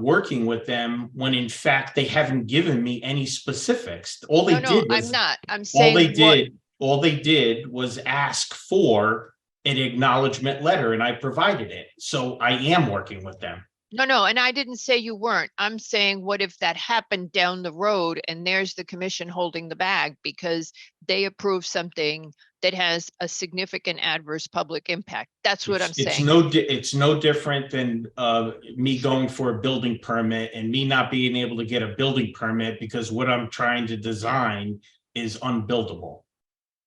working with them when in fact they haven't given me any specifics. All they did was, I'm not. I'm saying all they did was ask for an acknowledgement letter and I provided it. So I am working with them. No, and I didn't say you weren't. I'm saying, what if that happened down the road and there's the commission holding the bag because they approve something that has a significant adverse public impact? That's what I'm saying. It's no different than me going for a building permit and me not being able to get a building permit because what I'm trying to design is unbuildable.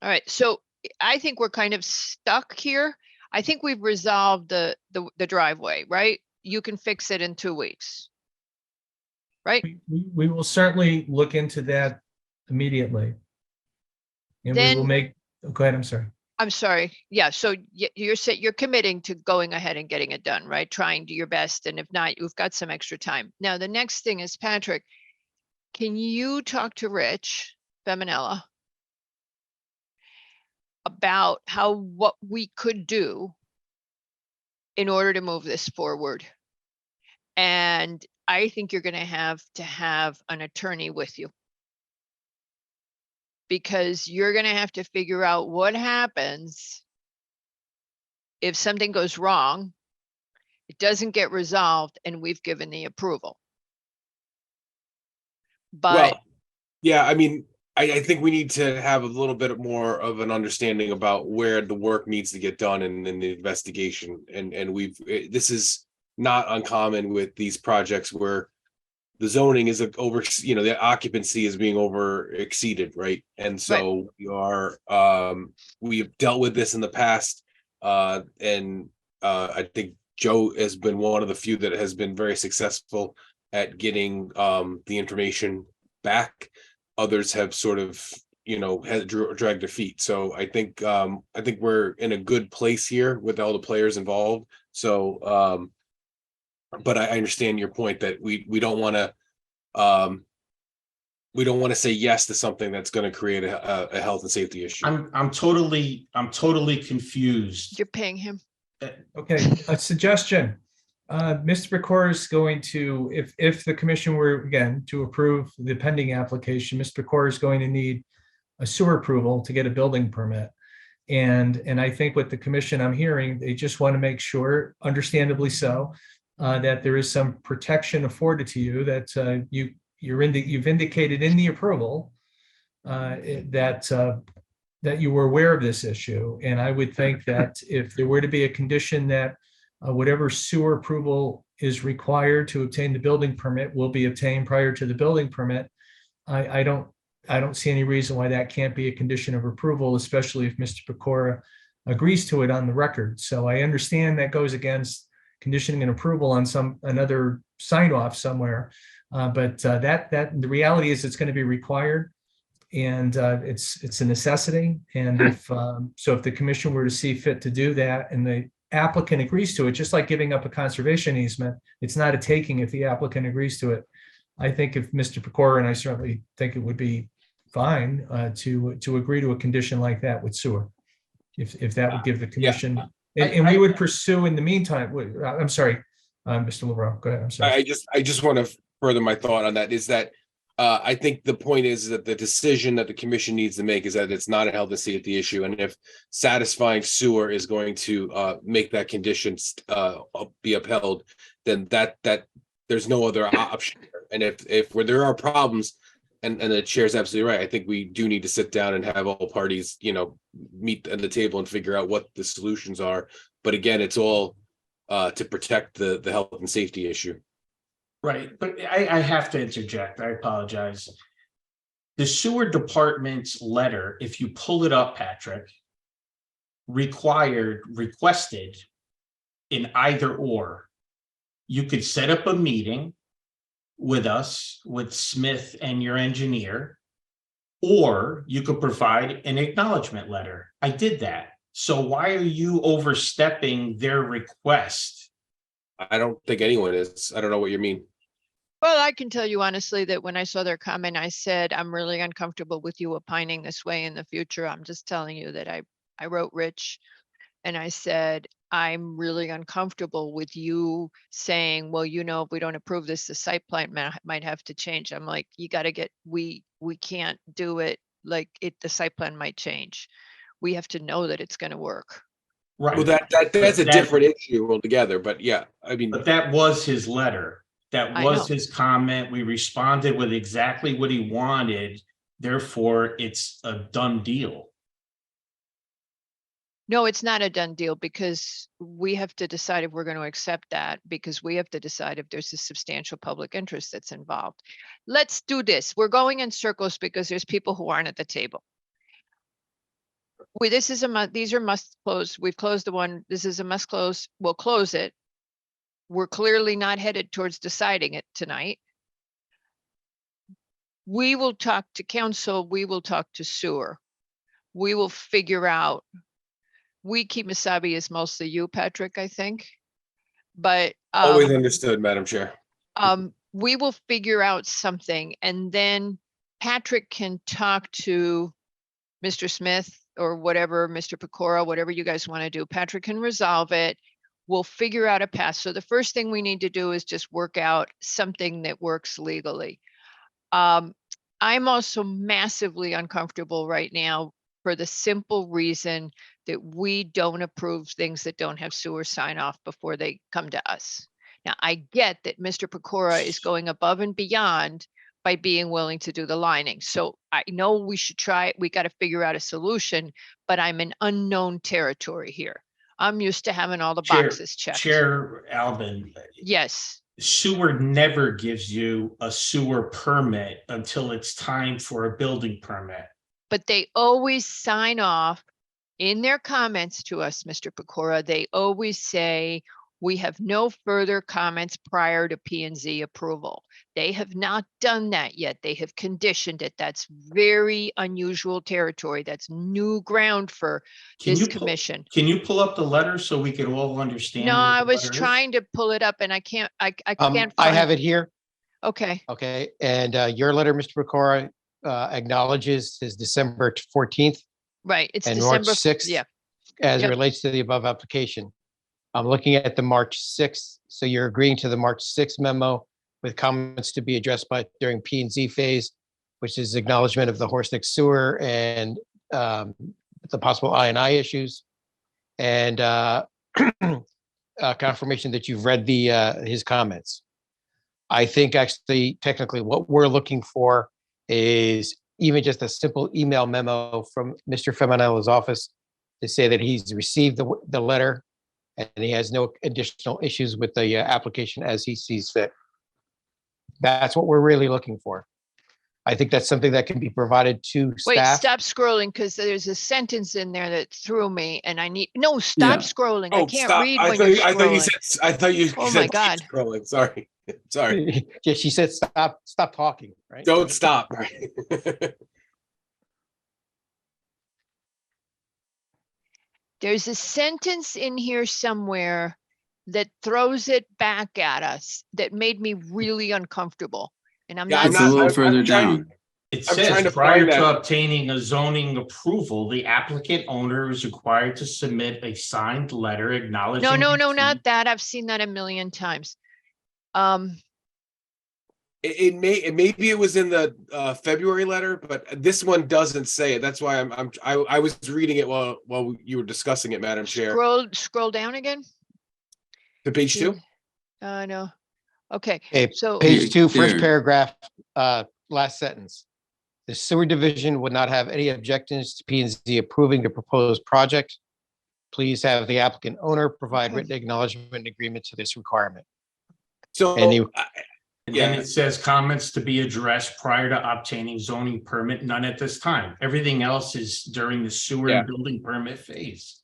All right, so I think we're kind of stuck here. I think we've resolved the driveway, right? You can fix it in 2 weeks. Right? We will certainly look into that immediately. And we will Then- go ahead, I'm sorry. I'm sorry. Yeah, so you're committing to going ahead and getting it done, right? Trying to your best, and if not, you've got some extra time. Now, the next thing is, Patrick, can you talk to Rich Feminella about what we could do in order to move this forward? And I think you're going to have an attorney with you, because you're going to have to figure out what happens if something goes wrong, it doesn't get resolved, and we've given the approval. But Well, yeah, I mean, I think we need to have a little bit more of an understanding about where the work needs to get done in the investigation. And this is not uncommon with these projects where the zoning is the occupancy is being over exceeded, right? And so we've dealt with this in the past. And I think Joe has been one of the few that has been very successful at getting the information back. Others have sort of, had dragged their feet. So I think we're in a good place here with all the players involved. So, but I understand your point that we don't want to say yes to something that's going to create a health and safety issue. I'm totally confused. you're paying him. Okay, a suggestion. Mr. Pecora is going to, if the commission were, again, to approve the pending application, Mr. Pecora is going to need a sewer approval to get a building permit. And I think with the commission I'm hearing, they just want to make sure, understandably so, that there is some protection afforded to you, that you've indicated in the approval that you were aware of this issue. And I would think that if there were to be a condition that whatever sewer approval is required to obtain the building permit will be obtained prior to the building permit, I don't see any reason why that can't be a condition of approval, especially if Mr. Pecora agrees to it on the record. So I understand that goes against conditioning an approval on another sign off somewhere. But the reality is it's going to be required, and it's a necessity. And if the commission were to see fit to do that, and the applicant agrees to it, just like giving up a conservation easement, it's not a taking if the applicant agrees to it. I think if Mr. Pecora, and I certainly think it would be fine to agree to a condition like that with sewer, if that would give the commission. And we would pursue in the meantime. I'm sorry, Mr. LeBron, go ahead. I'm sorry. I just want to further my thought on that is that I think the point is that the decision that the commission needs to make is that it's not a health and safety issue. And if satisfying sewer is going to make that condition be upheld, then that there's no other option. And if where there are problems, and the chair's absolutely right, I think we do need to sit down and have all parties, meet at the table and figure out what the solutions are. But again, it's all to protect the health and safety issue. Right, but I have to interject. I apologize. The sewer department's letter, if you pull it up, Patrick, requested in either or. You could set up a meeting with us, with Smith and your engineer, or you could provide an acknowledgement letter. I did that. So why are you overstepping their request? I don't think anyone is. I don't know what you mean. Well, I can tell you honestly that when I saw their comment, I said, I'm really uncomfortable with you opining this way in the future. I'm just telling you that I wrote Rich and I said, I'm really uncomfortable with you saying, well, you know, if we don't approve this, the site plan might have to change. I'm like, you got to get, we can't do it like it, the site plan might change. We have to know that it's going to work. Right. Well, that's a different issue altogether, but yeah, I mean. But that was his letter. That I was know. his comment. We responded with exactly what he wanted. Therefore, it's a done deal. No, it's not a done deal because we have to decide if we're going to accept that, because we have to decide if there's a substantial public interest that's involved. Let's do this. We're going in circles because there's people who aren't at the table. This is these are must close. We've closed the one. This is a must close. We'll close it. We're clearly not headed towards deciding it tonight. We will talk to council. We will talk to sewer. We will figure out. Kemosabe is mostly you, Patrick, I think. But Always understood, Madam Chair. we will figure out something, and then Patrick can talk to Mr. Smith or whatever, Mr. Pecora, whatever you guys want to do. Patrick can resolve it. We'll figure out a path. So the first thing we need to do is just work out something that works legally. I'm also massively uncomfortable right now for the simple reason that we don't approve things that don't have sewer sign off before they come to us. Now, I get that Mr. Pecora is going above and beyond by being willing to do the lining. So I know we should try it. We got to figure out a solution, but I'm in unknown territory here. I'm used to having all the boxes checked. Chair Albin. Yes. Sewer never gives you a sewer permit until it's time for a building permit. But they always sign off in their comments to us, Mr. Pecora. They always say, we have no further comments prior to P&Z approval. They have not done that yet. They have conditioned it. That's very unusual territory. That's new ground for this commission. Can you pull up the letter so we can all understand? No, what I the was letter is? trying to pull it up and I can't, I can't. I find have it here. Okay. Okay, and your letter, Mr. Pecora, acknowledges is December 14th Right. It's and December. March 6th. Yeah. As it Yep. relates to the above application. I'm looking at the March 6th, so you're agreeing to the March 6th memo with comments to be addressed by during P&Z phase, which is acknowledgement of the Horse Neck sewer and the possible I&I issues, and confirmation that you've read his comments. I think actually technically what we're looking for is even just a simple email memo from Mr. Feminello's office to say that he's received the letter and he has no additional issues with the application as he sees fit. That's what we're really looking for. I think that's something that can be provided to Wait, staff. stop scrolling because there's a sentence in there that threw me and I need, no, stop scrolling. I can't read when you're scrolling. I thought you Oh said my keep God. scrolling. Sorry. Sorry. Yeah, she said, stop talking, right? Don't stop. There's a sentence in here somewhere that throws it back at us that made me really uncomfortable. And I'm not. It's a little further down. It I'm trying says to prior find to that. obtaining a zoning approval, the applicant owner is required to submit a signed letter acknowledging. No, receipt. not that. I've seen that a million times. Maybe it was in the February letter, but this one doesn't say it. That's why I was reading it while you were discussing it, Madam Chair. Scroll down again. To page 2. No. Okay. Okay, So page 2, first Here. paragraph, last sentence. The sewer division would not have any objections to P&Z approving the proposed project. Please have the applicant owner provide written acknowledgement and agreement to this requirement. So And you- And then it says comments to be addressed prior to obtaining zoning permit, none at this time. Everything else is during the sewer and building permit phase.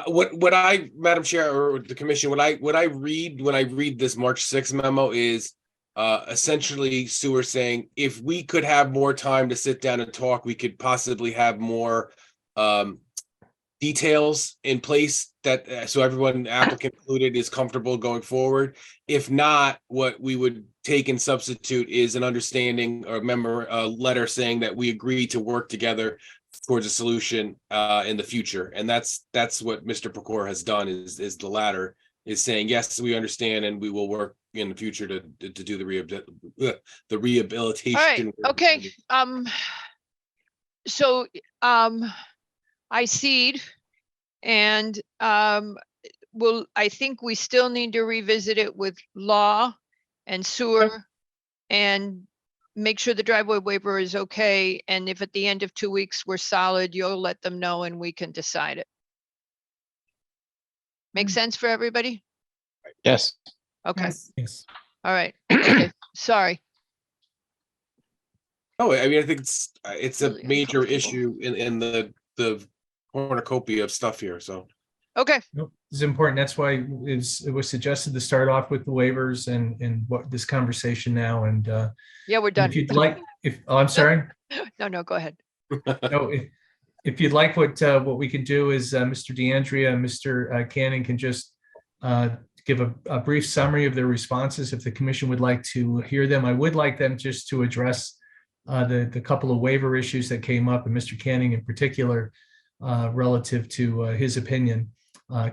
What I, Madam Chair, or the commission, what I read when I read this March 6th memo is essentially Sue saying, if we could have more time to sit down and talk, we could possibly have more details in place that so everyone, applicant included, is comfortable going forward. If not, what we would take and substitute is an understanding or a letter saying that we agree to work together towards a solution in the future. And that's what Mr. Pecor has done, is the latter, is saying, yes, we understand and we will work in the future to do the rehabilitation. All right, okay. So I cede, and I think we still need to revisit it with law and sewer and make sure the driveway waiver is okay. And if at the end of 2 weeks we're solid, you'll let them know and we can decide it. Make sense for everybody? Yes. Okay, Yes. all right. Okay, sorry. Oh, I mean, I think it's a major issue in the cornucopia of stuff here, so. Okay, Nope, it's important. That's why it was suggested to start off with the waivers and what this conversation now. And yeah, we're done. if you'd like, I'm sorry. No, go ahead. No, if you'd like, what we can do is Mr. DeAndrea and Mr. Cannon can just give a brief summary of their responses if the commission would like to hear them. I would like them just to address the couple of waiver issues that came up, and Mr. Canning in particular, relative to his opinion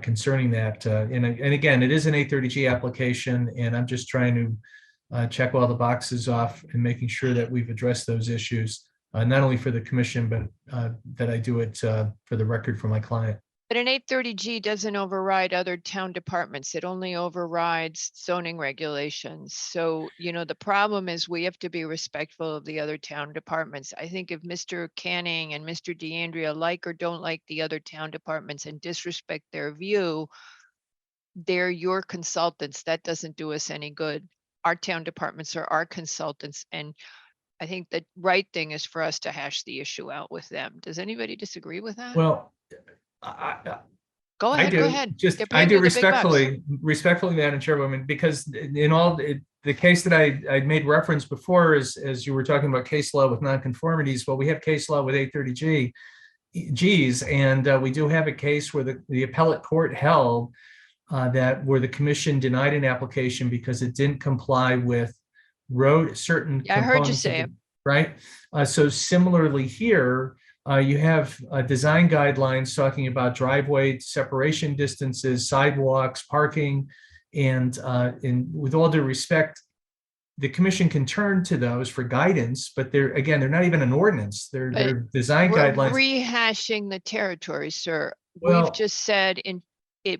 concerning that. And again, it is an 830G application, and I'm just trying to check all the boxes off and making sure that we've addressed those issues, not only for the commission, but that I do it for the record for my client. But an 830G doesn't override other town departments. It only overrides zoning regulations. So, the problem is we have to be respectful of the other town departments. I think if Mr. Canning and Mr. DeAndrea like or don't like the other town departments and disrespect their view, they're your consultants. That doesn't do us any good. Our town departments are our consultants, and I think the right thing is for us to hash the issue out with them. Does anybody disagree with that? Well, Go ahead, go ahead. Just, They're I paying do you the big bucks. respectfully, Madam Chairwoman, because in all the case that I made reference before, as you were talking about case law with nonconformities, well, we have case law with 830Gs, and we do have a case where the appellate court held that where the commission denied an application because it didn't comply with certain. Yeah, I heard you components of say the- it. Right. So similarly here, you have design guidelines talking about driveway separation distances, sidewalks, parking, and with all due respect, the commission can turn to those for guidance, but they're not even an ordinance. They're design We're guidelines. rehashing the territory, sir. Well- We've just said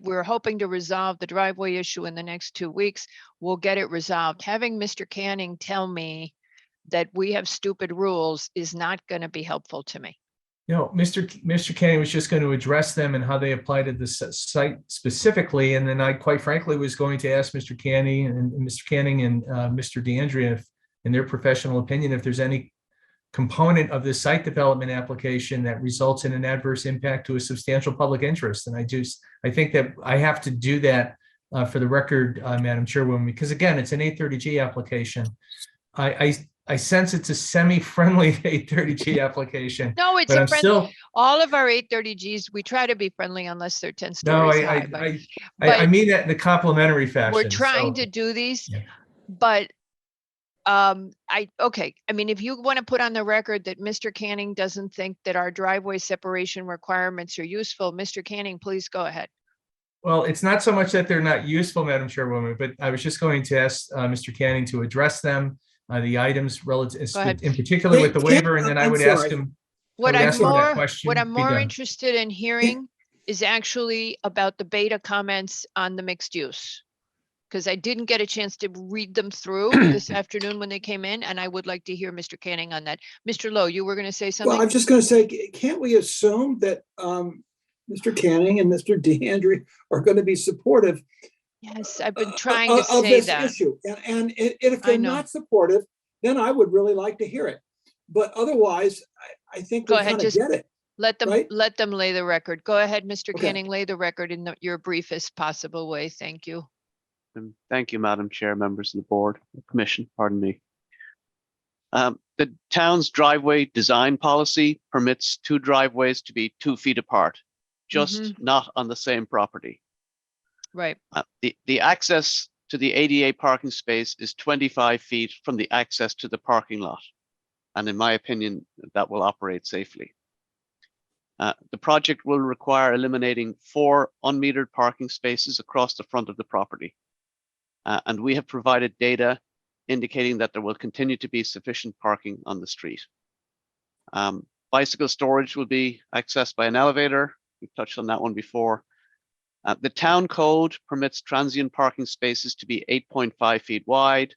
we're hoping to resolve the driveway issue in the next 2 weeks. We'll get it resolved. Having Mr. Canning tell me that we have stupid rules is not going to be helpful to me. Mr. Canning was just going to address them and how they apply to the site specifically. And then I, quite frankly, was going to ask Mr. Canning and Mr. DeAndrea, in their professional opinion, if there's any component of this site development application that results in an adverse impact to a substantial public interest. And I think that I have to do that for the record, Madam Chairwoman, because again, it's an 830G application. I sense it's a semi-friendly 830G application. No, it's but a I'm friendly. still- All of our 830Gs, we try to be friendly unless they're 10 No, stories high. but I but mean that in a complimentary fashion. we're trying so- to do these, Yeah. but okay. I mean, if you want to put on the record that Mr. Canning doesn't think that our driveway separation requirements are useful, Mr. Canning, please go ahead. Well, it's not so much that they're not useful, Madam Chairwoman, but I was just going to ask Mr. Canning to address them, the items relative, Go ahead. in particular with the waiver, and then I would ask him. What I would I'm ask him that more, question what I'm be more done. interested in hearing is actually about the beta comments on the mixed use. Because I didn't get a chance to read them through this afternoon when they came in, and I would like to hear Mr. Canning on that. Mr. Lowe, you were going to say something? Well, I'm just going to say, can't we assume that Mr. Canning and Mr. DeAndrea are going to be supportive? Yes, I've been trying to of say this that. issue? And if they're know. not supportive, then I would really like to hear it. But otherwise, I think Go we ahead, kind of just get it. Let them, Right? let them lay the record. Go ahead, Mr. Okay. Canning, lay the record in your briefest possible way. Thank you. Thank you, Madam Chair, members of the board, commission, pardon me. The town's driveway design policy permits two driveways to be 2 feet apart, just not on the same property. Right. The access to the ADA parking space is 25 feet from the access to the parking lot. And in my opinion, that will operate safely. The project will require eliminating 4 unmetered parking spaces across the front of the property. And we have provided data indicating that there will continue to be sufficient parking on the street. Bicycle storage will be accessed by an elevator. We've touched on that one before. The town code permits transient parking spaces to be 8.5 feet wide.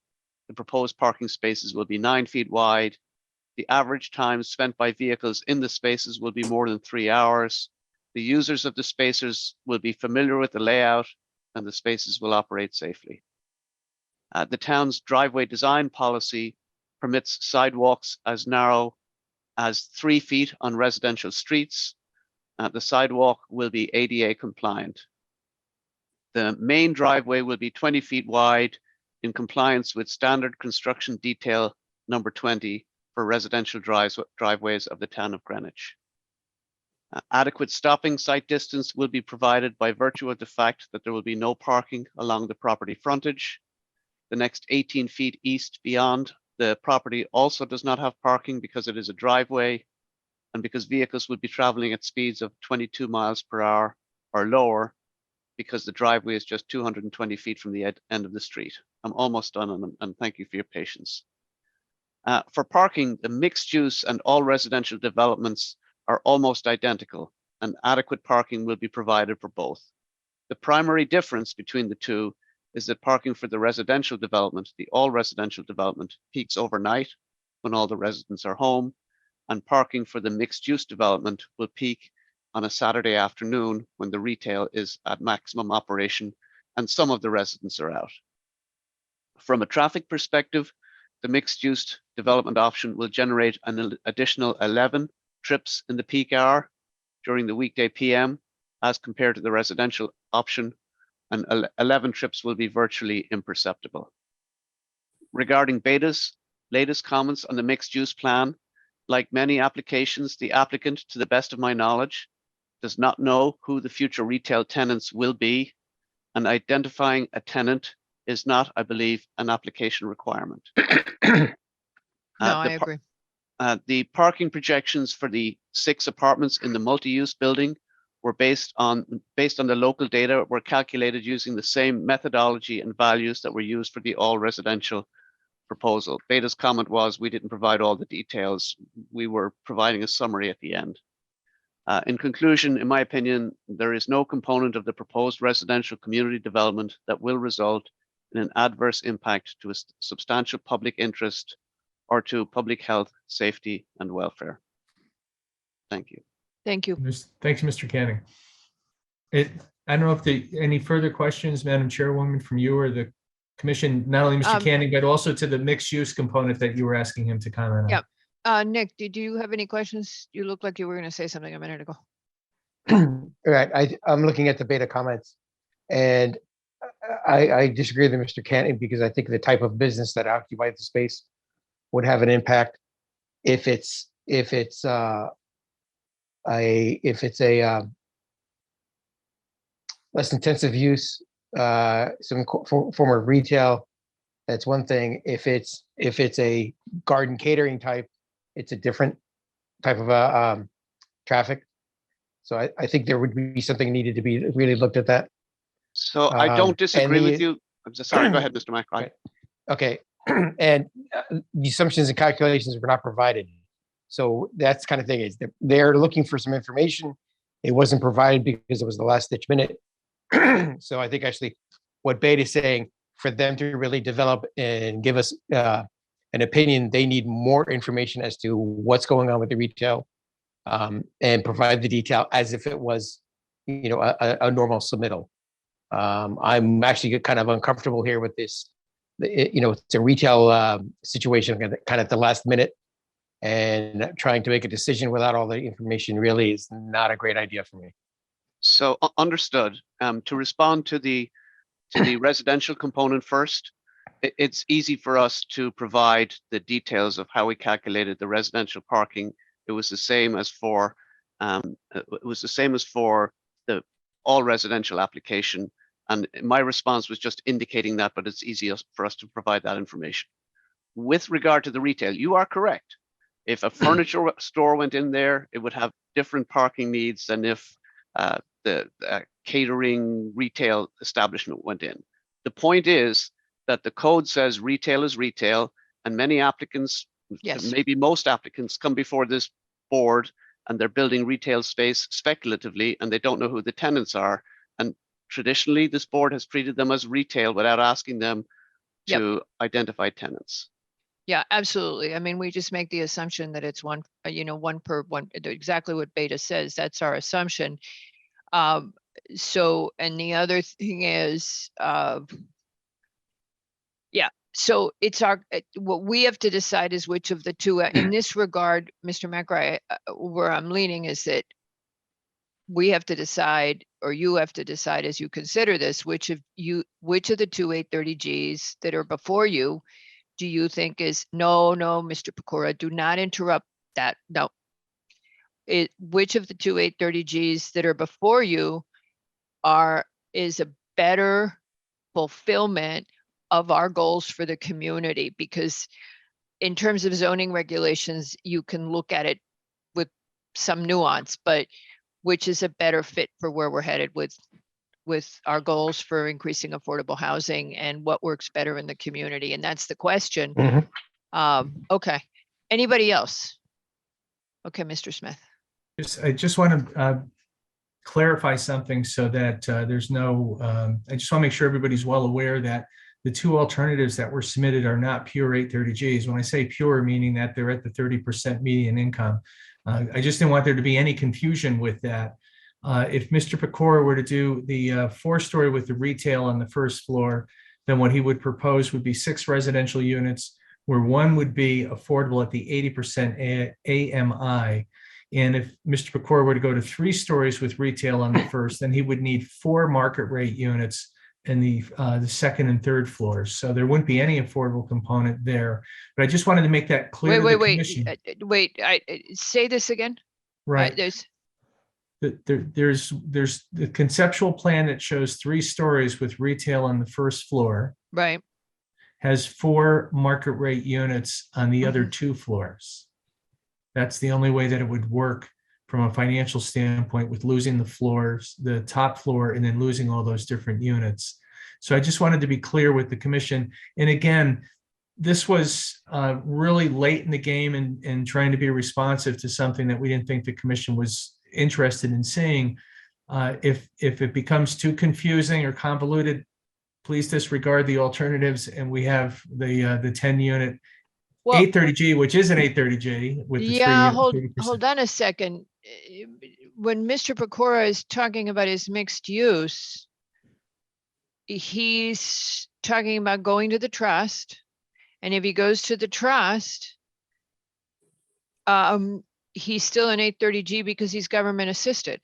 The proposed parking spaces will be 9 feet wide. The average time spent by vehicles in the spaces will be more than 3 hours. The users of the spaces will be familiar with the layout and the spaces will operate safely. The town's driveway design policy permits sidewalks as narrow as 3 feet on residential streets. The sidewalk will be ADA compliant. The main driveway will be 20 feet wide in compliance with standard construction detail number 20 for residential driveways of the town of Greenwich. Adequate stopping site distance will be provided by virtue of the fact that there will be no parking along the property frontage. The next 18 feet east beyond the property also does not have parking because it is a driveway and because vehicles will be traveling at speeds of 22 miles per hour or lower because the driveway is just 220 feet from the end of the street. I'm almost done and thank you for your patience. For parking, the mixed use and all residential developments are almost identical and adequate parking will be provided for both. The primary difference between the two is that parking for the residential development, the all residential development, peaks overnight when all the residents are home, and parking for the mixed use development will peak on a Saturday afternoon when the retail is at maximum operation and some of the residents are out. From a traffic perspective, the mixed use development option will generate an additional 11 trips in the peak hour during the weekday PM as compared to the residential option, and 11 trips will be virtually imperceptible. Regarding Beta's latest comments on the mixed use plan, like many applications, the applicant, to the best of my knowledge, does not know who the future retail tenants will be, and identifying a tenant is not, I believe, an application requirement. No, I agree. The parking projections for the 6 apartments in the multi-use building were based on the local data, were calculated using the same methodology and values that were used for the all residential proposal. Beta's comment was we didn't provide all the details. We were providing a summary at the end. In conclusion, in my opinion, there is no component of the proposed residential community development that will result in an adverse impact to a substantial public interest or to public health, safety, and welfare. Thank you. Thank you. Thanks, Mr. Canning. I don't know if any further questions, Madam Chairwoman, from you or the commission, not only Mr. Canning, but also to the mixed use component that you were asking him to comment on. Yep. Nick, did you have any questions? You look like you were going to say something a minute ago. Right. I'm looking at the Beta comments and I disagree with Mr. Canning because I think the type of business that occupies the space would have an impact if it's a less intensive use, some form of retail. That's one thing. If it's a garden catering type, it's a different type of traffic. So I think there would be something needed to be really looked at that. So I don't disagree with you. I'm so sorry. Go ahead, Mr. Mike. Right. Okay. And the assumptions and calculations were not provided. So that's kind of thing is they're looking for some information. It wasn't provided because it was the last ditch minute. So I think actually what Beta is saying, for them to really develop and give us an opinion, they need more information as to what's going on with the retail and provide the detail as if it was, a normal submittal. I'm actually kind of uncomfortable here with this. It's a retail situation kind of at the last minute. And trying to make a decision without all the information really is not a great idea for me. So understood. To respond to the residential component first, it's easy for us to provide the details of how we calculated the residential parking. It was the same as for the all residential application. And my response was just indicating that, but it's easier for us to provide that information. With regard to the retail, you are correct. If a furniture store went in there, it would have different parking needs than if the catering retail establishment went in. The point is that the code says retail is retail, and many applicants, Yes. maybe most applicants, come before this board and they're building retail space speculatively and they don't know who the tenants are. And traditionally, this board has treated them as retail without asking them to identify tenants. Yeah, absolutely. I mean, we just make the assumption that it's one, one per one, exactly what Beta says. That's our assumption. So, and the other thing is, so it's what we have to decide is which of the two, in this regard, Mr. McRae, where I'm leaning is that we have to decide, or you have to decide as you consider this, which of the two 830Gs that are before you do you think is, no, Mr. Pecora, do not interrupt that. No. Which of the two 830Gs that are before you is a better fulfillment of our goals for the community? Because in terms of zoning regulations, you can look at it with some nuance, but which is a better fit for where we're headed with our goals for increasing affordable housing and what works better in the community. And that's the question. Okay. Anybody else? Okay, Mr. Smith. I just want to clarify something so that there's no, I just want to make sure everybody's well aware that the two alternatives that were submitted are not pure 830Gs. When I say pure, meaning that they're at the 30% median income. I just didn't want there to be any confusion with that. If Mr. Pecora were to do the 4-story with the retail on the first floor, then what he would propose would be 6 residential units, where one would be affordable at the 80% AMI. And if Mr. Pecora were to go to 3 stories with retail on the first, then he would need 4 market rate units in the second and third floors. So there wouldn't be any affordable component there. But I just wanted to make that clear to the commission. Wait, say this again. Right. There's the conceptual plan that shows 3 stories with retail on the first floor. Right. Has 4 market rate units on the other 2 floors. That's the only way that it would work from a financial standpoint, with losing the floors, the top floor, and then losing all those different units. So I just wanted to be clear with the commission. And again, this was really late in the game and trying to be responsive to something that we didn't think the commission was interested in seeing. If it becomes too confusing or convoluted, please disregard the alternatives, and we have the 10 unit 830G, which is an 830G with the 3 hold on a second. When Mr. Pecora is talking about his mixed use, he's talking about going to the trust, and if he goes to the trust, he's still an 830G because he's government assisted.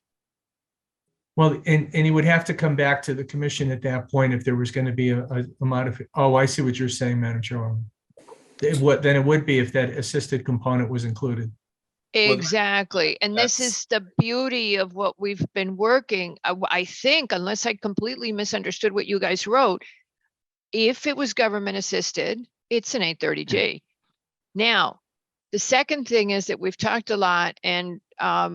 Well, and he would have to come back to the commission at that point if there was going to be a modification. Oh, I see what you're saying, Madam Chairwoman. Then it would be if that assisted component was included. Exactly. And this is the beauty of what we've been working. I think, unless I completely misunderstood what you guys wrote, if it was government assisted, it's an 830G. Now, the second thing is that we've talked a lot, and I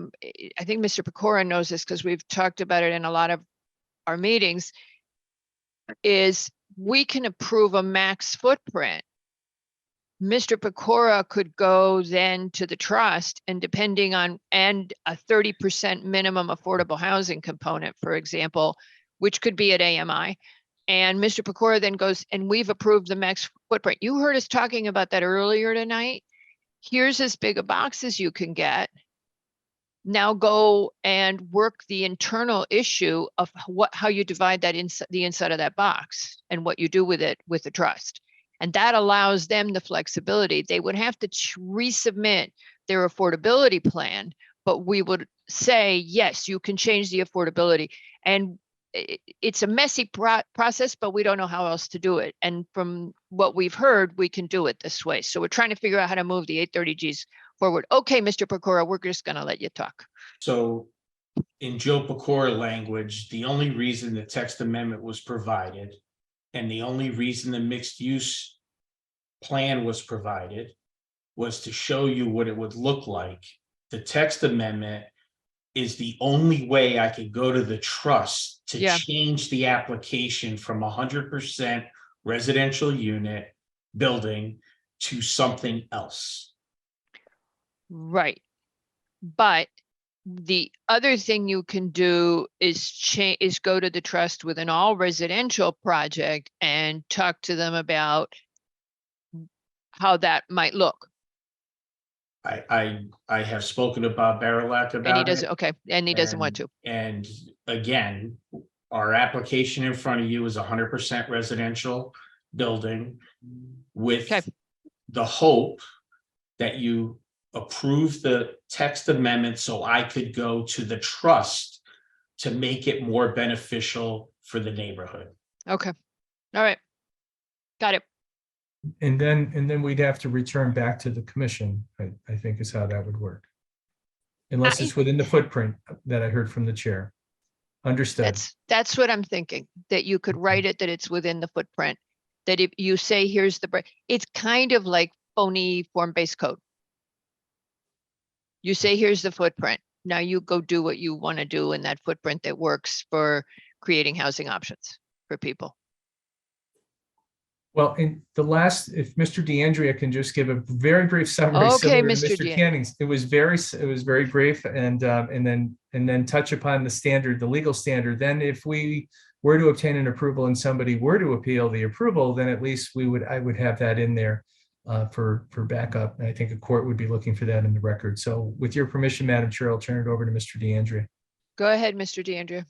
think Mr. Pecora knows this because we've talked about it in a lot of our meetings, is we can approve a max footprint. Mr. Pecora could go then to the trust, and depending on, and a 30% minimum affordable housing component, for example, which could be at AMI. And Mr. Pecora then goes, and we've approved the max footprint. You heard us talking about that earlier tonight. Here's as big a box as you can get. Now go and work the internal issue of how you divide that the inside of that box and what you do with it with the trust. And that allows them the flexibility. They would have to resubmit their affordability plan, but we would say, yes, you can change the affordability. And it's a messy process, but we don't know how else to do it. And from what we've heard, we can do it this way. So we're trying to figure out how to move the 830Gs forward. Okay, Mr. Pecora, we're just going to let you talk. So in Joe Pecora language, the only reason the text amendment was provided and the only reason the mixed use plan was provided was to show you what it would look like. The text amendment is the only way I could go to the trust to change the application from 100% residential unit building to something else. Right. But the other thing you can do is go to the trust with an all residential project and talk to them about how that might look. I have spoken to Bob Barilak about And he doesn't, it. okay, and he doesn't want to. And again, our application in front of you is 100% residential building with the hope that you approve the text amendment so I could go to the trust to make it more beneficial for the neighborhood. Okay. All right. Got it. And then we'd have to return back to the commission, I think is how that would work. Unless it's within the footprint that I heard from the chair. Understood. That's what I'm thinking, that you could write it, that it's within the footprint, that if you say, here's the, it's kind of like phony form-based code. You say, here's the footprint. Now you go do what you want to do in that footprint that works for creating housing options for people. Well, in the last, if Mr. DeAndrea can just give a very brief summary. Okay, similar to Mr. Mr. Canning's. It was very brief and then touch upon the legal standard. Then if we were to obtain an approval and somebody were to appeal the approval, then at least I would have that in there for backup. And I think a court would be looking for that in the record. So with your permission, Madam Chair, I'll turn it over to Mr. DeAndrea. Go ahead, Mr. DeAndrea.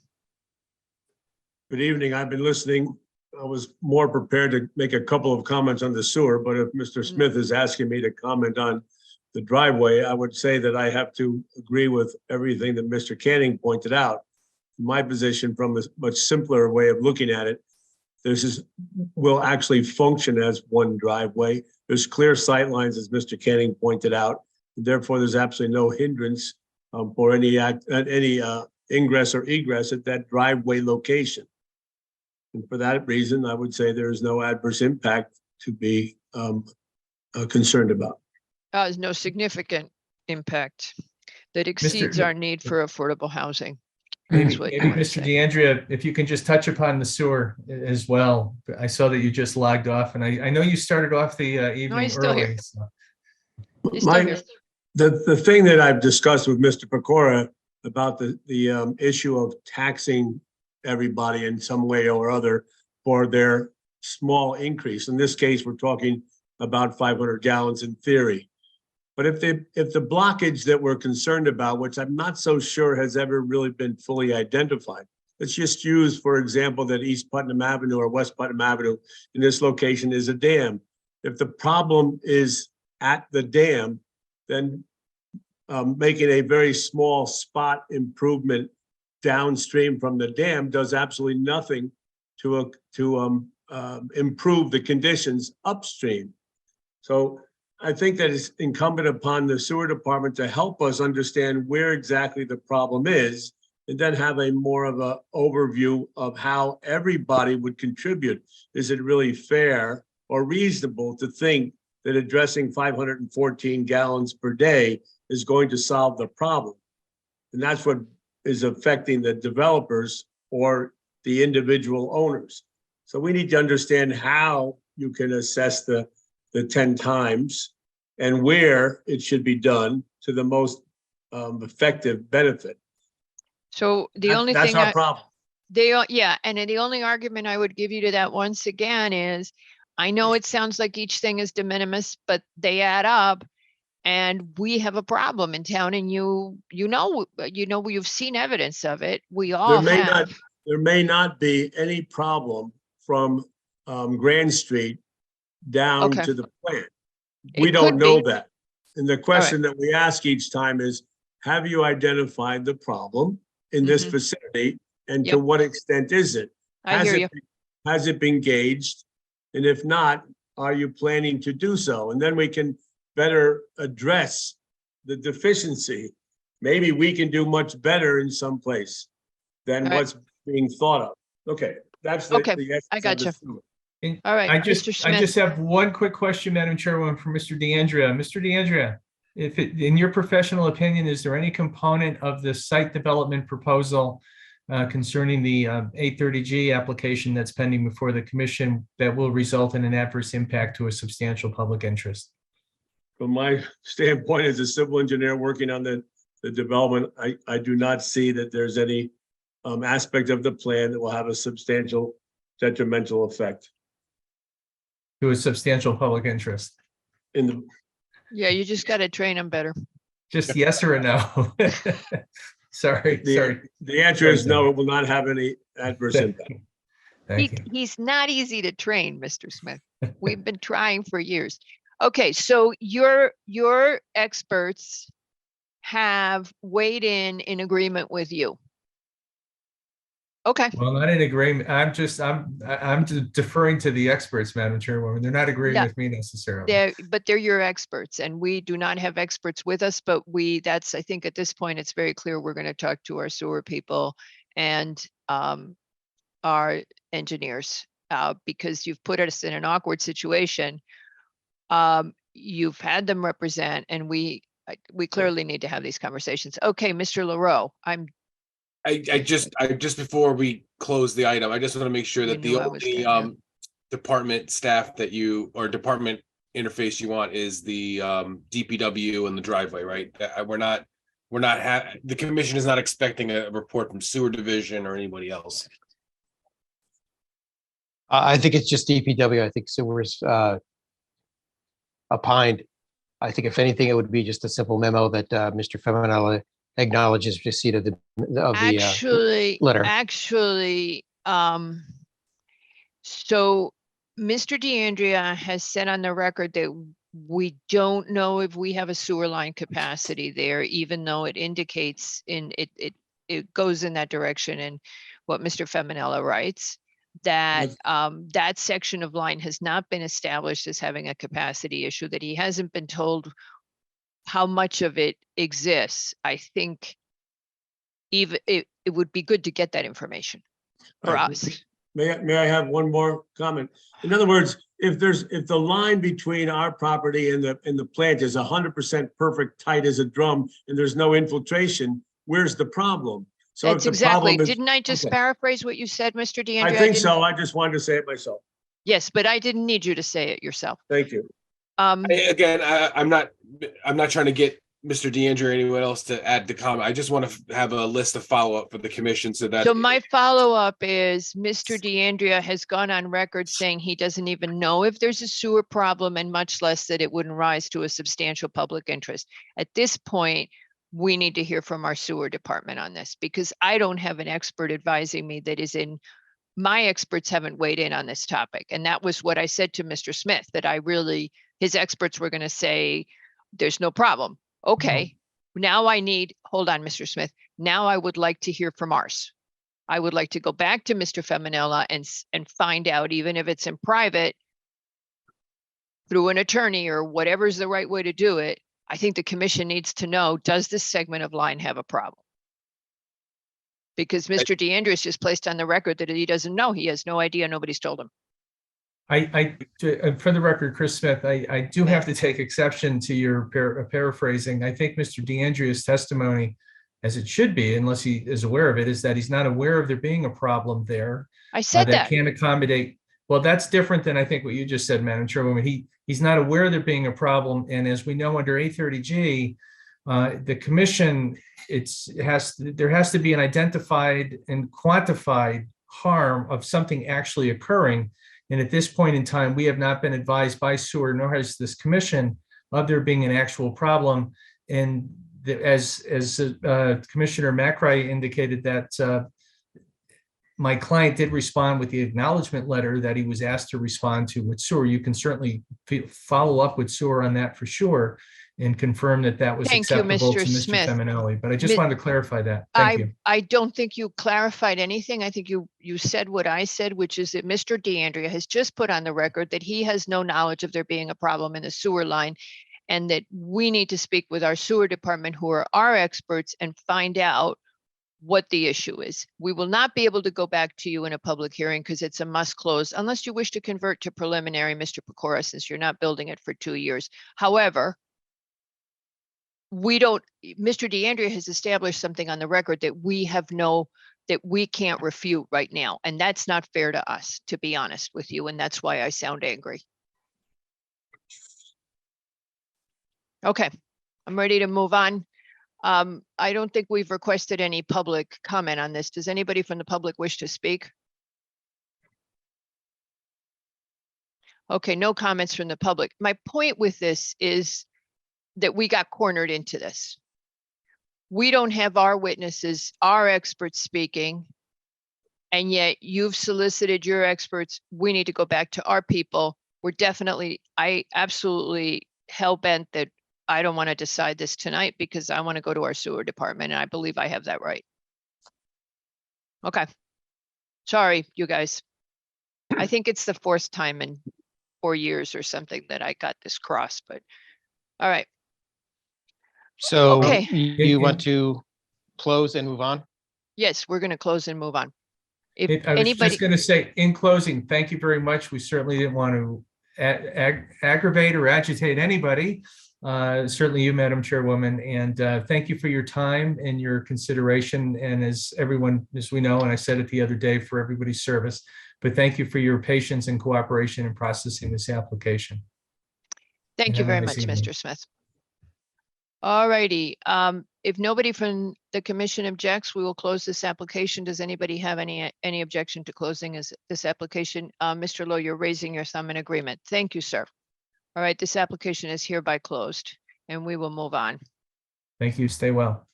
Good evening. I've been listening. I was more prepared to make a couple of comments on the sewer, but if Mr. Smith is asking me to comment on the driveway, I would say that I have to agree with everything that Mr. Canning pointed out. My position, from a much simpler way of looking at it, will actually function as one driveway. There's clear sight lines, as Mr. Canning pointed out. Therefore, there's absolutely no hindrance for any ingress or egress at that driveway location. And for that reason, I would say there is no adverse impact to be concerned about. There's no significant impact that exceeds our need for affordable housing. Maybe Mr. DeAndrea, if you can just touch upon the sewer as well. I saw that you just logged off, and I know you started off the evening early. So. The thing that I've discussed with Mr. Pecora about the issue of taxing everybody in some way or other for their small increase. In this case, we're talking about 500 gallons in theory. But if the blockage that we're concerned about, which I'm not so sure has ever really been fully identified, let's just use, for example, that East Putnam Avenue or West Putnam Avenue in this location is a dam. If the problem is at the dam, then making a very small spot improvement downstream from the dam does absolutely nothing to improve the conditions upstream. So I think that it's incumbent upon the sewer department to help us understand where exactly the problem is, and then have a more of an overview of how everybody would contribute. Is it really fair or reasonable to think that addressing 514 gallons per day is going to solve the problem? And that's what is affecting the developers or the individual owners. So we need to understand how you can assess the 10 times and where it should be done to the most effective benefit. So that's thing our problem. And the only argument I would give you to that once again is, I know it sounds like each thing is de minimis, but they add up. And we have a problem in town, and you've seen evidence of it. We all have. There may not be any problem from Grand Street down Okay. to the plant. It We don't could know be. that. And the question that we ask each time is, have you identified the problem in this Mhm. vicinity? And to Yep. what extent is it? I Has hear it you. Has it been gauged? And if not, are you planning to do so? And then we can better address the deficiency. Maybe we can do much better in some place than All right. what's being thought of. Okay, that's the Okay, essence I of gotcha. the summary. And All right, I Mr. just, I Smith. just have one quick question, Madam Chairwoman, for Mr. DeAndrea. Mr. DeAndrea, if it, in your professional opinion, is there any component of the site development proposal concerning the 830G application that's pending before the commission that will result in an adverse impact to a substantial public interest? From my standpoint as a civil engineer working on the development, I do not see that there's any aspect of the plan that will have a substantial detrimental effect To a substantial public interest? in the. Yeah, you just got to train them better. Just yes or a no? Sorry. The answer is no, it will not have any adverse impact. He's not easy to train, Mr. Smith. We've been trying for years. Okay, so your experts have weighed in agreement with you. Okay. Well, not in agreement. I'm deferring to the experts, Madam Chairwoman. They're not agreeing Yeah. with me necessarily. They're your experts, and we do not have experts with us, but I think at this point, it's very clear we're going to talk to our sewer people and our engineers, because you've put us in an awkward situation. You've had them represent, and we clearly need to have these conversations. Okay, Mr. LaRoe, I just before we close the item, I just want to make sure You that the knew I was only gonna- department staff that or department interface you want is the DPW and the driveway, right? The commission is not expecting a report from sewer division or anybody else. I think it's just DPW. I think sewers opined. I think if anything, it would be just a simple memo that Mr. Feminella acknowledges receipt of the letter. Actually, so Mr. DeAndrea has said on the record that we don't know if we have a sewer line capacity there, even though it indicates it goes in that direction. And what Mr. Feminella writes, that that section of line has not been established as having a capacity issue, that he hasn't been told how much of it exists. I think even it would be good to get that information for us. May I have one more comment? In other words, if the line between our property and the plant is 100% perfect, tight as a drum, and there's no infiltration, where's the problem? So if That's the exactly, problem is- didn't I just Okay. paraphrase what you said, Mr. DeAndrea? I think didn't- so. I just wanted to say it myself. Yes, but I didn't need you to say it yourself. Thank you. I'm not trying to get Mr. DeAndrea or anyone else to add the comment. I just want to have a list of follow-up for the commission so that. So my follow-up is Mr. DeAndrea has gone on record saying he doesn't even know if there's a sewer problem, and much less that it wouldn't rise to a substantial public interest. At this point, we need to hear from our sewer department on this, because I don't have an expert advising me that is in, my experts haven't weighed in on this topic. And that was what I said to Mr. Smith, that his experts were going to say, there's no problem. Okay, now hold on, Mr. Smith. Now I would like to hear from ours. I would like to go back to Mr. Feminella and find out, even if it's in private, through an attorney or whatever's the right way to do it. I think the commission needs to know, does this segment of line have a problem? Because Mr. DeAndrea just placed on the record that he doesn't know. He has no idea. Nobody's told him. For the record, Chris Smith, I do have to take exception to your paraphrasing. I think Mr. DeAndrea's testimony, as it should be, unless he is aware of it, is that he's not aware of there being a problem there. I said that. Can't accommodate. Well, that's different than I think what you just said, Madam Chairwoman. He's not aware of there being a problem. And as we know under 830G, the commission, there has to be an identified and quantified harm of something actually occurring. And at this point in time, we have not been advised by sewer, nor has this commission, of there being an actual problem. And as Commissioner McRae indicated, that my client did respond with the acknowledgement letter that he was asked to respond to with sewer. You can certainly follow up with sewer on that for sure and confirm that that was Thank you, acceptable to Mr. Mr. Smith. Feminelli. But I just Mi- wanted to clarify that. Thank you. I don't think you clarified anything. I think you said what I said, which is that Mr. DeAndrea has just put on the record that he has no knowledge of there being a problem in the sewer line, and that we need to speak with our sewer department, who are our experts, and find out what the issue is. We will not be able to go back to you in a public hearing because it's a must close unless you wish to convert to preliminary, Mr. Pecora, since you're not building it for 2 years. However, Mr. DeAndrea has established something on the record that we can't refute right now. And that's not fair to us, to be honest with you. And that's why I sound angry. Okay, I'm ready to move on. I don't think we've requested any public comment on this. Does anybody from the public wish to speak? Okay, no comments from the public. My point with this is that we got cornered into this. We don't have our witnesses, our experts speaking, and yet you've solicited your experts. We need to go back to our people. I absolutely hell-bent that I don't want to decide this tonight because I want to go to our sewer department, and I believe I have that right. Okay. Sorry, you guys. I think it's the 4th time in 4 years or something that I got this cross, but all right. So Okay. you want to close and move on? Yes, we're going to close and move on. If I was anybody, just going to say, in closing, thank you very much. We certainly didn't want to aggravate or agitate anybody. Certainly you, Madam Chairwoman, and thank you for your time and your consideration. And as everyone, as we know, and I said it the other day, for everybody's service, but thank you for your patience and cooperation in processing this application. thank you have a very nice much, evening. Mr. Smith. All righty. If nobody from the commission objects, we will close this application. Does anybody have any objection to closing this application? Mr. Lowe, you're raising your thumb in agreement. Thank you, sir. All right, this application is hereby closed and we will move on. Thank you. Stay well.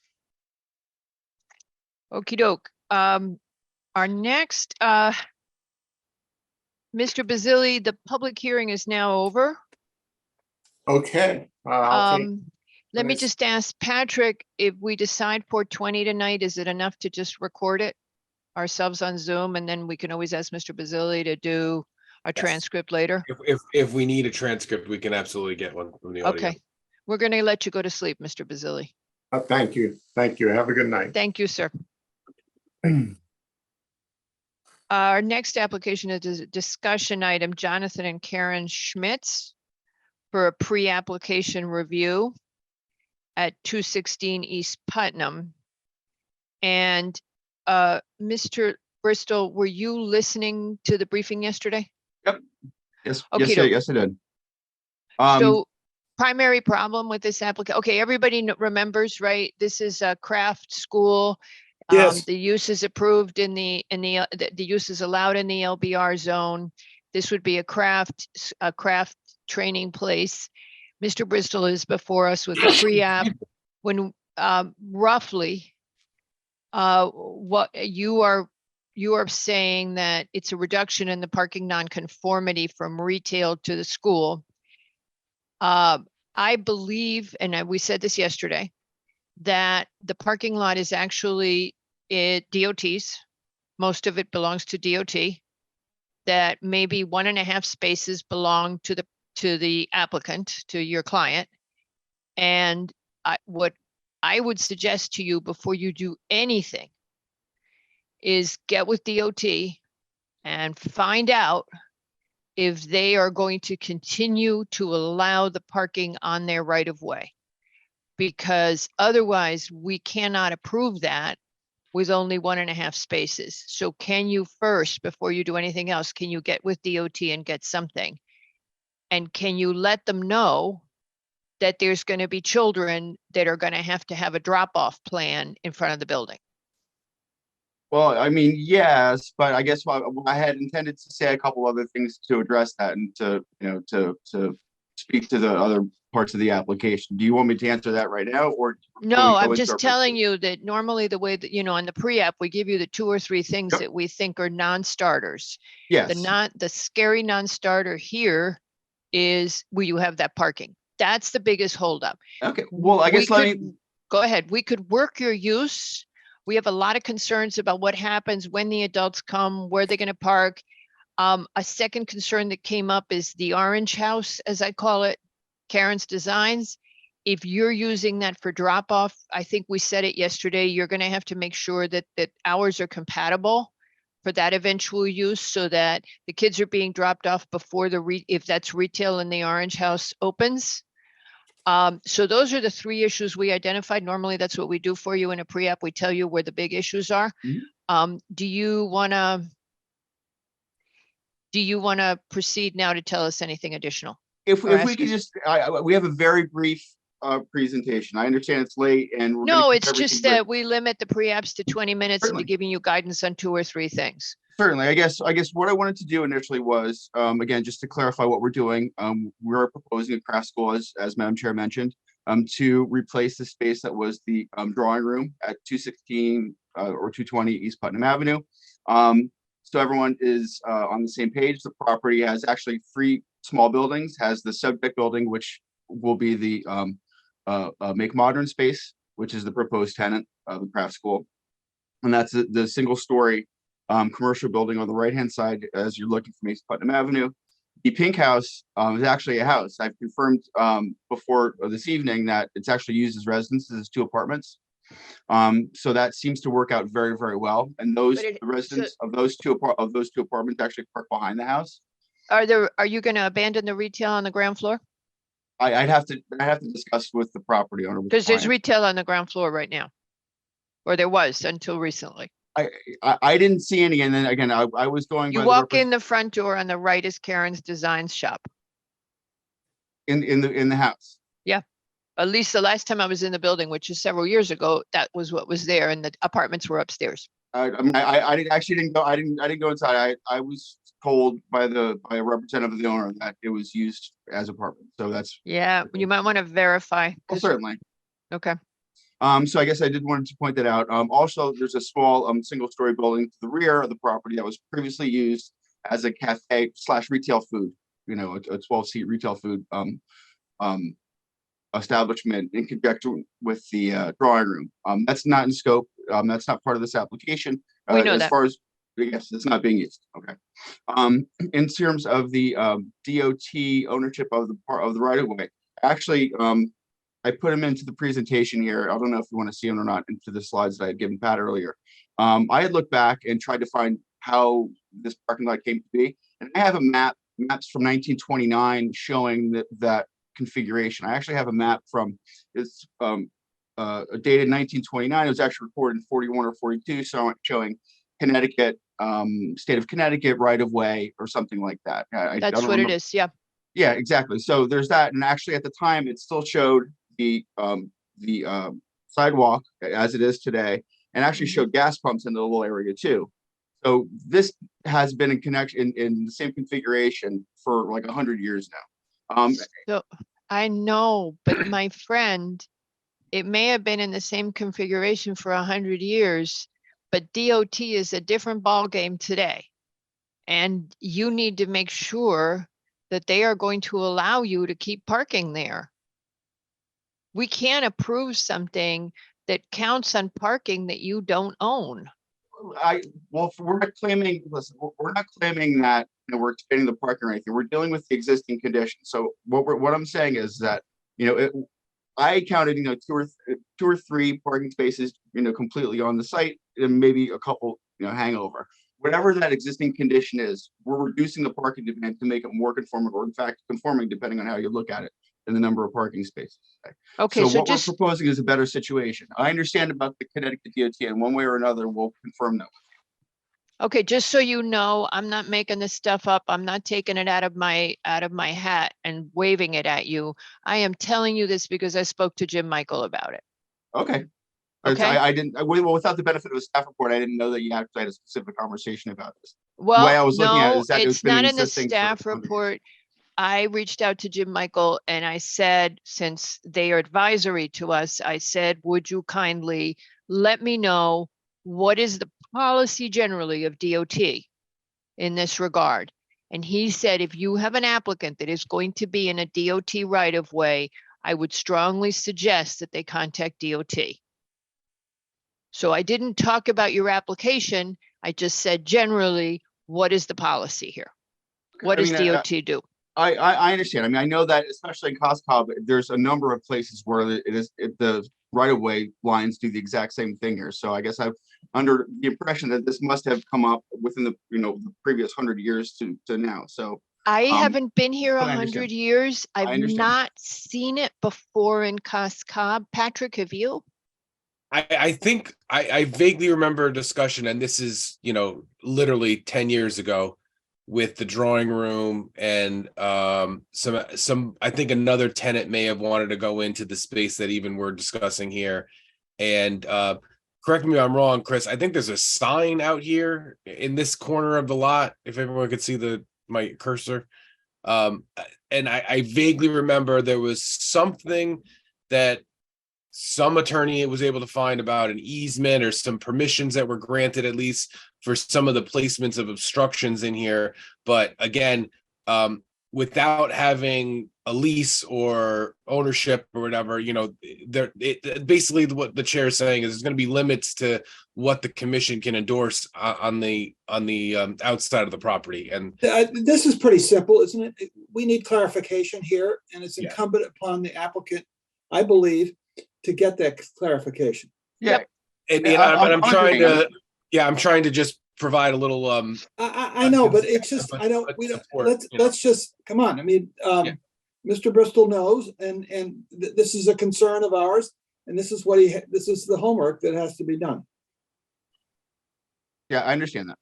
Okey doke. Our next, Mr. Bazili, the public hearing is now over. Okay. Let me nice. just ask Patrick, if we decide 4:20 tonight, is it enough to just record it ourselves on Zoom? And then we can always ask Mr. Bazili to do a transcript later? If we need a transcript, we can absolutely get one from the audio. Okay, we're going to let you go to sleep, Mr. Bazili. Thank you. Thank you. Have a good night. Thank you, sir. Our next application is a discussion item, Jonathan and Karen Schmitz, for a pre-application review at 216 East Putnam. And Mr. Bristol, were you listening to the briefing yesterday? Yep. Yes. Okay, Yes, I did. So primary problem with this application, okay, everybody remembers, right? This is a craft school. Yes. The use is approved in the use is allowed in the LBR zone. This would be a craft training place. Mr. Bristol is before us with a pre-app. When roughly what you are saying that it's a reduction in the parking nonconformity from retail to the school. I believe, and we said this yesterday, that the parking lot is actually DOT's. Most of it belongs to DOT. That maybe 1.5 spaces belong to the applicant, to your client. And what I would suggest to you before you do anything is get with DOT and find out if they are going to continue to allow the parking on their right of way. Because otherwise we cannot approve that with only 1.5 spaces. So can you first, before you do anything else, can you get with DOT and get something? And can you let them know that there's going to be children that are going to have a drop-off plan in front of the building? Well, I mean, yes, but I guess I had intended to say a couple other things to address that and to speak to the other parts of the application. Do you want me to answer that right now, or? No, I'm just telling you that normally the way that, on the pre-app, we give you the 2 or 3 things Yep. that we think are non-starters. Yes. The scary non-starter here is where you have that parking. That's the biggest holdup. Okay, well, I guess Go ahead. We could work your use. We have a lot of concerns about what happens when the adults come, where they're going to park. A second concern that came up is the orange house, as I call it, Karen's Designs. If you're using that for drop off, I think we said it yesterday, you're going to have to make sure that hours are compatible for that eventual use, so that the kids are being dropped off before if that's retail and the orange house opens. So those are the 3 issues we identified. Normally, that's what we do for you in a pre-app. We tell you where the big issues are. Do you want to proceed now to tell us anything additional? If Or we ask could us- just, we have a very brief presentation. I understand it's late and we're gonna No, keep it's everything just brief. that we limit the pre-apps to 20 minutes and to Certainly. giving you guidance on 2 or 3 things. Certainly, I guess what I wanted to do initially was, again, just to clarify what we're doing. We're proposing a craft school, as Madam Chair mentioned, to replace the space that was the drawing room at 216 or 220 East Putnam Avenue. So everyone is on the same page. The property has actually 3 small buildings, has the subject building, which will be the Make Modern space, which is the proposed tenant of the craft school. And that's the single story commercial building on the right-hand side as you're looking from East Putnam Avenue. The pink house is actually a house. I've confirmed before this evening that it's actually used as residences, as 2 apartments. So that seems to work out very, very well. And the residents of those two apartments actually park behind the house. Are you going to abandon the retail on the ground floor? I'd have to discuss with the property owner. Because there's retail on the ground floor right now, or there was until recently. I didn't see any, and then again, I was going. You by walk in the front door, on the right is Karen's Designs shop. in the house. Yeah, at least the last time I was in the building, which is several years ago, that was what was there, and the apartments were upstairs. I didn't go. I didn't go inside. I was told by a representative of the owner that it was used as apartment. So that's. Yeah, you might want to verify. Well, certainly. Okay. So I guess I did want to point that out. Also, there's a small single-story building to the rear of the property that was previously used as a cafe / retail food. A 12-seat retail food establishment in conjunction with the drawing room. That's not in scope. That's not part of this application. We know as that. far as yes, it's not being used. Okay. In terms of the DOT ownership of the right of way, actually. I put them into the presentation here. I don't know if you want to see them or not into the slides that I had given Pat earlier. I had looked back and tried to find how this parking lot came to be. And I have a maps from 1929 showing that configuration. I actually have a map from it's dated 1929. It was actually recorded in 41 or 42, so showing Connecticut, state of Connecticut right of way or something like that. That's what it is. Yeah. Yeah, exactly. So there's that. And actually at the time it still showed the sidewalk as it is today, and actually showed gas pumps in the little area too. So this has been in connection in the same configuration for like 100 years now. So I know, but my friend, it may have been in the same configuration for 100 years, but DOT is a different ball game today. And you need to make sure that they are going to allow you to keep parking there. We can't approve something that counts on parking that you don't own. We're not claiming. Listen, we're not claiming that we're expanding the parking or anything. We're dealing with the existing conditions. So what I'm saying is that I counted 2 or 3 parking spaces completely on the site, and maybe a couple hangover. Whatever that existing condition is, we're reducing the parking demand to make it more conforming, or in fact conforming, depending on how you look at it, in the number of parking spaces. Okay, so what we're proposing is a better situation. I understand about the Connecticut DOT, and one way or another, we'll confirm that. Okay, just so you know, I'm not making this stuff up. I'm not taking it out of my hat and waving it at you. I am telling you this because I spoke to Jim Michael about it. Okay. Okay. I didn't. Well, without the benefit of a staff report, I didn't know that you actually had a specific conversation about this. Well, the way I was looking at it no, is that it's not in the staff report. I reached out to Jim Michael and I said, since they are advisory to us, I said, would you kindly let me know what is the policy generally of DOT in this regard? And he said, if you have an applicant that is going to be in a DOT right of way, I would strongly suggest that they contact DOT. So I didn't talk about your application. I just said generally, what is the policy here? What does DOT do? I understand. I mean, I know that especially in Costco, there's a number of places where the right-of-way lines do the exact same thing here. So I guess I'm under the impression that this must have come up within the the previous 100 years to now. So I haven't been here but I 100 understand. years. I've understand. not seen it before in Costco. Patrick, have you? I think I vaguely remember a discussion, and this is, literally 10 years ago, with the drawing room and some I think another tenant may have wanted to go into the space that even we're discussing here. And correct me if I'm wrong, Chris, I think there's a sign out here in this corner of the lot, if everyone could see my cursor. And I vaguely remember there was something that some attorney was able to find about an easement or some permissions that were granted, at least for some of the placements of obstructions in here. But again, without having a lease or ownership or whatever, basically what the chair is saying is there's going to be limits to what the commission can endorse on the outside of the property. And This is pretty simple, isn't it? We need clarification here, and it's incumbent upon the applicant, I believe, to get that clarification. Yeah. And I'm trying to, I'm trying to just provide a little. I know, but it's just, let's just, come on. I mean, Mr. Bristol knows, and this is a concern of ours, and this is this is the homework that has to be done. Yeah, I understand that.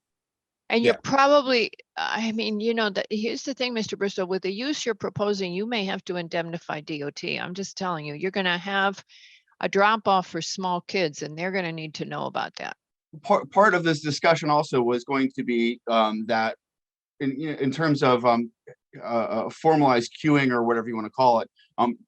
And you're probably, I mean, here's the thing, Mr. Bristol, with the use you're proposing, you may have to indemnify DOT. I'm just telling you, you're going to have a drop off for small kids, and they're going to need to know about that. Part of this discussion also was going to be that in terms of formalized queuing or whatever you want to call it,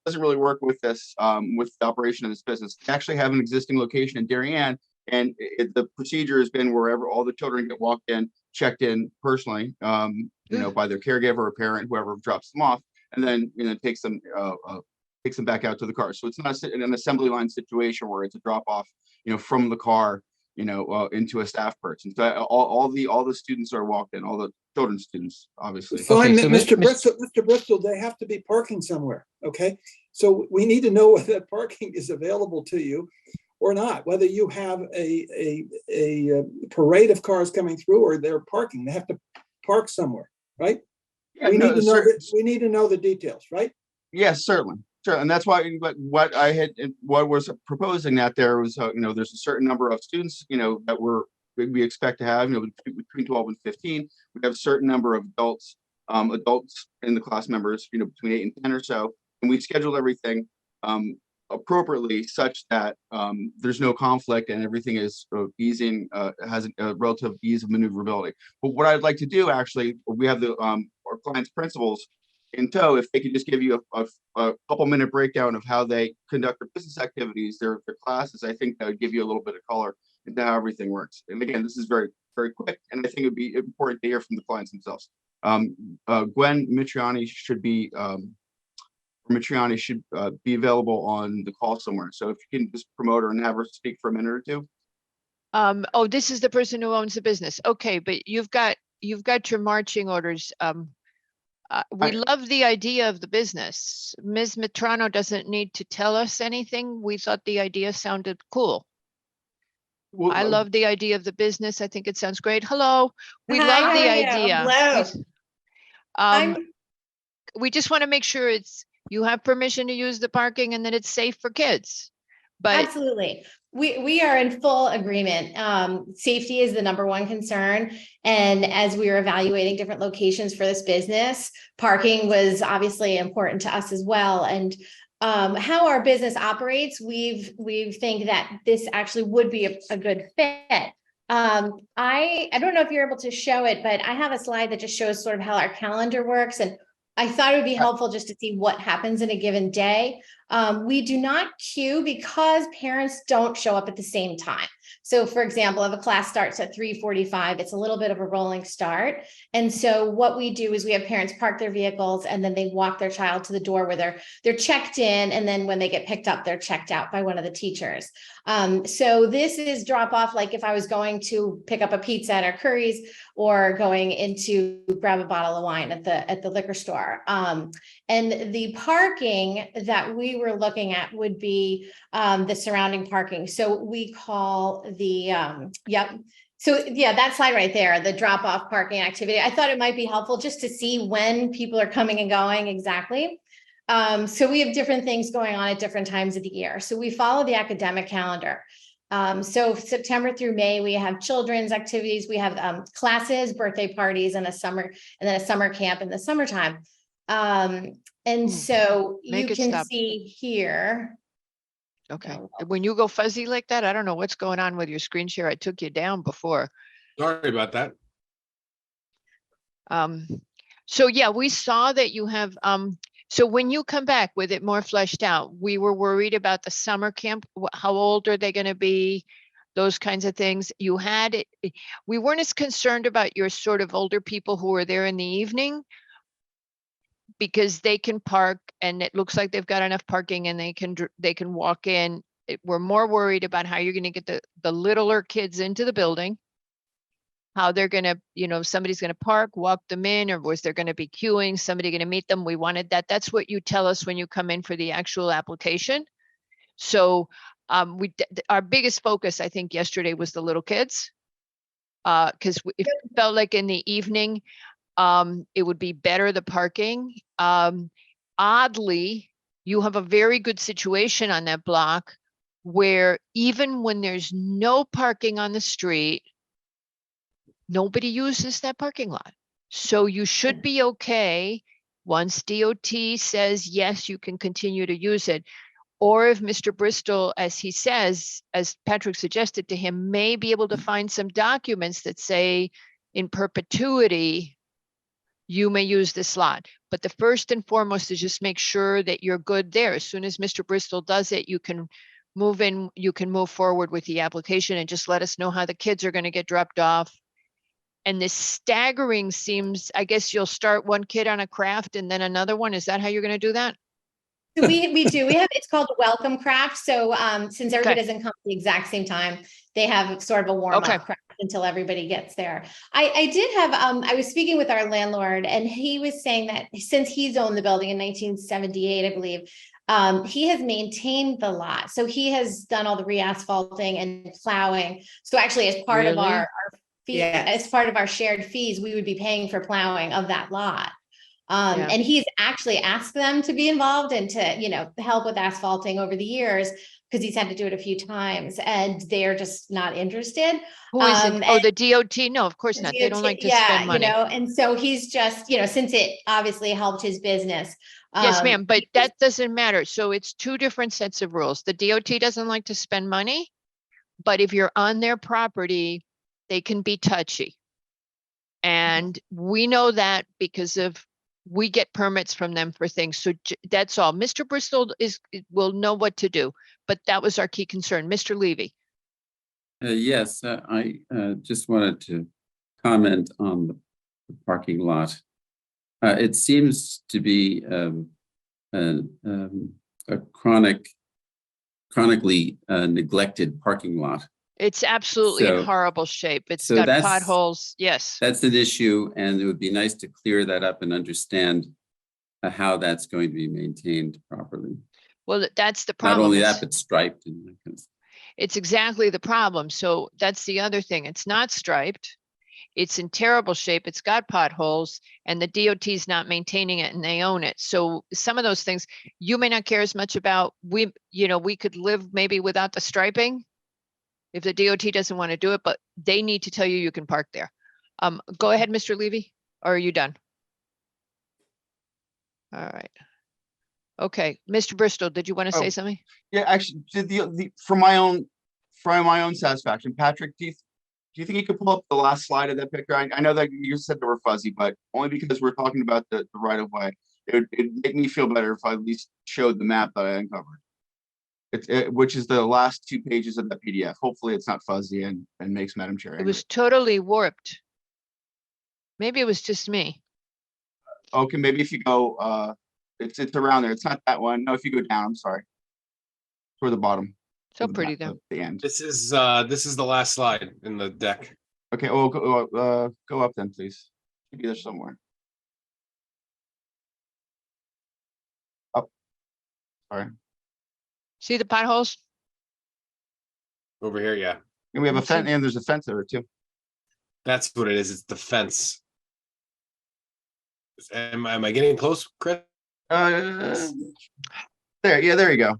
doesn't really work with this with the operation of this business. They actually have an existing location in Darien, and the procedure has been wherever all the children get walked in, checked in personally, by their caregiver or parent, whoever drops them off, and then takes them back out to the car. So it's not an assembly line situation where it's a drop off, from the car, into a staff person. So all the students are walked in, all the children's students, obviously. Fine, Mr. Bristol, they have to be parking somewhere. Okay, so we need to know whether that parking is available to you or not, whether you have a parade of cars coming through or they're parking. They have to park somewhere, right? Yeah, we need to know the details, right? Yes, certainly. Sure, and that's why what was proposing that there was there's a certain number of students that we expect to have between 12 and 15. We have a certain number of adults in the class members between 8 and 10 or so, and we scheduled everything appropriately such that there's no conflict and everything is has a relative ease of maneuverability. But what I'd like to do, actually, we have our client's principals in tow. If they could just give you a couple-minute breakdown of how they conduct their business activities, their classes, I think that would give you a little bit of color into how everything works. And again, this is very, very quick, and I think it'd be important to hear from the clients themselves. Gwen Mitriani should be available on the call somewhere. So if you can just promote her and have her speak for a minute or two. Oh, this is the person who owns the business. Okay, but you've got your marching orders. We love the idea of the business. Ms. Mitrano doesn't need to tell us anything. We thought the idea sounded cool. Well, I love the idea of the business. I think it sounds great. Hello, we love the idea. Hello. We just want to make sure you have permission to use the parking and that it's safe for kids. But absolutely. We are in full agreement. Safety is the number one concern. And as we were evaluating different locations for this business, parking was obviously important to us as well. And how our business operates, we think that this actually would be a good fit. I don't know if you're able to show it, but I have a slide that just shows sort of how our calendar works. And I thought it would be helpful just to see what happens in a given day. We do not queue because parents don't show up at the same time. So for example, if a class starts at 3:45, it's a little bit of a rolling start. And so what we do is we have parents park their vehicles and then they walk their child to the door where they're checked in. And then when they get picked up, they're checked out by one of the teachers. So this is drop off, like if I was going to pick up a pizza at our Curry's or going into grab a bottle of wine at the liquor store. And the parking that we were looking at would be the surrounding parking. So we call the, yep. So yeah, that slide right there, the drop off parking activity. I thought it might be helpful just to see when people are coming and going exactly. So we have different things going on at different times of the year. So we follow the academic calendar. So September through May, we have children's activities. We have classes, birthday parties, and then a summer camp in the summertime. And so you can see here. Okay, when you go fuzzy like that, I don't know what's going on with your screen share. I took you down before. Sorry about that. So yeah, we saw that you have, so when you come back with it more fleshed out, we were worried about the summer camp. How old are they going to be? Those kinds of things. You had it. We weren't as concerned about your sort of older people who are there in the evening, because they can park and it looks like they've got enough parking and they can walk in. We're more worried about how you're going to get the littler kids into the building, how they're going to, somebody's going to park, walk them in, or was there going to be queuing, somebody going to meet them? We wanted that. That's what you tell us when you come in for the actual application. So our biggest focus, I think, yesterday was the little kids, because it felt like in the evening, it would be better, the parking. Oddly, you have a very good situation on that block where even when there's no parking on the street, nobody uses that parking lot. So you should be okay once DOT says, yes, you can continue to use it. Or if Mr. Bristol, as he says, as Patrick suggested to him, may be able to find some documents that say in perpetuity, you may use this lot. But the first and foremost is just make sure that you're good there. As soon as Mr. Bristol does it, you can move in, you can move forward with the application and just let us know how the kids are going to get dropped off. And this staggering seems, I guess you'll start one kid on a craft and then another one. Is that how you're going to do that? We do. We have, it's called a welcome craft. So since everybody doesn't come at the exact same time, they have sort of a warm up craft until everybody gets there. I did have, I was speaking with our landlord and he was saying that since he's owned the building in 1978, I believe, he has maintained the lot. So he has done all the re-asphalting and plowing. So actually as part of our fee, as part of our shared fees, we would be paying for plowing of that lot. And he's actually asked them to be involved and to, help with asphalting over the years because he's had to do it a few times and they're just not interested. Who is it? Oh, the DOT? No, of course not. They don't like to spend money. And so he's just, since it obviously helped his business. Yes, ma'am, but that doesn't matter. So it's two different sets of rules. The DOT doesn't like to spend money, but if you're on their property, they can be touchy. And we know that because we get permits from them for things. So that's all. Mr. Bristol will know what to do, but that was our key concern. Mr. Levy. Yes, I just wanted to comment on the parking lot. It seems to be a chronically neglected parking lot. It's absolutely in horrible shape. It's got potholes. Yes. That's an issue. And it would be nice to clear that up and understand how that's going to be maintained properly. Well, that's the problem. Not only that, but striped. And that kind of stuff. It's exactly the problem. So that's the other thing. It's not striped. It's in terrible shape. It's got potholes and the DOT is not maintaining it and they own it. So some of those things you may not care as much about. We could live maybe without the striping if the DOT doesn't want to do it, but they need to tell you you can park there. Go ahead, Mr. Levy, or are you done? All right. Okay, Mr. Bristol, did you want to say something? Yeah, actually, for my own satisfaction, Patrick, do you think you could pull up the last slide of that picture? I know that you said they were fuzzy, but only because we're talking about the right of way. It'd make me feel better if I at least showed the map that I uncovered. Which is the last 2 pages of the PDF. Hopefully it's not fuzzy and makes Madam Chair It angry. was totally warped. Maybe it was just me. Okay, maybe if you go, it's around there. It's not that one. No, if you go down, I'm sorry. Toward the bottom. So toward the pretty back though. of the end. This is the last slide in the deck. Okay, well, go up then, please. Should be there somewhere. Up. Sorry. See the potholes? Over here, yeah. And we have a Okay. fence, and there's a fence there too. That's what it is. It's the fence. Am I getting close, Chris? There, yeah, there you go.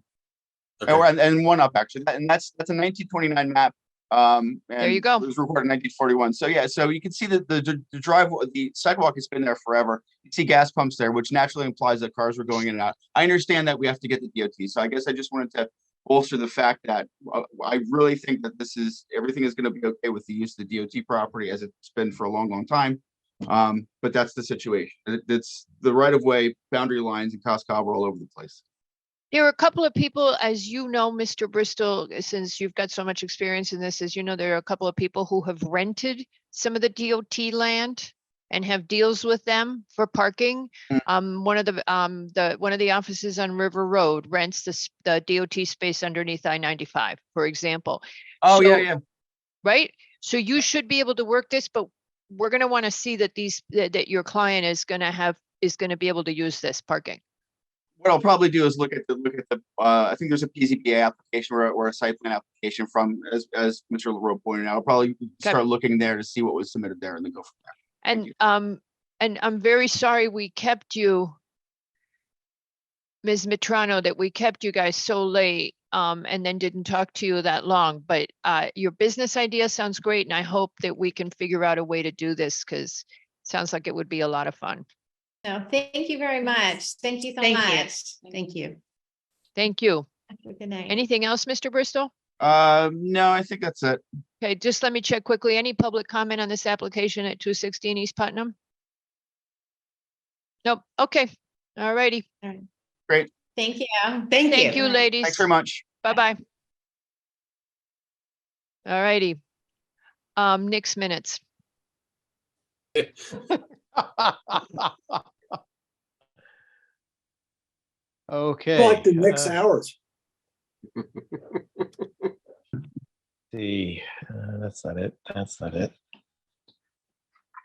Okay. Oh, and one up actually, and that's a 1929 map. There you and go. It was recorded in 1941. So yeah, so you can see that the driveway, the sidewalk has been there forever. You see gas pumps there, which naturally implies that cars were going in and out. I understand that we have to get the DOT, so I guess I just wanted to bolster the fact that I really think that everything is going to be okay with the use of the DOT property as it's been for a long, long time. But that's the situation. It's the right of way boundary lines in Costco are all over the place. There are a couple of people, as you know, Mr. Bristol, since you've got so much experience in this, as you know, there are a couple of people who have rented some of the DOT land and have deals with them for parking. One of the offices on River Road rents the DOT space underneath I-95, for example. Oh, So- yeah. Right? So you should be able to work this, but we're going to want to see that that your client is going to be able to use this parking. What I'll probably do is look at the I think there's a PZBA application or a site plan application from, as Mr. LaRoe pointed out. I'll probably start looking there to see what was submitted there and then go from there. And I'm very sorry we kept you, Ms. Mitrano, that we kept you guys so late and then didn't talk to you that long. But your business idea sounds great, and I hope that we can figure out a way to do this because it sounds like it would be a lot of fun. No, thank you very much. Thank you so Thank you. much. Thank you. Thank you. Have a good night. Anything else, Mr. Bristol? No, I think that's it. Okay, just let me check quickly. Any public comment on this application at 216 East Putnam? Nope. Okay. All righty. Great. Thank you. Thank you, ladies. Thanks very much. Bye-bye. All righty. Nick's minutes. Okay. Like the next hours. See, that's not it. That's not it.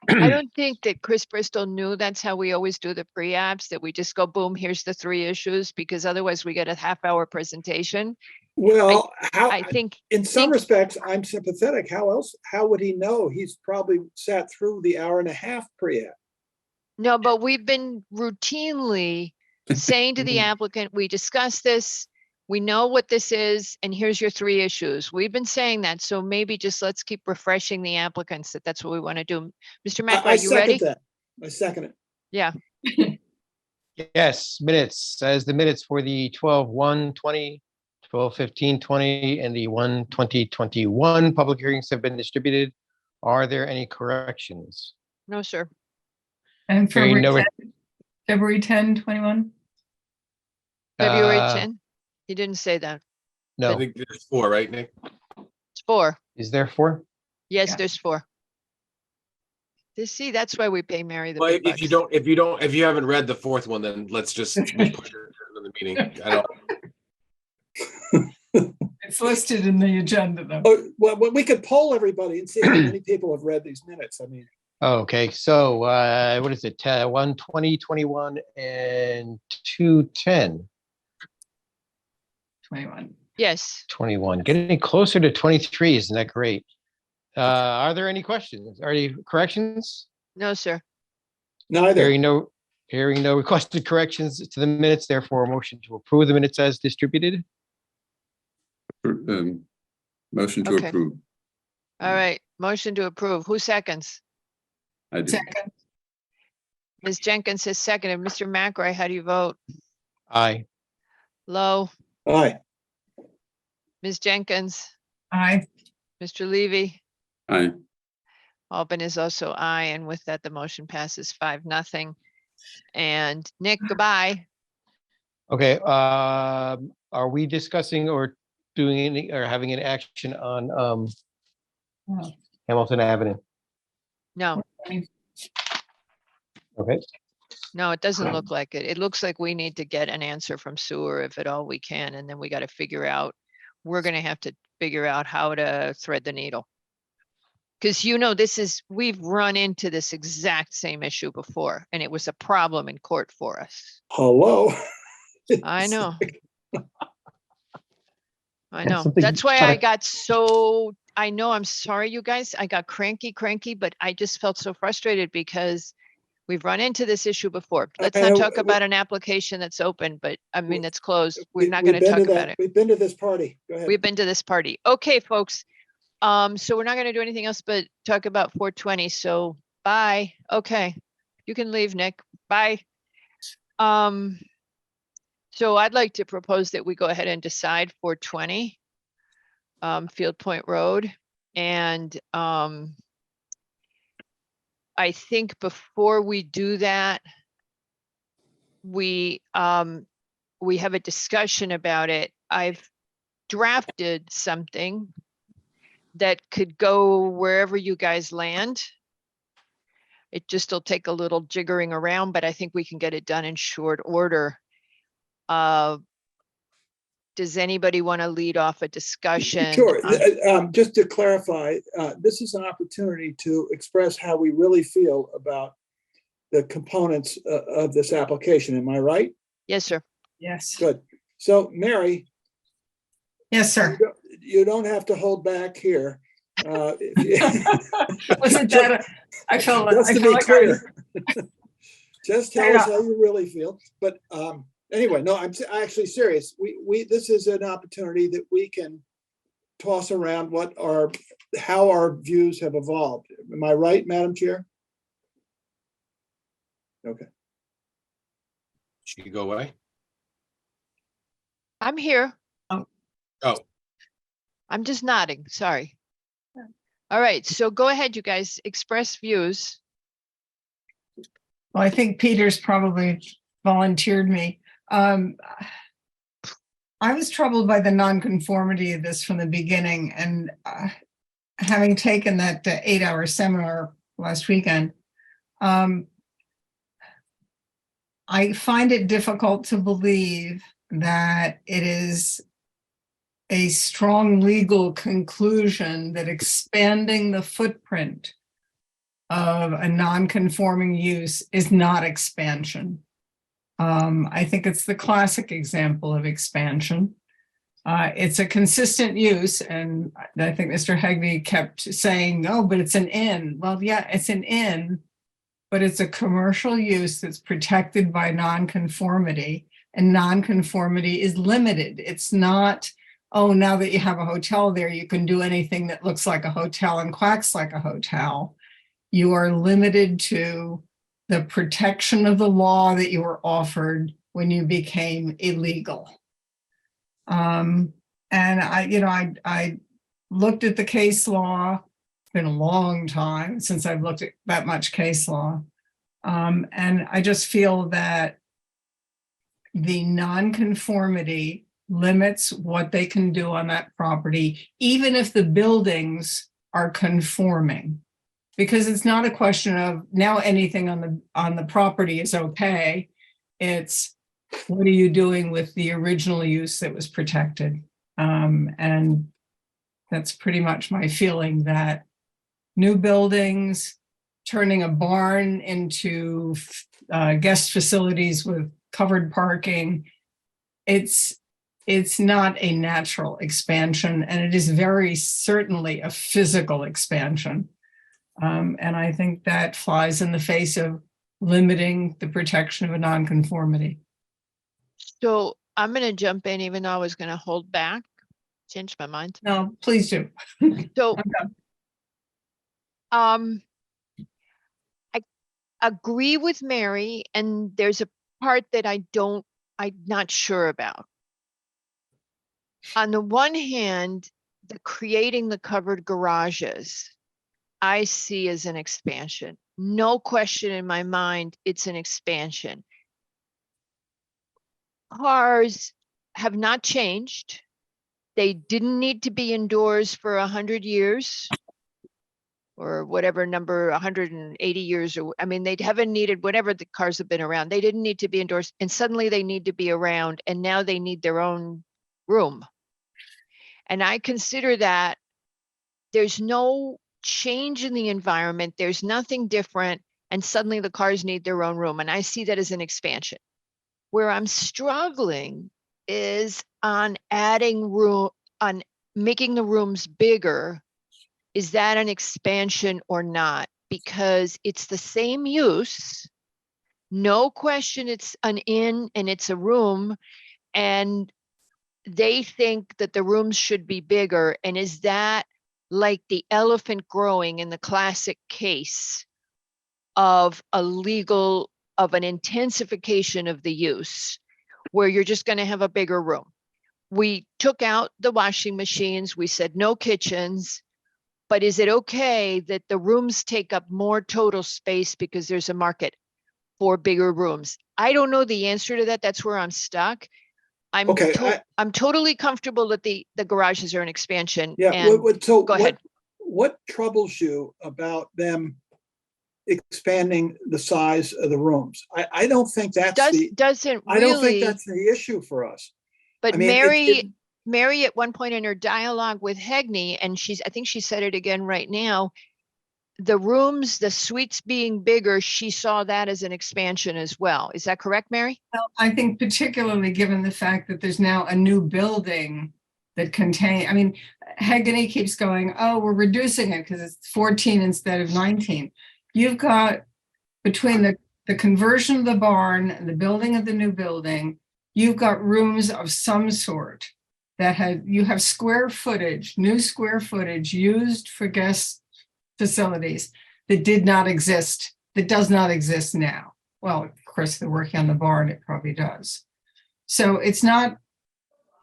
I don't think that Chris Bristol knew that's how we always do the pre-apps, that we just go, boom, here's the 3 issues, because otherwise we get a half-hour presentation. Well, I think in some respects, I'm sympathetic. How would he know? He's probably sat through the hour and a half pre-app. No, but we've been routinely saying to the applicant, we discussed this, we know what this is, and here's your 3 issues. We've been saying that, so maybe just let's keep refreshing the applicants that that's what we want to do. Mr. Mack, I are you ready? second that. I second it. Yeah. Yes, minutes, as the minutes for the 12/1/20, 12/15/20, and the 1/20/21 public hearings have been distributed. Are there any corrections? No, sir. And Hearing February 10, 21? February Uh, 10? He didn't say that. I No, think there's 4, right, Nick? It's 4. is there 4? Yes, Yeah. there's 4. See, that's why we pay Mary the Well, big if bucks. if you haven't read the 4th one, then let's just push it to the meeting. I don't. It's listed in the agenda though. Oh, well, we could poll everybody and see how many people have read these minutes. I mean, Okay, so what is it? 1/20/21 and 2/10/21. 21. Yes. Getting closer to 23, isn't that great? Are there any questions? Are any corrections? No, sir. neither. Hearing no requested corrections to the minutes, therefore a motion to approve the minutes as distributed. Motion to Okay. approve. All right. Motion to approve. Who seconds? I do. Second. Ms. Jenkins has seconded. Mr. McRae, how do you vote? Aye. Low. Aye. Ms. Jenkins, Aye. Mr. Levy, Aye. Albin is also aye, and with that, the motion passes 5-0. And Nick, goodbye. Okay, are we discussing or doing any, or having an action on Oh, Hamilton Avenue? No, Okay, no, it doesn't look like it. It looks like we need to get an answer from sewer if at all we can, and then we got to figure out, we're gonna have to figure out how to thread the needle. Because we've run into this exact same issue before, and it was a problem in court for us. Hello. I know. I Yeah, know. something That's why gotta- I got so, I know, I'm sorry, you guys. I got cranky, but I just felt so frustrated because we've run into this issue before. Let's not talk about an application that's open, but I mean, that's closed. We're not going to talk about it. We've been to this party. Go ahead. We've been to this party. Okay, folks. So we're not going to do anything else but talk about 420. So bye. Okay. You can leave, Nick. Bye. So I'd like to propose that we go ahead and decide 420 Field Point Road. And I think before we do that, we have a discussion about it. I've drafted something that could go wherever you guys land. It just will take a little jiggering around, but I think we can get it done in short order. Does anybody want to lead off a discussion? Sure. Just to clarify, this is an opportunity to express how we really feel about the components of this application. Am I right? Yes, sir. yes. Good. So Mary, Yes, sir. you don't have to hold back here. Wasn't that, I felt Just I to felt be like I was, clear. Just tell us how you really feel. But anyway, no, I'm actually serious. This is an opportunity that we can toss around how our views have evolved. Am I right, Madam Chair? Okay. She can go away. I'm here. Oh, I'm just nodding. Sorry. All right. So go ahead, you guys, express views. well, I think Peter's probably volunteered me. I was troubled by the nonconformity of this from the beginning, and having taken that 8-hour seminar last weekend, I find it difficult to believe that it is a strong legal conclusion that expanding the footprint of a non-conforming use is not expansion. I think it's the classic example of expansion. It's a consistent use, and I think Mr. Hegney kept saying, "Oh, but it's an inn." Well, yeah, it's an inn, but it's a commercial use that's protected by nonconformity, and nonconformity is limited. It's not, oh, now that you have a hotel there, you can do anything that looks like a hotel and quacks like a hotel. You are limited to the protection of the law that you were offered when you became illegal. And I looked at the case law. It's been a long time since I've looked at that much case law. And I just feel that the nonconformity limits what they can do on that property, even if the buildings are conforming. Because it's not a question of now anything on the property is okay. It's what are you doing with the original use that was protected? And that's pretty much my feeling, that new buildings, turning a barn into guest facilities with covered parking, it's not a natural expansion, and it is very certainly a physical expansion. And I think that flies in the face of limiting the protection of a nonconformity. So I'm going to jump in, even though I was going to hold back. Changed my mind. No, please do. So, I agree with Mary, and there's a part that I'm not sure about. On the one hand, creating the covered garages, I see as an expansion. No question in my mind, it's an expansion. Cars have not changed. They didn't need to be indoors for 100 years or whatever number, 180 years, or I mean, they haven't needed, whatever the cars have been around, they didn't need to be indoors, and suddenly they need to be around, and now they need their own room. And I consider that there's no change in the environment, there's nothing different, and suddenly the cars need their own room, and I see that as an expansion. Where I'm struggling is on adding room, on making the rooms bigger. Is that an expansion or not? Because it's the same use. No question, it's an inn and it's a room, and they think that the rooms should be bigger. And is that like the elephant growing in the classic case of a legal, of an intensification of the use, where you're just going to have a bigger room? We took out the washing machines. We said no kitchens. But is it okay that the rooms take up more total space because there's a market for bigger rooms? I don't know the answer to that. That's where I'm stuck. I'm I'm totally comfortable that the garages are an expansion. Yeah. And So go ahead. What troubles you about them expanding the size of the rooms? I don't think that's doesn't I don't think really- that's the issue for us. But I mean, Mary at one point in her dialogue with Hegney, and I think she said it again right now, the rooms, the suites being bigger, she saw that as an expansion as well. Is that correct, Mary? Well, I think particularly given the fact that there's now a new building that contain, I mean, Hegney keeps going, oh, we're reducing it because it's 14 instead of 19. You've got, between the conversion of the barn and the building of the new building, you've got rooms of some sort that you have square footage, new square footage used for guest facilities that did not exist, that does not exist now. Well, of course, they're working on the barn, it probably does. So it's not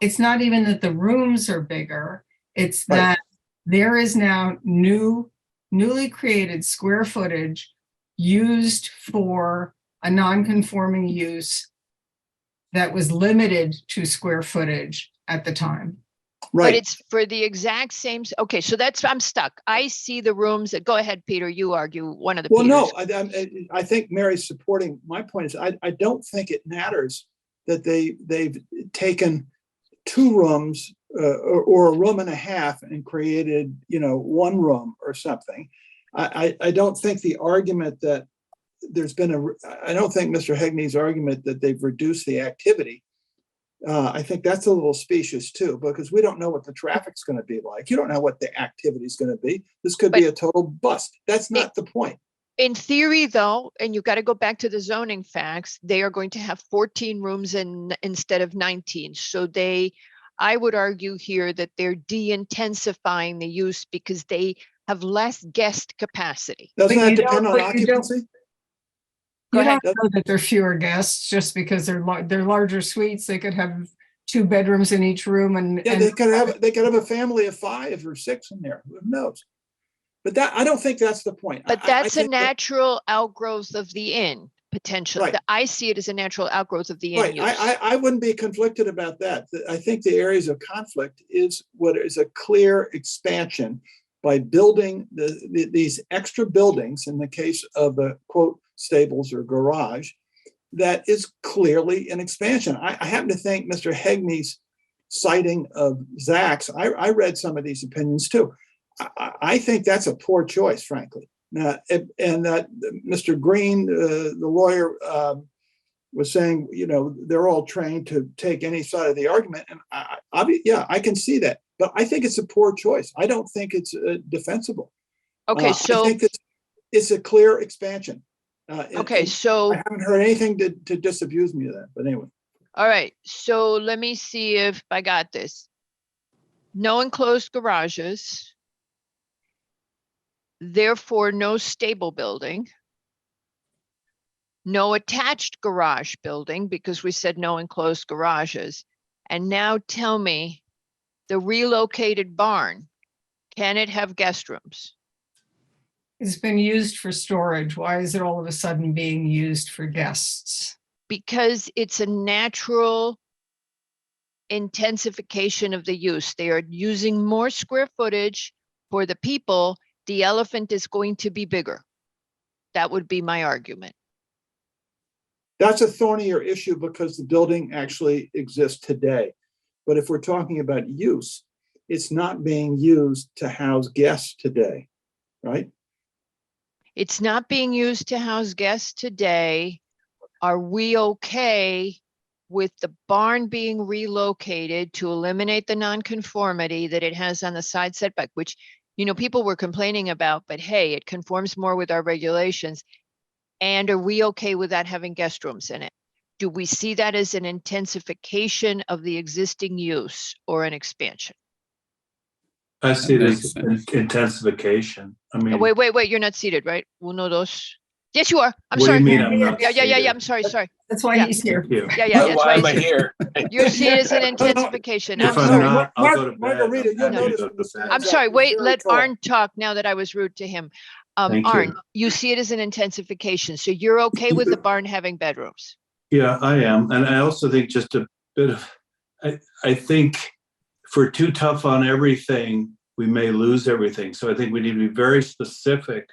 even that the rooms are bigger, it's that there is now newly created square footage used for a non-conforming use that was limited to square footage at the time. But it's for the exact same, okay, so I'm stuck. I see the rooms that, go ahead, Peter, you argue one of the Well, Peters. no, I think Mary's supporting my point. Is I don't think it matters that they've taken two rooms or a room and a half and created, one room or something. I don't think the argument that there's been I don't think Mr. Hegney's argument that they've reduced the activity. I think that's a little specious too, because we don't know what the traffic's going to be like. You don't know what the activity is going to be. This could be a total bust. That's not the point. In theory, though, and you've got to go back to the zoning facts, they are going to have 14 rooms instead of 19. So I would argue here that they're de-intensifying the use because they have less guest capacity. Doesn't that depend on occupancy? You don't know that there are fewer guests just because they're larger suites. They could have 2 bedrooms in each room, and they could have a family of 5 or 6 in there. Who knows? But I don't think that's the point. But that's a natural outgrowth of the inn, potentially. I see it as a natural outgrowth of the inn use. I wouldn't be conflicted about that. I think the areas of conflict is what is a clear expansion by building these extra buildings, in the case of the quote stables or garage, that is clearly an expansion. I happen to think Mr. Hegney's citing of Zach's, I read some of these opinions too. I think that's a poor choice, frankly. And that Mr. Green, the lawyer, was saying, they're all trained to take any side of the argument. And I can see that. But I think it's a poor choice. I don't think it's defensible. Okay, so I think it's a clear expansion. Okay, so I haven't heard anything to disabuse me of that. But anyway. All right, so let me see if I got this. No enclosed garages. Therefore, no stable building. No attached garage building, because we said no enclosed garages. And now tell me, the relocated barn, can it have guest rooms? It's been used for storage. Why is it all of a sudden being used for guests? Because it's a natural intensification of the use. They are using more square footage for the people. The elephant is going to be bigger. That would be my argument. That's a thornier issue because the building actually exists today. But if we're talking about use, it's not being used to house guests today, right? It's not being used to house guests today. Are we okay with the barn being relocated to eliminate the nonconformity that it has on the side setback, which, you know, people were complaining about, but hey, it conforms more with our regulations. And are we okay with that having guest rooms in it? Do we see that as an intensification of the existing use or an expansion? I see it makes as sense. intensification. I mean, Wait, you're not seated, right? Uno, dos. Yes, you are. I'm what do sorry. you mean I'm not Yeah. seated? I'm sorry. That's why Yeah. he's here. Thank you. Yeah. That's Why why am I it's- here? You see it as an intensification. I'm If I'm sorry. not, I'll go to bed. Margarita, I'm you'll happy to notice go when to the bed. stands I'm up, sorry. he's Wait, very let tall. Arn talk now that I was rude to him. Thank you. Arn, you see it as an intensification. So you're okay with the barn having bedrooms? Yeah, I am. And I also think just a bit of, I think if we're too tough on everything, we may lose everything. So I think we need to be very specific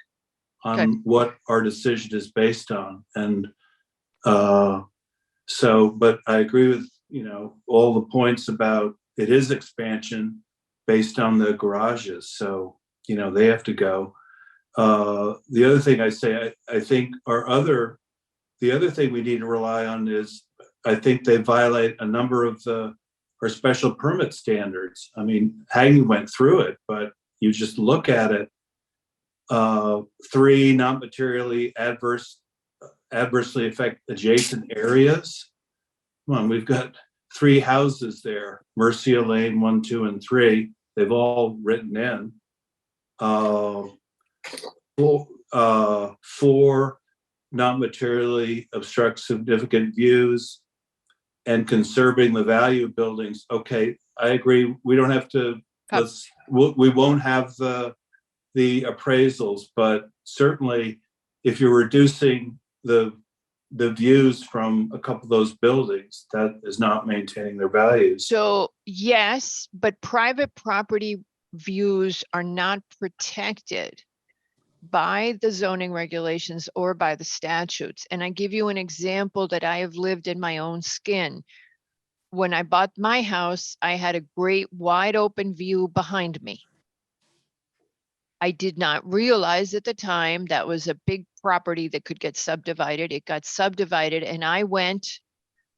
on Okay. what our decision is based on. And but I agree with, all the points about it is expansion based on the garages. So, they have to go. The other thing I say, I think the other thing we need to rely on is, I think they violate a number of our special permit standards. I mean, Hagen went through it, but you just look at it. 3, not materially adversely affect adjacent areas. Come on, we've got 3 houses there, Mercia Lane 1, 2, and 3. They've all written in. 4, not materially obstruct significant views and conserving the value of buildings. Okay, I agree. We don't have to, we won't have the appraisals, but certainly if you're reducing the views from a couple of those buildings, that is not maintaining their values. So yes, but private property views are not protected by the zoning regulations or by the statutes. And I give you an example that I have lived in my own skin. When I bought my house, I had a great wide open view behind me. I did not realize at the time that was a big property that could get subdivided. It got subdivided and I went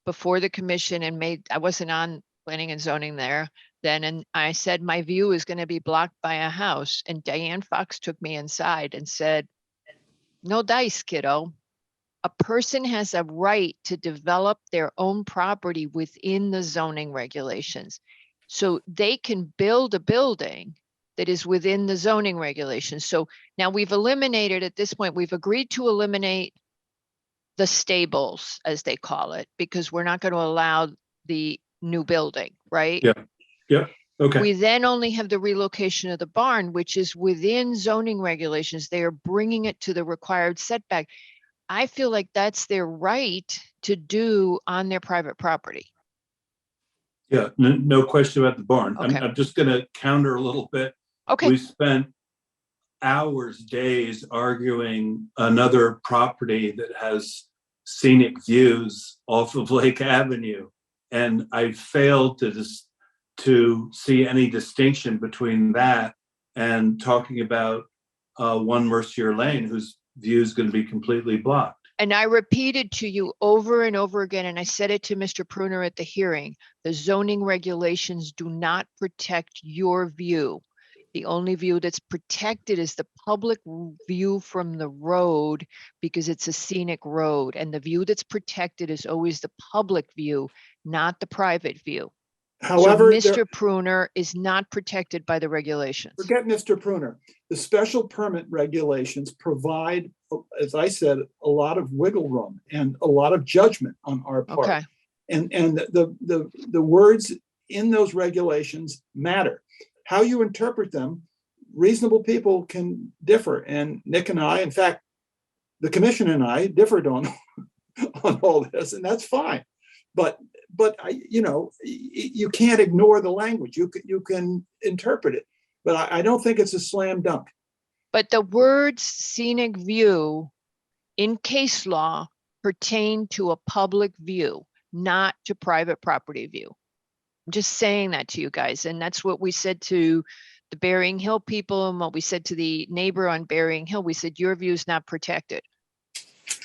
before the commission and I wasn't on planning and zoning there then. And I said, my view is going to be blocked by a house. And Diane Fox took me inside and said, no dice, kiddo. A person has a right to develop their own property within the zoning regulations. So they can build a building that is within the zoning regulations. So now we've eliminated, at this point, we've agreed to eliminate the stables, as they call it, because we're not going to allow the new building, right? Yeah. Okay. We then only have the relocation of the barn, which is within zoning regulations. They are bringing it to the required setback. I feel like that's their right to do on their private property. Yeah, no question about the barn. Okay. I'm just going to counter a little bit. Okay. We spent hours, days arguing another property that has scenic views off of Lake Avenue. And I failed to see any distinction between that and talking about 1 Mercier Lane, whose view is going to be completely blocked. And I repeated to you over and over again, and I said it to Mr. Pruner at the hearing, the zoning regulations do not protect your view. The only view that's protected is the public view from the road because it's a scenic road. And the view that's protected is always the public view, not the private view. However, so Mr. Pruner is not protected by the regulations. Forget Mr. Pruner. The special permit regulations provide, as I said, a lot of wiggle room and a lot of judgment on our part. Okay. And the words in those regulations matter. How you interpret them reasonable people can differ. And Nick and I, in fact, the commission and I differed on on all this, and that's fine. But you can't ignore the language. You can interpret it, but I don't think it's a slam dunk. But the words scenic view in case law pertain to a public view, not to private property view. I'm just saying that to you guys. And that's what we said to the Berrying Hill people and what we said to the neighbor on Berrying Hill. We said, your view is not protected.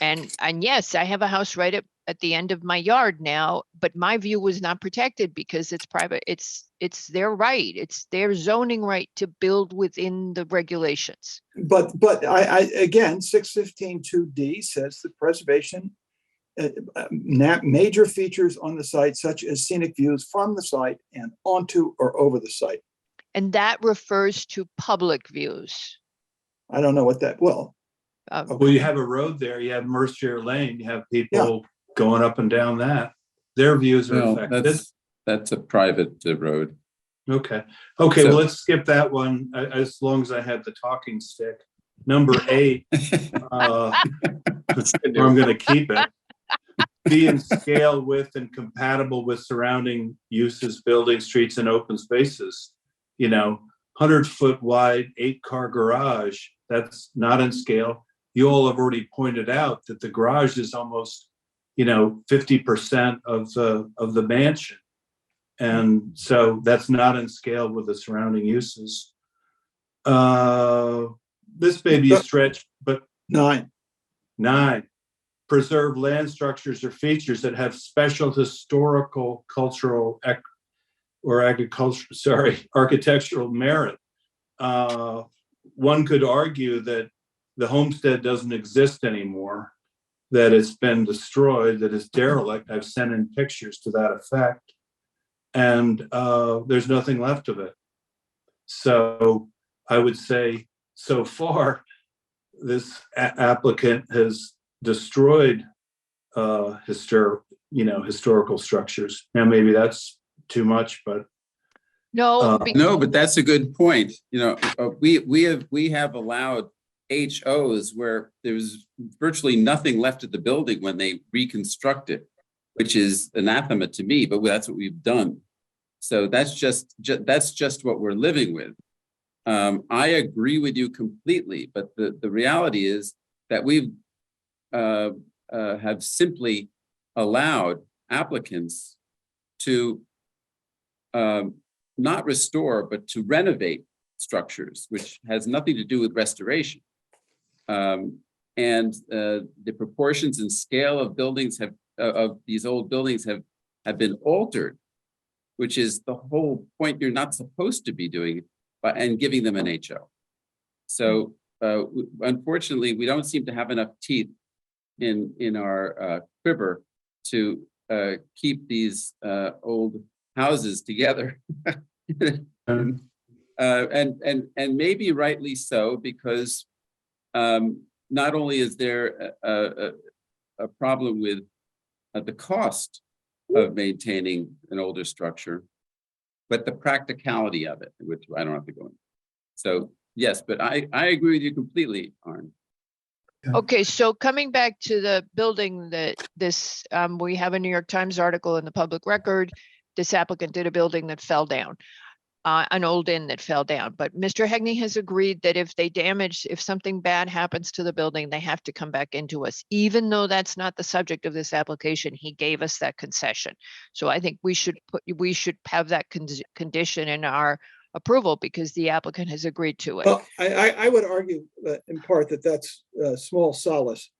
And yes, I have a house right at the end of my yard now, but my view was not protected because it's private. It's their right. It's their zoning right to build within the regulations. But I again, 615(2)D says the preservation major features on the site, such as scenic views from the site and onto or over the site. And that refers to public views. I don't know what that, well, well, you have a road there, you have Mercier Lane, you have people going up and down that. Their views are Well, affected. that's a private road. Okay, So- well, let's skip that one, as long as I have the talking stick. Number 8, or I'm gonna keep it. Be in scale with and compatible with surrounding uses, buildings, streets, and open spaces. 100-foot wide, 8-car garage, that's not in scale. You all have already pointed out that the garage is almost, 50% of the mansion. And so that's not in scale with the surrounding uses. This may be a stretch, but 9. Preserve land structures or features that have special historical, cultural, architectural merit. One could argue that the homestead doesn't exist anymore, that it's been destroyed, that it's derelict. I've sent in pictures to that effect. And there's nothing left of it. So I would say so far, this applicant has destroyed historical structures. Now, maybe that's too much, but No, No, but that's a good point. We have allowed HOs where there's virtually nothing left of the building when they reconstruct it, which is anathema to me, but that's what we've done. So that's just what we're living with. I agree with you completely, but the reality is that we've have simply allowed applicants to not restore, but to renovate structures, which has nothing to do with restoration. And the proportions and scale of buildings of these old buildings have been altered, which is the whole point. You're not supposed to be doing it, and giving them an HO. So unfortunately, we don't seem to have enough teeth in our quiver to keep these old houses together. And maybe rightly so, because not only is there a problem with the cost of maintaining an older structure, but the practicality of it, which I don't have to go into. So yes, but I agree with you completely, Arne. okay, so coming back to the building that we have a New York Times article in the public record. This applicant did a building that fell down, an old inn that fell down. But Mr. Hegney has agreed that if something bad happens to the building, they have to come back into us. Even though that's not the subject of this application, he gave us that concession. So I think we should have that condition in our approval because the applicant has agreed to it. Well, I would argue that in part that's small solace.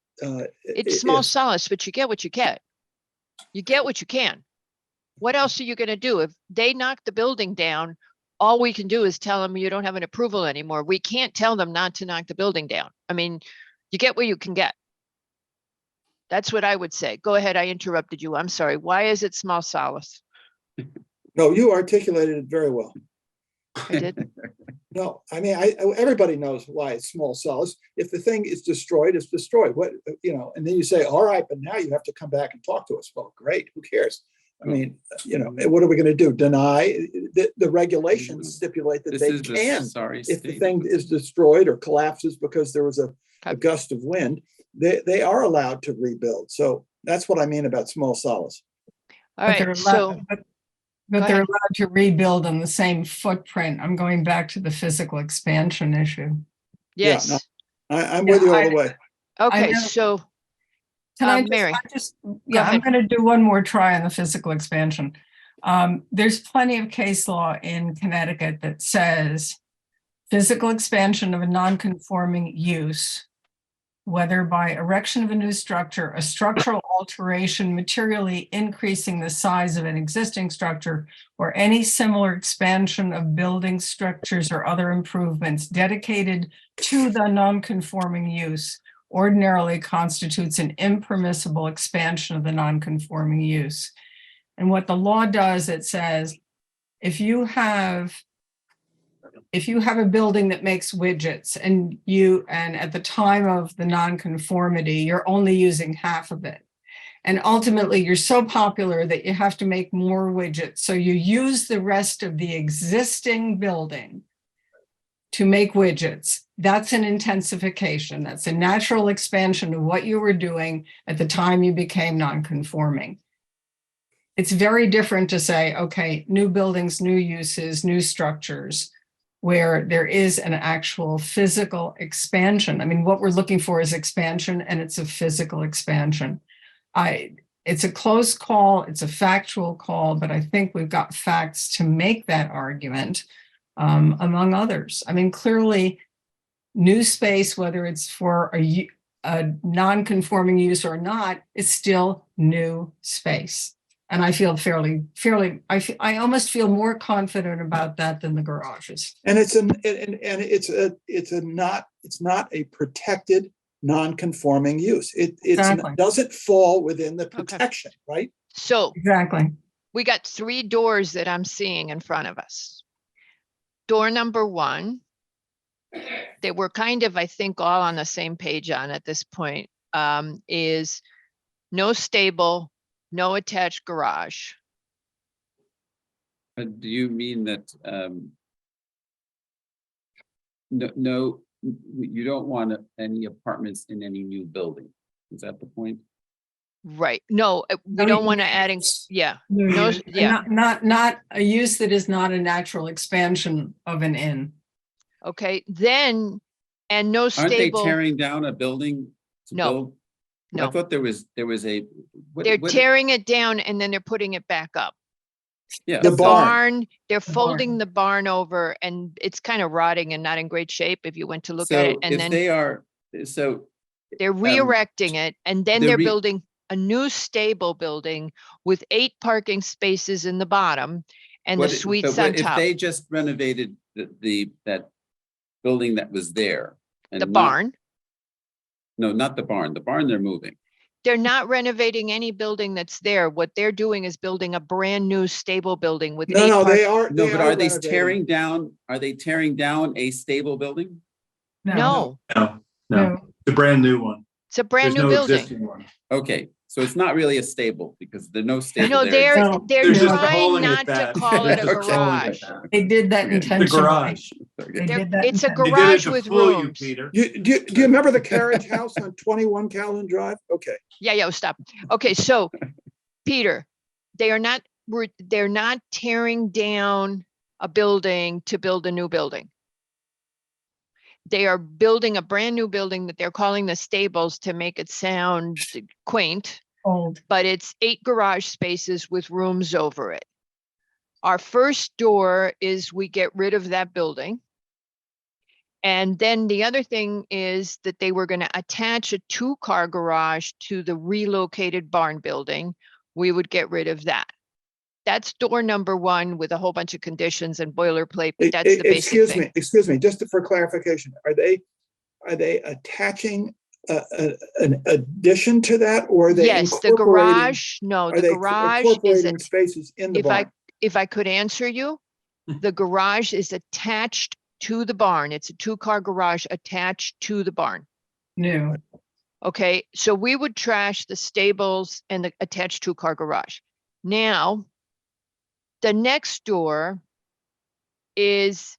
It's small solace, but you get what you get. You get what you can. What else are you going to do? If they knock the building down, all we can do is tell them you don't have an approval anymore. We can't tell them not to knock the building down. I mean, you get what you can get. That's what I would say. Go ahead. I interrupted you. I'm sorry. Why is it small solace? No, you articulated it very well. I did. No, I mean, everybody knows why it's small solace. If the thing is destroyed, it's destroyed. And then you say, all right, but now you have to come back and talk to us. Well, great. Who cares? I mean, what are we going to do? Deny? The regulations stipulate that This they is the can. sorry If the state. thing is destroyed or collapses because there was a gust of wind, they are allowed to rebuild. So that's what I mean about small solace. All But they're right, allowed- so But Go they're ahead. allowed to rebuild on the same footprint. I'm going back to the physical expansion issue. Yeah, no, yes, I'm with you all the way. okay, know. so Can I Mary, yeah, I'm ahead. going to do one more try on the physical expansion. There's plenty of case law in Connecticut that says physical expansion of a non-conforming use, whether by erection of a new structure, a structural alteration materially increasing the size of an existing structure, or any similar expansion of building structures or other improvements dedicated to the non-conforming use, ordinarily constitutes an impermissible expansion of the non-conforming use. And what the law does, it says, if you have a building that makes widgets and at the time of the nonconformity, you're only using half of it. And ultimately you're so popular that you have to make more widgets. So you use the rest of the existing building to make widgets. That's an intensification. That's a natural expansion of what you were doing at the time you became nonconforming. It's very different to say, okay, new buildings, new uses, new structures, where there is an actual physical expansion. I mean, what we're looking for is expansion, and it's a physical expansion. It's a close call, it's a factual call, but I think we've got facts to make that argument, among others. I mean, clearly, new space, whether it's for a non-conforming use or not, is still new space. And I feel I almost feel more confident about that than the garages. And it's not a protected non-conforming use. It Exactly. doesn't fall within the protection, right? So Exactly. we got 3 doors that I'm seeing in front of us. Door number 1, that we're kind of, I think, all on the same page on at this point, is no stable, no attached garage. Do you mean that no, you don't want any apartments in any new building? Is that the point? Right. No, we No don't want to use. adding, yeah, New no, use. yeah, Not a use that is not a natural expansion of an inn. okay, then, and no Aren't they stable, tearing down a building to No. build? I no, thought there was a. they're tearing it down and then they're putting it back up. Yeah. The The barn. barn, they're The folding barn. the barn over and it's kind of rotting and not in great shape if you went to look at So it. And if then they are, so they're re-erecting it and then the they're re- building a new stable building with 8 parking spaces in the bottom and the what, suites but on what if top. they just renovated that building that was there? And The not- barn, No, not the barn. The barn they're moving. they're not renovating any building that's there. What they're doing is building a brand new stable building with 8 No, park- they are. No, but are they renovating. tearing down, are they tearing down a stable building? No, No, No. the brand new one. it's a brand There's new no building. existing one. Okay, so it's not really a stable because there's no stable No, there. No, they're They're just trying calling it not to that. call it They're a just calling it garage. that. They did that Okay. The The intentionally. garage. They did that It's a intentionally. They did it garage to with fool you, rooms. Peter. Do you remember the carriage house on 21 Calhoun Drive? Okay. Yeah, stop. Okay, so Peter, they're not tearing down a building to build a new building. They are building a brand new building that they're calling the stables to make it sound quaint, Old. but it's 8 garage spaces with rooms over it. Our first door is we get rid of that building. And then the other thing is that they were going to attach a 2-car garage to the relocated barn building. We would get rid of that. That's door number 1 with a whole bunch of conditions and boilerplate, but that's the basic thing. Excuse me, just for clarification, are they attaching an addition to that, or are they Yes, the incorporating? garage, no, Are the they garage is, incorporating spaces in the barn? if I could answer you, the garage is attached to the barn. It's a 2-car garage attached to the barn. New. Okay, so we would trash the stables and the attached 2-car garage. Now, the next door is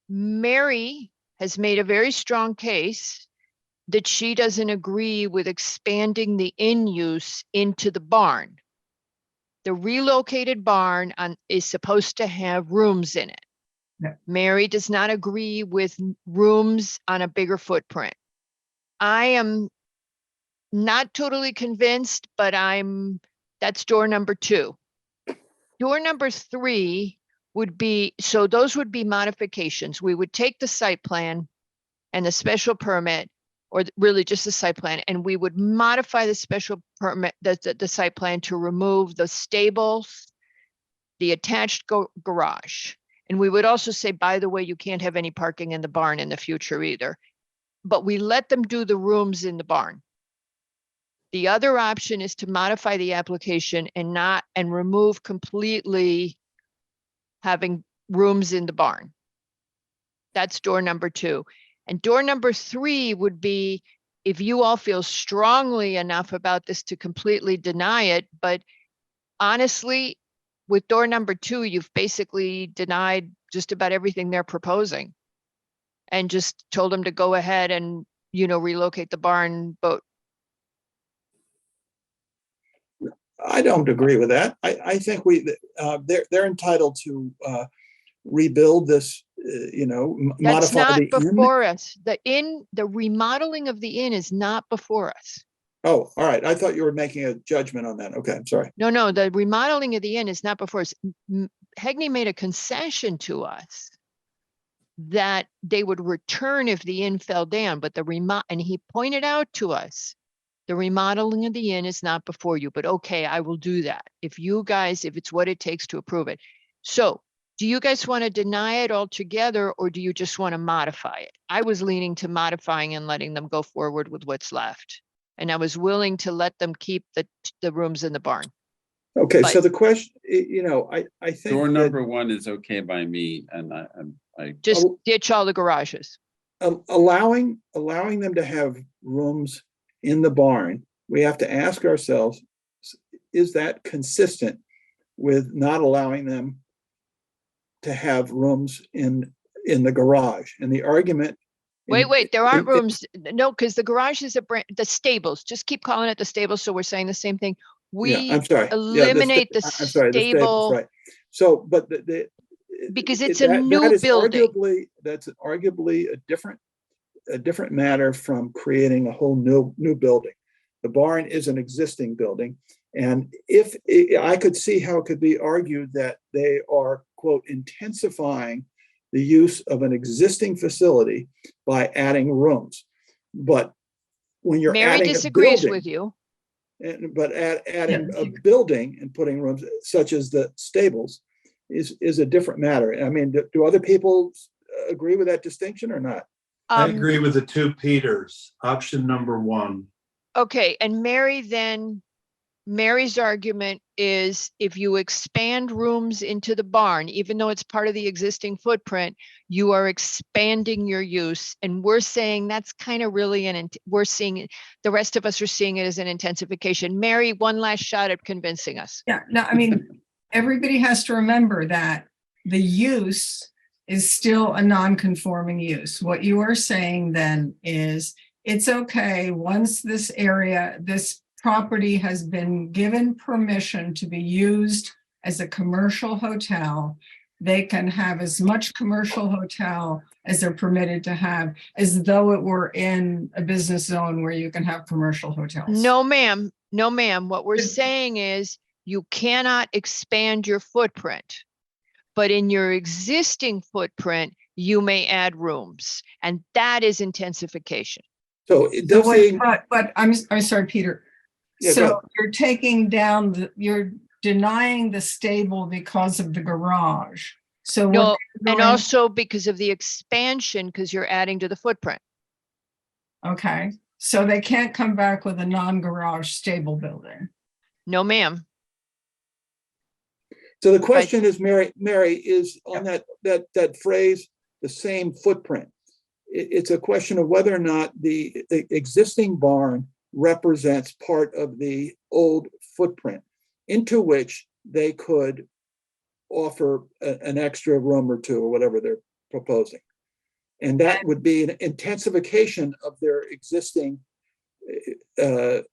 Mary has made a very strong case that she doesn't agree with expanding the in use into the barn. The relocated barn is supposed to have rooms in it. Yeah. Mary does not agree with rooms on a bigger footprint. I am not totally convinced, but that's door number 2. Door number 3 would be, so those would be modifications. We would take the site plan and the special permit, or really just the site plan, and we would modify the special permit, the site plan to remove the stables, the attached garage. And we would also say, by the way, you can't have any parking in the barn in the future either. But we let them do the rooms in the barn. The other option is to modify the application and remove completely having rooms in the barn. That's door number 2. And door number 3 would be if you all feel strongly enough about this to completely deny it. But honestly, with door number 2, you've basically denied just about everything they're proposing and just told them to go ahead and, relocate the barn. But I don't agree with that. I think they're entitled to rebuild this, that's modify not the inn. before us. The remodeling of the inn is not before us. Oh, all right. I thought you were making a judgment on that. Okay, I'm sorry. No, the remodeling of the inn is not before us. Hegney made a concession to us that they would return if the inn fell down, but and he pointed out to us, the remodeling of the inn is not before you, but okay, I will do that. If it's what it takes to approve it. So do you guys want to deny it altogether, or do you just want to modify it? I was leaning to modifying and letting them go forward with what's left. And I was willing to let them keep the rooms in the barn. Okay, so But- the question, I think Door that, number 1 is okay by me, and I Just ditch all the garages. allowing them to have rooms in the barn, we have to ask ourselves, is that consistent with not allowing them to have rooms in the garage? And the argument. Wait, there aren't rooms. No, because the garage is the stables. Just keep calling it the stables. So we're saying the same thing. Yeah, I'm sorry. Yeah, Eliminate the I'm sorry, the stables, stable right. So, but because it's a new building. That's arguably a different matter from creating a whole new building. The barn is an existing building. And if I could see how it could be argued that they are, quote, intensifying the use of an existing facility by adding rooms. But when you're Mary adding disagrees with you. but adding a building and putting rooms such as the stables is a different matter. I mean, do other people agree with that distinction or not? I agree with the 2 Peters, option number 1. Okay, and Mary's argument is if you expand rooms into the barn, even though it's part of the existing footprint, you are expanding your use. And we're saying that's kind of really we're seeing it, the rest of us are seeing it as an intensification. Mary, one last shot at convincing us. Yeah, no, I mean, everybody has to remember that the use is still a non-conforming use. What you are saying then is it's okay once this property has been given permission to be used as a commercial hotel, they can have as much commercial hotel as they're permitted to have, as though it were in a business zone where you can have commercial hotels. No, ma'am. What we're saying is you cannot expand your footprint, but in your existing footprint, you may add rooms, and that is intensification. So it does say, but I'm sorry, Peter. Yeah, So go. you're taking down, you're denying the stable because of the garage. So what No, you're and doing- also because of the expansion, because you're adding to the footprint. Okay, so they can't come back with a non-garage stable building. No, ma'am. So the question is, Mary, is on that phrase, the same footprint. It's a question of whether or not the existing barn represents part of the old footprint into which they could offer an extra room or two or whatever they're proposing. And that would be an intensification of their existing, their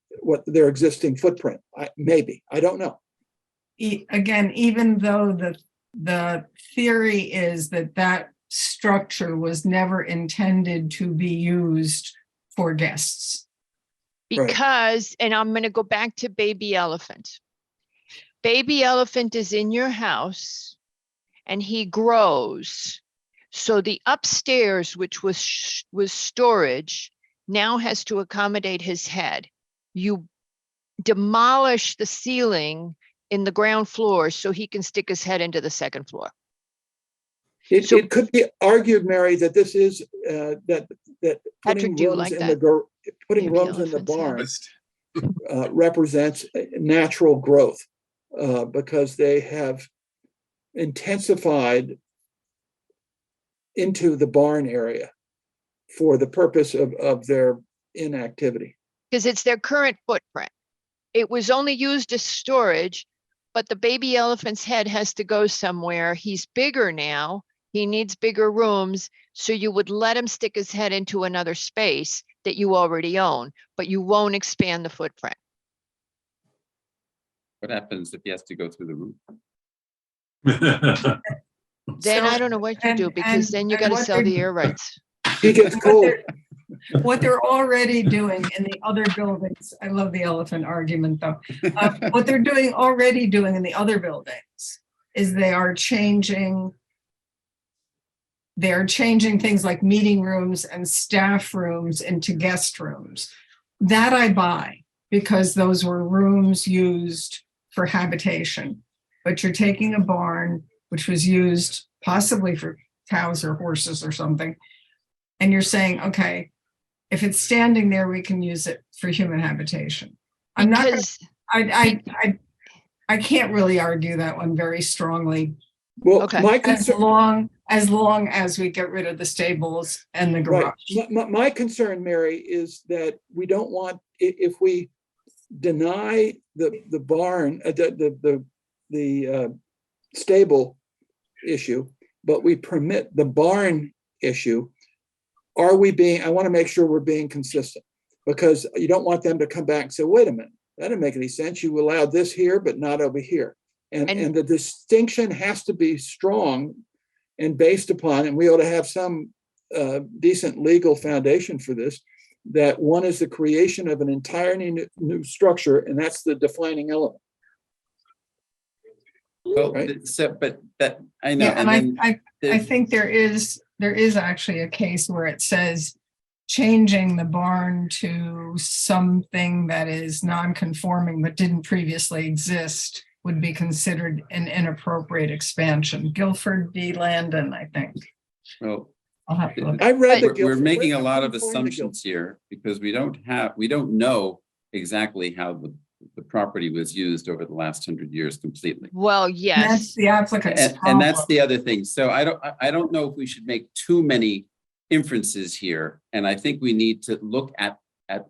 existing footprint. Maybe, I don't know. Again, even though the theory is that that structure was never intended to be used for guests. Because, and I'm going to go back to baby elephant. Baby elephant is in your house and he grows. So the upstairs, which was storage, now has to accommodate his head. You demolish the ceiling in the ground floor so he can stick his head into the second floor. It could be argued, Mary, that this is that putting rooms in the barn represents natural growth because they have intensified into the barn area for the purpose of their inactivity. Because it's their current footprint. It was only used as storage, but the baby elephant's head has to go somewhere. He's bigger now. He needs bigger rooms. So you would let him stick his head into another space that you already own, but you won't expand the footprint. What happens if he has to go through the roof? Then I don't know what you do, because then you got to sell the air rights. He gets cold. What they're already doing in the other buildings, I love the elephant argument though. What they're already doing in the other buildings is they're changing things like meeting rooms and staff rooms into guest rooms. That I buy because those were rooms used for habitation. But you're taking a barn, which was used possibly for cows or horses or something, and you're saying, okay, if it's standing there, we can use it for human habitation. I'm not, I can't really argue that one very strongly. Well, my concern, as long as we get rid of the stables and the garage. Right. My concern, Mary, is that we don't want, if we deny the barn, the stable issue, but we permit the barn issue, I want to make sure we're being consistent, because you don't want them to come back and say, wait a minute, that didn't make any sense. You allowed this here, but not over here. And the distinction has to be strong and based upon, and we ought to have some decent legal foundation for this, that one is the creation of an entirely new structure, and that's the defining element. Well, right? so, but that, I know. Yeah, and I think there is actually a case where it says changing the barn to something that is non-conforming but didn't previously exist would be considered an inappropriate expansion. Guilford v. Landon, I think. Well, I'll have to look. I read that we're making a lot of assumptions here because we don't know exactly how the property was used over the last 100 years completely. Well, yes. That's the applicant's And that's the other thing. So I don't know if we should make too many inferences here. And I think we need to look at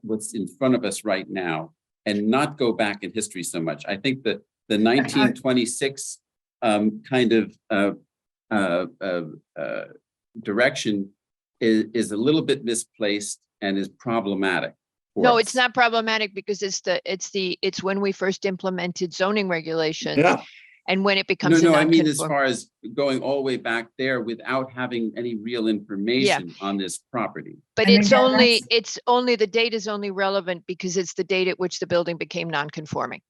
what's in front of us right now and not go back in history so much. I think that the 1926 kind of direction is a little bit misplaced and is problematic. No, it's not problematic because it's when we first implemented zoning regulations. Yeah. And when it becomes I mean, as far as going all the way back there without having any real information on this property. But And it's again, only the date is only relevant because it's the date at which the building became non-conforming.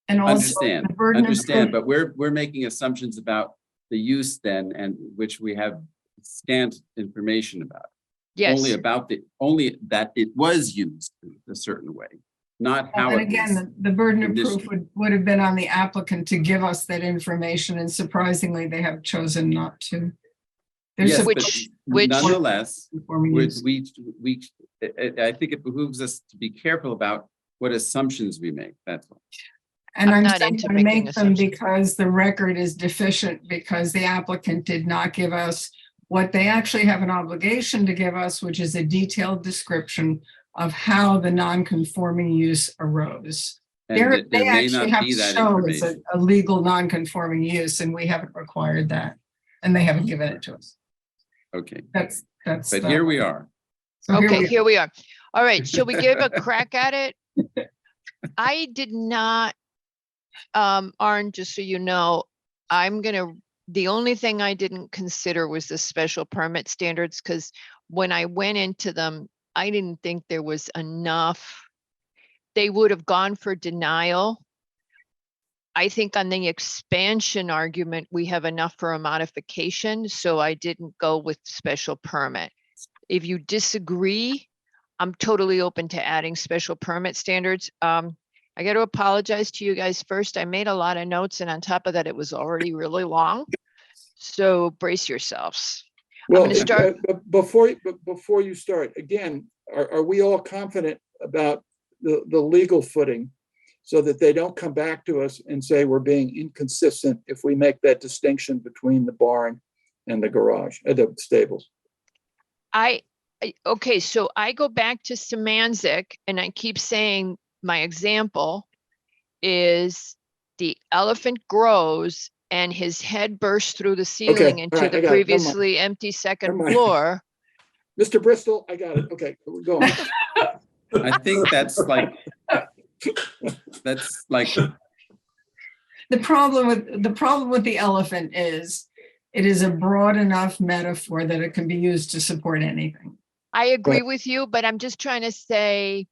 And also the burden of proof. But we're making assumptions about the use then, and which we have scant information about. Yes. Only that it was used a certain way, not how And it again, was. the burden of conditioned. proof would have been on the applicant to give us that information, and surprisingly, they have chosen not to. There's Yes, some- but nonetheless, conforming use. I think it behooves us to be careful about what assumptions we make. That's all. And I'm I'm not saying into I making make them assumptions. because the record is deficient, because the applicant did not give us what they actually have an obligation to give us, which is a detailed description of how the non-conforming use arose. And They there may actually not have be to that show it's information. a legal non-conforming use, and we haven't required that. And they haven't given it to us. Okay, That's. but here we are. So Okay, we here we are. All right, shall we give a crack at it? I did not, Arn, just so you know, the only thing I didn't consider was the special permit standards, because when I went into them, I didn't think there was enough. They would have gone for denial. I think on the expansion argument, we have enough for a modification, so I didn't go with special permit. If you disagree, I'm totally open to adding special permit standards. I got to apologize to you guys first. I made a lot of notes, and on top of that, it was already really long. So brace yourselves. Well, I'm going to start. before you start, again, are we all confident about the legal footing so that they don't come back to us and say we're being inconsistent if we make that distinction between the barn and the garage, the stables? Okay, so I go back to Szymanczyk, and I keep saying my example is the elephant grows and his head bursts through the ceiling all into right, I the got it. Never mind. previously empty second Never mind. floor. Mr. Bristol, I got it. Okay, we're going. I think that's like The problem with the elephant is it is a broad enough metaphor that it can be used to support anything. I agree with you, but I'm just trying to say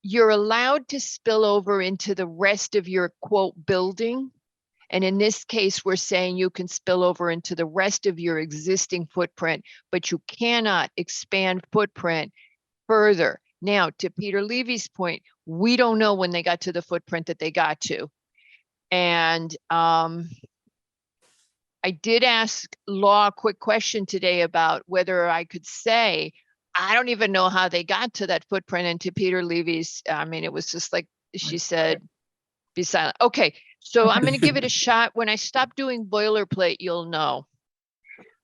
you're allowed to spill over into the rest of your quote building. And in this case, we're saying you can spill over into the rest of your existing footprint, but you cannot expand footprint further. Now, to Peter Levy's point, we don't know when they got to the footprint that they got to. And I did ask Law a quick question today about whether I could say, I don't even know how they got to that footprint. And to Peter Levy's, I mean, it was just like she said, be silent. Okay, so I'm going to give it a shot. When I stop doing boilerplate, you'll know.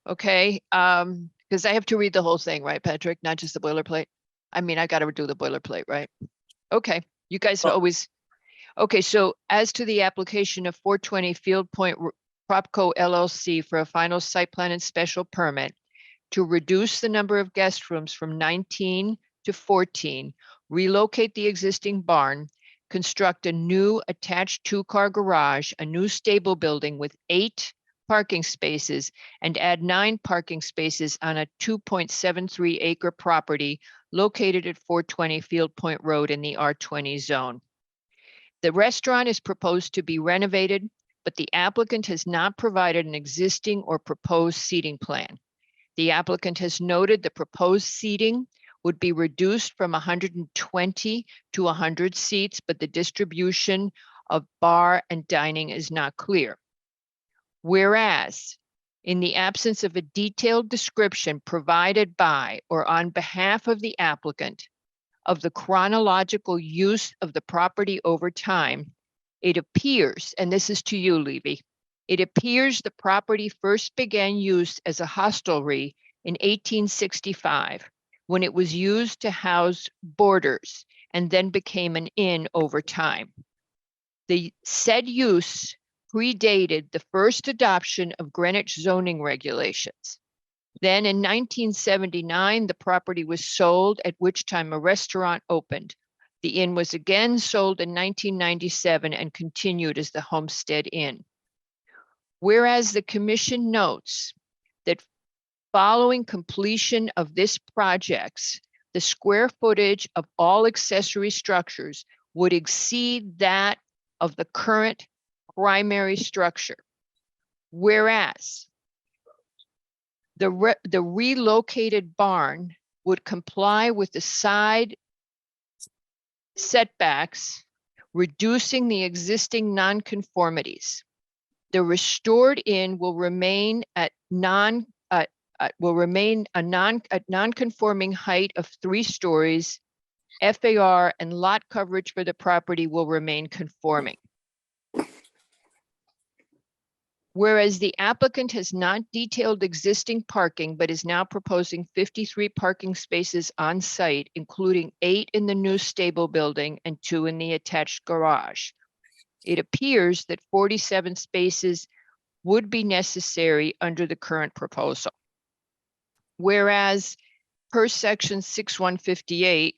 Okay, because I have to read the whole thing, right, Patrick? Not just the boilerplate. I mean, I got to do the boilerplate, right? Okay, you guys always. Okay, so as to the application of 420 Field Point Propco LLC for a final site plan and special permit to reduce the number of guest rooms from 19 to 14, relocate the existing barn, construct a new attached two-car garage, a new stable building with 8 parking spaces, and add 9 parking spaces on a 2.73 acre property located at 420 Field Point Road in the R20 zone. The restaurant is proposed to be renovated, but the applicant has not provided an existing or proposed seating plan. The applicant has noted the proposed seating would be reduced from 120 to 100 seats, but the distribution of bar and dining is not clear. Whereas, in the absence of a detailed description provided by or on behalf of the applicant of the chronological use of the property over time, it appears, and this is to you, Levy, it appears the property first began use as a hostelry in 1865, when it was used to house boarders and then became an inn over time. The said use predated the first adoption of Greenwich zoning regulations. Then in 1979, the property was sold, at which time a restaurant opened. The inn was again sold in 1997 and continued as the Homestead Inn. Whereas the commission notes that following completion of this project, the square footage of all accessory structures would exceed that of the current primary structure. Whereas the relocated barn would comply with the side setbacks, reducing the existing nonconformities. The restored inn will remain at non-conforming height of 3 stories. FAR and lot coverage for the property will remain conforming. Whereas the applicant has not detailed existing parking, but is now proposing 53 parking spaces on site, including 8 in the new stable building and 2 in the attached garage. It appears that 47 spaces would be necessary under the current proposal. Whereas per section 6158,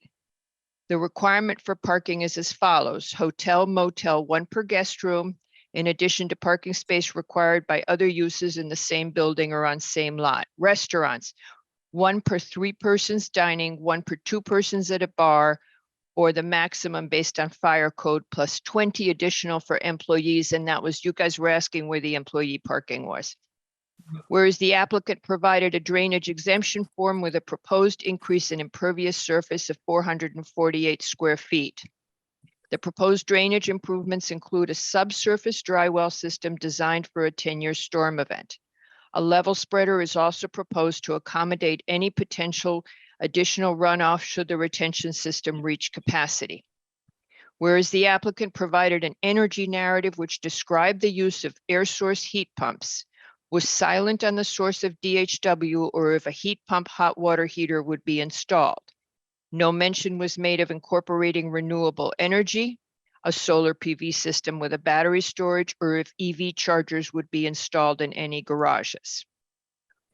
the requirement for parking is as follows: hotel, motel, 1 per guest room, in addition to parking space required by other uses in the same building or on same lot. Restaurants, 1 per 3 persons dining, 1 per 2 persons at a bar, or the maximum based on fire code, plus 20 additional for employees. And that was, you guys were asking where the employee parking was. Whereas the applicant provided a drainage exemption form with a proposed increase in impervious surface of 448 square feet. The proposed drainage improvements include a subsurface dry well system designed for a 10-year storm event. A level spreader is also proposed to accommodate any potential additional runoff should the retention system reach capacity. Whereas the applicant provided an energy narrative which described the use of air source heat pumps, was silent on the source of DHW or if a heat pump hot water heater would be installed. No mention was made of incorporating renewable energy, a solar PV system with a battery storage, or if EV chargers would be installed in any garages.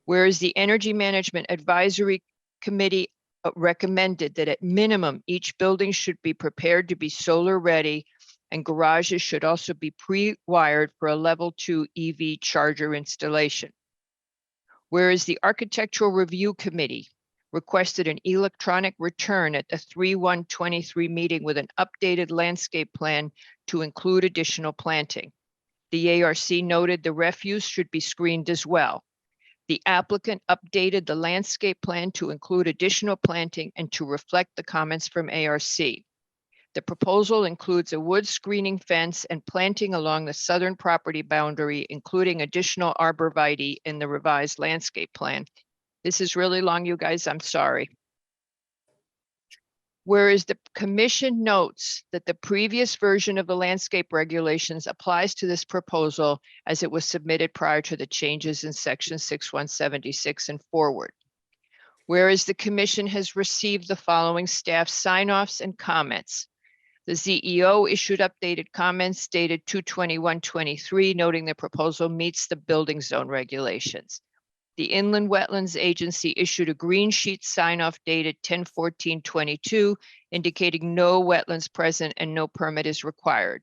Whereas the Energy Management Advisory Committee recommended that at minimum, each building should be prepared to be solar ready, and garages should also be pre-wired for a level 2 EV charger installation. Whereas the Architectural Review Committee requested an electronic return at the 3/1/23 meeting with an updated landscape plan to include additional planting. The ARC noted the refuse should be screened as well. The applicant updated the landscape plan to include additional planting and to reflect the comments from ARC. The proposal includes a wood screening fence and planting along the southern property boundary, including additional arborvitae in the revised landscape plan. This is really long, you guys, I'm sorry. Whereas the commission notes that the previous version of the landscape regulations applies to this proposal as it was submitted prior to the changes in section 6176 and forward. Whereas the commission has received the following staff sign-offs and comments. The CEO issued updated comments dated 2/21/23, noting the proposal meets the building zone regulations. The Inland Wetlands Agency issued a green sheet sign-off dated 10/14/22, indicating no wetlands present and no permit is required.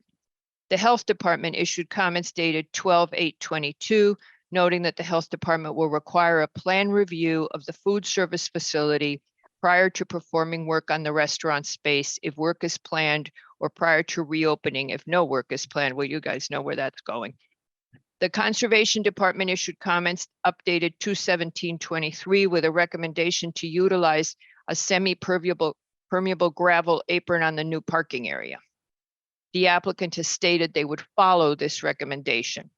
The Health Department issued comments dated 12/8/22, noting that the Health Department will require a plan review of the food service facility prior to performing work on the restaurant space if work is planned, or prior to reopening if no work is planned. Well, you guys know where that's going. The Conservation Department issued comments updated 2/17/23 with a recommendation to utilize a semi-permeable gravel apron on the new parking area. The applicant has stated they would follow this recommendation.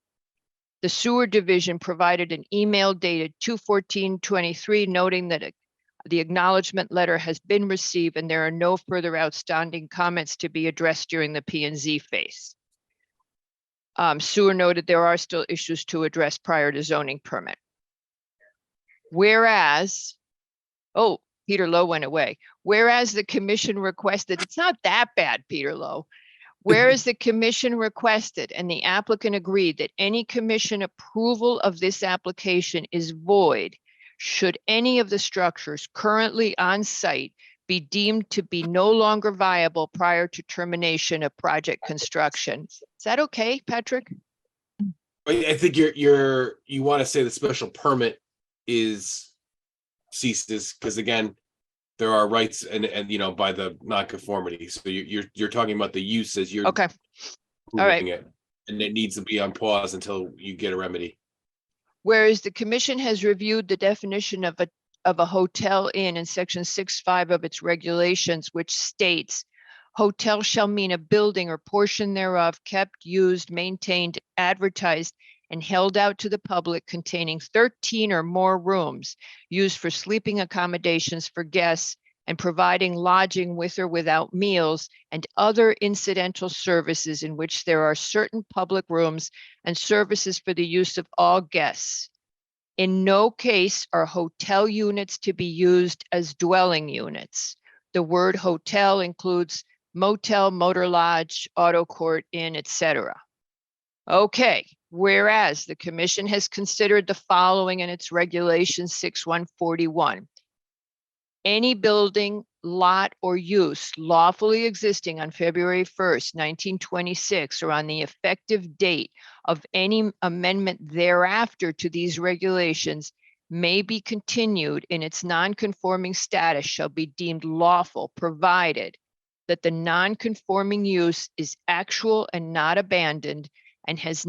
The Sewer Division provided an email dated 2/14/23 noting that the acknowledgement letter has been received and there are no further outstanding comments to be addressed during the P&Z phase. Sewer noted there are still issues to address prior to zoning permit. Whereas, oh, Peter Lowe went away. Whereas the commission requested, it's not that bad, Peter Lowe. Whereas the commission requested and the applicant agreed that any commission approval of this application is void should any of the structures currently on site be deemed to be no longer viable prior to termination of project construction. Is that okay, Patrick? I think you want to say the special permit ceases because again, there are rights and by the nonconformity. So you're talking about the use as you're okay. All right. it, and it needs to be on pause until you get a remedy. Whereas the commission has reviewed the definition of a hotel inn in section 6.5 of its regulations, which states hotel shall mean a building or portion thereof kept, used, maintained, advertised, and held out to the public containing 13 or more rooms used for sleeping accommodations for guests and providing lodging with or without meals and other incidental services in which there are certain public rooms and services for the use of all guests. In no case are hotel units to be used as dwelling units. The word hotel includes motel, motor lodge, auto court, inn, etc. Okay, whereas the commission has considered the following in its regulation 6141. Any building, lot, or use lawfully existing on February 1st, 1926, or on the effective date of any amendment thereafter to these regulations may be continued in its non-conforming status shall be deemed lawful, provided that the non-conforming use is actual and not abandoned and has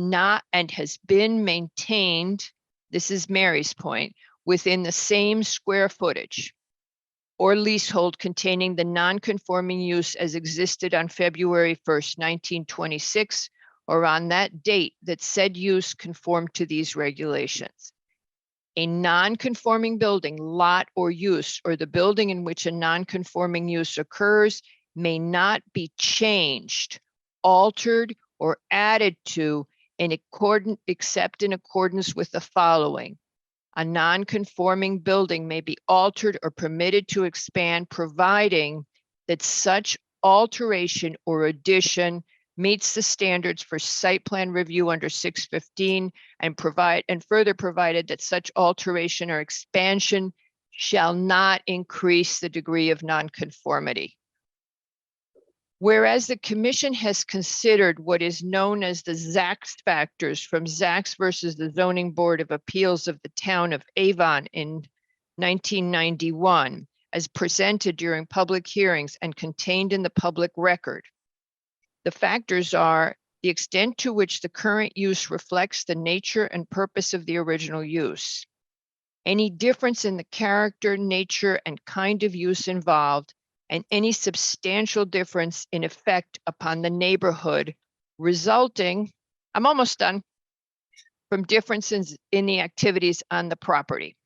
been maintained, this is Mary's point, within the same square footage or leasehold containing the non-conforming use as existed on February 1st, 1926, or on that date that said use conformed to these regulations. A non-conforming building, lot, or use, or the building in which a non-conforming use occurs may not be changed, altered, or added to except in accordance with the following. A non-conforming building may be altered or permitted to expand, providing that such alteration or addition meets the standards for site plan review under 615 and further provided that such alteration or expansion shall not increase the degree of nonconformity. Whereas the commission has considered what is known as the Zacks factors from Zacks versus the Zoning Board of Appeals of the town of Avon in 1991, as presented during public hearings and contained in the public record. The factors are the extent to which the current use reflects the nature and purpose of the original use, any difference in the character, nature, and kind of use involved, and any substantial difference in effect upon the neighborhood resulting, I'm almost done, from differences in the activities on the property.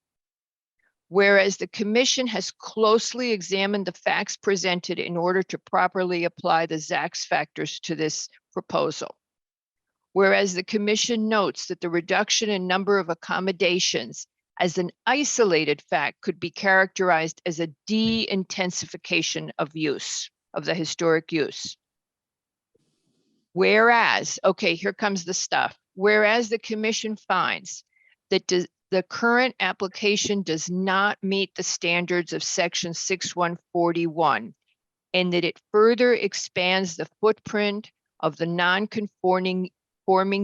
Whereas the commission has closely examined the facts presented in order to properly apply the Zacks factors to this proposal. Whereas the commission notes that the reduction in number of accommodations as an isolated fact could be characterized as a de-intensification of use, of the historic use. Whereas, okay, here comes the stuff. Whereas the commission finds that the current application does not meet the standards of section 6141 and that it further expands the footprint of the non-conforming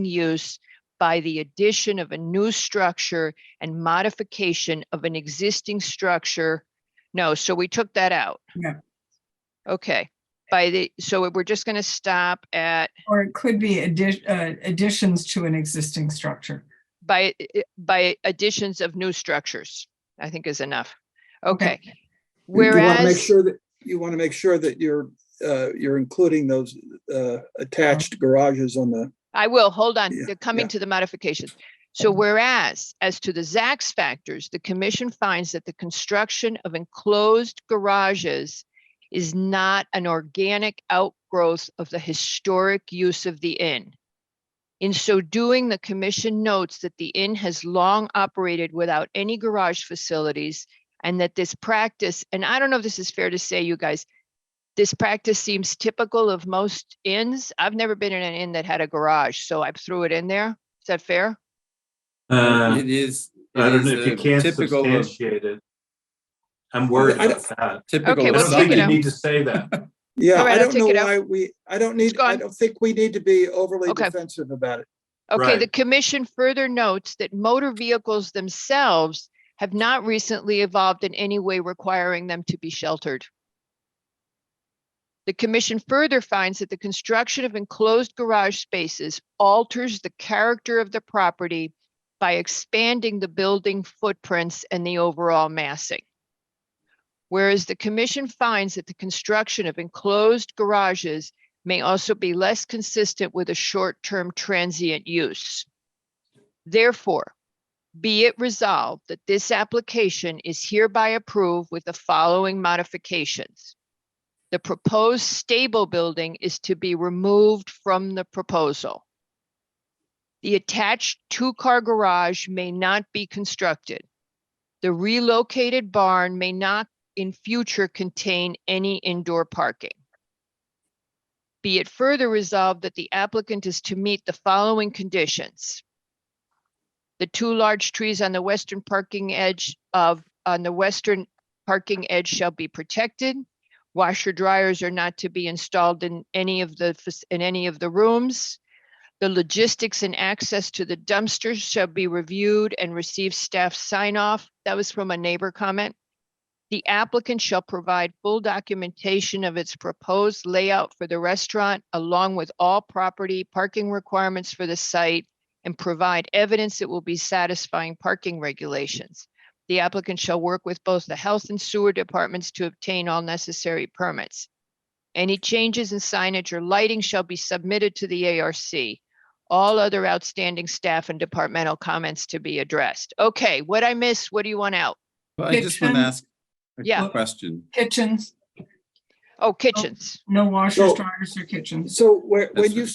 use by the addition of a new structure and modification of an existing structure. No, so we took that out. Yeah. Okay, so we're just going to stop at. Or it could be additions to an existing structure. By additions of new structures, I think is enough. Okay. Whereas you want to make sure that you're including those attached garages on the. I will, hold on, Yeah, they're coming to the modifications. So whereas, as to the Zacks factors, the commission finds that the construction of enclosed garages is not an organic outgrowth of the historic use of the inn. In so doing, the commission notes that the inn has long operated without any garage facilities and that this practice, and I don't know if this is fair to say, you guys, this practice seems typical of most inns. I've never been in an inn that had a garage, so I threw it in there. Is that fair? It is. I don't know if you can't typical of- substantiate it. I'm worried about that. Typical Okay, of well, I don't take think it you out. need to say that. Yeah, All right, I I'll don't know take it out. why I don't think we need to be overly defensive about it. Okay, the Right. commission further notes that motor vehicles themselves have not recently evolved in any way requiring them to be sheltered. The commission further finds that the construction of enclosed garage spaces alters the character of the property by expanding the building footprints and the overall massing. Whereas the commission finds that the construction of enclosed garages may also be less consistent with a short-term transient use. Therefore, Be it resolved that this application is hereby approved with the following modifications. The proposed stable building is to be removed from the proposal. The attached two-car garage may not be constructed. The relocated barn may not in future contain any indoor parking. Be it further resolved that the applicant is to meet the following conditions. The two large trees on the western parking edge shall be protected. Washer dryers are not to be installed in any of the rooms. The logistics and access to the dumpsters shall be reviewed and receive staff sign off. That was from a neighbor comment. The applicant shall provide full documentation of its proposed layout for the restaurant, along with all property parking requirements for the site, and provide evidence it will be satisfying parking regulations. The applicant shall work with both the health and sewer departments to obtain all necessary permits. Any changes in signage or lighting shall be submitted to the ARC. All other outstanding staff and departmental comments to be addressed. Okay, what I missed, what do you want out? Well, I just want to Kitchen. ask a Yeah. question. Kitchens, Oh, kitchens. no washers, So- dryers, or kitchens. So when That's you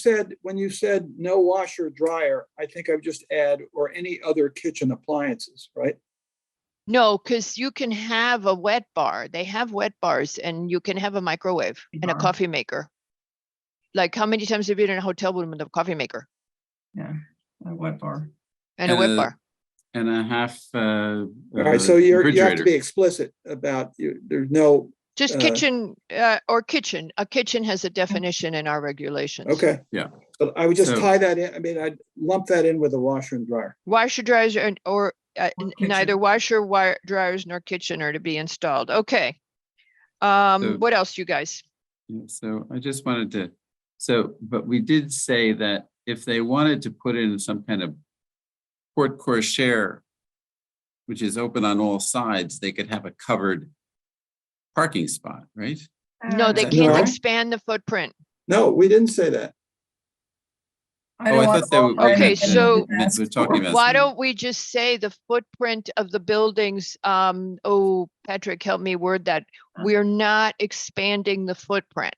said no washer dryer, I think I would just add, or any other kitchen appliances, right? No, because you can have a wet bar. They have wet bars and you can have a microwave and a Bar. coffee maker. Like how many times have you been in a hotel room with a coffee maker Yeah, a wet bar. and a wet bar? And a half. All right, so you have to refrigerator. be explicit about, there's no, Just kitchen or kitchen. A kitchen has a definition in our regulations. okay. Yeah. But I would just So- tie that in, I mean, I'd lump that in with a washer and dryer. Washer dryers or neither kitchen. washer dryers nor kitchen are to be installed. Okay. So- What else, you guys? Yeah, so I just wanted to, but we did say that if they wanted to put in some kind of porte cochere, which is open on all sides, they could have a covered parking spot, right? No, they that can't no? expand the footprint. No, we didn't say that. I Oh, don't I want thought they were. all Okay, that so- that's We're talking about. Why some- don't we just say the footprint of the buildings? Oh, Patrick, help me word that. We're not expanding the footprint.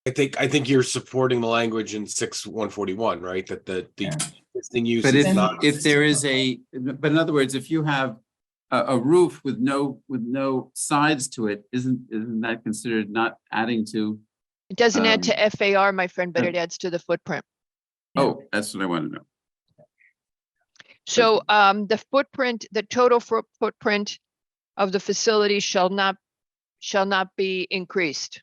I think you're supporting the language in 6-141, right? That the Yeah. existing use But is if, not. if there is but in other words, if you have a roof with no sides to it, isn't that considered not adding to? It doesn't add to Um, FAR, my friend, but uh, it adds to the footprint. Oh, that's what I want to know. So the footprint, the total footprint of the facility shall not be increased.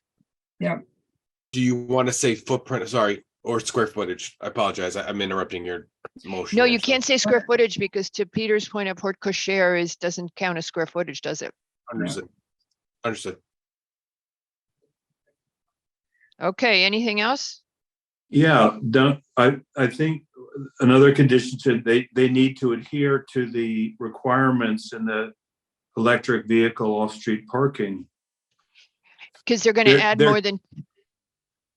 Do you want to say footprint, sorry, or square footage? I apologize. I'm interrupting your motion. No, here, you so- can't say square footage because to Peter's point, a porte cochere doesn't count as square footage, does it? Understood. Understood. Okay, anything else? Yeah, I think another condition they need to adhere to the requirements in the electric vehicle off-street parking. Because they're going to add they're- more than,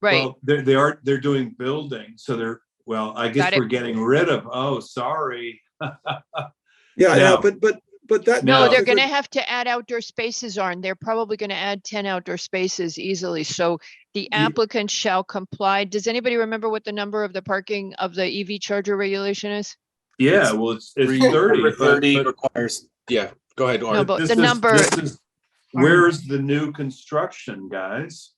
right, Well, they're doing building, so I guess Got it. we're getting rid of, oh, sorry. Yeah, yeah, Now- but that. no, No. they're going to have to add outdoor spaces on. They're probably going to add 10 outdoor spaces easily. So the applicant shall comply. Does anybody remember what the number of the parking of the EV charger regulation is? Yeah, well, it's 30. Number 30 but requires, yeah, go ahead. No, Art. but this the is- number, this is- Where's the new construction, guys?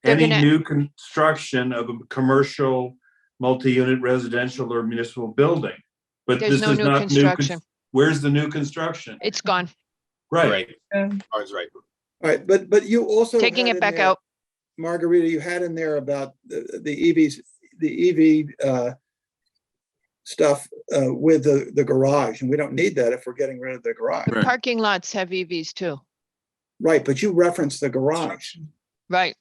They're Any gonna- new construction of a commercial, multi-unit residential or municipal building. But There's this no is new not construction. Where's the new construction? it's gone. Right. Right. Um, Art's right. All right, but you also. Taking had it in back there, out. Margarita, you had in there about the EVs, the EV stuff with the garage, and we don't need that if we're getting rid of the garage. Right. Parking lots have EVs too. Right, but you referenced the garage, Right.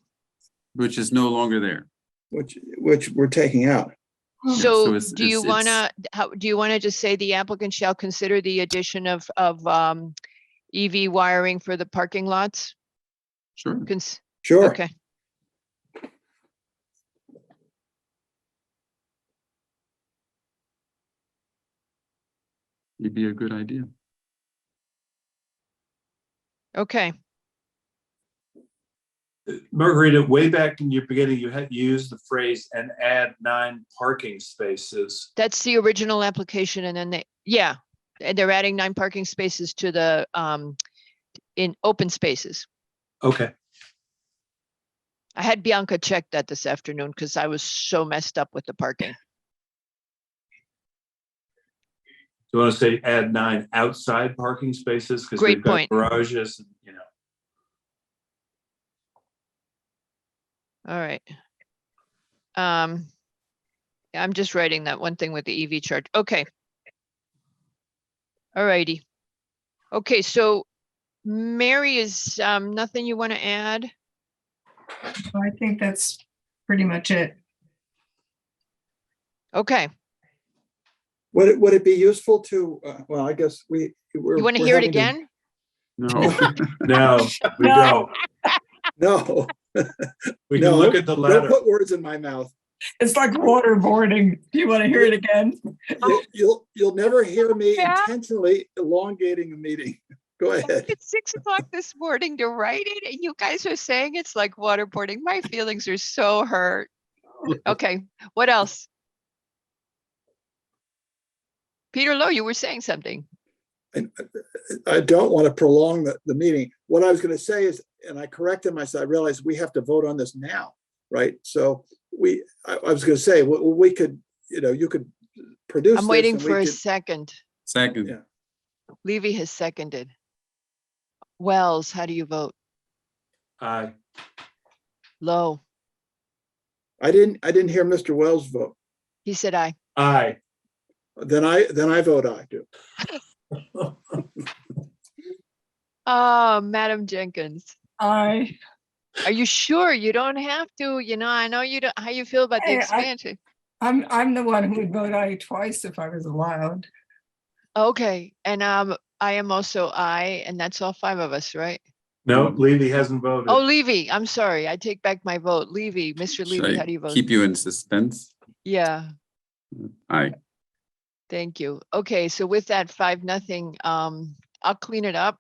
Which is no longer there. which we're taking out. so So it's- do you it's- wanna just say the applicant shall consider the addition of EV wiring for the parking lots? Sure. Sure. Okay. Maybe a good idea. Okay, Margarita, way back in your beginning, you had used the phrase and add 9 parking spaces. that's the original application and then yeah, and they're adding 9 parking spaces to the, in open spaces. Okay. I had Bianca check that this afternoon because I was so messed up with the parking. Do you want to say add 9 outside parking spaces? Because Great we've got point. garages, and, you know. All right. I'm just writing that one thing with the EV charge. Okay. All righty. Okay, so Mary, is nothing you want to add? I think that's pretty much it. Okay, Would it be useful to, well, I guess we're. you want to hear it again? No. No, we don't. No. We can No, look at the Don't letter. put words in my mouth. It's like waterboarding. Do you want to hear it again? You'll never hear me Yeah. intentionally elongating a meeting. Go ahead. It's 6 o'clock this morning to write it and you guys are saying it's like waterboarding. My feelings are so hurt. Okay, what else? Peter Lowe, you were saying something. I don't want to prolong the meeting. What I was going to say is, and I corrected myself, I realized we have to vote on this now, right? So I was going to say, we could, you could produce. I'm this waiting and we for a could- second. Second. Yeah. Levy has seconded. Wells, how do you vote? Aye. Lowe, I didn't hear Mr. Wells vote. he said aye. Aye. Then I vote aye too. Oh, Madam Jenkins, I are you sure? You don't have to, I know you don't, how you feel about the Hey, expansion. I'm the one who would vote aye twice if I was allowed. Okay, and I am also aye, and that's all 5 of us, right? No, Levy hasn't voted. Oh, Levy, I'm sorry, I take back my vote. Levy, Mr. Should Levy, I how do you vote? keep you in suspense? Yeah, Aye. thank you. Okay, so with that 5-0, I'll clean it up.